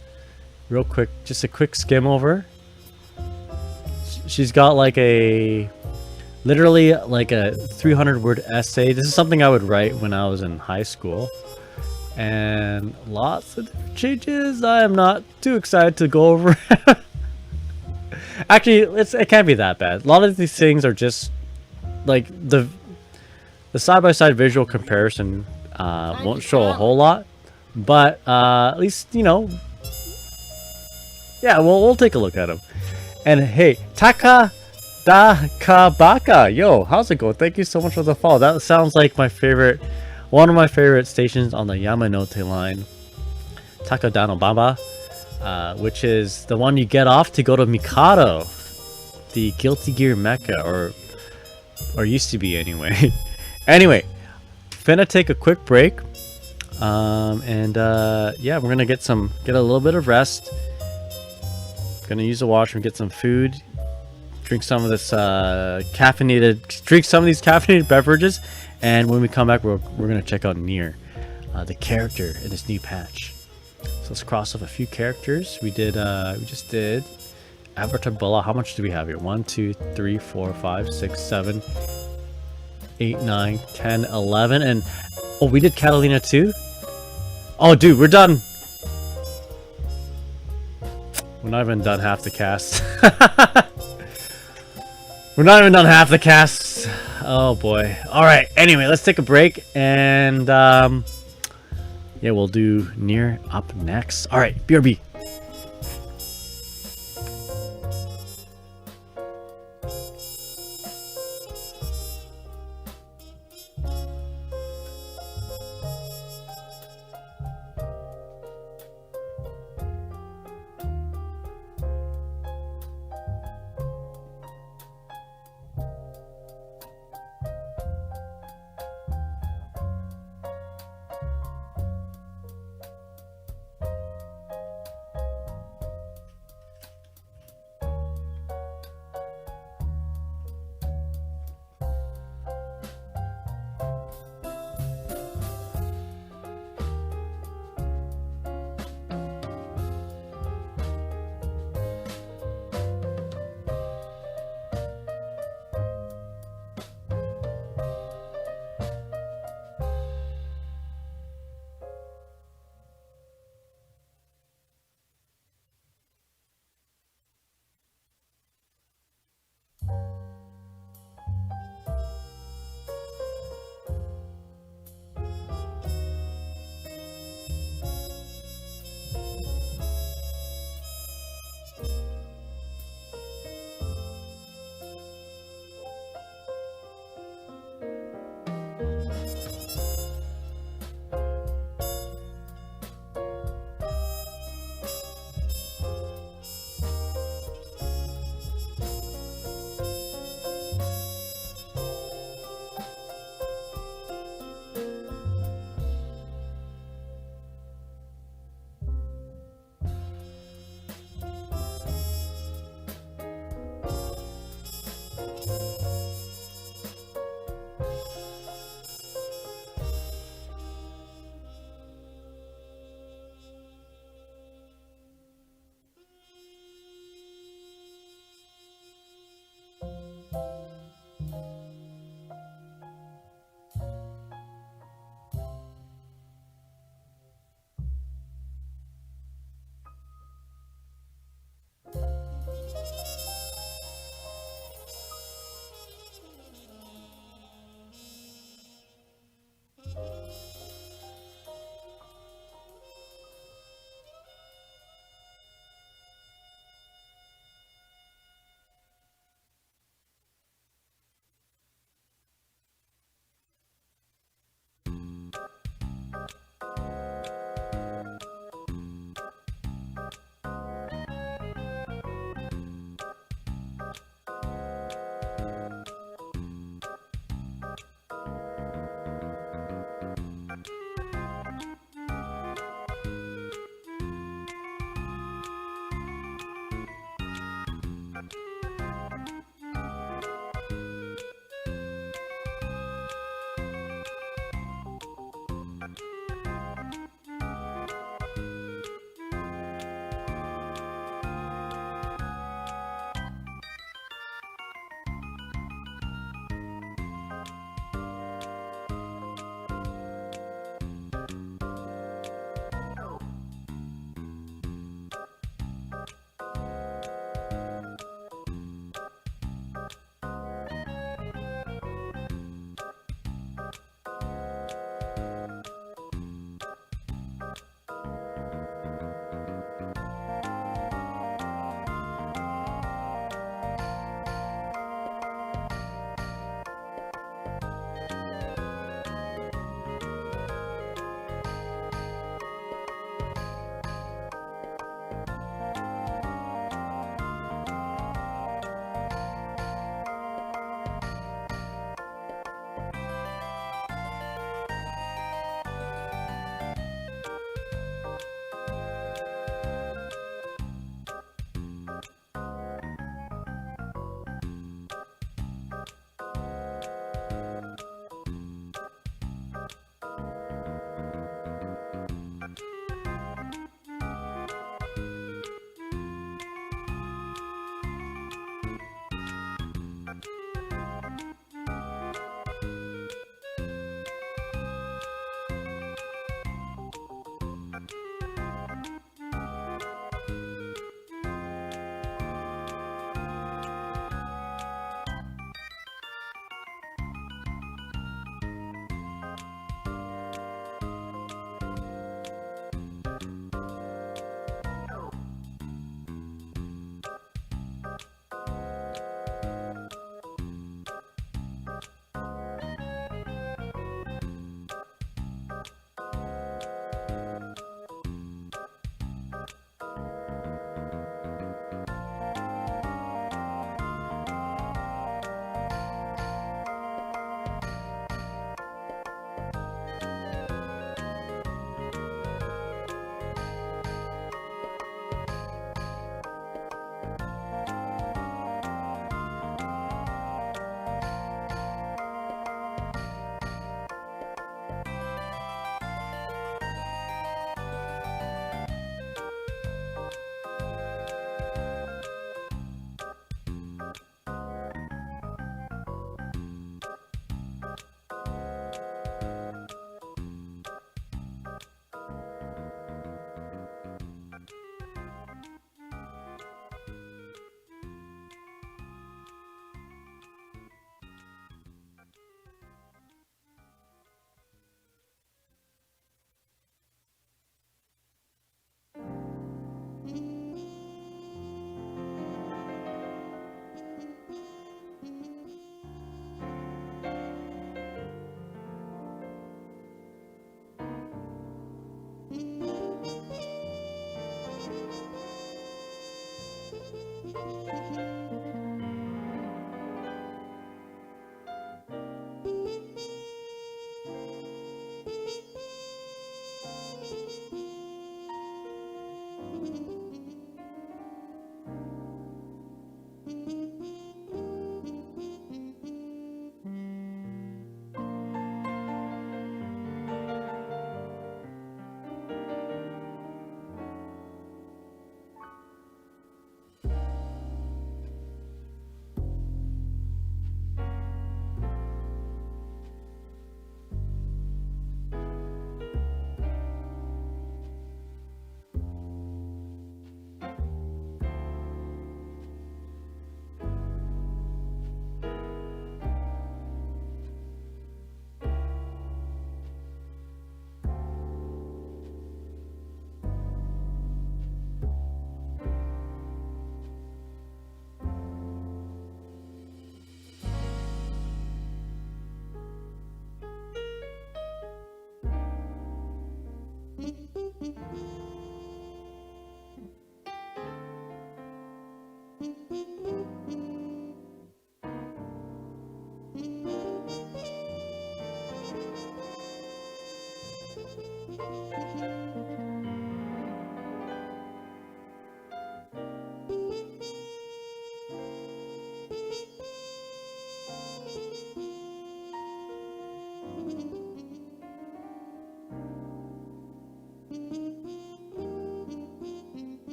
real quick, just a quick skim over. She's got like literally like a 300-word essay. This is something I would write when I was in high school. And lots of different changes. I am not too excited to go over. Actually, it can't be that bad. A lot of these things are just like the side-by-side visual comparison won't show a whole lot. But at least, you know, yeah, we'll take a look at them. And hey, Taka Da Kabaka. Yo, how's it going? Thank you so much for the follow. That sounds like my favorite, one of my favorite stations on the Yamanote line. Takadano Baba, which is the one you get off to go to Mikado, the Guilty Gear Mecca, or used to be anyway. Anyway, finna take a quick break. Yeah, we're gonna get a little bit of rest. Gonna use the washroom, get some food, drink some of this drink some of these caffeinated beverages, and when we come back, we're gonna check out Nier, the character in this new patch. So let's cross off a few characters. We just did Avatar Belial. How much do we have here? 1, 2, 3, 4, 5, 6, 7, 8, 9, 10, 11, and oh, we did Katalina too. Oh, dude, we're done. We're not even done half the cast. We're not even done half the cast. Oh boy. All right. Anyway, let's take a break, and yeah, we'll do Nier up next. All right, BRB.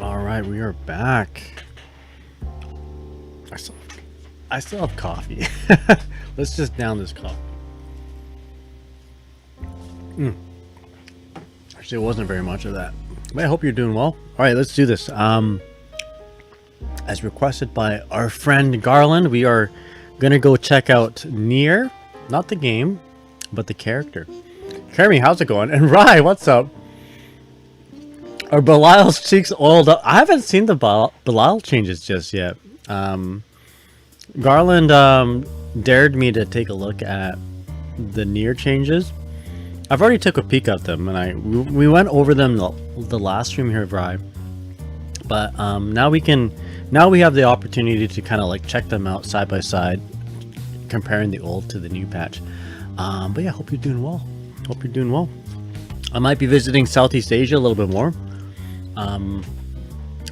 Alright, we are back. I still have coffee. Let's just down this coffee. Actually, it wasn't very much of that. But I hope you're doing well. Alright, let's do this. As requested by our friend Garland, we are gonna go check out Nier. Not the game, but the character. Kermie, how's it going? And Rye, what's up? Are Belial's cheeks oiled up? I haven't seen the Belial changes just yet. Garland dared me to take a look at the Nier changes. I've already took a peek at them, and we went over them the last stream here, Rye. But now we have the opportunity to kind of like check them out side by side, comparing the old to the new patch. But yeah, hope you're doing well. Hope you're doing well. I might be visiting Southeast Asia a little bit more.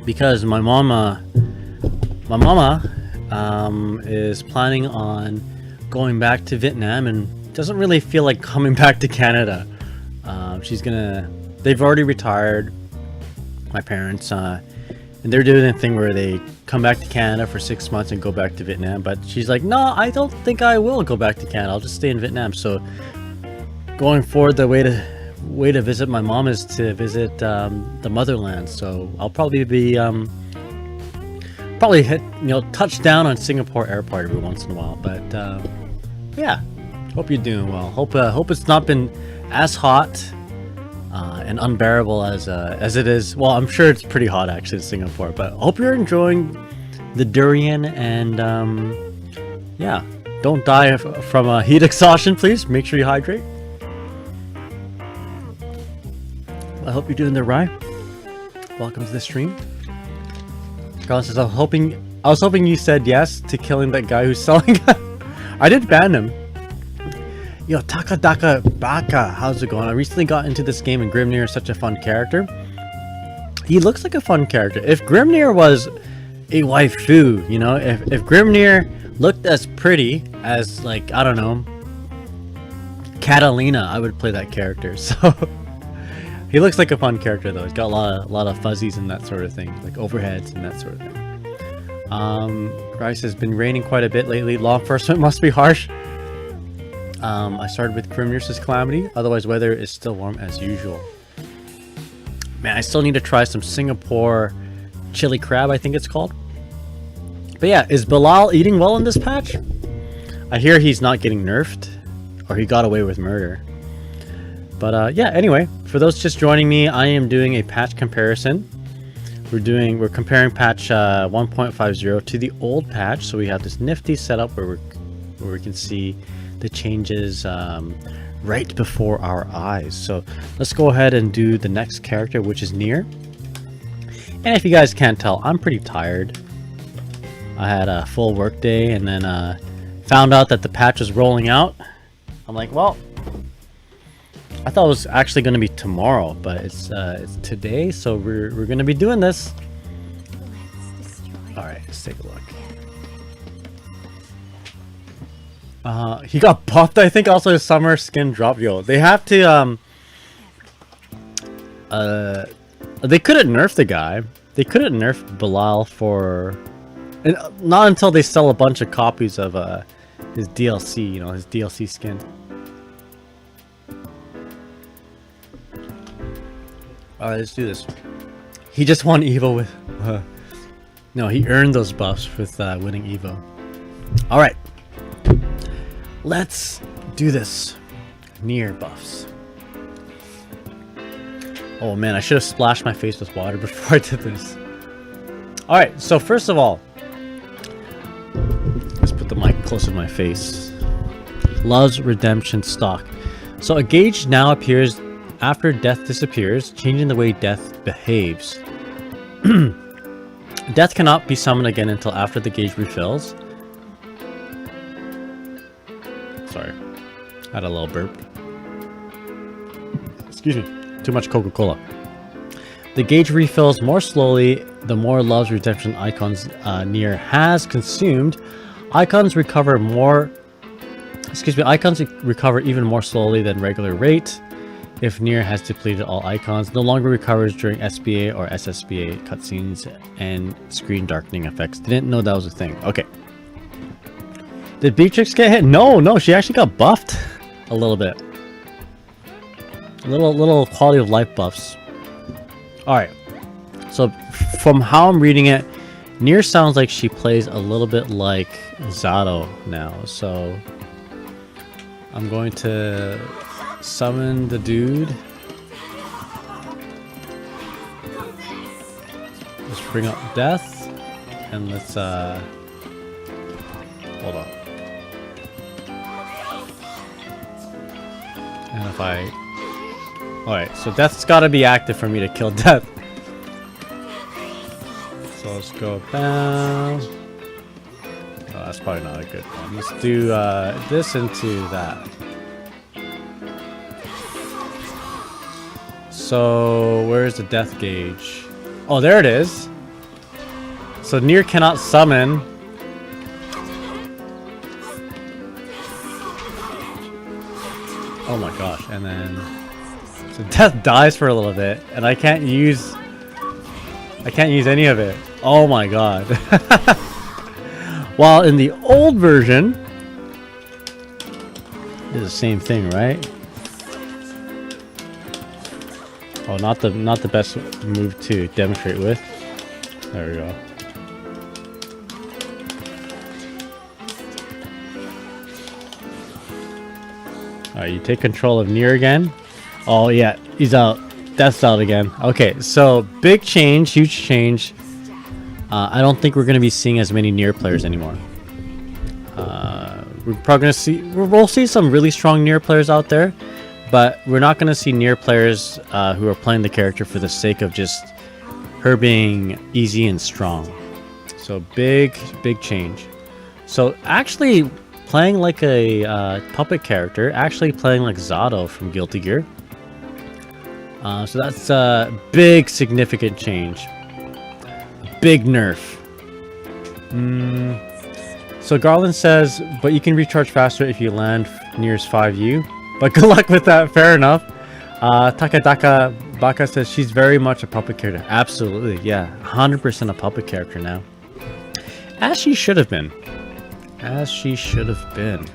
Because my mama is planning on going back to Vietnam and doesn't really feel like coming back to Canada. They've already retired, my parents, and they're doing a thing where they come back to Canada for 6 months and go back to Vietnam. But she's like, no, I don't think I will go back to Canada. I'll just stay in Vietnam. So going forward, the way to visit my mom is to visit the motherland. So I'll probably be hit, touch down on Singapore airport every once in a while. But yeah, hope you're doing well. Hope it's not been as hot and unbearable as it is. Well, I'm sure it's pretty hot actually in Singapore, but hope you're enjoying the durian, and yeah, don't die from heat exhaustion, please. Make sure you hydrate. I hope you're doing the right. Welcome to the stream. Carl says, I was hoping you said yes to killing that guy who's selling. I did ban him. Yo, Takadaka Baka, how's it going? I recently got into this game, and Grimnir is such a fun character. He looks like a fun character. If Grimnir was a waifu, if Grimnir looked as pretty as, like, I don't know, Katalina, I would play that character. So he looks like a fun character though. He's got a lot of fuzzies and that sort of thing, like overheads and that sort of thing. Rice has been raining quite a bit lately. Law enforcement must be harsh. I started with Grimnir's Calamity. Otherwise, weather is still warm as usual. Man, I still need to try some Singapore chili crab, I think it's called. But yeah, is Belial eating well in this patch? I hear he's not getting nerfed, or he got away with murder. But yeah, anyway, for those just joining me, I am doing a patch comparison. We're comparing patch 1.50 to the old patch. So we have this nifty setup where we can see the changes right before our eyes. So let's go ahead and do the next character, which is Nier. And if you guys can't tell, I'm pretty tired. I had a full work day, and then found out that the patch was rolling out. I'm like, well, I thought it was actually going to be tomorrow, but it's today, so we're going to be doing this. All right, let's take a look. He got buffed, I think. Also, his summer skin dropped. Yo, they have to they couldn't nerf the guy. They couldn't nerf Belial for, and not until they sell a bunch of copies of his DLC. His DLC skin. Alright, let's do this. He just won Evo with... no, he earned those buffs with winning Evo. Alright. Let's do this. Nier buffs. Oh man, I should have splashed my face with water before I did this. Alright, so first of all, let's put the mic closer to my face. Love's Redemption stock. So a gauge now appears after death disappears, changing the way death behaves. Death cannot be summoned again until after the gauge refills. Sorry, I had a little burp. Excuse me, too much Coca-Cola. The gauge refills more slowly the more Love's Redemption icons Nier has consumed. Icons recover even more slowly than regular rate. If Nier has depleted all icons, no longer recovers during SBA or SSBA cutscenes and screen darkening effects. Didn't know that was a thing. Okay. Did Beatrix get hit? No, she actually got buffed a little bit. Little quality of life buffs. Alright. So from how I'm reading it, Nier sounds like she plays a little bit like Zato now. So I'm going to summon the dude. Let's bring up death, and let's hold on. And if alright, so death's got to be active for me to kill death. So let's go down. Oh, that's probably not a good one. Let's do this into that. So, where's the death gauge? Oh, there it is. So, Nier cannot summon. Oh my gosh, and then... So, death dies for a little bit, and I can't use I can't use any of it. Oh my god. While in the old version, it's the same thing, right? Oh, not the best move to demonstrate with. There we go. Alright, you take control of Nier again. Oh yeah, he's out. Death's out again. Okay, so big change, huge change. I don't think we're going to be seeing as many Nier players anymore. We're probably going to see... We'll see some really strong Nier players out there. But we're not going to see Nier players who are playing the character for the sake of just her being easy and strong. So big change. So actually playing like a puppet character, actually playing like Zato from Guilty Gear. So that's a big significant change. Big nerf. So Garland says, but you can recharge faster if you land Nier's 5U. But good luck with that, fair enough. Takadaka Baka says she's very much a puppet character. Absolutely, yeah. 100% a puppet character now. As she should have been. As she should have been.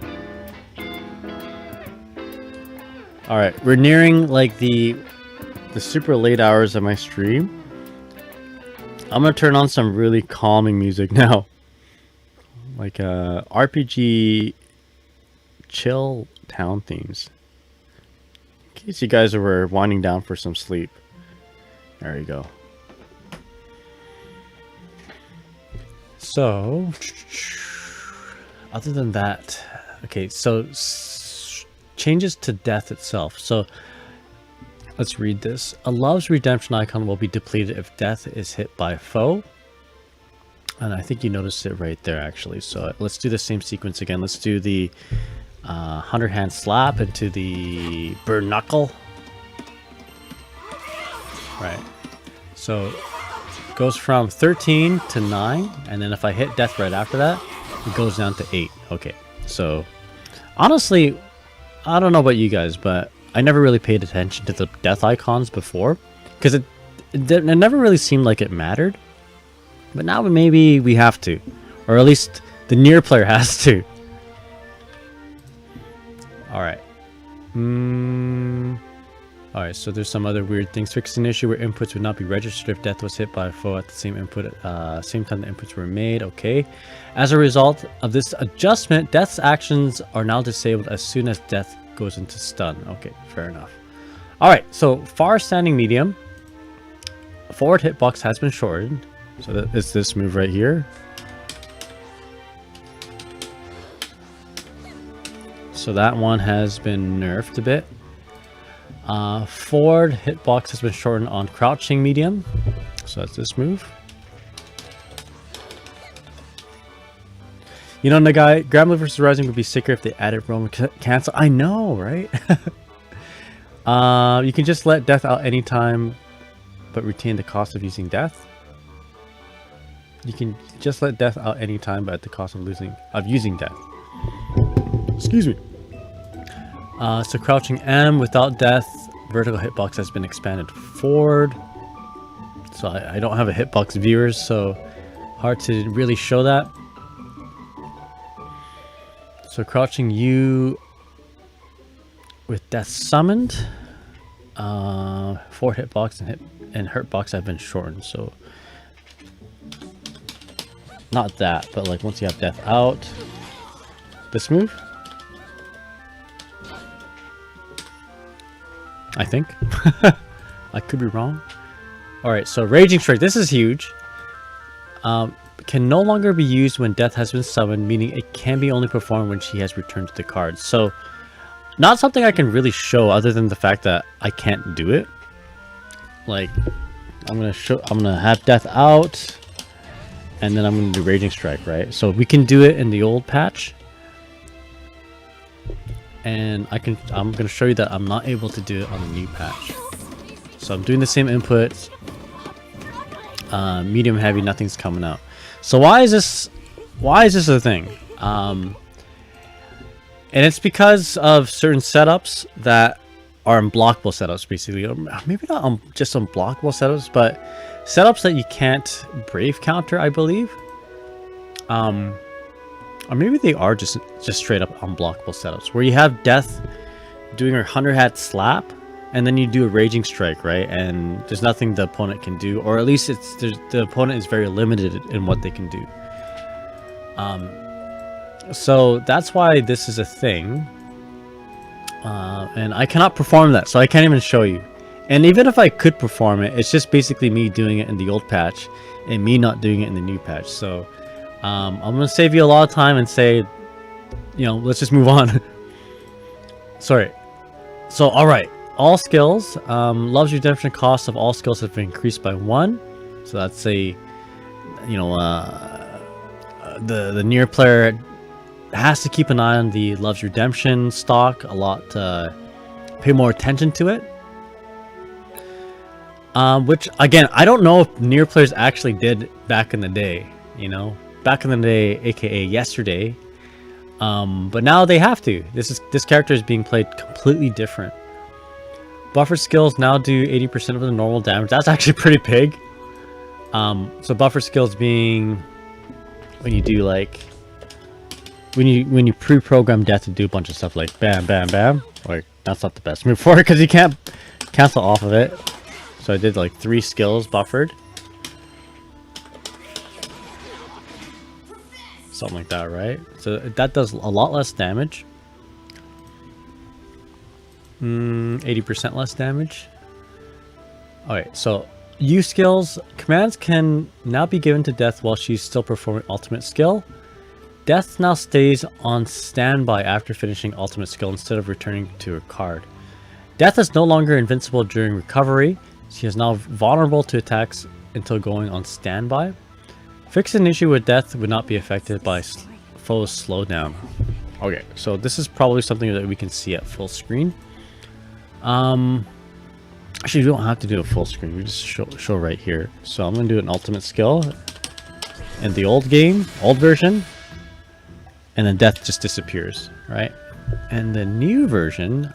Alright, we're nearing like the super late hours of my stream. I'm gonna turn on some really calming music now. Like RPG chill town themes. In case you guys were winding down for some sleep. There you go. So, other than that, okay, so changes to death itself. So, let's read this. A love's redemption icon will be depleted if death is hit by a foe. And I think you noticed it right there, actually. So let's do the same sequence again. Let's do the 100 hand slap into the burn knuckle. Right. So it goes from 13 to 9. And then if I hit death right after that, it goes down to 8. Okay. So honestly, I don't know about you guys, but I never really paid attention to the death icons before. Because it never really seemed like it mattered. But now maybe we have to. Or at least the Nier player has to. Alright. Alright, so there's some other weird things. Fixed an issue where inputs would not be registered if death was hit by a foe at the same input, same time the inputs were made. Okay. As a result of this adjustment, death's actions are now disabled as soon as death goes into stun. Okay, fair enough. Alright, so far standing medium. Forward hitbox has been shortened. So that is this move right here. So that one has been nerfed a bit. Forward hitbox has been shortened on crouching medium. So that's this move. You know, Nagai, GRANBLUE versus Rising would be sicker if they added Roman cancel. I know, right? You can just let death out anytime, but retain the cost of using death. You can just let death out anytime, but at the cost of using death. Excuse me. So crouching M without death, vertical hitbox has been expanded forward. So I don't have a hitbox viewers, so hard to really show that. So crouching U with death summoned, forward hitbox and hurtbox have been shortened. So not that, but like once you have death out, this move. I think. I could be wrong. Alright, so Raging Strike. This is huge. Can no longer be used when death has been summoned, meaning it can be only performed when she has returned to the card. So, not something I can really show other than the fact that I can't do it. Like, I'm gonna have death out, and then I'm gonna do Raging Strike, right? So we can do it in the old patch. And I'm gonna show you that I'm not able to do it on the new patch. So I'm doing the same inputs. Medium heavy, nothing's coming out. So why is this a thing? And it's because of certain setups that are unblockable setups, basically. Or maybe not just unblockable setups, but setups that you can't brave counter, I believe. Or maybe they are just straight up unblockable setups where you have Death doing her 100 hat slap, and then you do a raging strike, right? And there's nothing the opponent can do, or at least the opponent is very limited in what they can do. So that's why this is a thing. And I cannot perform that, so I can't even show you. And even if I could perform it, it's just basically me doing it in the old patch and me not doing it in the new patch. So I'm gonna save you a lot of time and say, you know, let's just move on. Sorry. So all right, all skills. Love's redemption cost of all skills have been increased by 1. So that's a, you know, the Nier player has to keep an eye on the Love's redemption stock a lot, pay more attention to it. Which again, I don't know if Nier players actually did back in the day, you know, back in the day, aka yesterday. But now they have to. This character is being played completely different. Buffer skills now do 80% of the normal damage. That's actually pretty big. So buffer skills being when you do like when you pre-program Death to do a bunch of stuff like bam, bam, bam. Or that's not the best move for it because you can't cancel off of it. So I did like 3 skills buffered. Something like that, right? So that does a lot less damage. 80% less damage. Alright, so U skills. Commands can now be given to Death while she's still performing ultimate skill. Death now stays on standby after finishing ultimate skill instead of returning to her card. Death is no longer invincible during recovery. She is now vulnerable to attacks until going on standby. Fix an issue with Death would not be affected by foe's slowdown. Okay, so this is probably something that we can see at full screen. Actually, we don't have to do a full screen. We just show right here. So I'm going to do an ultimate skill in the old game, old version. And then Death just disappears, right? And the new version,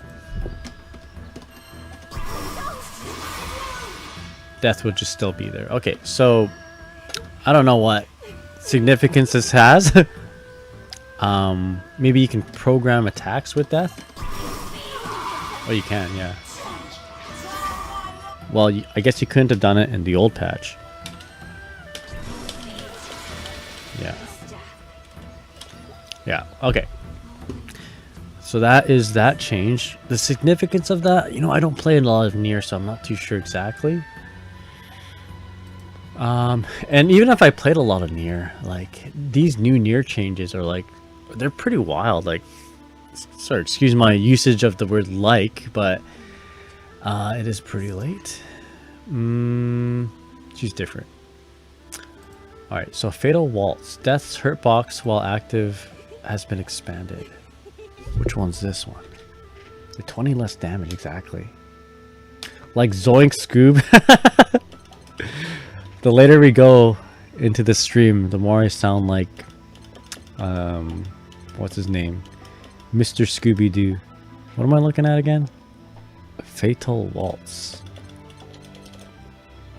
Death would just still be there. Okay, so I don't know what significance this has. Maybe you can program attacks with Death. Oh, you can, yeah. Well, I guess you couldn't have done it in the old patch. Yeah. Yeah, okay. So that is that change. The significance of that, you know, I don't play a lot of Nier, so I'm not too sure exactly. And even if I played a lot of Nier, like, these new Nier changes are like, they're pretty wild. Like, sorry, excuse my usage of the word like, but it is pretty late. She's different. Alright, so Fatal Waltz. Death's hurt box while active has been expanded. Which one's this one? The 20 less damage, exactly. Like Zoink Scoob. The later we go into the stream, the more I sound like what's his name? Mr. Scooby-Doo. What am I looking at again? Fatal Waltz.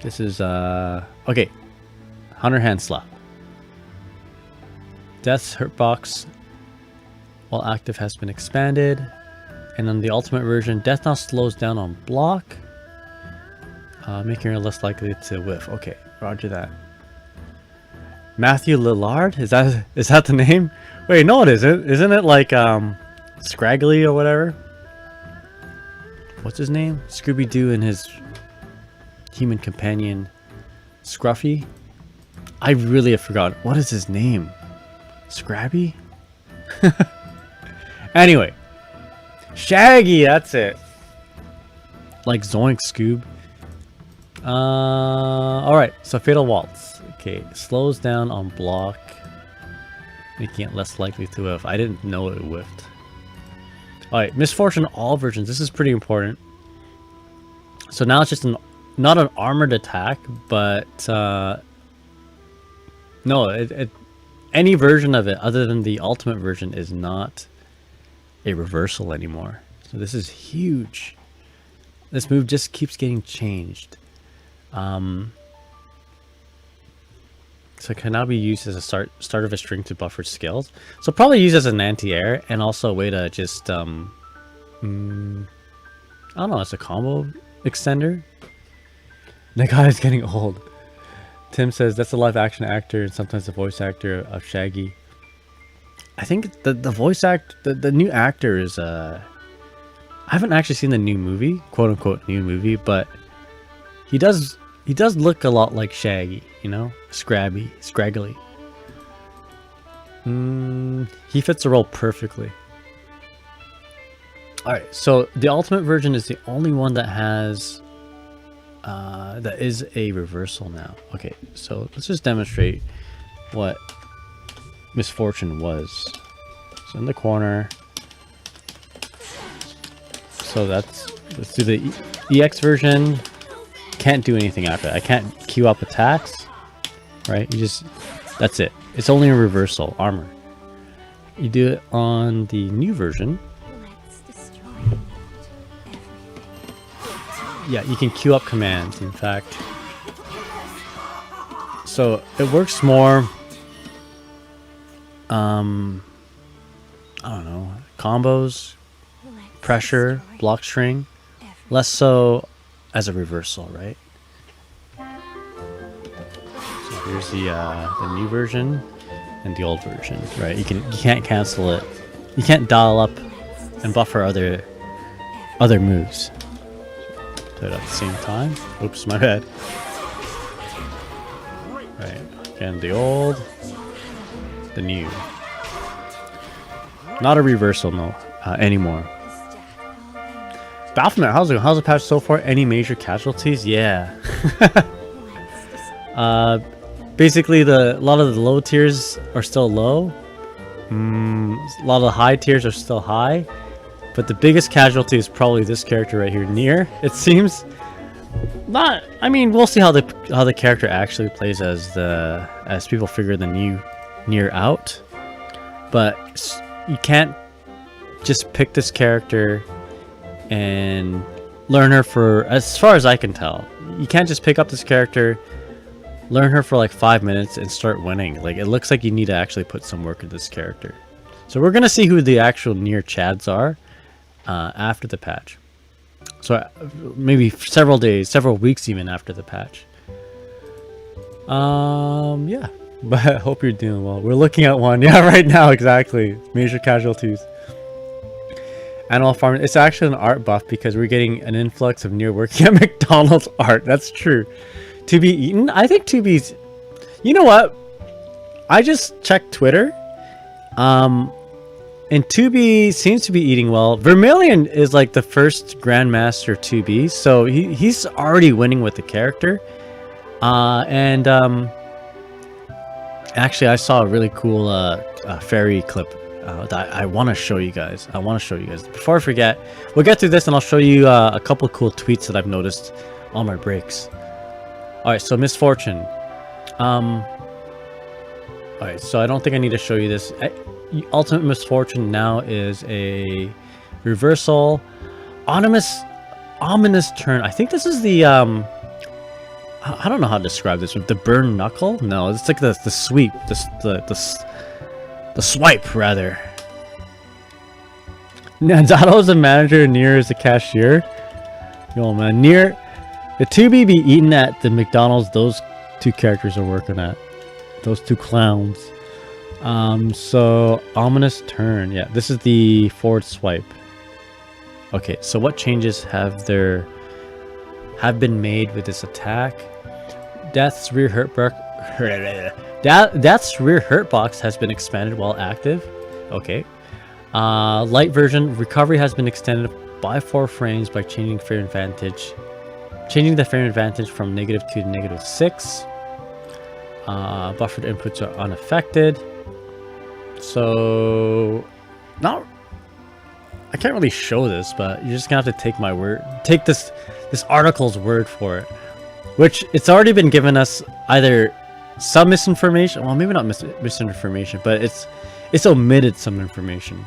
This is okay. 100 hand slap. Death's hurt box while active has been expanded. And on the ultimate version, Death now slows down on block, making her less likely to whiff. Okay, roger that. Matthew Lillard? Is that the name? Wait, no it isn't. Isn't it like Scraggly or whatever? What's his name? Scooby-Doo and his human companion Scruffy? I really have forgotten. What is his name? Scrabby? Anyway. Shaggy, that's it. Like Zoink Scoob. Alright, so Fatal Waltz. Okay, slows down on block, making it less likely to whiff. I didn't know it whiffed. Alright, Misfortune all versions. This is pretty important. So now it's just not an armored attack, but no, any version of it other than the ultimate version is not a reversal anymore. So this is huge. This move just keeps getting changed. So it can now be used as a start of a string to buffer skills. So probably used as an anti-air and also a way to just I don't know, as a combo extender. The guy's getting old. Tim says that's a live action actor and sometimes the voice actor of Shaggy. I think the voice the new actor is I haven't actually seen the new movie, quote unquote new movie, but he does look a lot like Shaggy, you know? Scraggly. He fits the role perfectly. Alright, so the ultimate version is the only one that has that is a reversal now. Okay, so let's just demonstrate what Misfortune was. So in the corner. So let's do the EX version. Can't do anything after that. I can't queue up attacks. Right? That's it. It's only a reversal armor. You do it on the new version. Yeah, you can queue up commands, in fact. So it works more I don't know, combos, pressure, block string, less so as a reversal, right? So here's the new version and the old version, right? You can't cancel it. You can't dial up and buffer other moves. Do it at the same time. Oops, my bad. Right, again the old, the new. Not a reversal, no, anymore. Baphomet, how's the patch so far? Any major casualties? Yeah. Basically, a lot of the low tiers are still low. A lot of the high tiers are still high. But the biggest casualty is probably this character right here, Nier. It seems not. I mean, we'll see how the character actually plays as people figure the new Nier out. But you can't just pick this character and learn her for, as far as I can tell, you can't just pick up this character, learn her for like 5 minutes and start winning. Like, it looks like you need to actually put some work into this character. So we're gonna see who the actual Nier Chads are after the patch. So maybe several days, several weeks even after the patch. Yeah. But I hope you're doing well. We're looking at one. Yeah, right now, exactly. Major casualties. Animal Farm. It's actually an art buff because we're getting an influx of Nier working at McDonald's art. That's true. To be eaten? I think to be's... You know what? I just checked Twitter. And 2B seems to be eating well. Vermilion is like the first Grandmaster 2B. So he's already winning with the character. Actually, I saw a really cool Ferry clip that I want to show you guys. Before I forget, we'll get through this and I'll show you a couple cool tweets that I've noticed on my breaks. Alright, so Misfortune. Alright, so I don't think I need to show you this. Ultimate Misfortune now is a reversal. Ominous turn. I think this is the... I don't know how to describe this. The burn knuckle? No, it's like the sweep. The swipe, rather. Nanzato is a manager, Nier is a cashier. Yo, man, Nier... The 2B be eaten at the McDonald's those two characters are working at. Those two clowns. So, ominous turn. Yeah, this is the forward swipe. Okay, so what changes have been made with this attack? Death's rear hurt box has been expanded while active. Okay. Light version recovery has been extended by 4 frames by changing the frame advantage from -2 to -6. Buffered inputs are unaffected. So, I can't really show this, but you're just gonna have to take my word. Take this article's word for it. Which, it's already been given us either some misinformation, well, maybe not misinformation, but it's omitted some information.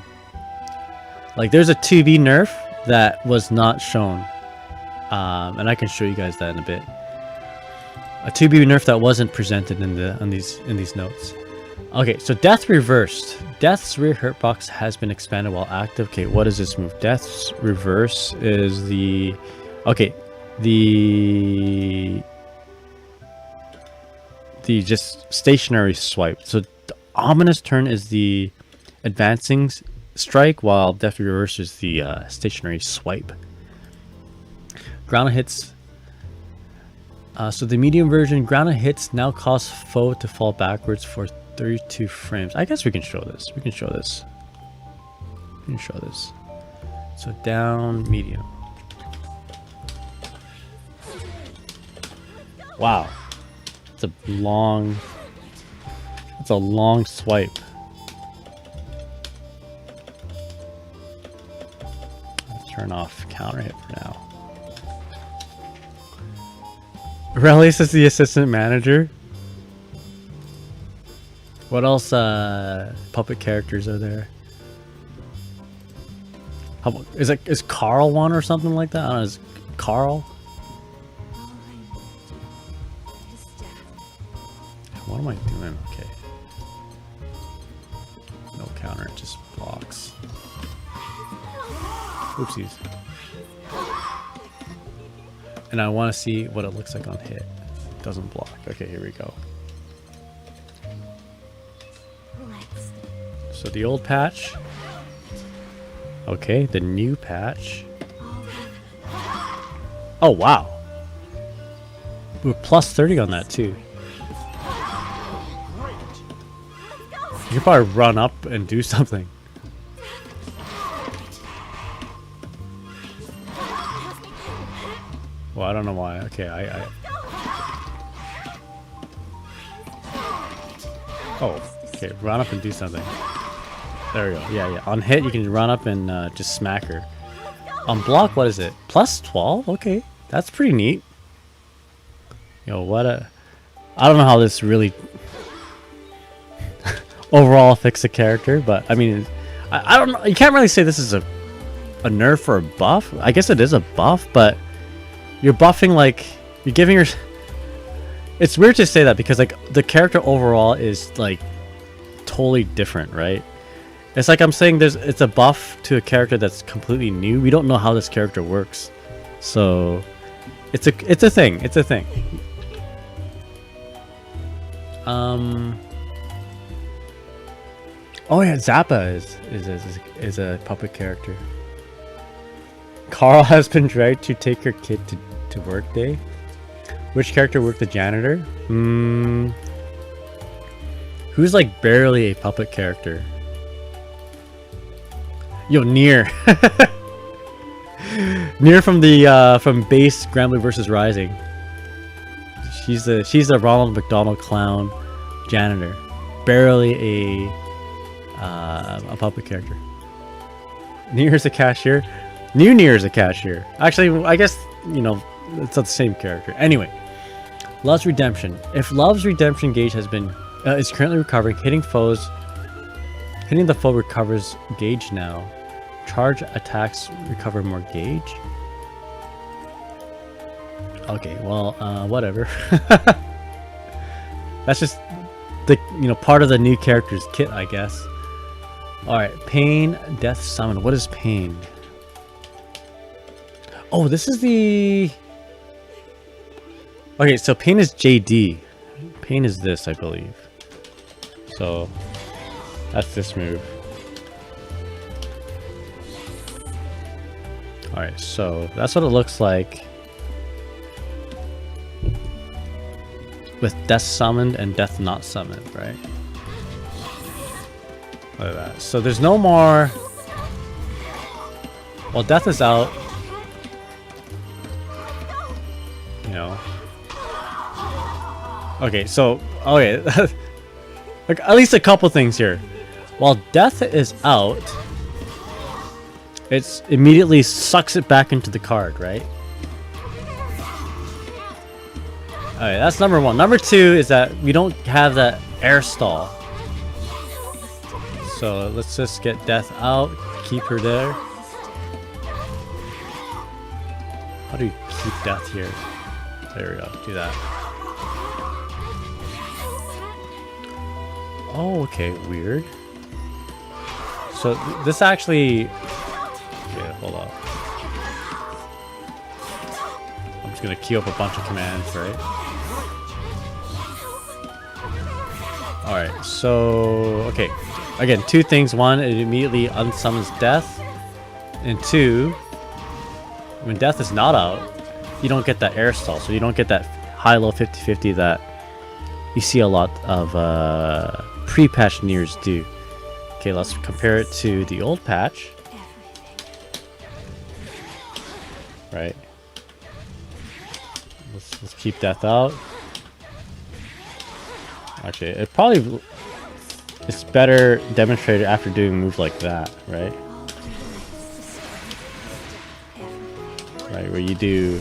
Like, there's a 2B nerf that was not shown. And I can show you guys that in a bit. A 2B nerf that wasn't presented in these notes. Okay, so Death Reversed. Death's rear hurt box has been expanded while active. Okay, what is this move? Death's Reverse is the... Okay, the just stationary swipe. So the Ominous Turn is the advancing strike, while Death Reverse is the stationary swipe. Ground hits... so the medium version, grounded hits now cause foe to fall backwards for 32 frames. I guess we can show this. We can show this. We can show this. So down, medium. Wow. It's a long swipe. Let's turn off counter hit for now. Relius is the assistant manager. What else puppet characters are there? Is Carl one or something like that? I don't know, is Carl? What am I doing? Okay. No counter, just blocks. Oopsies. And I want to see what it looks like on hit. Doesn't block. Okay, here we go. So the old patch. Okay, the new patch. Oh, wow. We're plus 30 on that, too. You could probably run up and do something. Well, I don't know why. Okay, Oh, okay, run up and do something. There we go. Yeah. On hit, you can run up and just smack her. On block, what is it? Plus 12? Okay, that's pretty neat. Yo, what a... I don't know how this really... overall affects the character, but I mean... I don't know. You can't really say this is a nerf or a buff. I guess it is a buff, but... You're buffing, like, you're giving her... It's weird to say that because, like, the character overall is, like, totally different, right? It's like I'm saying it's a buff to a character that's completely new. We don't know how this character works. So, it's a thing. It's a thing. Oh yeah, Zappa is a puppet character. Carl has been dragged to take her kid to work day. Which character worked the janitor? Who's like barely a puppet character? Yo, Nier. Nier from the from base GRANBLUE versus Rising. She's the Ronald McDonald clown janitor. Barely a puppet character. Nier's a cashier. New Nier's a cashier. Actually, I guess, you know, it's not the same character. Anyway, Love's Redemption. If Love's Redemption gauge has been is currently recovering, hitting the foe recovers gauge now. Charge attacks recover more gauge. Okay, well, whatever. That's just the part of the new character's kit, I guess. All right, Pain, Death Summon. What is Pain? Oh, this is the... Okay, so Pain is JD. Pain is this, I believe. So, that's this move. Alright, so that's what it looks like with Death Summoned and Death Not Summoned, right? Look at that. So there's no more... Well, Death is out. Okay, so okay, like at least a couple things here. While Death is out, it's immediately sucks it back into the card, right? Alright, that's number one. Number two is that we don't have that air stall. So let's just get Death out, keep her there. How do you keep Death here? There we go, do that. Oh, okay, weird. So this actually... Yeah, hold on. I'm just gonna queue up a bunch of commands, right? Alright, so... Okay. Again, two things. One, it immediately unsummons death. And two, when death is not out, you don't get that air stall. So you don't get that high-low 50-50 that you see a lot of pre-patch Niers do. Okay, let's compare it to the old patch. Right. Let's keep death out. Actually, it probably it's better demonstrated after doing a move like that, right? Right, where you do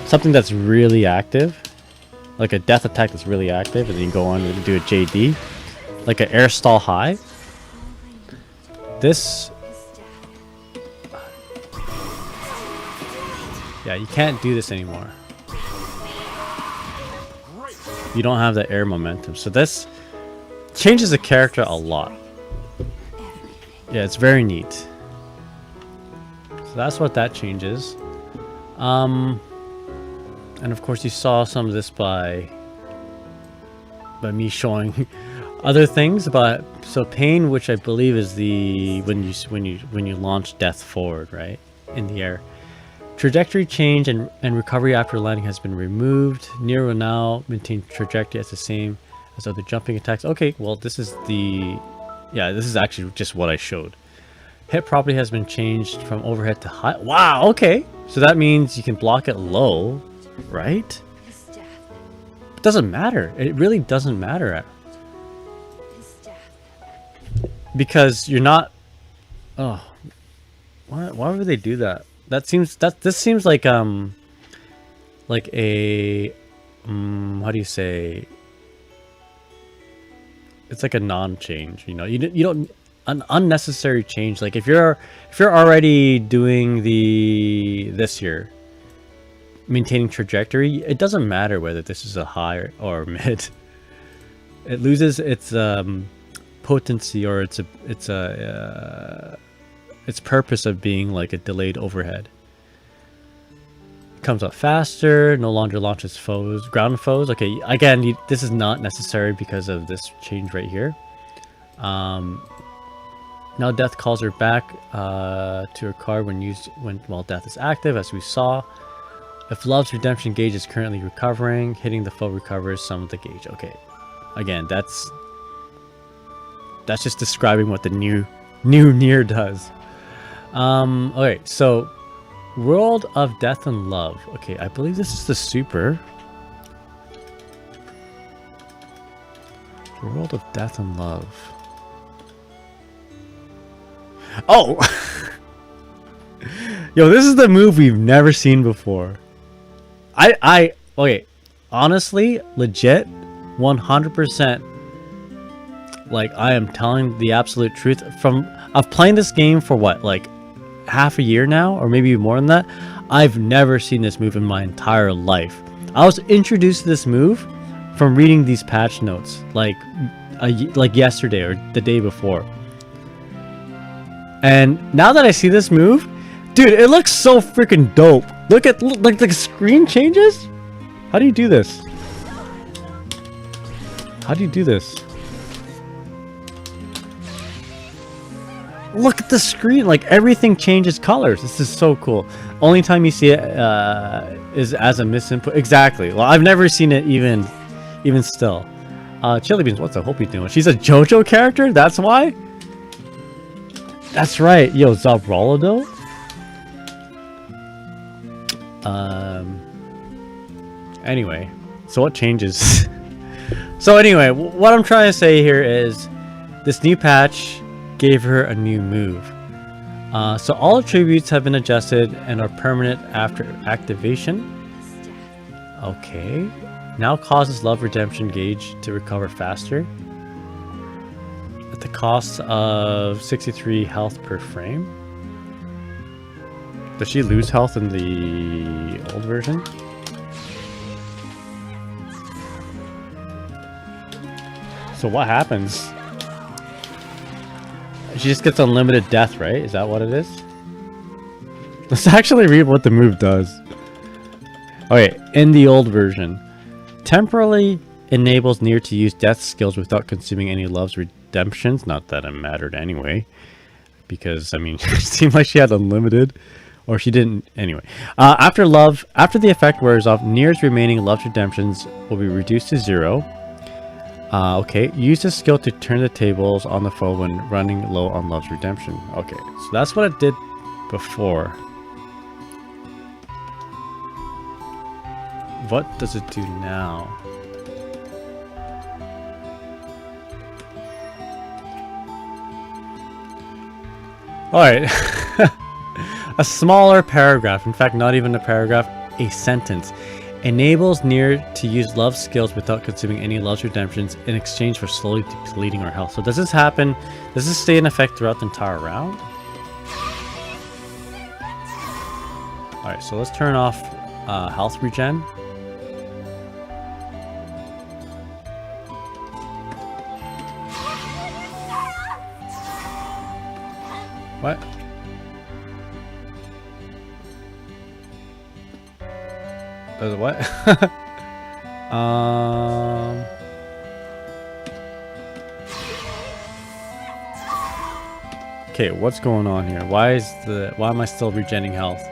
something that's really active, like a death attack that's really active, and then you go on and do a JD, like an air stall high. This, yeah, you can't do this anymore. You don't have the air momentum, so this changes the character a lot. Yeah, it's very neat. So that's what that changes. And of course you saw some of this by me showing other things. But so pain, which I believe is the when you launch death forward, right, in the air. Trajectory change and recovery after landing has been removed. Nier will now maintain trajectory as the same as other jumping attacks. Okay, well this is the... Yeah, this is actually just what I showed. Hit property has been changed from overhead to high. Wow, okay. So that means you can block it low, right? It doesn't matter. It really doesn't matter. Because you're not... Oh. Why would they do that? This seems like a how do you say, it's like a non-change, you know. You don't an unnecessary change. Like if you're already doing this here, maintaining trajectory, it doesn't matter whether this is a high or mid. It loses its potency or its purpose of being like a delayed overhead. It comes up faster, no longer launches ground foes. Okay, again, this is not necessary because of this change right here. Now death calls her back to her card while death is active, as we saw. If Love's redemption gauge is currently recovering, hitting the foe recovers some of the gauge. Okay, again, that's just describing what the new Nier does. Okay, so World of Death and Love. Okay, I believe this is the super. World of Death and Love. Oh! Yo, this is the move we've never seen before. Okay, honestly, legit, 100%. Like, I am telling the absolute truth. I've played this game for what, like half a year now, or maybe more than that. I've never seen this move in my entire life. I was introduced to this move from reading these patch notes, like yesterday or the day before. And now that I see this move, dude, it looks so freaking dope. Look at like the screen changes. How do you do this? How do you do this? Look at the screen, like everything changes colors. This is so cool. Only time you see it is as a misinput. Exactly. Well, I've never seen it even still. Chili Beans, what's up? Hope you're doing? She's a JoJo character? That's why? That's right. Yo, Zabrolado? Anyway, so what changes? So anyway, what I'm trying to say here is this new patch gave her a new move. So all attributes have been adjusted and are permanent after activation. Okay. Now causes Love Redemption gauge to recover faster at the cost of 63 health per frame. Does she lose health in the old version? So what happens? She just gets unlimited death, right? Is that what it is? Let's actually read what the move does. Okay, in the old version, temporarily enables Nier to use death skills without consuming any love's redemptions. Not that it mattered anyway, because I mean, it seemed like she had unlimited, or she didn't. Anyway, after the effect wears off, Nier's remaining love's redemptions will be reduced to 0. Okay, use this skill to turn the tables on the foe when running low on love's redemption. Okay, so that's what it did before. What does it do now? Alright. A smaller paragraph, in fact not even a paragraph, a sentence. Enables Nier to use love skills without consuming any love's redemptions in exchange for slowly depleting our health. So does this happen? Does this stay in effect throughout the entire round? Alright, so let's turn off health regen. What? What? Okay, what's going on here? Why am I still regenerating health?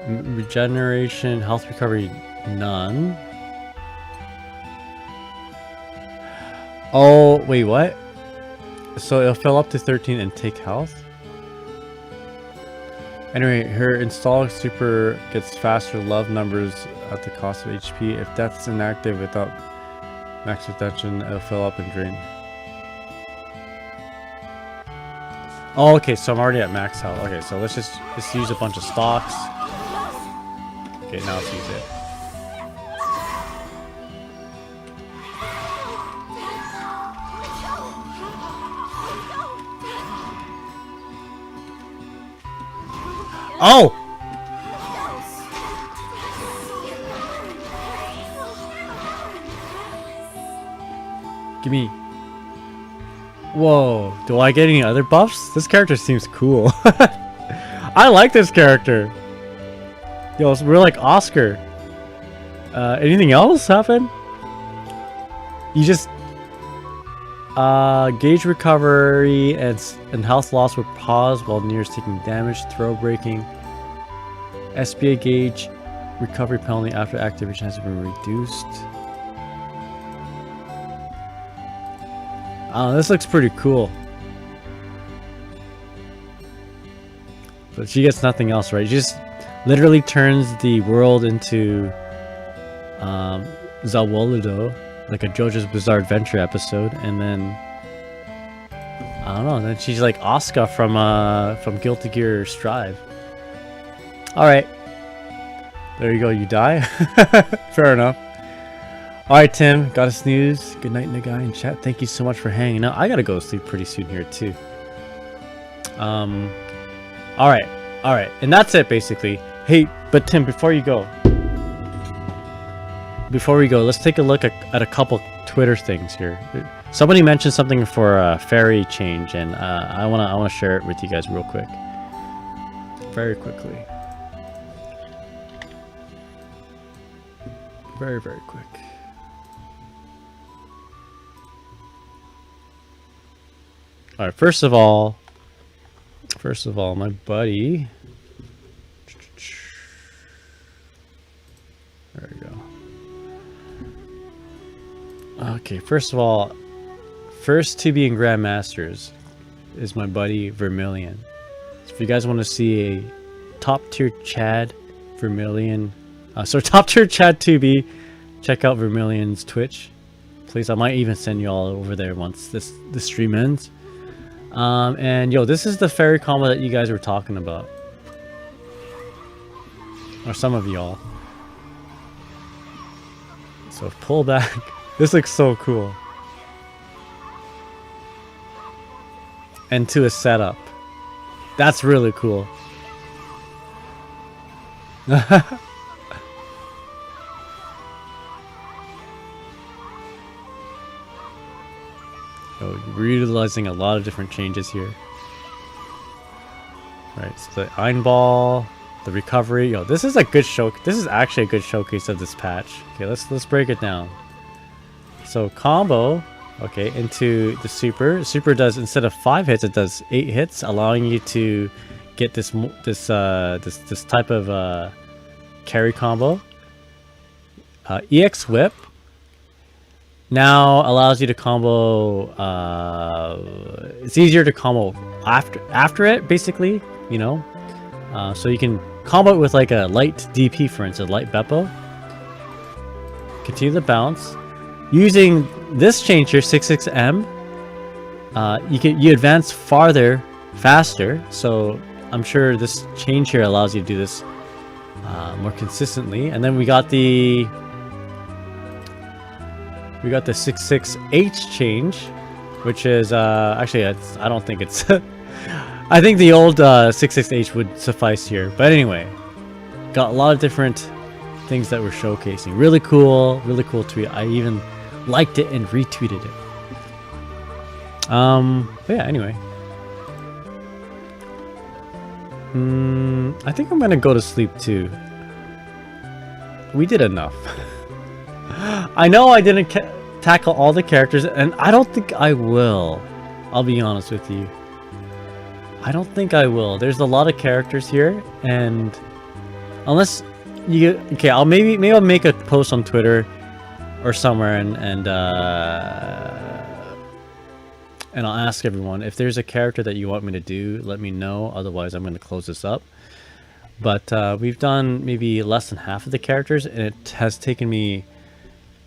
Regeneration, health recovery, none. Oh, wait, what? So it'll fill up to 13 and take health? Anyway, her installed super gets faster love numbers at the cost of HP. If that's inactive without max retention, it'll fill up and drain. Oh, okay, so I'm already at max health. Okay, so let's just use a bunch of stocks. Okay, now let's use it. Oh! Give me... Whoa, do I get any other buffs? This character seems cool. I like this character. Yo, we're like Oscar. Anything else happen? You just... gauge recovery and health loss with pause while Nier is taking damage, throw breaking. SBA gauge recovery penalty after activation has been reduced. This looks pretty cool. But she gets nothing else, right? She just literally turns the world into Zawoludo, like a JoJo's Bizarre Adventure episode, and then I don't know. Then she's like Asuka from Guilty Gear Strive. All right, there you go. You die. Fair enough. All right, Tim. Got a snooze. Good night, Nagai in chat. Thank you so much for hanging out. I gotta go to sleep pretty soon here too. All right, and that's it basically. Hey, but Tim, before we go, let's take a look at a couple Twitter things here. Somebody mentioned something for a Ferry change, and I wanna share it with you guys real quick, very quickly, very quick. All right, first of all, my buddy. There we go. Okay, first of all, first to be in Grandmasters is my buddy Vermilion. So if you guys want to see a top tier Chad Vermilion, top tier Chad 2B, check out Vermilion's Twitch. Please, I might even send you all over there once this stream ends. And yo, this is the Ferry combo that you guys were talking about, or some of y'all. So pull back. This looks so cool. And to a setup. That's really cool. we're utilizing a lot of different changes here. Right, so the Iron Ball, the recovery. This is a good show. This is actually a good showcase of this patch. Okay, let's break it down. So combo, okay, into the super. Super does, instead of 5 hits, it does 8 hits, allowing you to get this type of carry combo. EX Whip now allows you to combo. It's easier to combo after it, basically. So you can combo it with like a light DP, for instance, light Beppo. Continue the bounce. Using this change here, 66M, you advance farther, faster. So I'm sure this change here allows you to do this more consistently. And then we got the 66H change, which is actually I don't think it's. I think the old 66H would suffice here. But anyway, got a lot of different things that we're showcasing. Really cool tweet. I even liked it and retweeted it. But yeah, anyway. I think I'm gonna go to sleep too. We did enough. I know I didn't tackle all the characters, and I don't think I will. I'll be honest with you. I don't think I will. There's a lot of characters here, and unless you I'll maybe I'll make a post on Twitter or somewhere, and I'll ask everyone if there's a character that you want me to do. Let me know. Otherwise, I'm going to close this up. But we've done maybe less than half of the characters, and it has taken me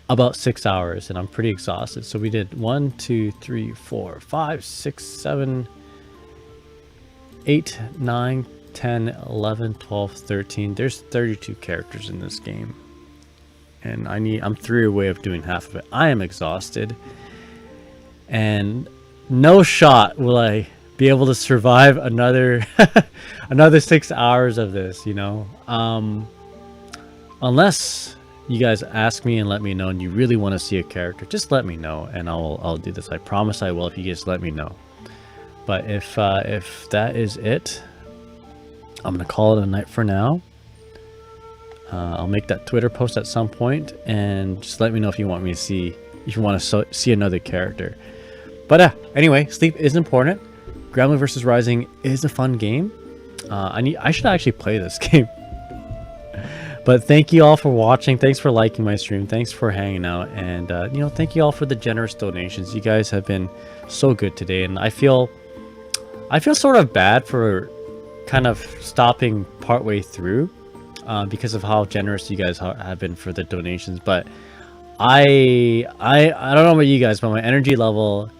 about 6 hours, and I'm pretty exhausted. So we did 1, 2, 3, 4, 5, 6, 7, 8, 9, 10, 11, 12, 13. There's 32 characters in this game, and I'm 3 away of doing half of it. I am exhausted, and no shot will I be able to survive another another 6 hours of this, unless you guys ask me and let me know, and you really want to see a character, just let me know, and I'll do this. I promise I will if you just let me know. But if that is it, I'm gonna call it a night for now. I'll make that Twitter post at some point, and just let me know if you want me to see, if you want to see another character. But anyway, sleep is important. GRANBLUE versus Rising is a fun game. I should actually play this game. But thank you all for watching. Thanks for liking my stream. Thanks for hanging out, and thank you all for the generous donations. You guys have been so good today, and I feel sort of bad for kind of stopping partway through because of how generous you guys have been for the donations. But I don't know about you guys, but my energy level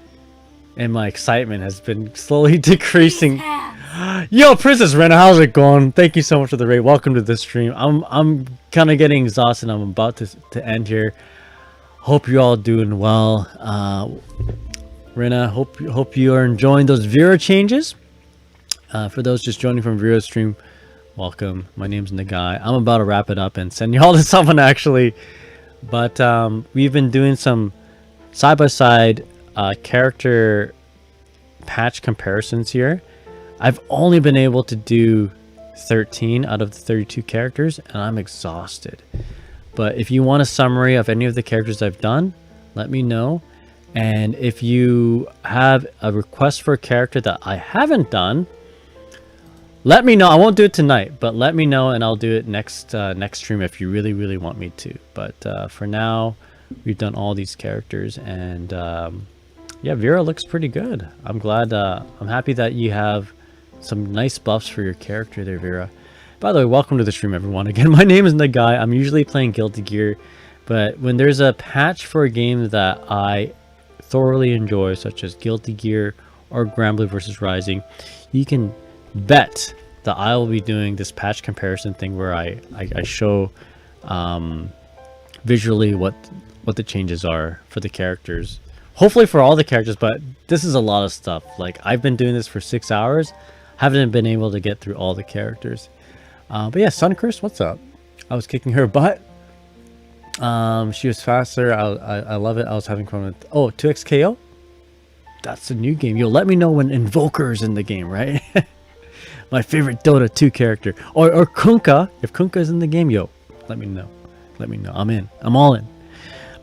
and my excitement has been slowly decreasing. Yo, Princess Rena, how's it going? Thank you so much for the raid. Welcome to the stream. I'm kind of getting exhausted. I'm about to end here. Hope you're all doing well. Rena, hope you are enjoying those Vira changes. For those just joining from Vira's stream, welcome. My name's Nagai. I'm about to wrap it up and send y'all to someone actually. But we've been doing some side-by-side character patch comparisons here. I've only been able to do 13 out of the 32 characters, and I'm exhausted. But if you want a summary of any of the characters I've done, let me know. And if you have a request for a character that I haven't done, let me know. I won't do it tonight, but let me know, and I'll do it next stream if you really want me to. But for now, we've done all these characters, and yeah, Vira looks pretty good. I'm glad. I'm happy that you have some nice buffs for your character there, Vira. By the way, welcome to the stream, everyone. Again, my name is Nagai. I'm usually playing Guilty Gear, but when there's a patch for a game that I thoroughly enjoy, such as Guilty Gear or GRANBLUE versus Rising, you can bet that I will be doing this patch comparison thing where I show visually what the changes are for the characters. Hopefully for all the characters, but this is a lot of stuff. Like, I've been doing this for 6 hours, haven't been able to get through all the characters. But yeah, Suncurse, what's up? I was kicking her butt. She was faster. I love it. I was having fun with... Oh, 2xKO? that's a new game. Yo, let me know when Invoker's in the game, right? My favorite Dota 2 character. Or Kunkka. If Kunkka's in the game, yo, let me know. Let me know. I'm in. I'm all in.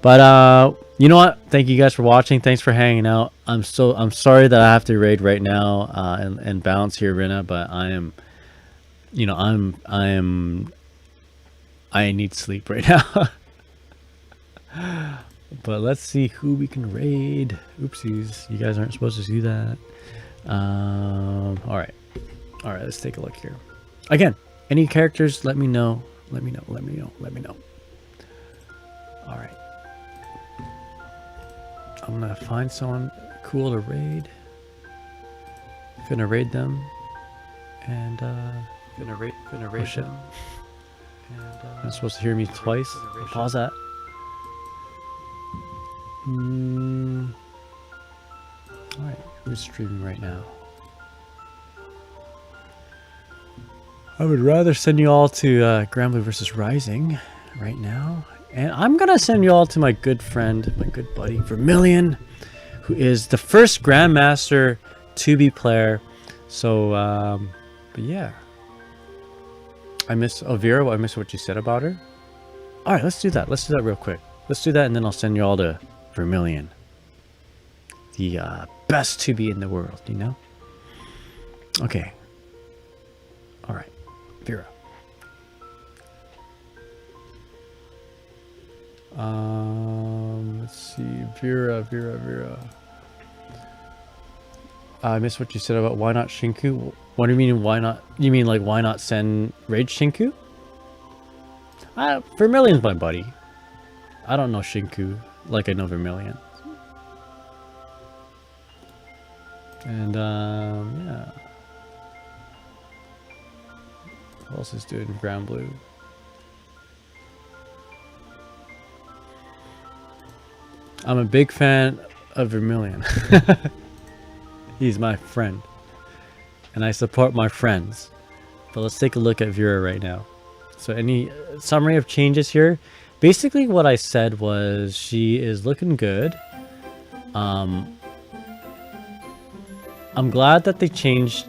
But you know what? Thank you guys for watching. Thanks for hanging out. I'm sorry that I have to raid right now and bounce here, Rina, but I am, you know, I need sleep right now. But let's see who we can raid. Oopsies, you guys aren't supposed to do that. All right, let's take a look here. Again, any characters, let me know. Let me know. All right, I'm gonna find someone cool to raid. Gonna raid them, and gonna raid them. And you're supposed to hear me twice. Pause that. Alright, who's streaming right now? I would rather send you all to GRANBLUE versus Rising right now. And I'm gonna send you all to my good friend, my good buddy, Vermilion, who is the first Grandmaster 2B player. So, but yeah. I miss Vira. I miss what you said about her. Alright, let's do that. Let's do that real quick. Let's do that, and then I'll send you all to Vermilion. The best 2B in the world, you know? Okay. Alright. Vira. Let's see. Vira. I missed what you said about why not Shinku. What do you mean why not? You mean like why not send Raid Shinku? Vermilion's my buddy. I don't know Shinku like I know Vermilion. And yeah. Who else is doing GRANBLUE? I'm a big fan of Vermilion. He's my friend. And I support my friends. But let's take a look at Vira right now. So any summary of changes here? Basically what I said was she is looking good. I'm glad that they changed.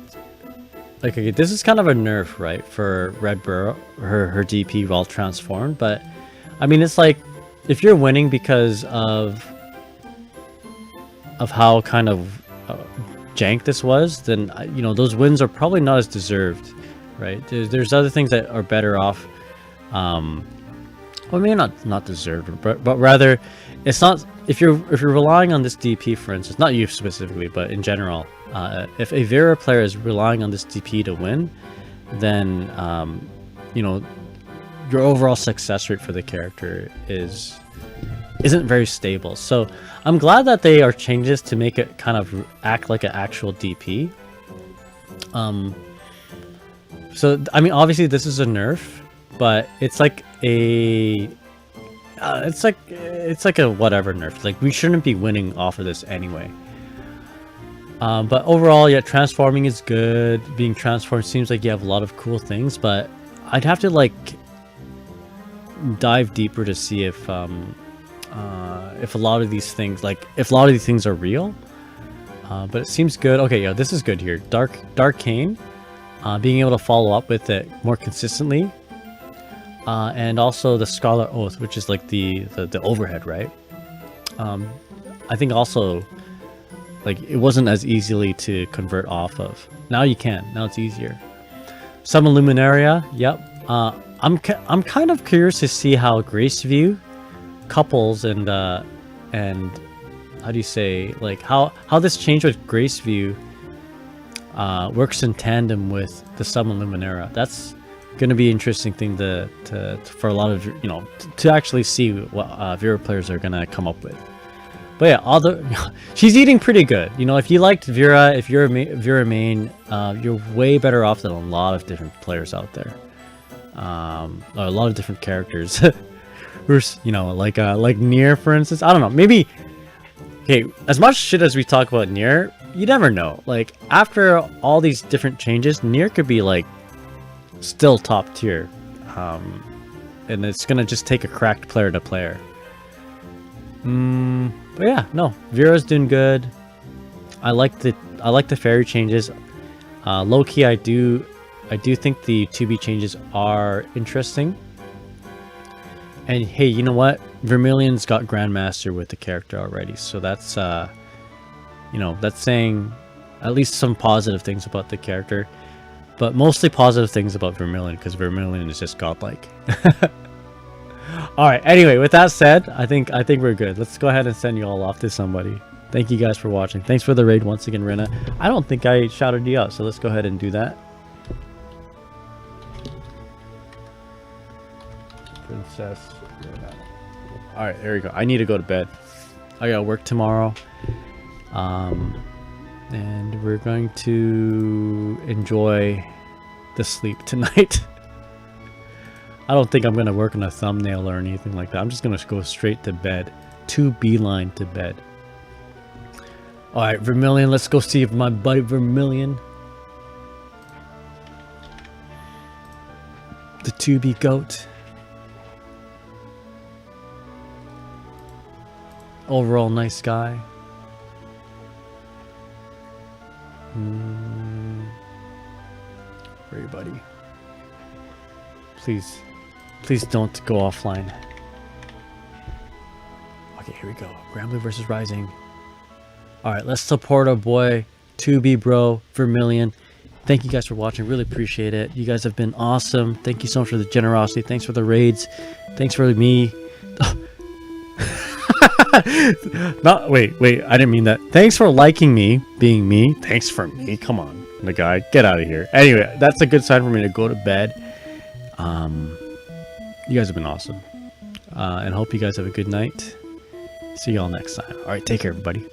Like, okay, this is kind of a nerf, right, for Red Burrow, her DP while transformed. But I mean, it's like if you're winning because of how kind of jank this was, then you know those wins are probably not as deserved, right? There's other things that are better off. Well, maybe not deserved, but rather, it's not if you're relying on this DP, for instance, not you specifically, but in general, if a Vira player is relying on this DP to win, then you know your overall success rate for the character isn't very stable. So I'm glad that they are changes to make it kind of act like an actual DP. So I mean, obviously this is a nerf, but it's like a it's like a whatever nerf. Like, we shouldn't be winning off of this anyway. But overall, yeah, transforming is good. Being transformed seems like you have a lot of cool things, but I'd have to like dive deeper to see if a lot of these things, are real. But it seems good. Okay, yeah, this is good here. Darkane, being able to follow up with it more consistently, and also the Scholar Oath, which is like the overhead, right? I think also, like, it wasn't as easily to convert off of. Now you can. Now it's easier. Summon Luminaria. Yep. I'm kind of curious to see how Grace View couples and how do you say, like, how this change with Grace View works in tandem with the Summon Luminaria. That's gonna be an interesting thing for a lot of, you know, to actually see what Vira players are gonna come up with. But yeah, she's eating pretty good. You know, if you liked Vira, if you're a Vira main, you're way better off than a lot of different players out there. A lot of different characters. You know, like Nier, for instance. I don't know. Maybe. Okay, as much shit as we talk about Nier, you never know. Like, after all these different changes, Nier could be like still top tier, and it's gonna just take a cracked player to player. But yeah, no, Vira's doing good. I like the fairy changes. Low key, I do think the 2B changes are interesting. And hey, you know what? Vermilion's got Grandmaster with the character already, so that's you know, that's saying at least some positive things about the character, but mostly positive things about Vermilion because Vermilion is just godlike. All right. Anyway, with that said, I think we're good. Let's go ahead and send you all off to somebody. Thank you guys for watching. Thanks for the raid once again, Rena. I don't think I shouted you out, so let's go ahead and do that. Princess Rena. All right, there we go. I need to go to bed. I got work tomorrow. And we're going to enjoy the sleep tonight. I don't think I'm going to work on a thumbnail or anything like that. I'm just going to go straight to bed. 2 beeline to bed. Alright, Vermilion. Let's go see if my buddy Vermilion. The 2B goat. Overall nice guy. Everybody. Please don't go offline. Okay, here we go. GRANBLUE versus Rising. Alright, let's support our boy 2B bro, Vermilion. Thank you guys for watching. Really appreciate it. You guys have been awesome. Thank you so much for the generosity. Thanks for the raids. Thanks for me. Wait, I didn't mean that. Thanks for liking me, being me. Thanks for me. Come on, the guy. Get out of here. Anyway, that's a good sign for me to go to bed. You guys have been awesome. And hope you guys have a good night. See y'all next time. Alright, take care, everybody.